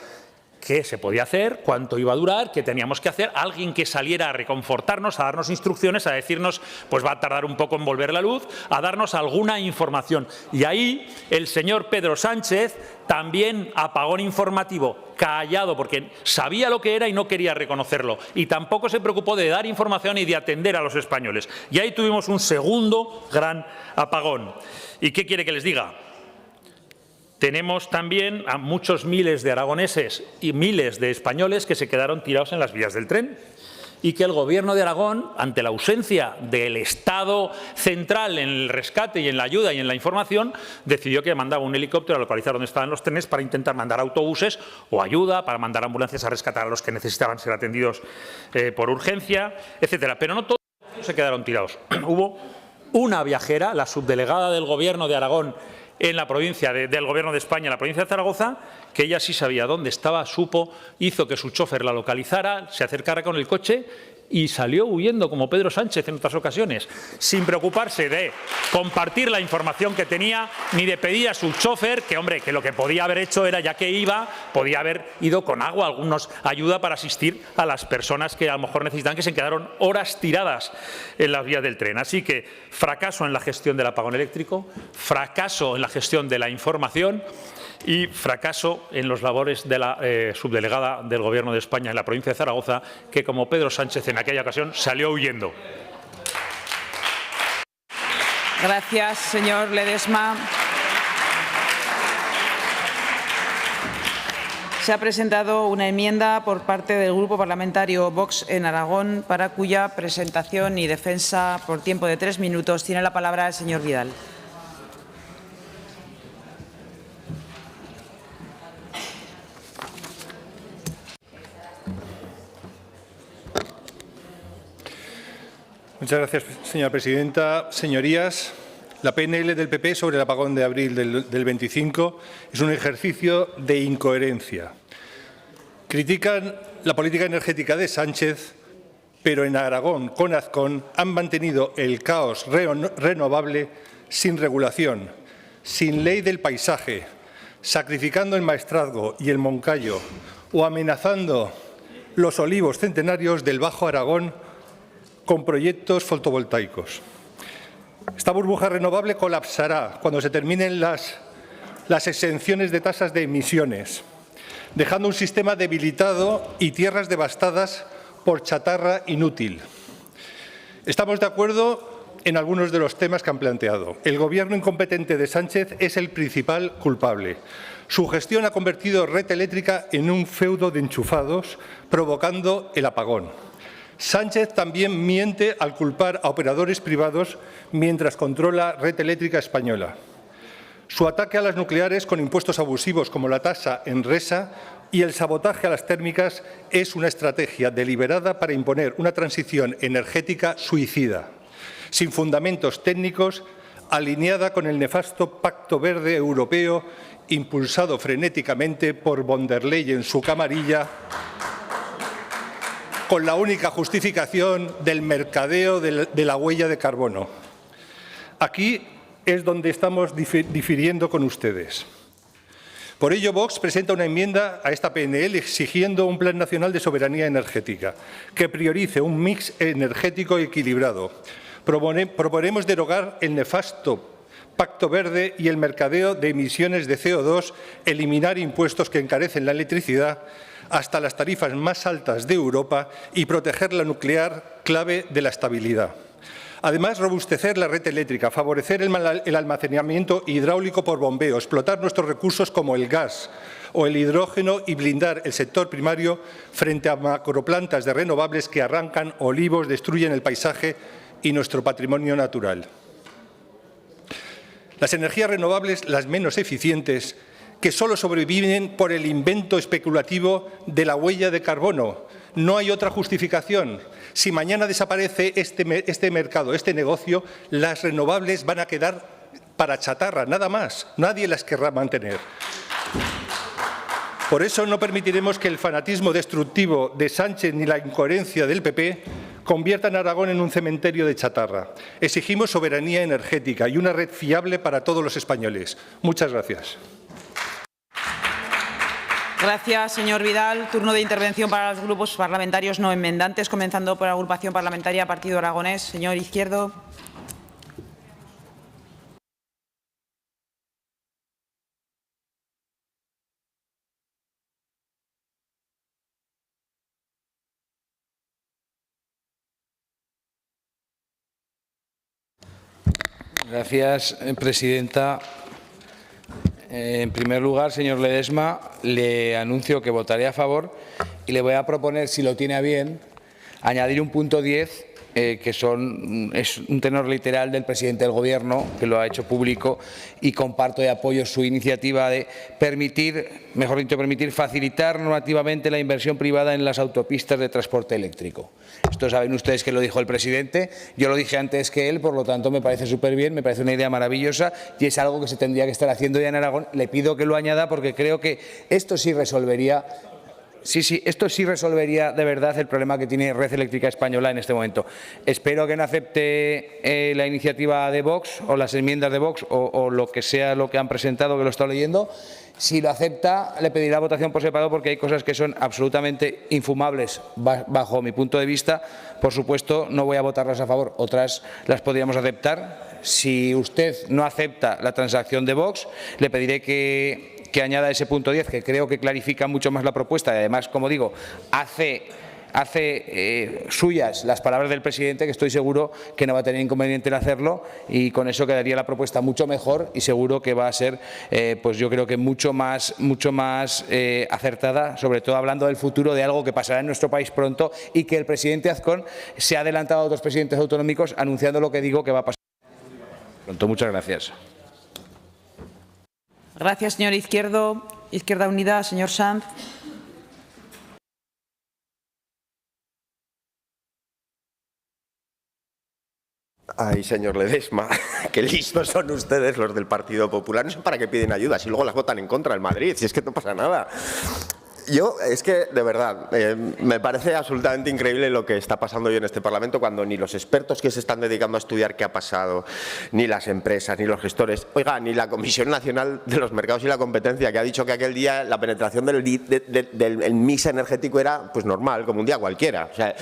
qué se podía hacer, cuánto iba a durar, qué teníamos que hacer, alguien que saliera a reconfortarnos, a darnos instrucciones, a decirnos pues va a tardar un poco en volver la luz, a darnos alguna información. Y ahí el señor Pedro Sánchez, también apagón informativo, callado, porque sabía lo que era y no quería reconocerlo. Y tampoco se preocupó de dar información y de atender a los españoles. Y ahí tuvimos un segundo gran apagón. ¿Y qué quiere que les diga? tenemos también a muchos miles de aragoneses y miles de españoles que se quedaron tirados en las vías del tren y que el Gobierno de Aragón, ante la ausencia del Estado central en el rescate y en la ayuda y en la información, decidió que mandaba un helicóptero a localizar dónde estaban los trenes para intentar mandar autobuses o ayuda, para mandar ambulancias a rescatar a los que necesitaban ser atendidos por urgencia, etcétera. Pero no todos se quedaron tirados. Hubo una viajera, la subdelegada del Gobierno de Aragón en la provincia del Gobierno de España, en la provincia de Zaragoza, que ella sí sabía dónde estaba, supo, hizo que su chofer la localizara, se acercara con el coche y salió huyendo como Pedro Sánchez en otras ocasiones, sin preocuparse de compartir la información que tenía ni de pedir a su chofer que, hombre, que lo que podía haber hecho era, ya que iba, podía haber ido con agua, algunos ayuda para asistir a las personas que a lo mejor necesitaban, que se quedaron horas tiradas en las vías del tren. Así que fracaso en la gestión del apagón eléctrico, fracaso en la gestión de la información y fracaso en los labores de la subdelegada del Gobierno de España en la provincia de Zaragoza, que como Pedro Sánchez en aquella ocasión salió huyendo. Gracias, señor Ledesma. Se ha presentado una enmienda por parte del Grupo Parlamentario Vox en Aragón, para cuya presentación y defensa por tiempo de 3 minutos tiene la palabra el señor Vidal. Muchas gracias, señora presidenta. Señorías, la PNL del PP sobre el apagón de abril del 25 es un ejercicio de incoherencia. Critican la política energética de Sánchez, pero en Aragón, con Azcón, han mantenido el caos renovable sin regulación, sin ley del paisaje, sacrificando el Maestrazgo y el Moncayo o amenazando los olivos centenarios del Bajo Aragón con proyectos fotovoltaicos. Esta burbuja renovable colapsará cuando se terminen las exenciones de tasas de emisiones, dejando un sistema debilitado y tierras devastadas por chatarra inútil. Estamos de acuerdo en algunos de los temas que han planteado. El Gobierno incompetente de Sánchez es el principal culpable. Su gestión ha convertido Red Eléctrica en un feudo de enchufados, provocando el apagón. Sánchez también miente al culpar a operadores privados mientras controla Red Eléctrica Española. Su ataque a las nucleares con impuestos abusivos como la tasa Enresa y el sabotaje a las térmicas es una estrategia deliberada para imponer una transición energética suicida, sin fundamentos técnicos, alineada con el nefasto Pacto Verde Europeo impulsado frenéticamente por von der Leyen en su camarilla, con la única justificación del mercadeo de la huella de carbono. Aquí es donde estamos difiriendo con ustedes. Por ello, Vox presenta una enmienda a esta PNL exigiendo un Plan Nacional de Soberanía Energética que priorice un mix energético equilibrado. Proponemos derogar el nefasto Pacto Verde y el mercadeo de emisiones de CO2, eliminar impuestos que encarecen la electricidad hasta las tarifas más altas de Europa y proteger la nuclear, clave de la estabilidad. Además, robustecer la red eléctrica, favorecer el almacenamiento hidráulico por bombeo, explotar nuestros recursos como el gas o el hidrógeno y blindar el sector primario frente a macroplantas de renovables que arrancan olivos, destruyen el paisaje y nuestro patrimonio natural. Las energías renovables, las menos eficientes, que solo sobreviven por el invento especulativo de la huella de carbono. No hay otra justificación. Si mañana desaparece este mercado, este negocio, las renovables van a quedar para chatarra, nada más. Nadie las querrá mantener. Por eso no permitiremos que el fanatismo destructivo de Sánchez ni la incoherencia del PP conviertan a Aragón en un cementerio de chatarra. Exigimos soberanía energética y una red fiable para todos los españoles. Muchas gracias. Gracias, señor Vidal. Turno de intervención para los grupos parlamentarios no enmendantes, comenzando por la agrupación parlamentaria Partido Aragonés. Señor Izquierdo. Gracias, presidenta. En primer lugar, señor Ledesma, le anuncio que votaré a favor y le voy a proponer, si lo tiene a bien, añadir un punto 10, que es un tenor literal del presidente del Gobierno, que lo ha hecho público, y comparto y apoyo su iniciativa de permitir facilitar normativamente la inversión privada en las autopistas de transporte eléctrico. Esto saben ustedes que lo dijo el presidente, yo lo dije antes que él, por lo tanto me parece súper bien, me parece una idea maravillosa y es algo que se tendría que estar haciendo ya en Aragón. Le pido que lo añada porque creo que esto sí resolvería de verdad el problema que tiene Red Eléctrica Española en este momento. Espero que no acepte la iniciativa de Vox o las enmiendas de Vox o lo que sea lo que han presentado, que lo he estado leyendo. Si lo acepta, le pedirá votación por separado porque hay cosas que son absolutamente infumables bajo mi punto de vista. Por supuesto, no voy a votarlas a favor, otras las podríamos aceptar. Si usted no acepta la transacción de Vox, le pediré que añada ese punto 10, que creo que clarifica mucho más la propuesta y además, como digo, hace suyas las palabras del presidente, que estoy seguro que no va a tener inconveniente en hacerlo, y con eso quedaría la propuesta mucho mejor y seguro que va a ser, pues yo creo que mucho más acertada, sobre todo hablando del futuro de algo que pasará en nuestro país pronto y que el presidente Azcón se ha adelantado a otros presidentes autonómicos anunciando lo que digo que va a pasar pronto. Muchas gracias. Gracias, señor Izquierda Unida, señor Sanz. Ay, señor Ledesma, qué listos son ustedes los del Partido Popular. No sé para qué piden ayuda, si luego las votan en contra en Madrid, si es que no pasa nada. Es que, de verdad, me parece absolutamente increíble lo que está pasando hoy en este Parlamento cuando ni los expertos que se están dedicando a estudiar qué ha pasado, ni las empresas, ni los gestores, oiga, ni la Comisión Nacional de los Mercados y la Competencia, que ha dicho que aquel día la penetración del mix energético era pues normal, como un día cualquiera. O sea,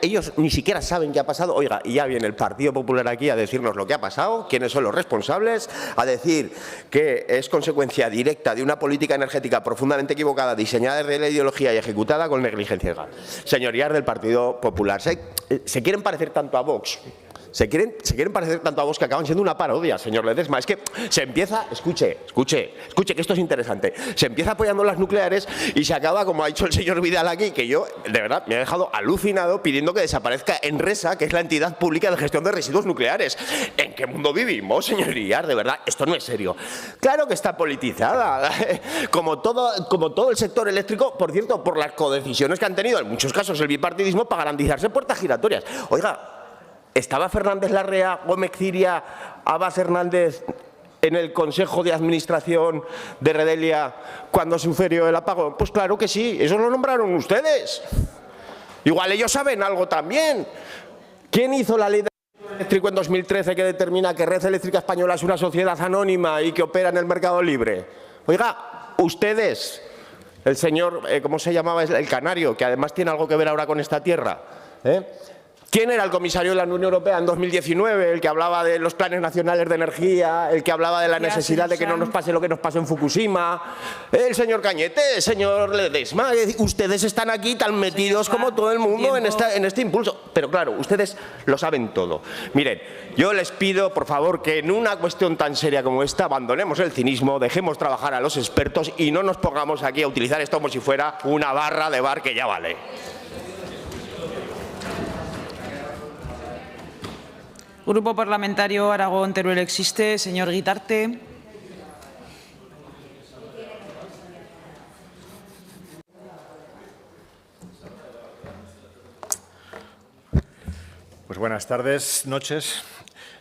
ellos ni siquiera saben qué ha pasado. Oiga, y ya viene el Partido Popular aquí a decirnos lo que ha pasado, quiénes son los responsables, a decir que es consecuencia directa de una política energética profundamente equivocada, diseñada desde la ideología y ejecutada con negligencia. Señorías del Partido Popular, se quieren parecer tanto a Vox, se quieren parecer tanto a Vox que acaban siendo una parodia, señor Ledesma. Es que se empieza, escuche, que esto es interesante, se empieza apoyando las nucleares y se acaba, como ha dicho el señor Vidal aquí, que yo, de verdad, me ha dejado alucinado pidiendo que desaparezca Enresa, que es la entidad pública de gestión de residuos nucleares. ¿En qué mundo vivimos, señorías? De verdad, esto no es serio. Claro que está politizada, como todo el sector eléctrico, por cierto, por las codecisiones que han tenido, en muchos casos, el bipartidismo para garantizarse puertas giratorias. Oiga, ¿estaba Fernández Larrea, Gómez Ciria, Abbas Hernández en el Consejo de Administración de Redelia cuando sucedió el apagón? Pues claro que sí, eso lo nombraron ustedes. Igual ellos saben algo también. ¿Quién hizo la ley de eléctrico en 2013 que determina que Red Eléctrica Española es una sociedad anónima y que opera en el mercado libre? Oiga, ustedes, el señor, ¿cómo se llamaba? El canario, que además tiene algo que ver ahora con esta tierra, ¿Quién era el comisario de la Unión Europea en 2019? El que hablaba de los planes nacionales de energía, el que hablaba de la necesidad de que no nos pase lo que nos pasó en Fukushima. El señor Cañete, señor Ledesma, ustedes están aquí tan metidos como todo el mundo en este impulso. Pero claro, ustedes lo saben todo. Miren, yo les pido, por favor, que en una cuestión tan seria como esta abandonemos el cinismo, dejemos trabajar a los expertos y no nos pongamos aquí a utilizar esto como si fuera una barra de bar que ya vale. Grupo Parlamentario Aragón-Teruel existe. Señor Guitarte. Pues buenas tardes, noches.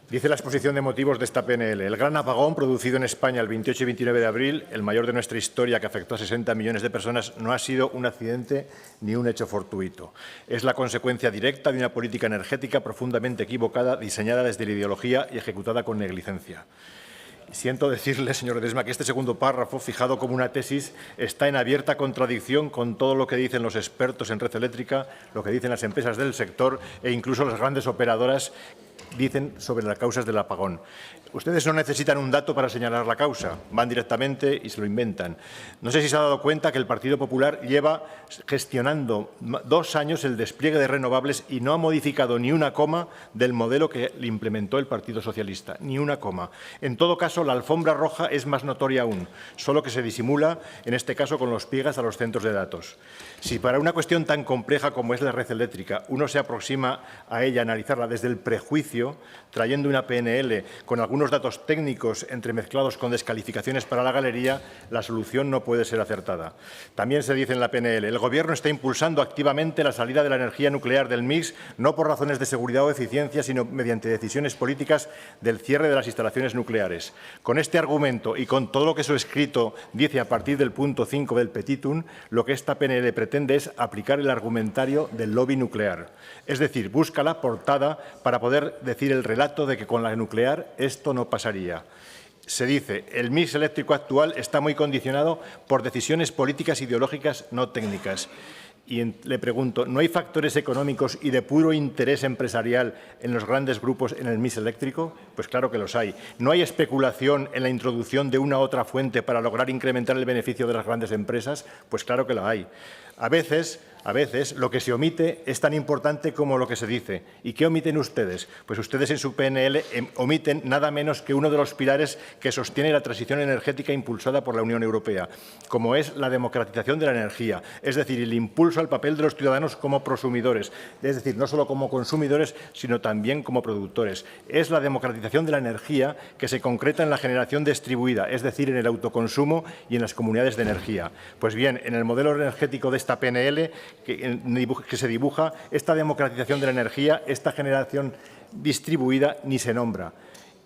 Dice la exposición de motivos de esta PNL. El gran apagón producido en España el 28 y 29 de abril, el mayor de nuestra historia que afectó a 60 millones de personas, no ha sido un accidente ni un hecho fortuito. Es la consecuencia directa de una política energética profundamente equivocada, diseñada desde la ideología y ejecutada con negligencia. Siento decirle, señor Ledesma, que este segundo párrafo, fijado como una tesis, está en abierta contradicción con todo lo que dicen los expertos en red eléctrica, lo que dicen las empresas del sector e incluso las grandes operadoras dicen sobre las causas del apagón. Ustedes no necesitan un dato para señalar la causa, van directamente y se lo inventan. No sé si se ha dado cuenta que el Partido Popular lleva gestionando 2 años el despliegue de renovables y no ha modificado ni una coma del modelo que le implementó el Partido Socialista, ni una coma. En todo caso, la alfombra roja es más notoria aún, solo que se disimula, en este caso, con los piegas a los centros de datos. Si para una cuestión tan compleja como es la red eléctrica uno se aproxima a ella, a analizarla desde el prejuicio, trayendo una PNL con algunos datos técnicos entremezclados con descalificaciones para la galería, la solución no puede ser acertada. También se dice en la PNL, el Gobierno está impulsando activamente la salida de la energía nuclear del mix, no por razones de seguridad o eficiencia, sino mediante decisiones políticas del cierre de las instalaciones nucleares. Con este argumento y con todo lo que su escrito dice a partir del punto 5 del petitum, lo que esta PNL pretende es aplicar el argumentario del lobby nuclear. Es decir, busca la portada para poder decir el relato de que con la nuclear esto no pasaría. Se dice, el mix eléctrico actual está muy condicionado por decisiones políticas ideológicas no técnicas. Y le pregunto, ¿no hay factores económicos y de puro interés empresarial en los grandes grupos en el mix eléctrico? Pues claro que los hay. ¿No hay especulación en la introducción de una u otra fuente para lograr incrementar el beneficio de las grandes empresas? Pues claro que lo hay. A veces lo que se omite es tan importante como lo que se dice. ¿Y qué omiten ustedes? Pues ustedes en su PNL omiten nada menos que uno de los pilares que sostiene la transición energética impulsada por la Unión Europea, como es la democratización de la energía, es decir, el impulso al papel de los ciudadanos como prosumidores, es decir, no solo como consumidores, sino también como productores. Es la democratización de la energía que se concreta en la generación distribuida, es decir, en el autoconsumo y en las comunidades de energía. Pues bien, en el modelo energético de esta PNL que se dibuja, esta democratización de la energía, esta generación distribuida ni se nombra.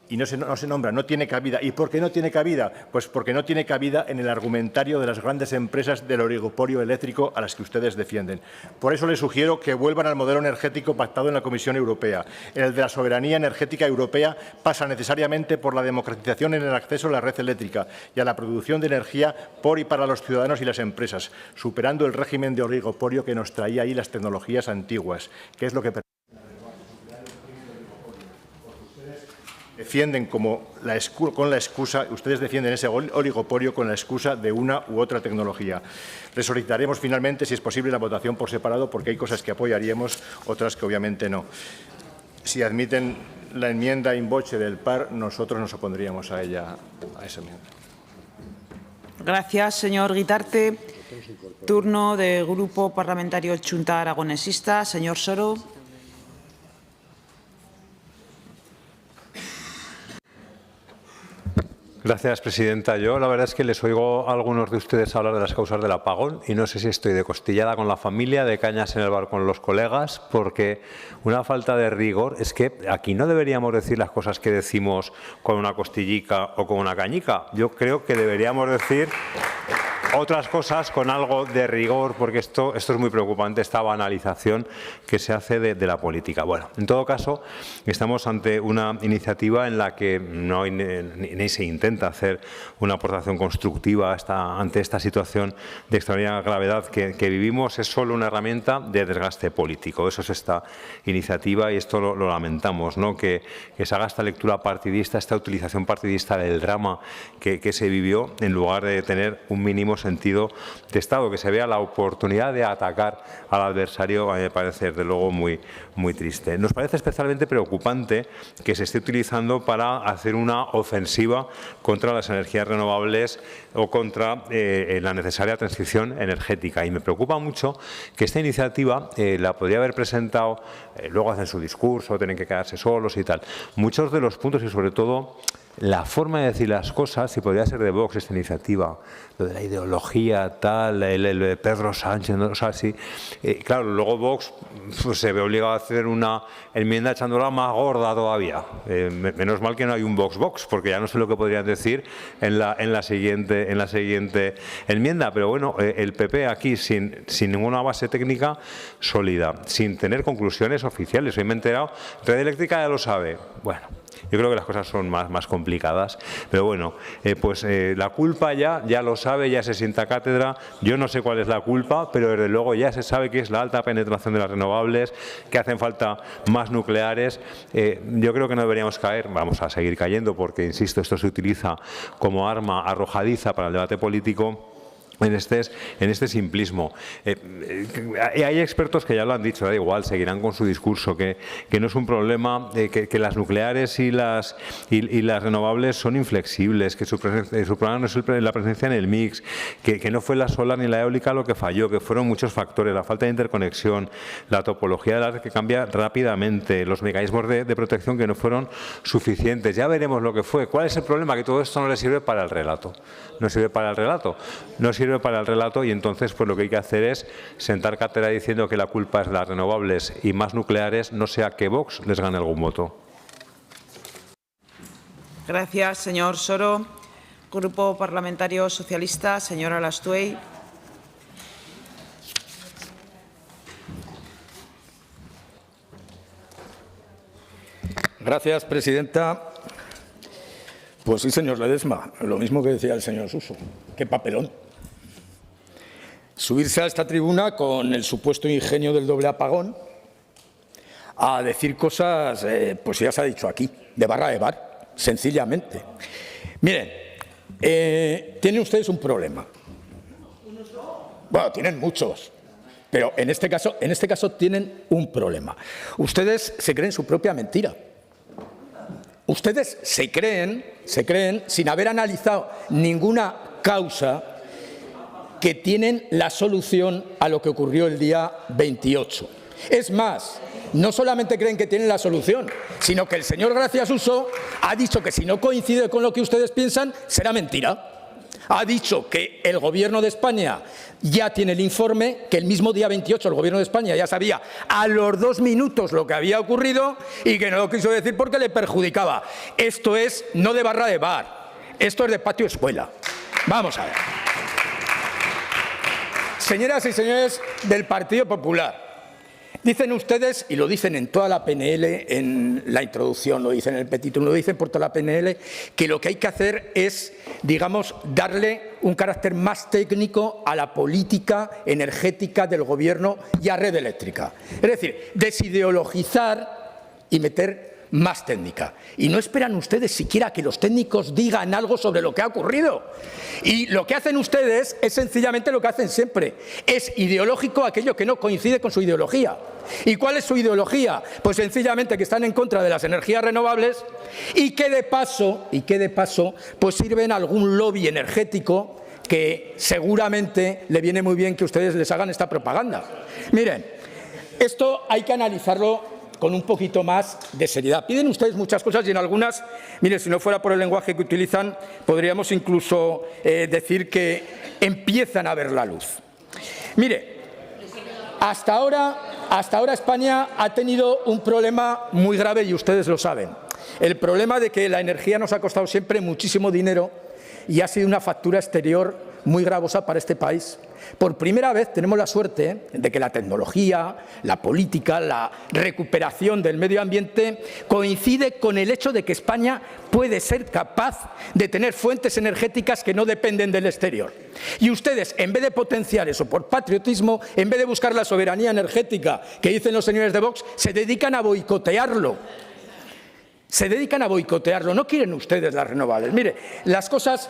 Y no se nombra, no tiene cabida. ¿Y por qué no tiene cabida? Pues porque no tiene cabida en el argumentario de las grandes empresas del oligopolio eléctrico a las que ustedes defienden. Por eso les sugiero que vuelvan al modelo energético pactado en la Comisión Europea. El de la soberanía energética europea pasa necesariamente por la democratización en el acceso a la red eléctrica y a la producción de energía por y para los ciudadanos y las empresas, superando el régimen de oligopolio que nos traía ahí las tecnologías antiguas, que es lo que defienden ustedes defienden ese oligopolio con la excusa de una u otra tecnología. Les solicitaremos finalmente, si es posible, la votación por separado, porque hay cosas que apoyaríamos, otras que obviamente no. Si admiten la enmienda in voce del PAR, nosotros nos opondríamos a ella, a esa enmienda. Gracias, señor Guitarte. Turno del Grupo Parlamentario Chunta Aragonesista. Señor Soro. Gracias, presidenta. Yo la verdad es que les oigo a algunos de ustedes hablar de las causas del apagón y no sé si estoy de costillada con la familia, de cañas en el bar con los colegas, porque una falta de rigor es que aquí no deberíamos decir las cosas que decimos con una costillica o con una cañica. Yo creo que deberíamos decir otras cosas con algo de rigor, porque esto es muy preocupante, esta banalización que se hace de la política. Bueno, en todo caso, estamos ante una iniciativa en la que no hay, ni se intenta hacer una aportación constructiva ante esta situación de extraordinaria gravedad que vivimos. Es solo una herramienta de desgaste político. Eso es esta iniciativa y esto lo lamentamos, ¿no? Que se haga esta lectura partidista, esta utilización partidista del drama que se vivió, en lugar de tener un mínimo sentido de Estado, que se vea la oportunidad de atacar al adversario. A mí me parece, desde luego, muy triste. Nos parece especialmente preocupante que se esté utilizando para hacer una ofensiva contra las energías renovables o contra la necesaria transición energética. Y me preocupa mucho que esta iniciativa la podría haber presentado, luego hacen su discurso, tienen que quedarse solos y tal. Muchos de los puntos y sobre todo la forma de decir las cosas, si podría ser de Vox esta iniciativa, lo de la ideología, tal, el Pedro Sánchez, ¿no? O sea, sí. Claro, luego Vox pues, se ve obligado a hacer una enmienda echándola más gorda todavía. Menos mal que no hay un Vox, porque ya no sé lo que podrían decir en la siguiente enmienda. Pero bueno, el PP aquí sin ninguna base técnica sólida, sin tener conclusiones oficiales. Hoy me he enterado, Red Eléctrica ya lo sabe. Bueno. Yo creo que las cosas son más complicadas. Pero bueno, la culpa ya lo sabe, ya se sienta cátedra. Yo no sé cuál es la culpa, pero desde luego ya se sabe que es la alta penetración de las renovables, que hacen falta más nucleares. Yo creo que no deberíamos caer, vamos a seguir cayendo porque, insisto, esto se utiliza como arma arrojadiza para el debate político. En este simplismo. Hay expertos que ya lo han dicho, da igual, seguirán con su discurso, que no es un problema, que las nucleares y las renovables son inflexibles, que su problema no es la presencia en el mix, que no fue la solar ni la eólica lo que falló, que fueron muchos factores, la falta de interconexión, la topología de la red que cambia rápidamente, los mecanismos de protección que no fueron suficientes. Ya veremos lo que fue. ¿Cuál es el problema? Que todo esto no le sirve para el relato. No sirve para el relato. No sirve para el relato y entonces pues lo que hay que hacer es sentar cátedra diciendo que la culpa es de las renovables y más nucleares, no sea que Vox les gane algún voto. Gracias, señor Soro. Grupo Parlamentario Socialista, señora Alastuey. Gracias, presidenta. Pues sí, señor Ledesma, lo mismo que decía el señor Suso. ¡Qué papelón! Subirse a esta tribuna con el supuesto ingenio del doble apagón a decir cosas, pues ya se ha dicho aquí, de barra de bar, sencillamente. Miren, tienen ustedes un problema. Bueno, tienen muchos, pero en este caso tienen un problema. Ustedes se creen su propia mentira. Ustedes se creen, sin haber analizado ninguna causa, que tienen la solución a lo que ocurrió el día 28. Es más, no solamente creen que tienen la solución, sino que el señor Gracia Suso ha dicho que si no coincide con lo que ustedes piensan, será mentira. Ha dicho que el Gobierno de España ya tiene el informe, que el mismo día 28 el Gobierno de España ya sabía a los 2 minutos lo que había ocurrido y que no lo quiso decir porque le perjudicaba. Esto es no de barra de bar, esto es de patio escuela. Vamos a ver. Señoras y señores del Partido Popular, dicen ustedes, y lo dicen en toda la PNL, en la introducción, lo dicen en el petitum, lo dicen por toda la PNL, que lo que hay que hacer es, digamos, darle un carácter más técnico a la política energética del Gobierno y a red eléctrica. Es decir, desideologizar y meter más técnica. Y no esperan ustedes siquiera que los técnicos digan algo sobre lo que ha ocurrido. Y lo que hacen ustedes es sencillamente lo que hacen siempre. Es ideológico aquello que no coincide con su ideología. ¿Y cuál es su ideología? Pues sencillamente que están en contra de las energías renovables y que de paso pues sirven a algún lobby energético que seguramente le viene muy bien que ustedes les hagan esta propaganda. Miren, esto hay que analizarlo con un poquito más de seriedad. Piden ustedes muchas cosas y en algunas, mire, si no fuera por el lenguaje que utilizan, podríamos incluso decir que empiezan a ver la luz. Mire, hasta ahora España ha tenido un problema muy grave y ustedes lo saben. El problema de que la energía nos ha costado siempre muchísimo dinero y ha sido una factura exterior muy gravosa para este país. Por primera vez tenemos la suerte de que la tecnología, la política, la recuperación del medio ambiente coincide con el hecho de que España puede ser capaz de tener fuentes energéticas que no dependen del exterior. Y ustedes, en vez de potenciar eso por patriotismo, en vez de buscar la soberanía energética que dicen los señores de Vox, se dedican a boicotearlo. No quieren ustedes las renovables. Mire, las cosas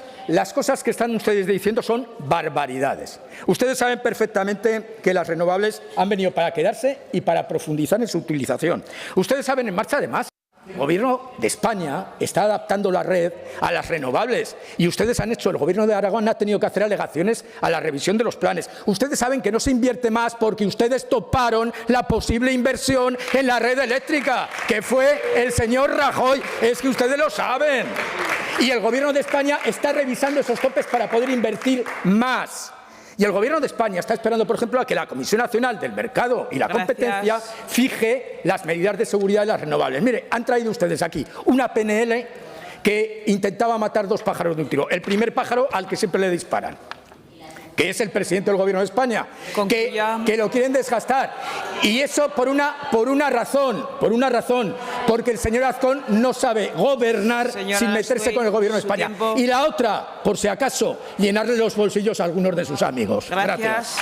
que están ustedes diciendo son barbaridades. Ustedes saben perfectamente que las renovables han venido para quedarse y para profundizar en su utilización. Ustedes saben, en marcha además, el Gobierno de España está adaptando la red a las renovables y ustedes han hecho, el Gobierno de Aragón ha tenido que hacer alegaciones a la revisión de los planes. Ustedes saben que no se invierte más porque ustedes toparon la posible inversión en la red eléctrica, que fue el señor Rajoy. Es que ustedes lo saben. Y el Gobierno de España está revisando esos topes para poder invertir más. Y el Gobierno de España está esperando, por ejemplo, a que la Comisión Nacional del Mercado y la Competencia fije las medidas de seguridad de las renovables. Mire, han traído ustedes aquí una PNL que intentaba matar 2 pájaros de un tiro. El primer pájaro al que siempre le disparan, que es el presidente del Gobierno de España, que lo quieren desgastar. Y eso por una razón, porque el señor Azcón no sabe gobernar sin meterse con el Gobierno de España. Y la otra, por si acaso, llenarle los bolsillos a algunos de sus amigos. Gracias.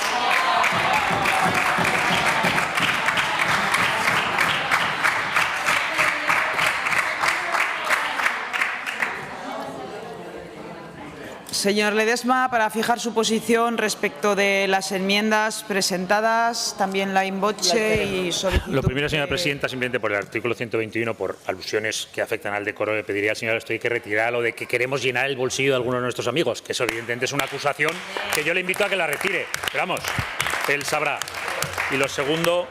Señor Ledesma, para fijar su posición respecto de las enmiendas presentadas, también la in voce y solicitud. Lo primero, señora presidenta, simplemente por el artículo 121, por alusiones que afectan al decoro, le pediría al señor Astoy que retirara lo de que queremos llenar el bolsillo de algunos de nuestros amigos, que eso evidentemente es una acusación que yo le invito a que la retire. Pero vamos, él sabrá. Y lo segundo...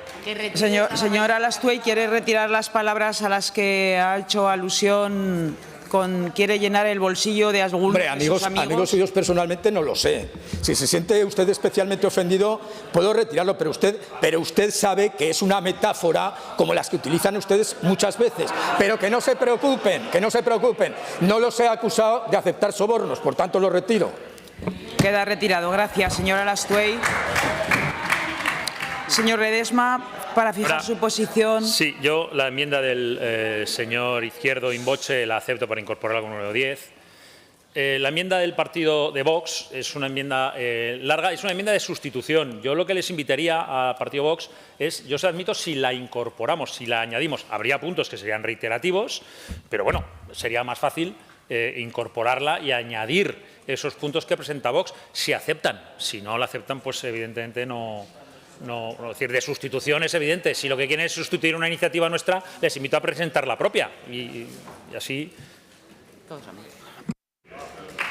Señora Alastuey, ¿quiere retirar las palabras a las que ha hecho alusión con quiere llenar el bolsillo de algunos de sus amigos? Amigos suyos personalmente no lo sé. Si se siente usted especialmente ofendido, puedo retirarlo, pero usted sabe que es una metáfora como las que utilizan ustedes muchas veces. Pero que no se preocupen, que no se preocupen. No los he acusado de aceptar sobornos, por tanto lo retiro. Queda retirado. Gracias, señora Alastuey. Señor Ledesma, para fijar su posición. Sí, yo la enmienda del señor Izquierdo in voce la acepto para incorporarla con número 10. La enmienda del partido de Vox es una enmienda larga, es una enmienda de sustitución. Yo lo que les invitaría al partido Vox es, yo se admito, si la incorporamos, si la añadimos, habría puntos que serían reiterativos, pero bueno, sería más fácil incorporarla y añadir esos puntos que presenta Vox, si aceptan. Si no la aceptan, pues evidentemente no, es decir, de sustitución es evidente. Si lo que quieren es sustituir una iniciativa nuestra, les invito a presentar la propia y así.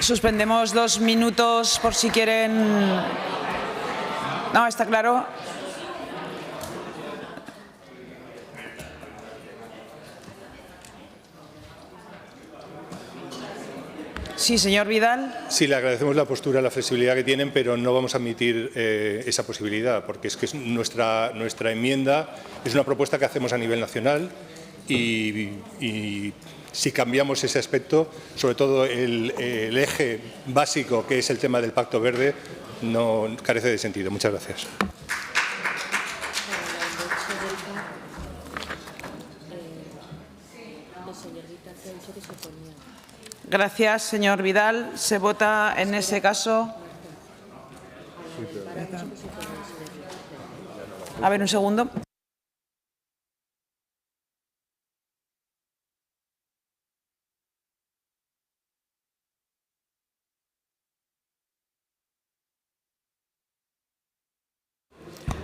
Suspendemos 2 minutos por si quieren. No, está claro. Sí, señor Vidal. Sí, le agradecemos la postura, la flexibilidad que tienen, pero no vamos a admitir esa posibilidad, porque es que nuestra enmienda es una propuesta que hacemos a nivel nacional y si cambiamos ese aspecto, sobre todo el eje básico, que es el tema del Pacto Verde, no carece de sentido. Muchas gracias. Gracias, señor Vidal. Se vota en ese caso. A ver, un segundo.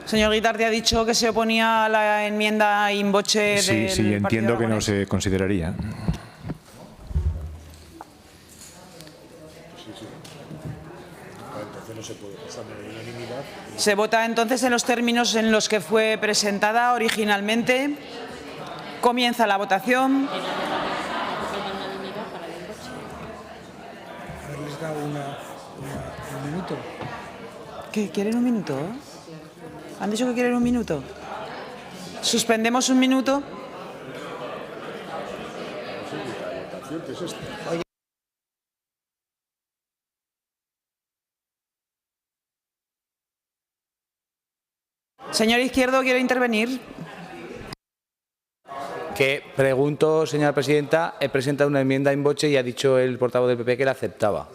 Señor Guitardi ha dicho que se oponía a la enmienda in voce del Sí, entiendo que no se consideraría. Se vota entonces en los términos en los que fue presentada originalmente. Comienza la votación. Haberles dado un minuto. ¿Qué? ¿Quieren un minuto? ¿Han dicho que quieren un minuto? ¿Suspendemos un minuto? Señor Izquierdo, ¿quiere intervenir? Que pregunto, señora presidenta, he presentado una enmienda in voce y ha dicho el portavoz del PP que la aceptaba.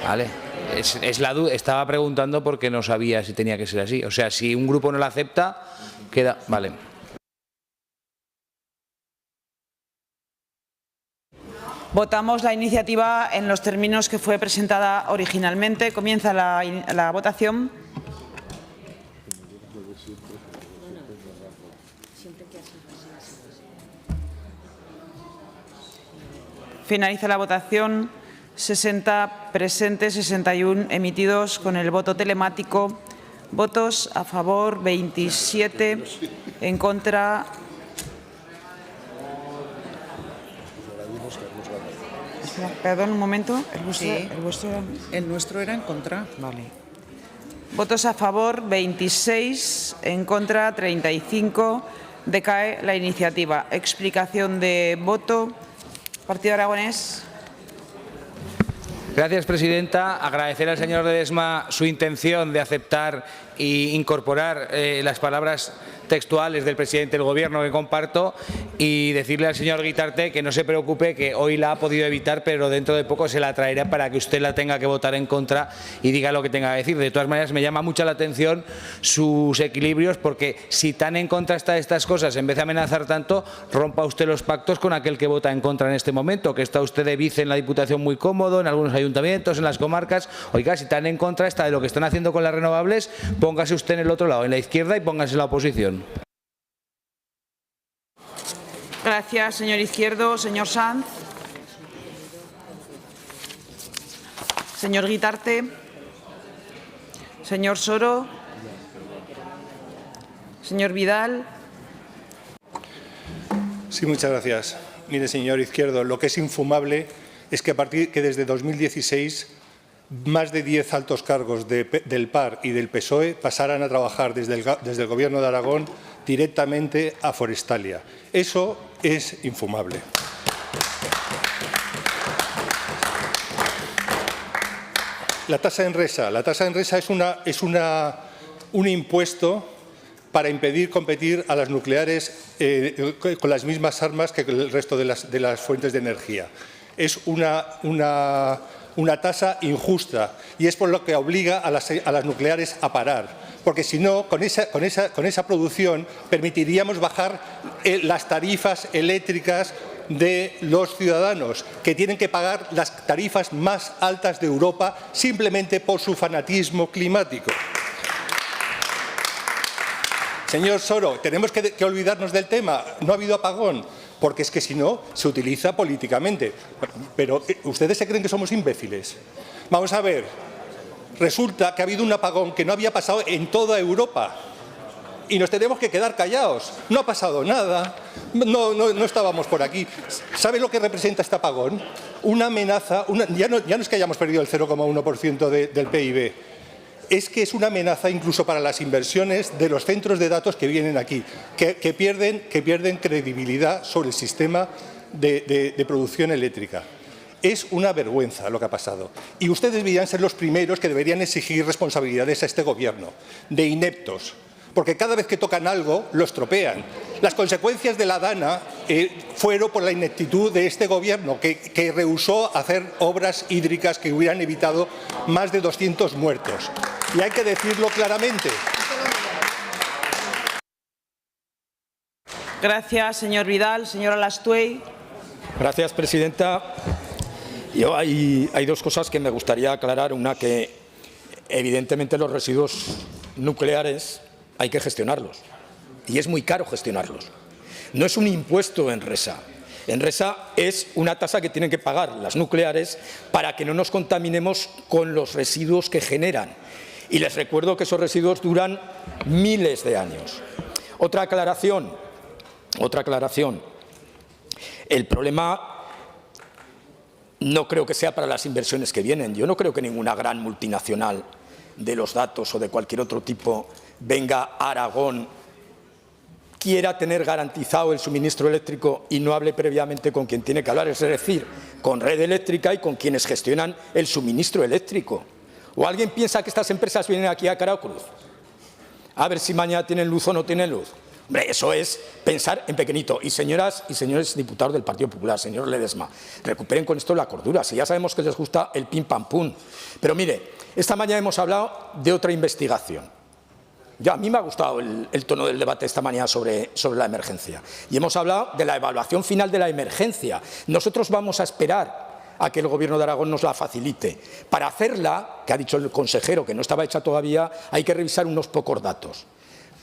Vale. Es la duda. Estaba preguntando porque no sabía si tenía que ser así. O sea, si un grupo no la acepta, queda. Vale. Votamos la iniciativa en los términos que fue presentada originalmente. Comienza la votación. Finaliza la votación. 60 presentes, 61 emitidos con el voto telemático. Votos a favor, 27. En contra. Perdón, un momento. El nuestro era en contra. Vale. Votos a favor, 26. En contra, 35. Decae la iniciativa. Explicación de voto. Partido Aragonés. Gracias, presidenta. Agradecer al señor Ledesma su intención de aceptar e incorporar las palabras textuales del presidente del Gobierno que comparto y decirle al señor Guitarte que no se preocupe, que hoy la ha podido evitar, pero dentro de poco se la traerá para que usted la tenga que votar en contra y diga lo que tenga que decir. De todas maneras, me llama mucho la atención sus equilibrios, porque si tan en contra está de estas cosas, en vez de amenazar tanto, rompa usted los pactos con aquel que vota en contra en este momento, que está usted de vice en la Diputación muy cómodo, en algunos ayuntamientos, en las comarcas. Oiga, si tan en contra está de lo que están haciendo con las renovables, póngase usted en el otro lado, en la izquierda, y póngase en la oposición. Gracias, señor Izquierdo. Señor Sanz. Señor Guitarte. Señor Soro. Señor Vidal. Sí, muchas gracias. Mire, señor Izquierdo, lo que es infumable es que desde 2016 más de 10 altos cargos del PAR y del PSOE pasaran a trabajar desde el Gobierno de Aragón directamente a Forestalia. Eso es infumable. La tasa Enresa. La tasa Enresa es un impuesto para impedir competir a las nucleares con las mismas armas que el resto de las fuentes de energía. Es una tasa injusta y es por lo que obliga a las nucleares a parar. Porque si no, con esa producción permitiríamos bajar las tarifas eléctricas de los ciudadanos, que tienen que pagar las tarifas más altas de Europa simplemente por su fanatismo climático. Señor Soro, tenemos que olvidarnos del tema. No ha habido apagón, porque es que si no, se utiliza políticamente. Pero ¿ustedes se creen que somos imbéciles? Vamos a ver, resulta que ha habido un apagón que no había pasado en toda Europa y nos tenemos que quedar callados. No ha pasado nada, no estábamos por aquí. ¿Sabe lo que representa este apagón? Una amenaza, ya no es que hayamos perdido el 0,1% del PIB. Es que es una amenaza incluso para las inversiones de los centros de datos que vienen aquí, que pierden credibilidad sobre el sistema de producción eléctrica. Es una vergüenza lo que ha pasado. Y ustedes deberían ser los primeros que deberían exigir responsabilidades a este Gobierno, de ineptos, porque cada vez que tocan algo lo estropean. Las consecuencias de la Dana fueron por la ineptitud de este Gobierno, que rehusó hacer obras hídricas que hubieran evitado más de 200 muertos. Y hay que decirlo claramente. Gracias, señor Vidal. Señora Lastuey. Gracias, presidenta. Hay dos cosas que me gustaría aclarar. Una, que evidentemente los residuos nucleares hay que gestionarlos, y es muy caro gestionarlos. No es un impuesto Enresa. Enresa es una tasa que tienen que pagar las nucleares para que no nos contaminemos con los residuos que generan. Y les recuerdo que esos residuos duran miles de años. Otra aclaración. El problema no creo que sea para las inversiones que vienen. Yo no creo que ninguna gran multinacional de los datos o de cualquier otro tipo venga a Aragón, quiera tener garantizado el suministro eléctrico y no hable previamente con quien tiene que hablar, es decir, con Red Eléctrica y con quienes gestionan el suministro eléctrico. ¿O alguien piensa que estas empresas vienen aquí a cara o cruz a ver si mañana tienen luz o no tienen luz? Hombre, eso es pensar en pequeñito. Y señoras y señores diputados del Partido Popular, señor Ledesma, recuperen con esto la cordura. Si ya sabemos que les gusta el pim pam pum. Pero mire, esta mañana hemos hablado de otra investigación. A mí me ha gustado el tono del debate esta mañana sobre la emergencia. Y hemos hablado de la evaluación final de la emergencia. Nosotros vamos a esperar a que el Gobierno de Aragón nos la facilite. Para hacerla, que ha dicho el consejero que no estaba hecha todavía, hay que revisar unos pocos datos.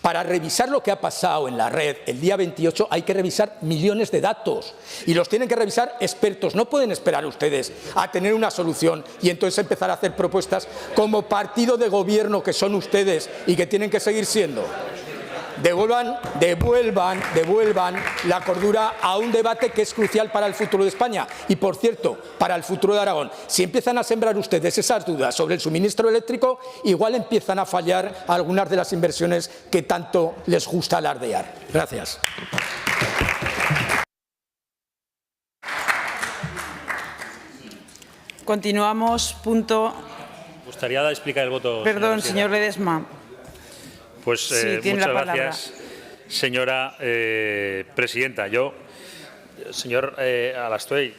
Para revisar lo que ha pasado en la red el día 28 hay que revisar millones de datos y los tienen que revisar expertos. No pueden esperar ustedes a tener una solución y entonces empezar a hacer propuestas como partido de gobierno que son ustedes y que tienen que seguir siendo. Devuelvan la cordura a un debate que es crucial para el futuro de España y, por cierto, para el futuro de Aragón. Si empiezan a sembrar ustedes esas dudas sobre el suministro eléctrico, igual empiezan a fallar algunas de las inversiones que tanto les gusta alardear. Gracias. Continuamos. Punto. Me gustaría explicar el voto. Perdón, señor Ledesma. Pues Sí, tiene muchas la palabra. gracias, señora presidenta. Señor Alastuey,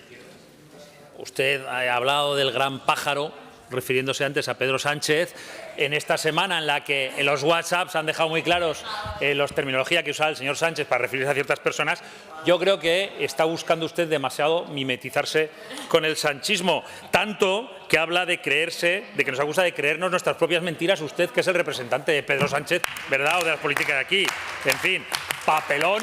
usted ha hablado del gran pájaro, refiriéndose antes a Pedro Sánchez, en esta semana en la que en los WhatsApps han dejado muy claros la terminología que usaba el señor Sánchez para referirse a ciertas personas. Yo creo que está buscando usted demasiado mimetizarse con el sanchismo, tanto que habla de creerse, de que nos acusa de creernos nuestras propias mentiras, usted que es el representante de Pedro Sánchez, ¿verdad?, o de las políticas de aquí. En fin, papelón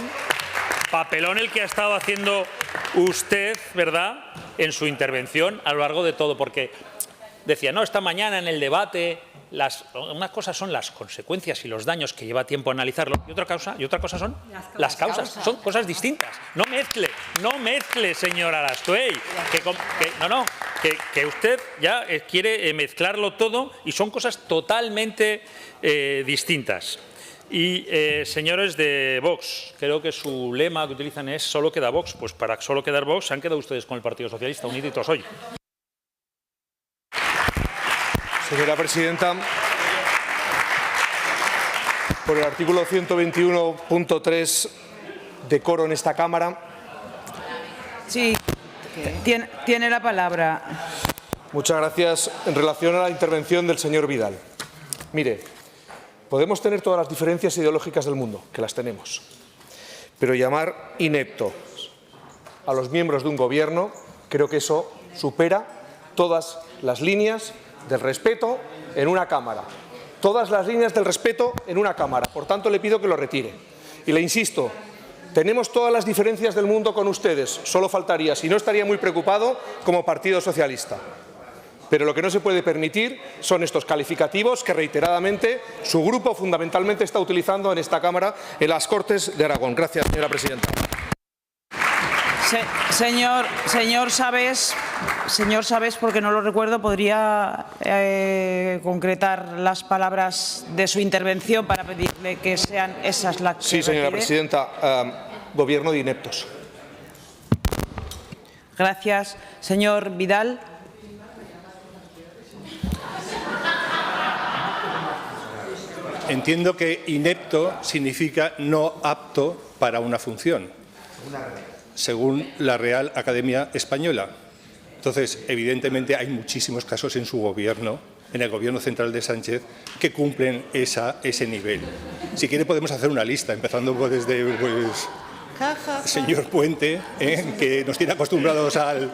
el que ha estado haciendo usted, ¿verdad?, en su intervención a lo largo de todo, porque decía, no, esta mañana en el debate, unas cosas son las consecuencias y los daños, que lleva tiempo analizarlo, y otra cosa son las causas. Son cosas distintas. No mezcle, señor Alastuey, que usted ya quiere mezclarlo todo y son cosas totalmente distintas. Y señores de Vox, creo que su lema que utilizan es solo queda Vox. Pues para solo quedar Vox se han quedado ustedes con el Partido Socialista, uniditos hoy. Señora presidenta, por el artículo 121.3, decoro en esta Cámara. Sí, tiene la palabra. Muchas gracias. En relación a la intervención del señor Vidal. Mire, podemos tener todas las diferencias ideológicas del mundo, que las tenemos, pero llamar ineptos a los miembros de un gobierno, creo que eso supera todas las líneas del respeto en una Cámara. Todas las líneas del respeto en una Cámara. Por tanto, le pido que lo retire. Y le insisto, tenemos todas las diferencias del mundo con ustedes. Solo faltaría, si no estaría muy preocupado como Partido Socialista. Pero lo que no se puede permitir son estos calificativos que reiteradamente su grupo fundamentalmente está utilizando en esta Cámara, en las Cortes de Aragón. Gracias, señora presidenta. Señor Sabés, porque no lo recuerdo, ¿podría concretar las palabras de su intervención para pedirle que sean esas las que Sí, señora retire? presidenta. Gobierno de ineptos. Gracias. Señor Vidal. Entiendo que inepto significa no apto para una función, según la Real Academia Española. Entonces, evidentemente, hay muchísimos casos en su gobierno, en el gobierno central de Sánchez, que cumplen ese nivel. Si quiere, podemos hacer una lista, empezando desde el señor Puente, que nos tiene acostumbrados al...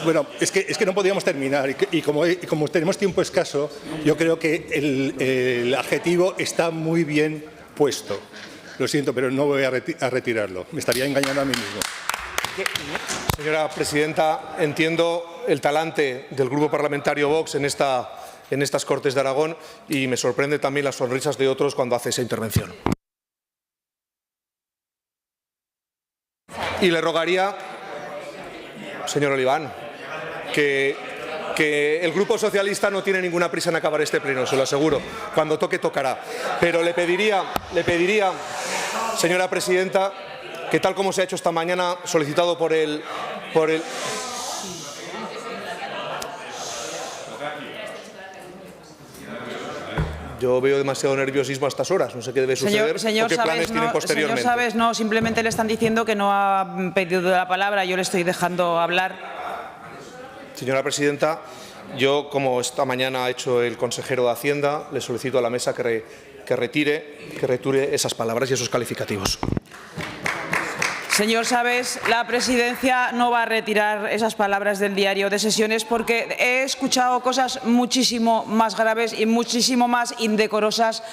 Bueno, es que no podíamos terminar y como tenemos tiempo escaso, yo creo que el adjetivo está muy bien puesto. Lo siento, pero no voy a retirarlo. Me estaría engañando a mí mismo. Señora presidenta, entiendo el talante del Grupo Parlamentario Vox en estas Cortes de Aragón y me sorprende también las sonrisas de otros cuando hace esa intervención. Y le rogaría, señor Oliván, que el Grupo Socialista no tiene ninguna prisa en acabar este pleno, se lo aseguro. Cuando toque, tocará. Pero le pediría, señora presidenta, que tal como se ha hecho esta mañana, solicitado por el... Yo veo demasiado nerviosismo a estas horas, no sé qué debe suceder o qué planes tienen posteriormente. Señor Sabés, no, simplemente le están diciendo que no ha pedido la palabra, yo le estoy dejando hablar. Señora presidenta, yo, como esta mañana ha hecho el consejero de Hacienda, le solicito a la mesa que retire esas palabras y esos calificativos. Señor Sabés, la presidencia no va a retirar esas palabras del diario de sesiones porque he escuchado cosas muchísimo más graves y muchísimo más indecorosas,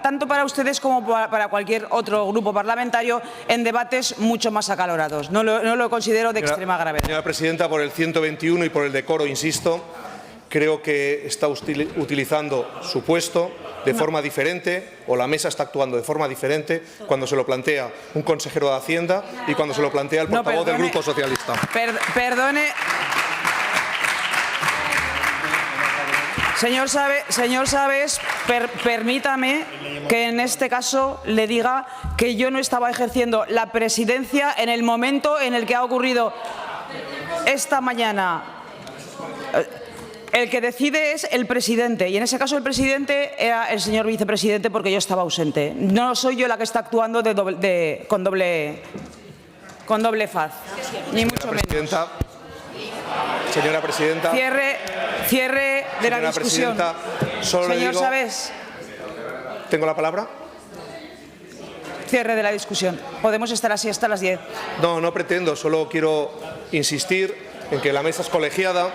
tanto para ustedes como para cualquier otro grupo parlamentario, en debates mucho más acalorados. No lo considero de extrema gravedad. Señora presidenta, por el 121 y por el decoro, insisto, creo que está utilizando su puesto de forma diferente, o la mesa está actuando de forma diferente cuando se lo plantea un consejero de Hacienda y cuando se lo plantea el portavoz del Grupo Socialista. Perdone. Señor Sabés, permítame que en este caso le diga que yo no estaba ejerciendo la presidencia en el momento en el que ha ocurrido esta mañana. El que decide es el presidente, y en ese caso el presidente era el señor vicepresidente porque yo estaba ausente. No soy yo la que está actuando con doble faz, ni mucho menos. Señora presidenta. Cierre de la discusión. Señor Savés. ¿Tengo la palabra? Cierre de la discusión. Podemos estar así hasta las 10. No pretendo. Solo quiero insistir en que la mesa es colegiada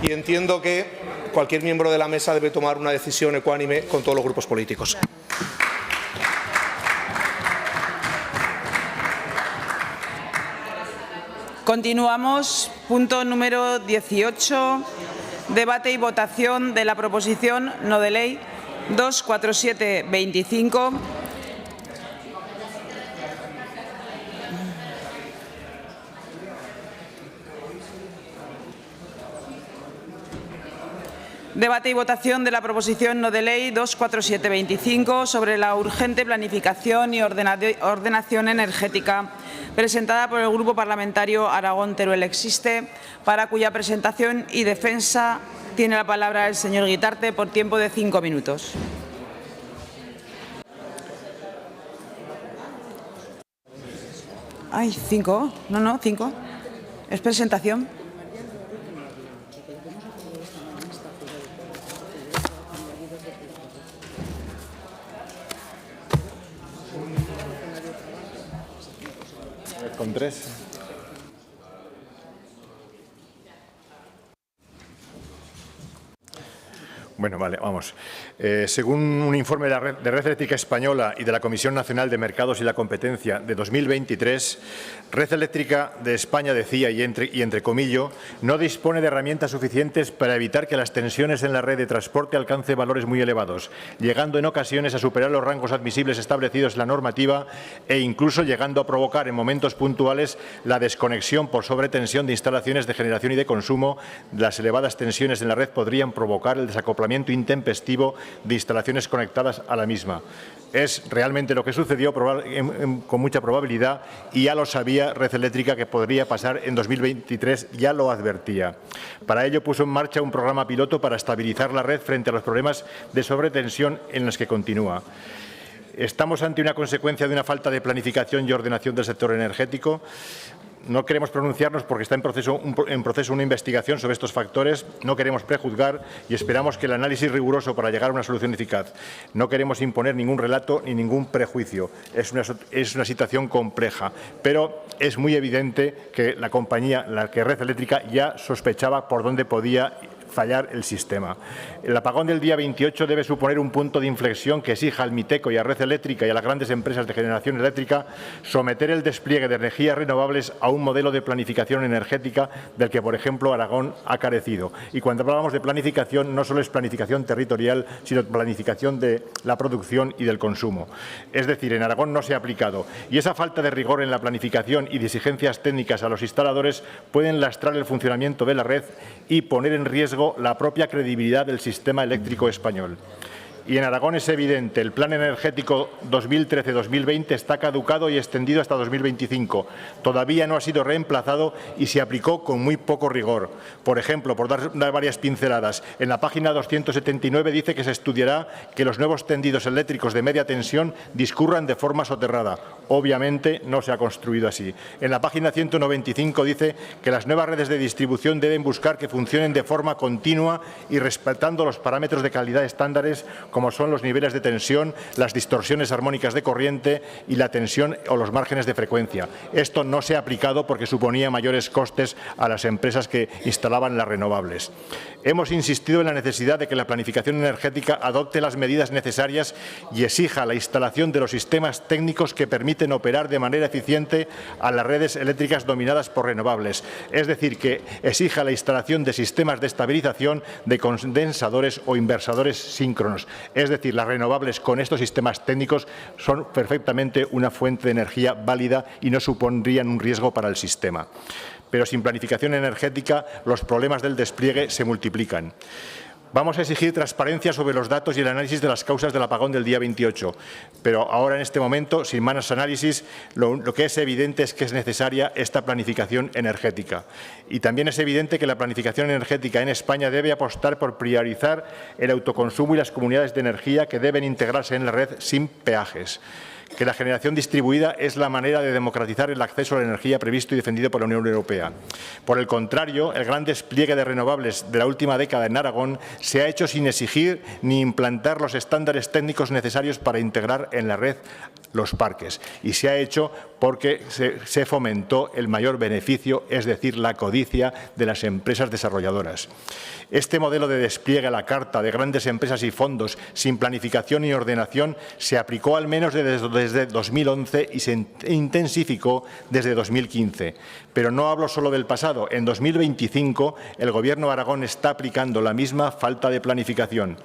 y entiendo que cualquier miembro de la mesa debe tomar una decisión ecuánime con todos los grupos políticos. Continuamos. Punto número 18. Debate y votación de la proposición no de ley 24725. Debate y votación de la proposición no de ley 24725 sobre la urgente planificación y ordenación energética presentada por el Grupo Parlamentario Aragón-Teruel Existe, para cuya presentación y defensa tiene la palabra el señor Guitarte por tiempo de 5 minutos. Ay, 5. No, 5. Es presentación. Con 3. Bueno, vale, vamos. Según un informe de Red Eléctrica Española y de la Comisión Nacional de Mercados y la Competencia de 2023, Red Eléctrica de España decía, y entrecomillo, no dispone de herramientas suficientes para evitar que las tensiones en la red de transporte alcancen valores muy elevados, llegando en ocasiones a superar los rangos admisibles establecidos en la normativa e incluso llegando a provocar en momentos puntuales la desconexión por sobretensión de instalaciones de generación y de consumo. Las elevadas tensiones en la red podrían provocar el desacoplamiento intempestivo de instalaciones conectadas a la misma. Es realmente lo que sucedió con mucha probabilidad, y ya lo sabía Red Eléctrica que podría pasar en 2023, ya lo advertía. Para ello puso en marcha un programa piloto para estabilizar la red frente a los problemas de sobretensión en los que continúa. Estamos ante una consecuencia de una falta de planificación y ordenación del sector energético. No queremos pronunciarnos porque está en proceso una investigación sobre estos factores. No queremos prejuzgar y esperamos que el análisis riguroso para llegar a una solución eficaz. No queremos imponer ningún relato ni ningún prejuicio. Es una situación compleja, pero es muy evidente que la compañía, que Red Eléctrica, ya sospechaba por dónde podía fallar el sistema. El apagón del día 28 debe suponer un punto de inflexión que exija al MITECO y a Red Eléctrica y a las grandes empresas de generación eléctrica someter el despliegue de energías renovables a un modelo de planificación energética del que, por ejemplo, Aragón ha carecido. Y cuando hablamos de planificación, no solo es planificación territorial, sino planificación de la producción y del consumo. Es decir, en Aragón no se ha aplicado. Y esa falta de rigor en la planificación y de exigencias técnicas a los instaladores pueden lastrar el funcionamiento de la red y poner en riesgo la propia credibilidad del sistema eléctrico español. Y en Aragón es evidente, el Plan Energético 2013-2020 está caducado y extendido hasta 2025. Todavía no ha sido reemplazado y se aplicó con muy poco rigor. Por ejemplo, por dar varias pinceladas, en la página 279 dice que se estudiará que los nuevos tendidos eléctricos de media tensión discurran de forma soterrada. Obviamente no se ha construido así. En la página 195 dice que las nuevas redes de distribución deben buscar que funcionen de forma continua y respetando los parámetros de calidad estándares como son los niveles de tensión, las distorsiones armónicas de corriente y la tensión o los márgenes de frecuencia. Esto no se ha aplicado porque suponía mayores costes a las empresas que instalaban las renovables. Hemos insistido en la necesidad de que la planificación energética adopte las medidas necesarias y exija la instalación de los sistemas técnicos que permiten operar de manera eficiente a las redes eléctricas dominadas por renovables. Es decir, que exija la instalación de sistemas de estabilización de condensadores o inversadores síncronos. Es decir, las renovables con estos sistemas técnicos son perfectamente una fuente de energía válida y no supondrían un riesgo para el sistema. Pero sin planificación energética, los problemas del despliegue se multiplican. Vamos a exigir transparencia sobre los datos y el análisis de las causas del apagón del día 28, pero ahora en este momento, sin más análisis, lo que es evidente es que es necesaria esta planificación energética. Y también es evidente que la planificación energética en España debe apostar por priorizar el autoconsumo y las comunidades de energía que deben integrarse en la red sin peajes. Que la generación distribuida es la manera de democratizar el acceso a la energía previsto y defendido por la Unión Europea. Por el contrario, el gran despliegue de renovables de la última década en Aragón se ha hecho sin exigir ni implantar los estándares técnicos necesarios para integrar en la red los parques. Y se ha hecho porque se fomentó el mayor beneficio, es decir, la codicia de las empresas desarrolladoras. Este modelo de despliegue a la carta de grandes empresas y fondos sin planificación y ordenación se aplicó al menos desde 2011 y se intensificó desde 2015. Pero no hablo solo del pasado. En 2025 el Gobierno de Aragón está aplicando la misma falta de planificación.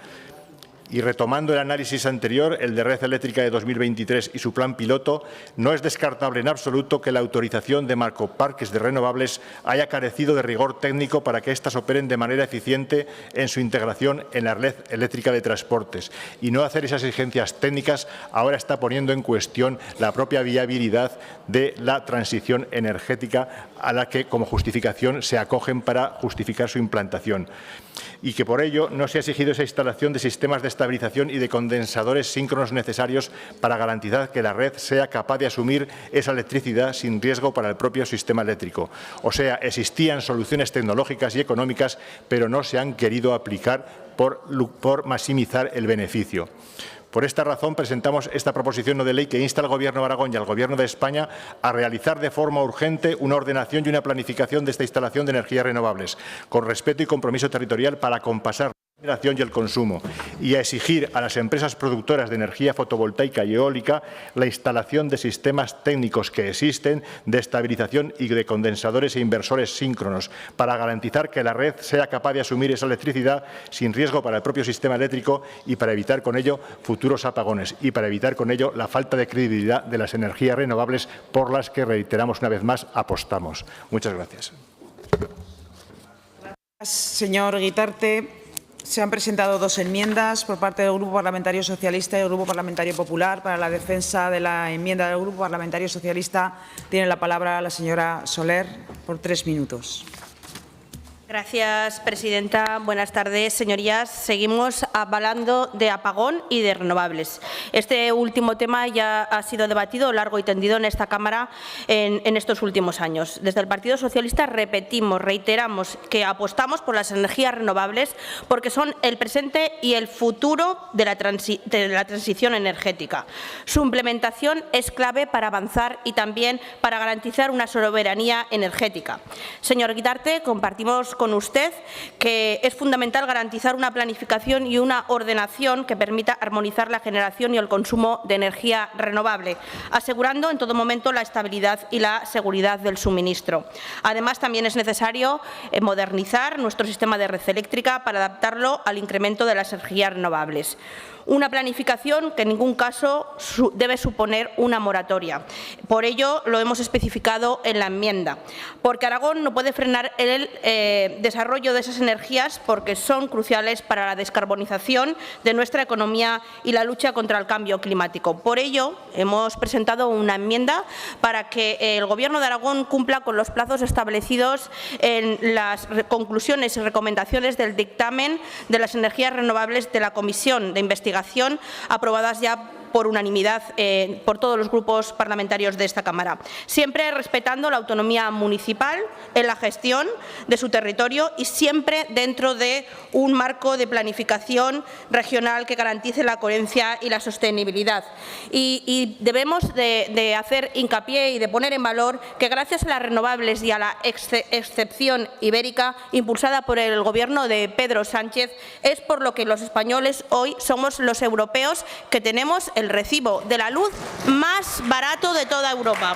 Y retomando el análisis anterior, el de Red Eléctrica de 2023 y su plan piloto, no es descartable en absoluto que la autorización de macroparques de renovables haya carecido de rigor técnico para que éstas operen de manera eficiente en su integración en la red eléctrica de transportes. Y no hacer esas exigencias técnicas ahora está poniendo en cuestión la propia viabilidad de la transición energética a la que, como justificación, se acogen para justificar su implantación. Y que por ello no se ha exigido esa instalación de sistemas de estabilización y de condensadores síncronos necesarios para garantizar que la red sea capaz de asumir esa electricidad sin riesgo para el propio sistema eléctrico. O sea, existían soluciones tecnológicas y económicas, pero no se han querido aplicar por maximizar el beneficio. Por esta razón presentamos esta proposición no de ley que insta al Gobierno de Aragón y al Gobierno de España a realizar de forma urgente una ordenación y una planificación de esta instalación de energías renovables, con respeto y compromiso territorial para acompasar la generación y el consumo, y a exigir a las empresas productoras de energía fotovoltaica y eólica la instalación de sistemas técnicos que existen de estabilización y de condensadores e inversores síncronos para garantizar que la red sea capaz de asumir esa electricidad sin riesgo para el propio sistema eléctrico y para evitar con ello futuros apagones y para evitar con ello la falta de credibilidad de las energías renovables por las que, reiteramos una vez más, apostamos. Muchas gracias. Señor Guitarte. Se han presentado dos enmiendas por parte del Grupo Parlamentario Socialista y del Grupo Parlamentario Popular. Para la defensa de la enmienda del Grupo Parlamentario Socialista tiene la palabra la señora Soler por 3 minutos. Gracias, presidenta. Buenas tardes, señorías. Seguimos hablando de apagón y de renovables. Este último tema ya ha sido debatido largo y tendido en esta Cámara en estos últimos años. Desde el Partido Socialista reiteramos que apostamos por las energías renovables porque son el presente y el futuro de la transición energética. Su implementación es clave para avanzar y también para garantizar una soberanía energética. Señor Guitarte, compartimos con usted que es fundamental garantizar una planificación y una ordenación que permita armonizar la generación y el consumo de energía renovable, asegurando en todo momento la estabilidad y la seguridad del suministro. Además, también es necesario modernizar nuestro sistema de red eléctrica para adaptarlo al incremento de las energías renovables. Una planificación que en ningún caso debe suponer una moratoria. Por ello, lo hemos especificado en la enmienda, porque Aragón no puede frenar el desarrollo de esas energías porque son cruciales para la descarbonización de nuestra economía y la lucha contra el cambio climático. Por ello, hemos presentado una enmienda para que el Gobierno de Aragón cumpla con los plazos establecidos en las conclusiones y recomendaciones del dictamen de las energías renovables de la Comisión de Investigación aprobadas ya por unanimidad por todos los grupos parlamentarios de esta Cámara, siempre respetando la autonomía municipal en la gestión de su territorio y siempre dentro de un marco de planificación regional que garantice la coherencia y la sostenibilidad. Y debemos de hacer hincapié y de poner en valor que gracias a las renovables y a la excepción ibérica impulsada por el Gobierno de Pedro Sánchez es por lo que los españoles hoy somos los europeos que tenemos el recibo de la luz más barato de toda Europa.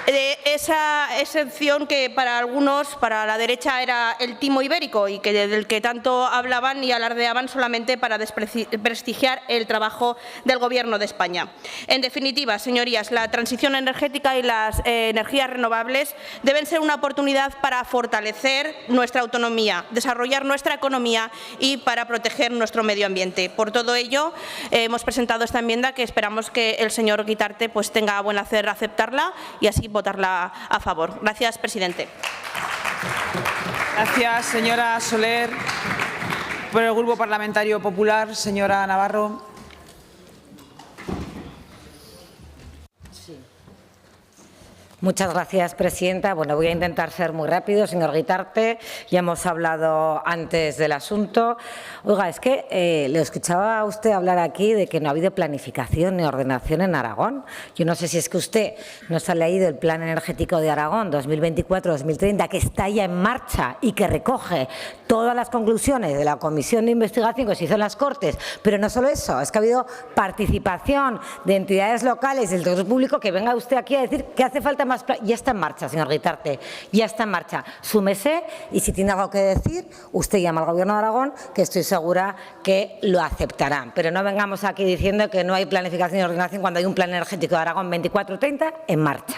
esa excepción que para algunos, para la derecha, era el timo ibérico y que del que tanto hablaban y alardeaban solamente para desprestigiar el trabajo del Gobierno de España. En definitiva, señorías, la transición energética y las energías renovables deben ser una oportunidad para fortalecer nuestra autonomía, desarrollar nuestra economía y para proteger nuestro medio ambiente. Por todo ello, hemos presentado esta enmienda que esperamos que el señor Guitarte pues tenga a buen hacer aceptarla y así votarla a favor. Gracias, presidente. Gracias, señora Soler. Por el Grupo Parlamentario Popular, señora Navarro. Muchas gracias, presidenta. Bueno, voy a intentar ser muy rápido, señor Guitarte. Ya hemos hablado antes del asunto. Oiga, es que le escuchaba a usted hablar aquí de que no ha habido planificación ni ordenación en Aragón. Yo no sé si es que usted no se ha leído el Plan Energético de Aragón 2024-2030, que está ya en marcha y que recoge todas las conclusiones de la comisión de investigación que se hizo en las Cortes. Pero no solo eso, es que ha habido participación de entidades locales del sector público. Que venga usted aquí a decir que hace falta más. Ya está en marcha, señor Guitarte, ya está en marcha. Súmese y si tiene algo que decir, usted llama al Gobierno de Aragón, que estoy segura que lo aceptarán. Pero no vengamos aquí diciendo que no hay planificación y ordenación cuando hay un plan energético de Aragón 24-30 en marcha.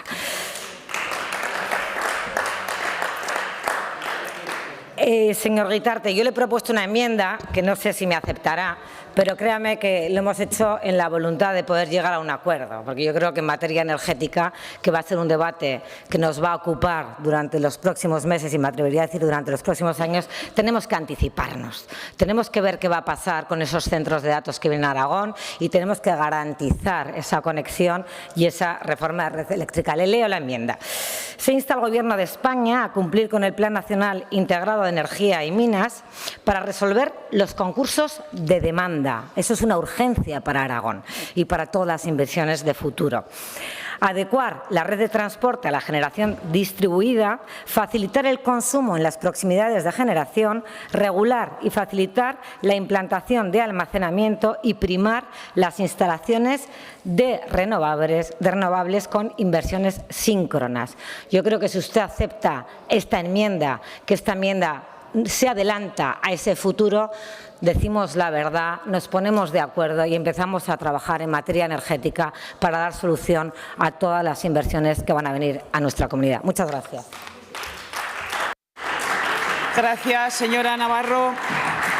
Señor Guitarte, yo le he propuesto una enmienda que no sé si me aceptará, pero créame que lo hemos hecho en la voluntad de poder llegar a un acuerdo, porque yo creo que en materia energética, que va a ser un debate que nos va a ocupar durante los próximos meses y me atrevería a decir durante los próximos años, tenemos que anticiparnos, tenemos que ver qué va a pasar con esos centros de datos que vienen a Aragón y tenemos que garantizar esa conexión y esa reforma de red eléctrica. Le leo la enmienda. Se insta al Gobierno de España a cumplir con el Plan Nacional Integrado de Energía y Minas para resolver los concursos de demanda. Eso es una urgencia para Aragón y para todas las inversiones de futuro. Adecuar la red de transporte a la generación distribuida, facilitar el consumo en las proximidades de generación, regular y facilitar la implantación de almacenamiento y primar las instalaciones de renovables con inversiones síncronas. Yo creo que si usted acepta esta enmienda, que esta enmienda se adelanta a ese futuro, decimos la verdad, nos ponemos de acuerdo y empezamos a trabajar en materia energética para dar solución a todas las inversiones que van a venir a nuestra comunidad. Muchas gracias. Gracias, señora Navarro.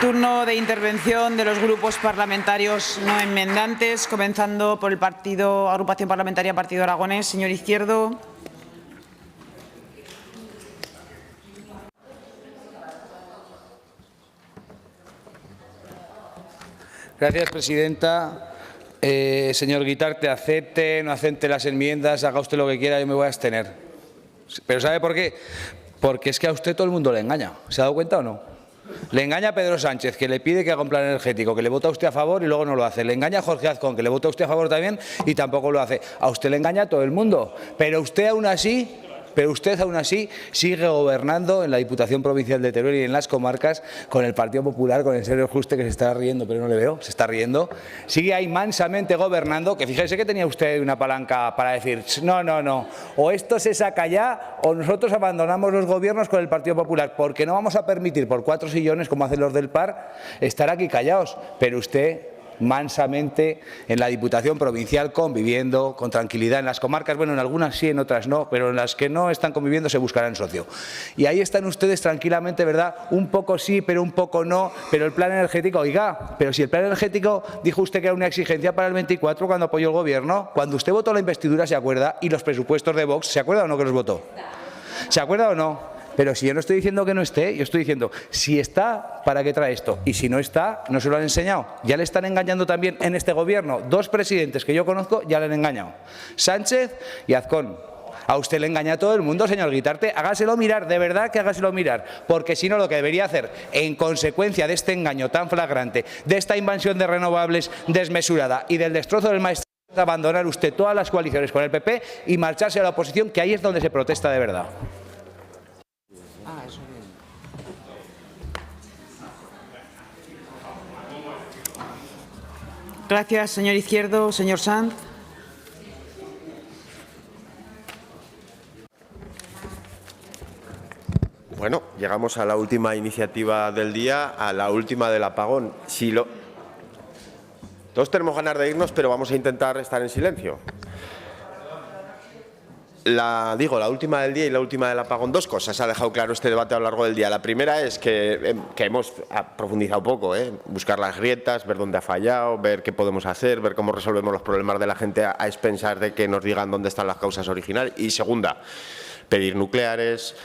Turno de intervención de los grupos parlamentarios no enmendantes, comenzando por el Agrupación Parlamentaria Partido Aragonés. Señor Izquierdo. Gracias, presidenta. Señor Guitarte, acepte, no acepte las enmiendas, haga usted lo que quiera, yo me voy a abstener. ¿Pero sabe por qué? Porque es que a usted todo el mundo le engaña. ¿Se ha dado cuenta o no? Le engaña a Pedro Sánchez, que le pide que haga un plan energético, que le vota a usted a favor y luego no lo hace. Le engaña a Jorge Azcón, que le vota a usted a favor también y tampoco lo hace. A usted le engaña a todo el mundo. Pero usted aún así sigue gobernando en la Diputación Provincial de Teruel y en las comarcas con el Partido Popular, con el señor Juste, que se está riendo, pero no le veo, se está riendo. Sigue ahí mansamente gobernando, que fíjese que tenía usted una palanca para decir no, o esto se saca ya o nosotros abandonamos los gobiernos con el Partido Popular, porque no vamos a permitir por 4 sillones, como hacen los del PAR, estar aquí callados. Pero usted mansamente en la Diputación Provincial, conviviendo con tranquilidad en las comarcas, bueno, en algunas sí, en otras no, pero en las que no están conviviendo se buscarán socio. Y ahí están ustedes tranquilamente, ¿verdad? Un poco sí, pero un poco no, pero el plan energético, oiga, pero si el plan energético dijo usted que era una exigencia para el 24 cuando apoyó el Gobierno, cuando usted votó la investidura, ¿se acuerda? Y los presupuestos de Vox, ¿se acuerda o no que los votó? ¿Se acuerda o no? Pero si yo no estoy diciendo que no esté, yo estoy diciendo, si está, ¿para qué trae esto? Y si no está, no se lo han enseñado. Ya le están engañando también en este Gobierno. 2 presidentes que yo conozco ya le han engañado. Sánchez y Azcón. A usted le engaña a todo el mundo, señor Guitarte. Hágaselo mirar, de verdad que hágaselo mirar. Porque si no, lo que debería hacer, en consecuencia de este engaño tan flagrante, de esta invasión de renovables desmesurada y del destrozo del maestro, es abandonar usted todas las coaliciones con el PP y marcharse a la oposición, que ahí es donde se protesta de verdad. Gracias, señor Izquierdo. Señor Sanz. llegamos a la última iniciativa del día, a la última del apagón. Todos tenemos ganas de irnos, pero vamos a intentar estar en silencio. La última del día y la última del apagón. Dos cosas ha dejado claro este debate a lo largo del día. La primera es que hemos profundizado poco, buscar las grietas, ver dónde ha fallado, ver qué podemos hacer, ver cómo resolvemos los problemas de la gente a expensas de que nos digan dónde están las causas originales. Y segunda, pedir nucleares,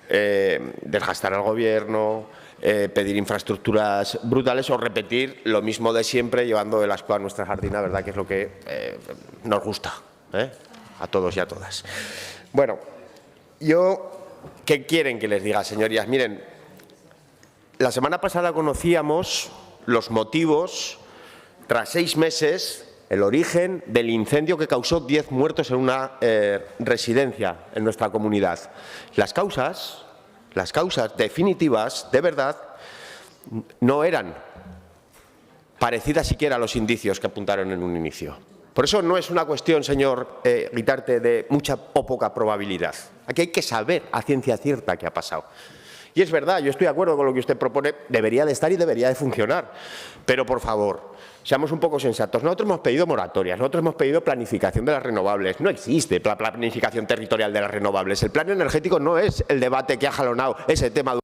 desgastar al Gobierno, pedir infraestructuras brutales o repetir lo mismo de siempre llevando el ascua a nuestra jardina, ¿verdad? Que es lo que nos gusta, a todos y a todas. Bueno, ¿qué quieren que les diga, señorías? Miren, la semana pasada conocíamos los motivos, tras 6 meses, el origen del incendio que causó 10 muertos en una residencia en nuestra comunidad. Las causas definitivas, de verdad, no eran parecidas siquiera a los indicios que apuntaron en un inicio. Por eso no es una cuestión, señor Guitarte, de mucha o poca probabilidad. Aquí hay que saber a ciencia cierta qué ha pasado. Y es verdad, yo estoy de acuerdo con lo que usted propone, debería de estar y debería de funcionar. Pero, por favor, seamos un poco sensatos. Nosotros hemos pedido moratorias, nosotros hemos pedido planificación de las renovables. No existe la planificación territorial de las renovables. El plan energético no es el debate que ha jalonado ese tema.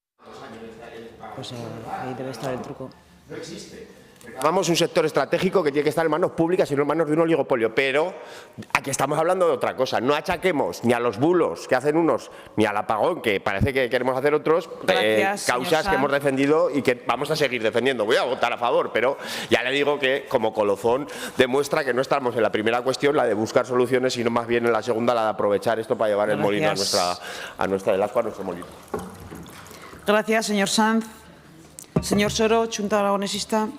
Pues ahí debe estar el truco. No existe. Vamos un sector estratégico que tiene que estar en manos públicas y no en manos de un oligopolio. Pero aquí estamos hablando de otra cosa. No achaquemos ni a los bulos que hacen unos, ni al apagón que parece que queremos hacer otros, causas que hemos defendido y que vamos a seguir defendiendo. Voy a votar a favor, pero ya le digo que como colofón demuestra que no estamos en la primera cuestión, la de buscar soluciones, sino más bien en la segunda, la de aprovechar esto para llevar el molino a nuestro molino. Gracias, señor Sanz. Señor Soro, Xunta Aragonesista.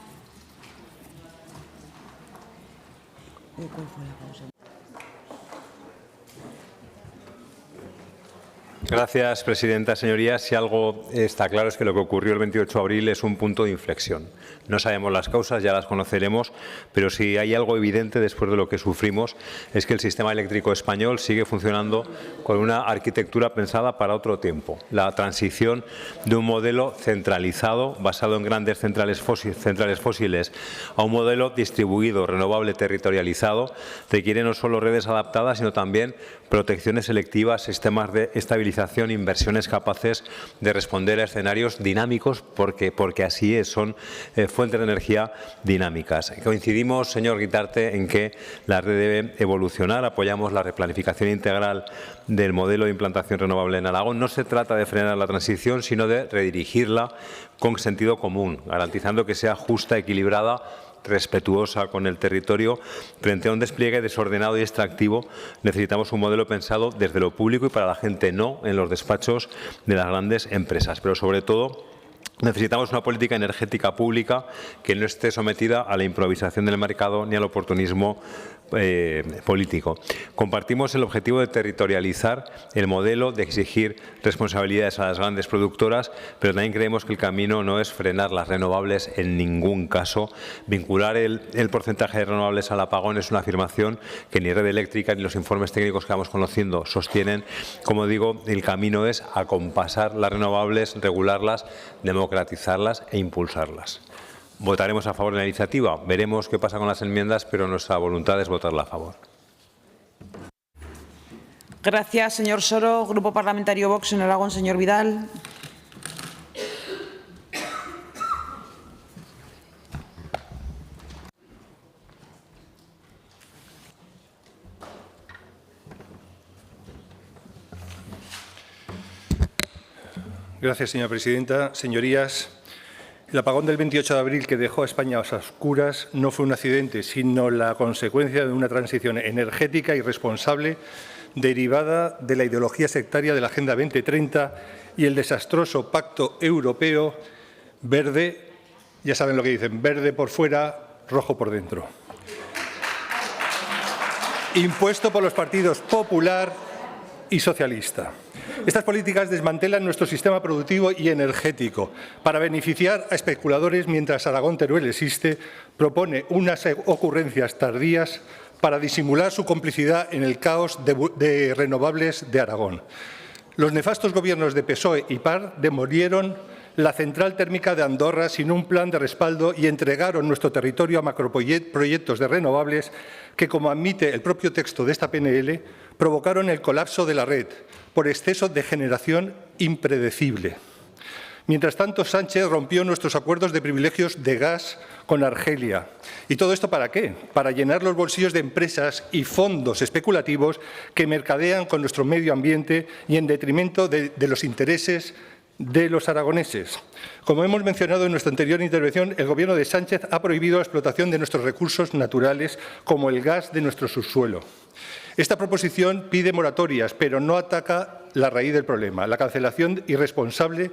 Gracias, presidenta. Señorías, si algo está claro es que lo que ocurrió el 28 de abril es un punto de inflexión. No sabemos las causas, ya las conoceremos, pero si hay algo evidente después de lo que sufrimos es que el sistema eléctrico español sigue funcionando con una arquitectura pensada para otro tiempo. La transición de un modelo centralizado, basado en grandes centrales fósiles, a un modelo distribuido, renovable, territorializado, requiere no solo redes adaptadas, sino también protecciones selectivas, sistemas de estabilización, inversiones capaces de responder a escenarios dinámicos, porque así es, son fuentes de energía dinámicas. Coincidimos, señor Guitarte, en que la red debe evolucionar, apoyamos la replanificación integral del modelo de implantación renovable en Aragón. No se trata de frenar la transición, sino de redirigirla con sentido común, garantizando que sea justa, equilibrada, respetuosa con el territorio. Frente a un despliegue desordenado y extractivo, necesitamos un modelo pensado desde lo público y para la gente, no en los despachos de las grandes empresas. Pero sobre todo, necesitamos una política energética pública que no esté sometida a la improvisación del mercado ni al oportunismo político. Compartimos el objetivo de territorializar el modelo, de exigir responsabilidades a las grandes productoras, pero también creemos que el camino no es frenar las renovables en ningún caso. Vincular el porcentaje de renovables al apagón es una afirmación que ni Red Eléctrica ni los informes técnicos que vamos conociendo sostienen. Como digo, el camino es acompasar las renovables, regularlas, democratizarlas e impulsarlas. Votaremos a favor de la iniciativa. Veremos qué pasa con las enmiendas, pero nuestra voluntad es votarla a favor. Gracias, señor Soro. Grupo Parlamentario Vox en Aragón, señor Vidal. Gracias, señora presidenta. Señorías, el apagón del 28 de abril que dejó a España a oscuras no fue un accidente, sino la consecuencia de una transición energética irresponsable derivada de la ideología sectaria de la Agenda 2030 y el desastroso Pacto Europeo verde, ya saben lo que dicen, verde por fuera, rojo por dentro. Impuesto por los partidos Popular y Socialista. Estas políticas desmantelan nuestro sistema productivo y energético. Para beneficiar a especuladores, mientras Aragón Teruel existe, propone unas ocurrencias tardías para disimular su complicidad en el caos de renovables de Aragón. Los nefastos gobiernos de PSOE y PAR demolieron la central térmica de Andorra sin un plan de respaldo y entregaron nuestro territorio a macroproyectos de renovables que, como admite el propio texto de esta PNL, provocaron el colapso de la red por exceso de generación impredecible. Mientras tanto, Sánchez rompió nuestros acuerdos de privilegios de gas con Argelia. ¿Y todo esto para qué? Para llenar los bolsillos de empresas y fondos especulativos que mercadean con nuestro medio ambiente y en detrimento de los intereses de los aragoneses. Como hemos mencionado en nuestra anterior intervención, el Gobierno de Sánchez ha prohibido la explotación de nuestros recursos naturales, como el gas de nuestro subsuelo. Esta proposición pide moratorias, pero no ataca la raíz del problema, la cancelación irresponsable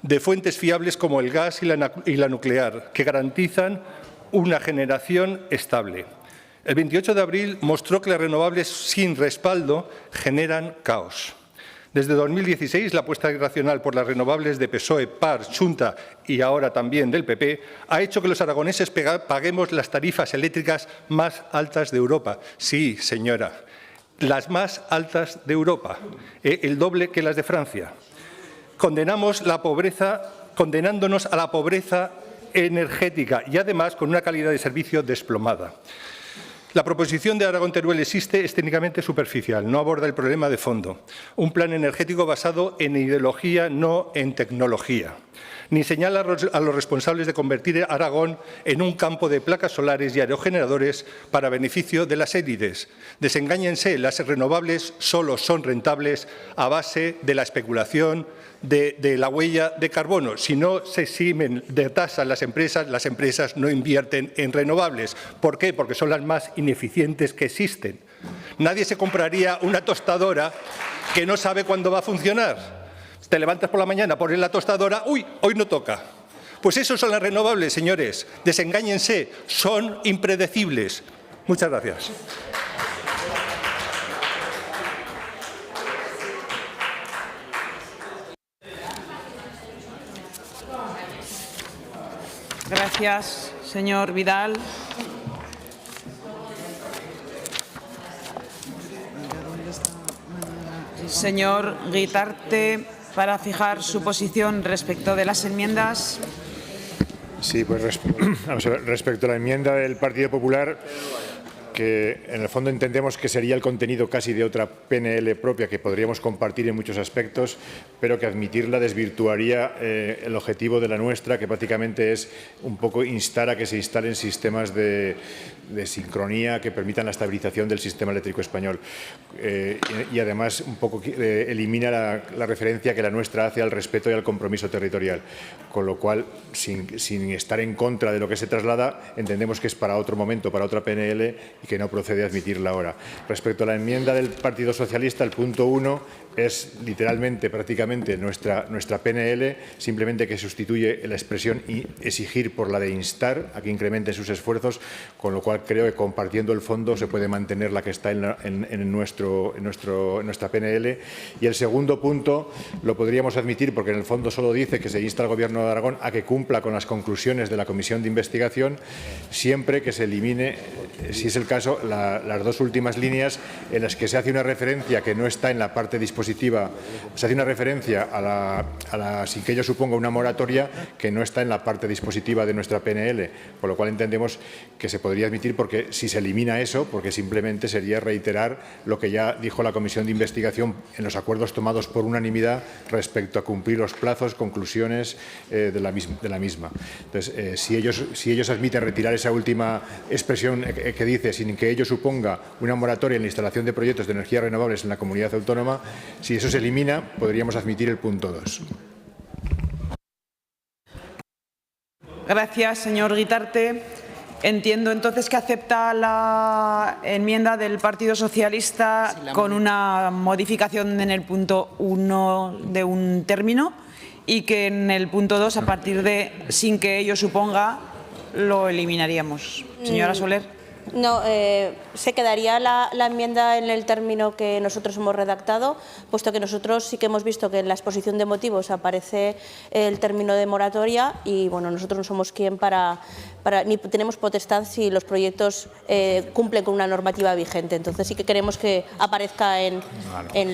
de fuentes fiables como el gas y la nuclear, que garantizan una generación estable. El 28 de abril mostró que las renovables sin respaldo generan caos. Desde 2016, la apuesta irracional por las renovables de PSOE, PAR, Xunta y ahora también del PP ha hecho que los aragoneses paguemos las tarifas eléctricas más altas de Europa. Sí, señora, las más altas de Europa, el doble que las de Francia. Condenándonos a la pobreza energética y, además, con una calidad de servicio desplomada. La proposición de Aragón-Teruel existe, es técnicamente superficial, no aborda el problema de fondo. Un plan energético basado en ideología, no en tecnología. Ni señala a los responsables de convertir Aragón en un campo de placas solares y aerogeneradores para beneficio de las élites. Desengáñense, las renovables solo son rentables a base de la especulación, de la huella de carbono. Si no se eximen de tasas las empresas no invierten en renovables. ¿Por qué? Porque son las más ineficientes que existen. Nadie se compraría una tostadora que no sabe cuándo va a funcionar. Te levantas por la mañana, pones la tostadora, ¡uy! Hoy no toca. Pues eso son las renovables, señores. Desengáñense, son impredecibles. Muchas gracias. Gracias, señor Vidal. Señor Guitarte, para fijar su posición respecto de las enmiendas. Sí, pues vamos a ver, respecto a la enmienda del Partido Popular, que en el fondo entendemos que sería el contenido casi de otra PNL propia que podríamos compartir en muchos aspectos, pero que admitirla desvirtuaría el objetivo de la nuestra, que prácticamente es un poco instar a que se instalen sistemas de sincronía que permitan la estabilización del sistema eléctrico español. Y además un poco elimina la referencia que la nuestra hace al respeto y al compromiso territorial. Con lo cual, sin estar en contra de lo que se traslada, entendemos que es para otro momento, para otra PNL, y que no procede admitirla ahora. Respecto a la enmienda del Partido Socialista, el punto 1 es literalmente, prácticamente, nuestra PNL, simplemente que sustituye la expresión exigir por la de instar a que incrementen sus esfuerzos, con lo cual creo que compartiendo el fondo se puede mantener la que está en nuestra PNL. Y el segundo punto lo podríamos admitir porque en el fondo solo dice que se insta al Gobierno de Aragón a que cumpla con las conclusiones de la Comisión de Investigación, siempre que se elimine, si es el caso, las dos últimas líneas en las que se hace una referencia que no está en la parte dispositiva, se hace una referencia sin que ello suponga una moratoria que no está en la parte dispositiva de nuestra PNL, por lo cual entendemos que se podría admitir porque si se elimina eso, porque simplemente sería reiterar lo que ya dijo la Comisión de Investigación en los acuerdos tomados por unanimidad respecto a cumplir los plazos, conclusiones de la misma. Entonces, si ellos admiten retirar esa última expresión que dice sin que ello suponga una moratoria en la instalación de proyectos de energías renovables en la comunidad autónoma, si eso se elimina, podríamos admitir el punto 2. Gracias, señor Guitarte. Entiendo entonces que acepta la enmienda del Partido Socialista con una modificación en el punto 1 de un término y que en el punto 2, a partir de sin que ello suponga, lo eliminaríamos. Señora Soler. No, se quedaría la enmienda en el término que nosotros hemos redactado, puesto que nosotros sí que hemos visto que en la exposición de motivos aparece el término de moratoria y bueno, nosotros no somos quien ni tenemos potestad si los proyectos cumplen con una normativa vigente. Entonces sí que queremos que aparezca en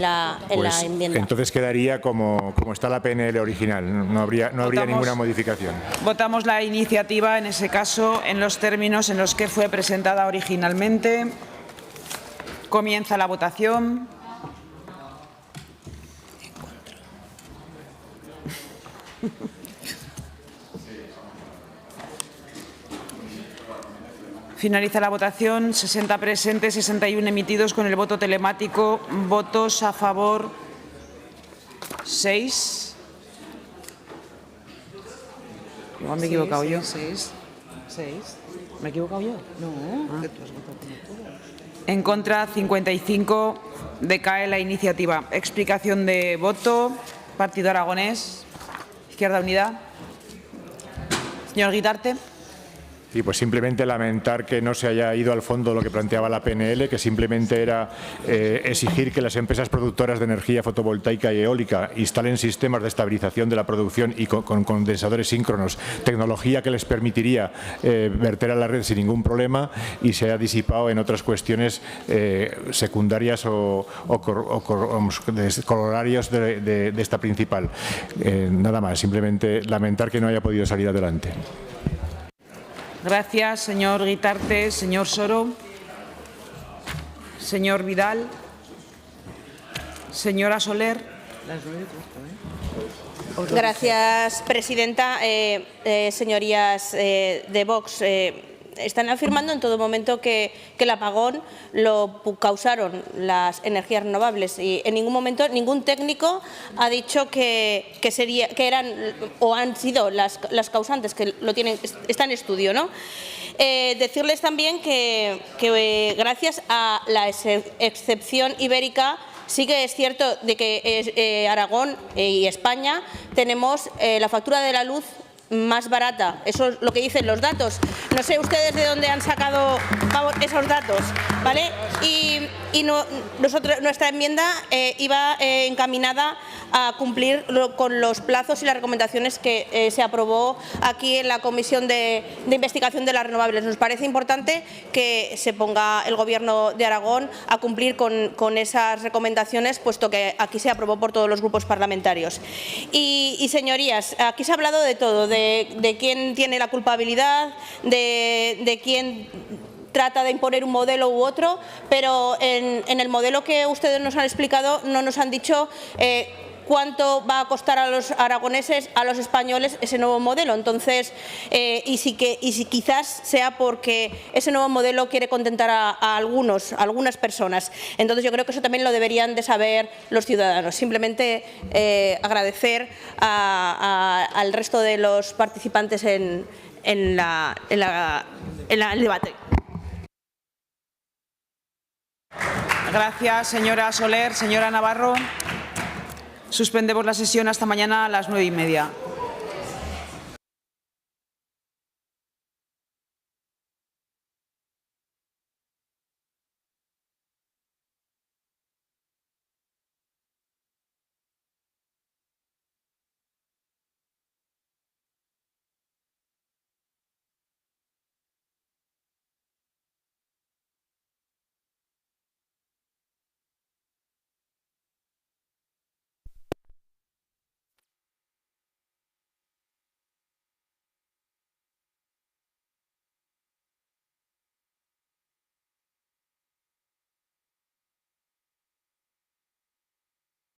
la enmienda. Entonces quedaría como está la PNL original, no habría ninguna modificación. Votamos la iniciativa, en ese caso, en los términos en los que fue presentada originalmente. Comienza la votación. Finaliza la votación. 60 presentes, 61 emitidos con el voto telemático. Votos a favor 6. Igual me he equivocado yo. 6. ¿Me he equivocado yo? No, que tú has votado como todos. En contra, 55. Decae la iniciativa. Explicación de voto. Partido Aragonés. Izquierda Unida. Señor Guitarte. Y pues simplemente lamentar que no se haya ido al fondo lo que planteaba la PNL, que simplemente era exigir que las empresas productoras de energía fotovoltaica y eólica instalen sistemas de estabilización de la producción y con condensadores síncronos, tecnología que les permitiría verter a la red sin ningún problema, y se ha disipado en otras cuestiones secundarias o corolarios de esta principal. Nada más, simplemente lamentar que no haya podido salir adelante. Gracias, señor Guitarte. Señor Soro. Señor Vidal. Señora Soler. Gracias, presidenta. Señorías de Vox, están afirmando en todo momento que el apagón lo causaron las energías renovables y en ningún momento ningún técnico ha dicho que eran o han sido las causantes, que está en estudio, ¿no? Decirles también que gracias a la excepción ibérica sí que es cierto de que Aragón y España tenemos la factura de la luz más barata. Eso es lo que dicen los datos. No sé ustedes de dónde han sacado esos datos, ¿vale? Y nuestra enmienda iba encaminada a cumplir con los plazos y las recomendaciones que se aprobó aquí en la Comisión de Investigación de las Renovables. Nos parece importante que se ponga el Gobierno de Aragón a cumplir con esas recomendaciones, puesto que aquí se aprobó por todos los grupos parlamentarios. Y señorías, aquí se ha hablado de todo, de quién tiene la culpabilidad, de quién trata de imponer un modelo u otro, pero en el modelo que ustedes nos han explicado no nos han dicho cuánto va a costar a los aragoneses, a los españoles, ese nuevo modelo. Entonces, y si quizás sea porque ese nuevo modelo quiere contentar a algunas personas. Entonces, yo creo que eso también lo deberían de saber los ciudadanos. Simplemente agradecer al resto de los participantes en el debate. Gracias, señora Soler. Señora Navarro. Suspendemos la sesión hasta mañana a las 9:30.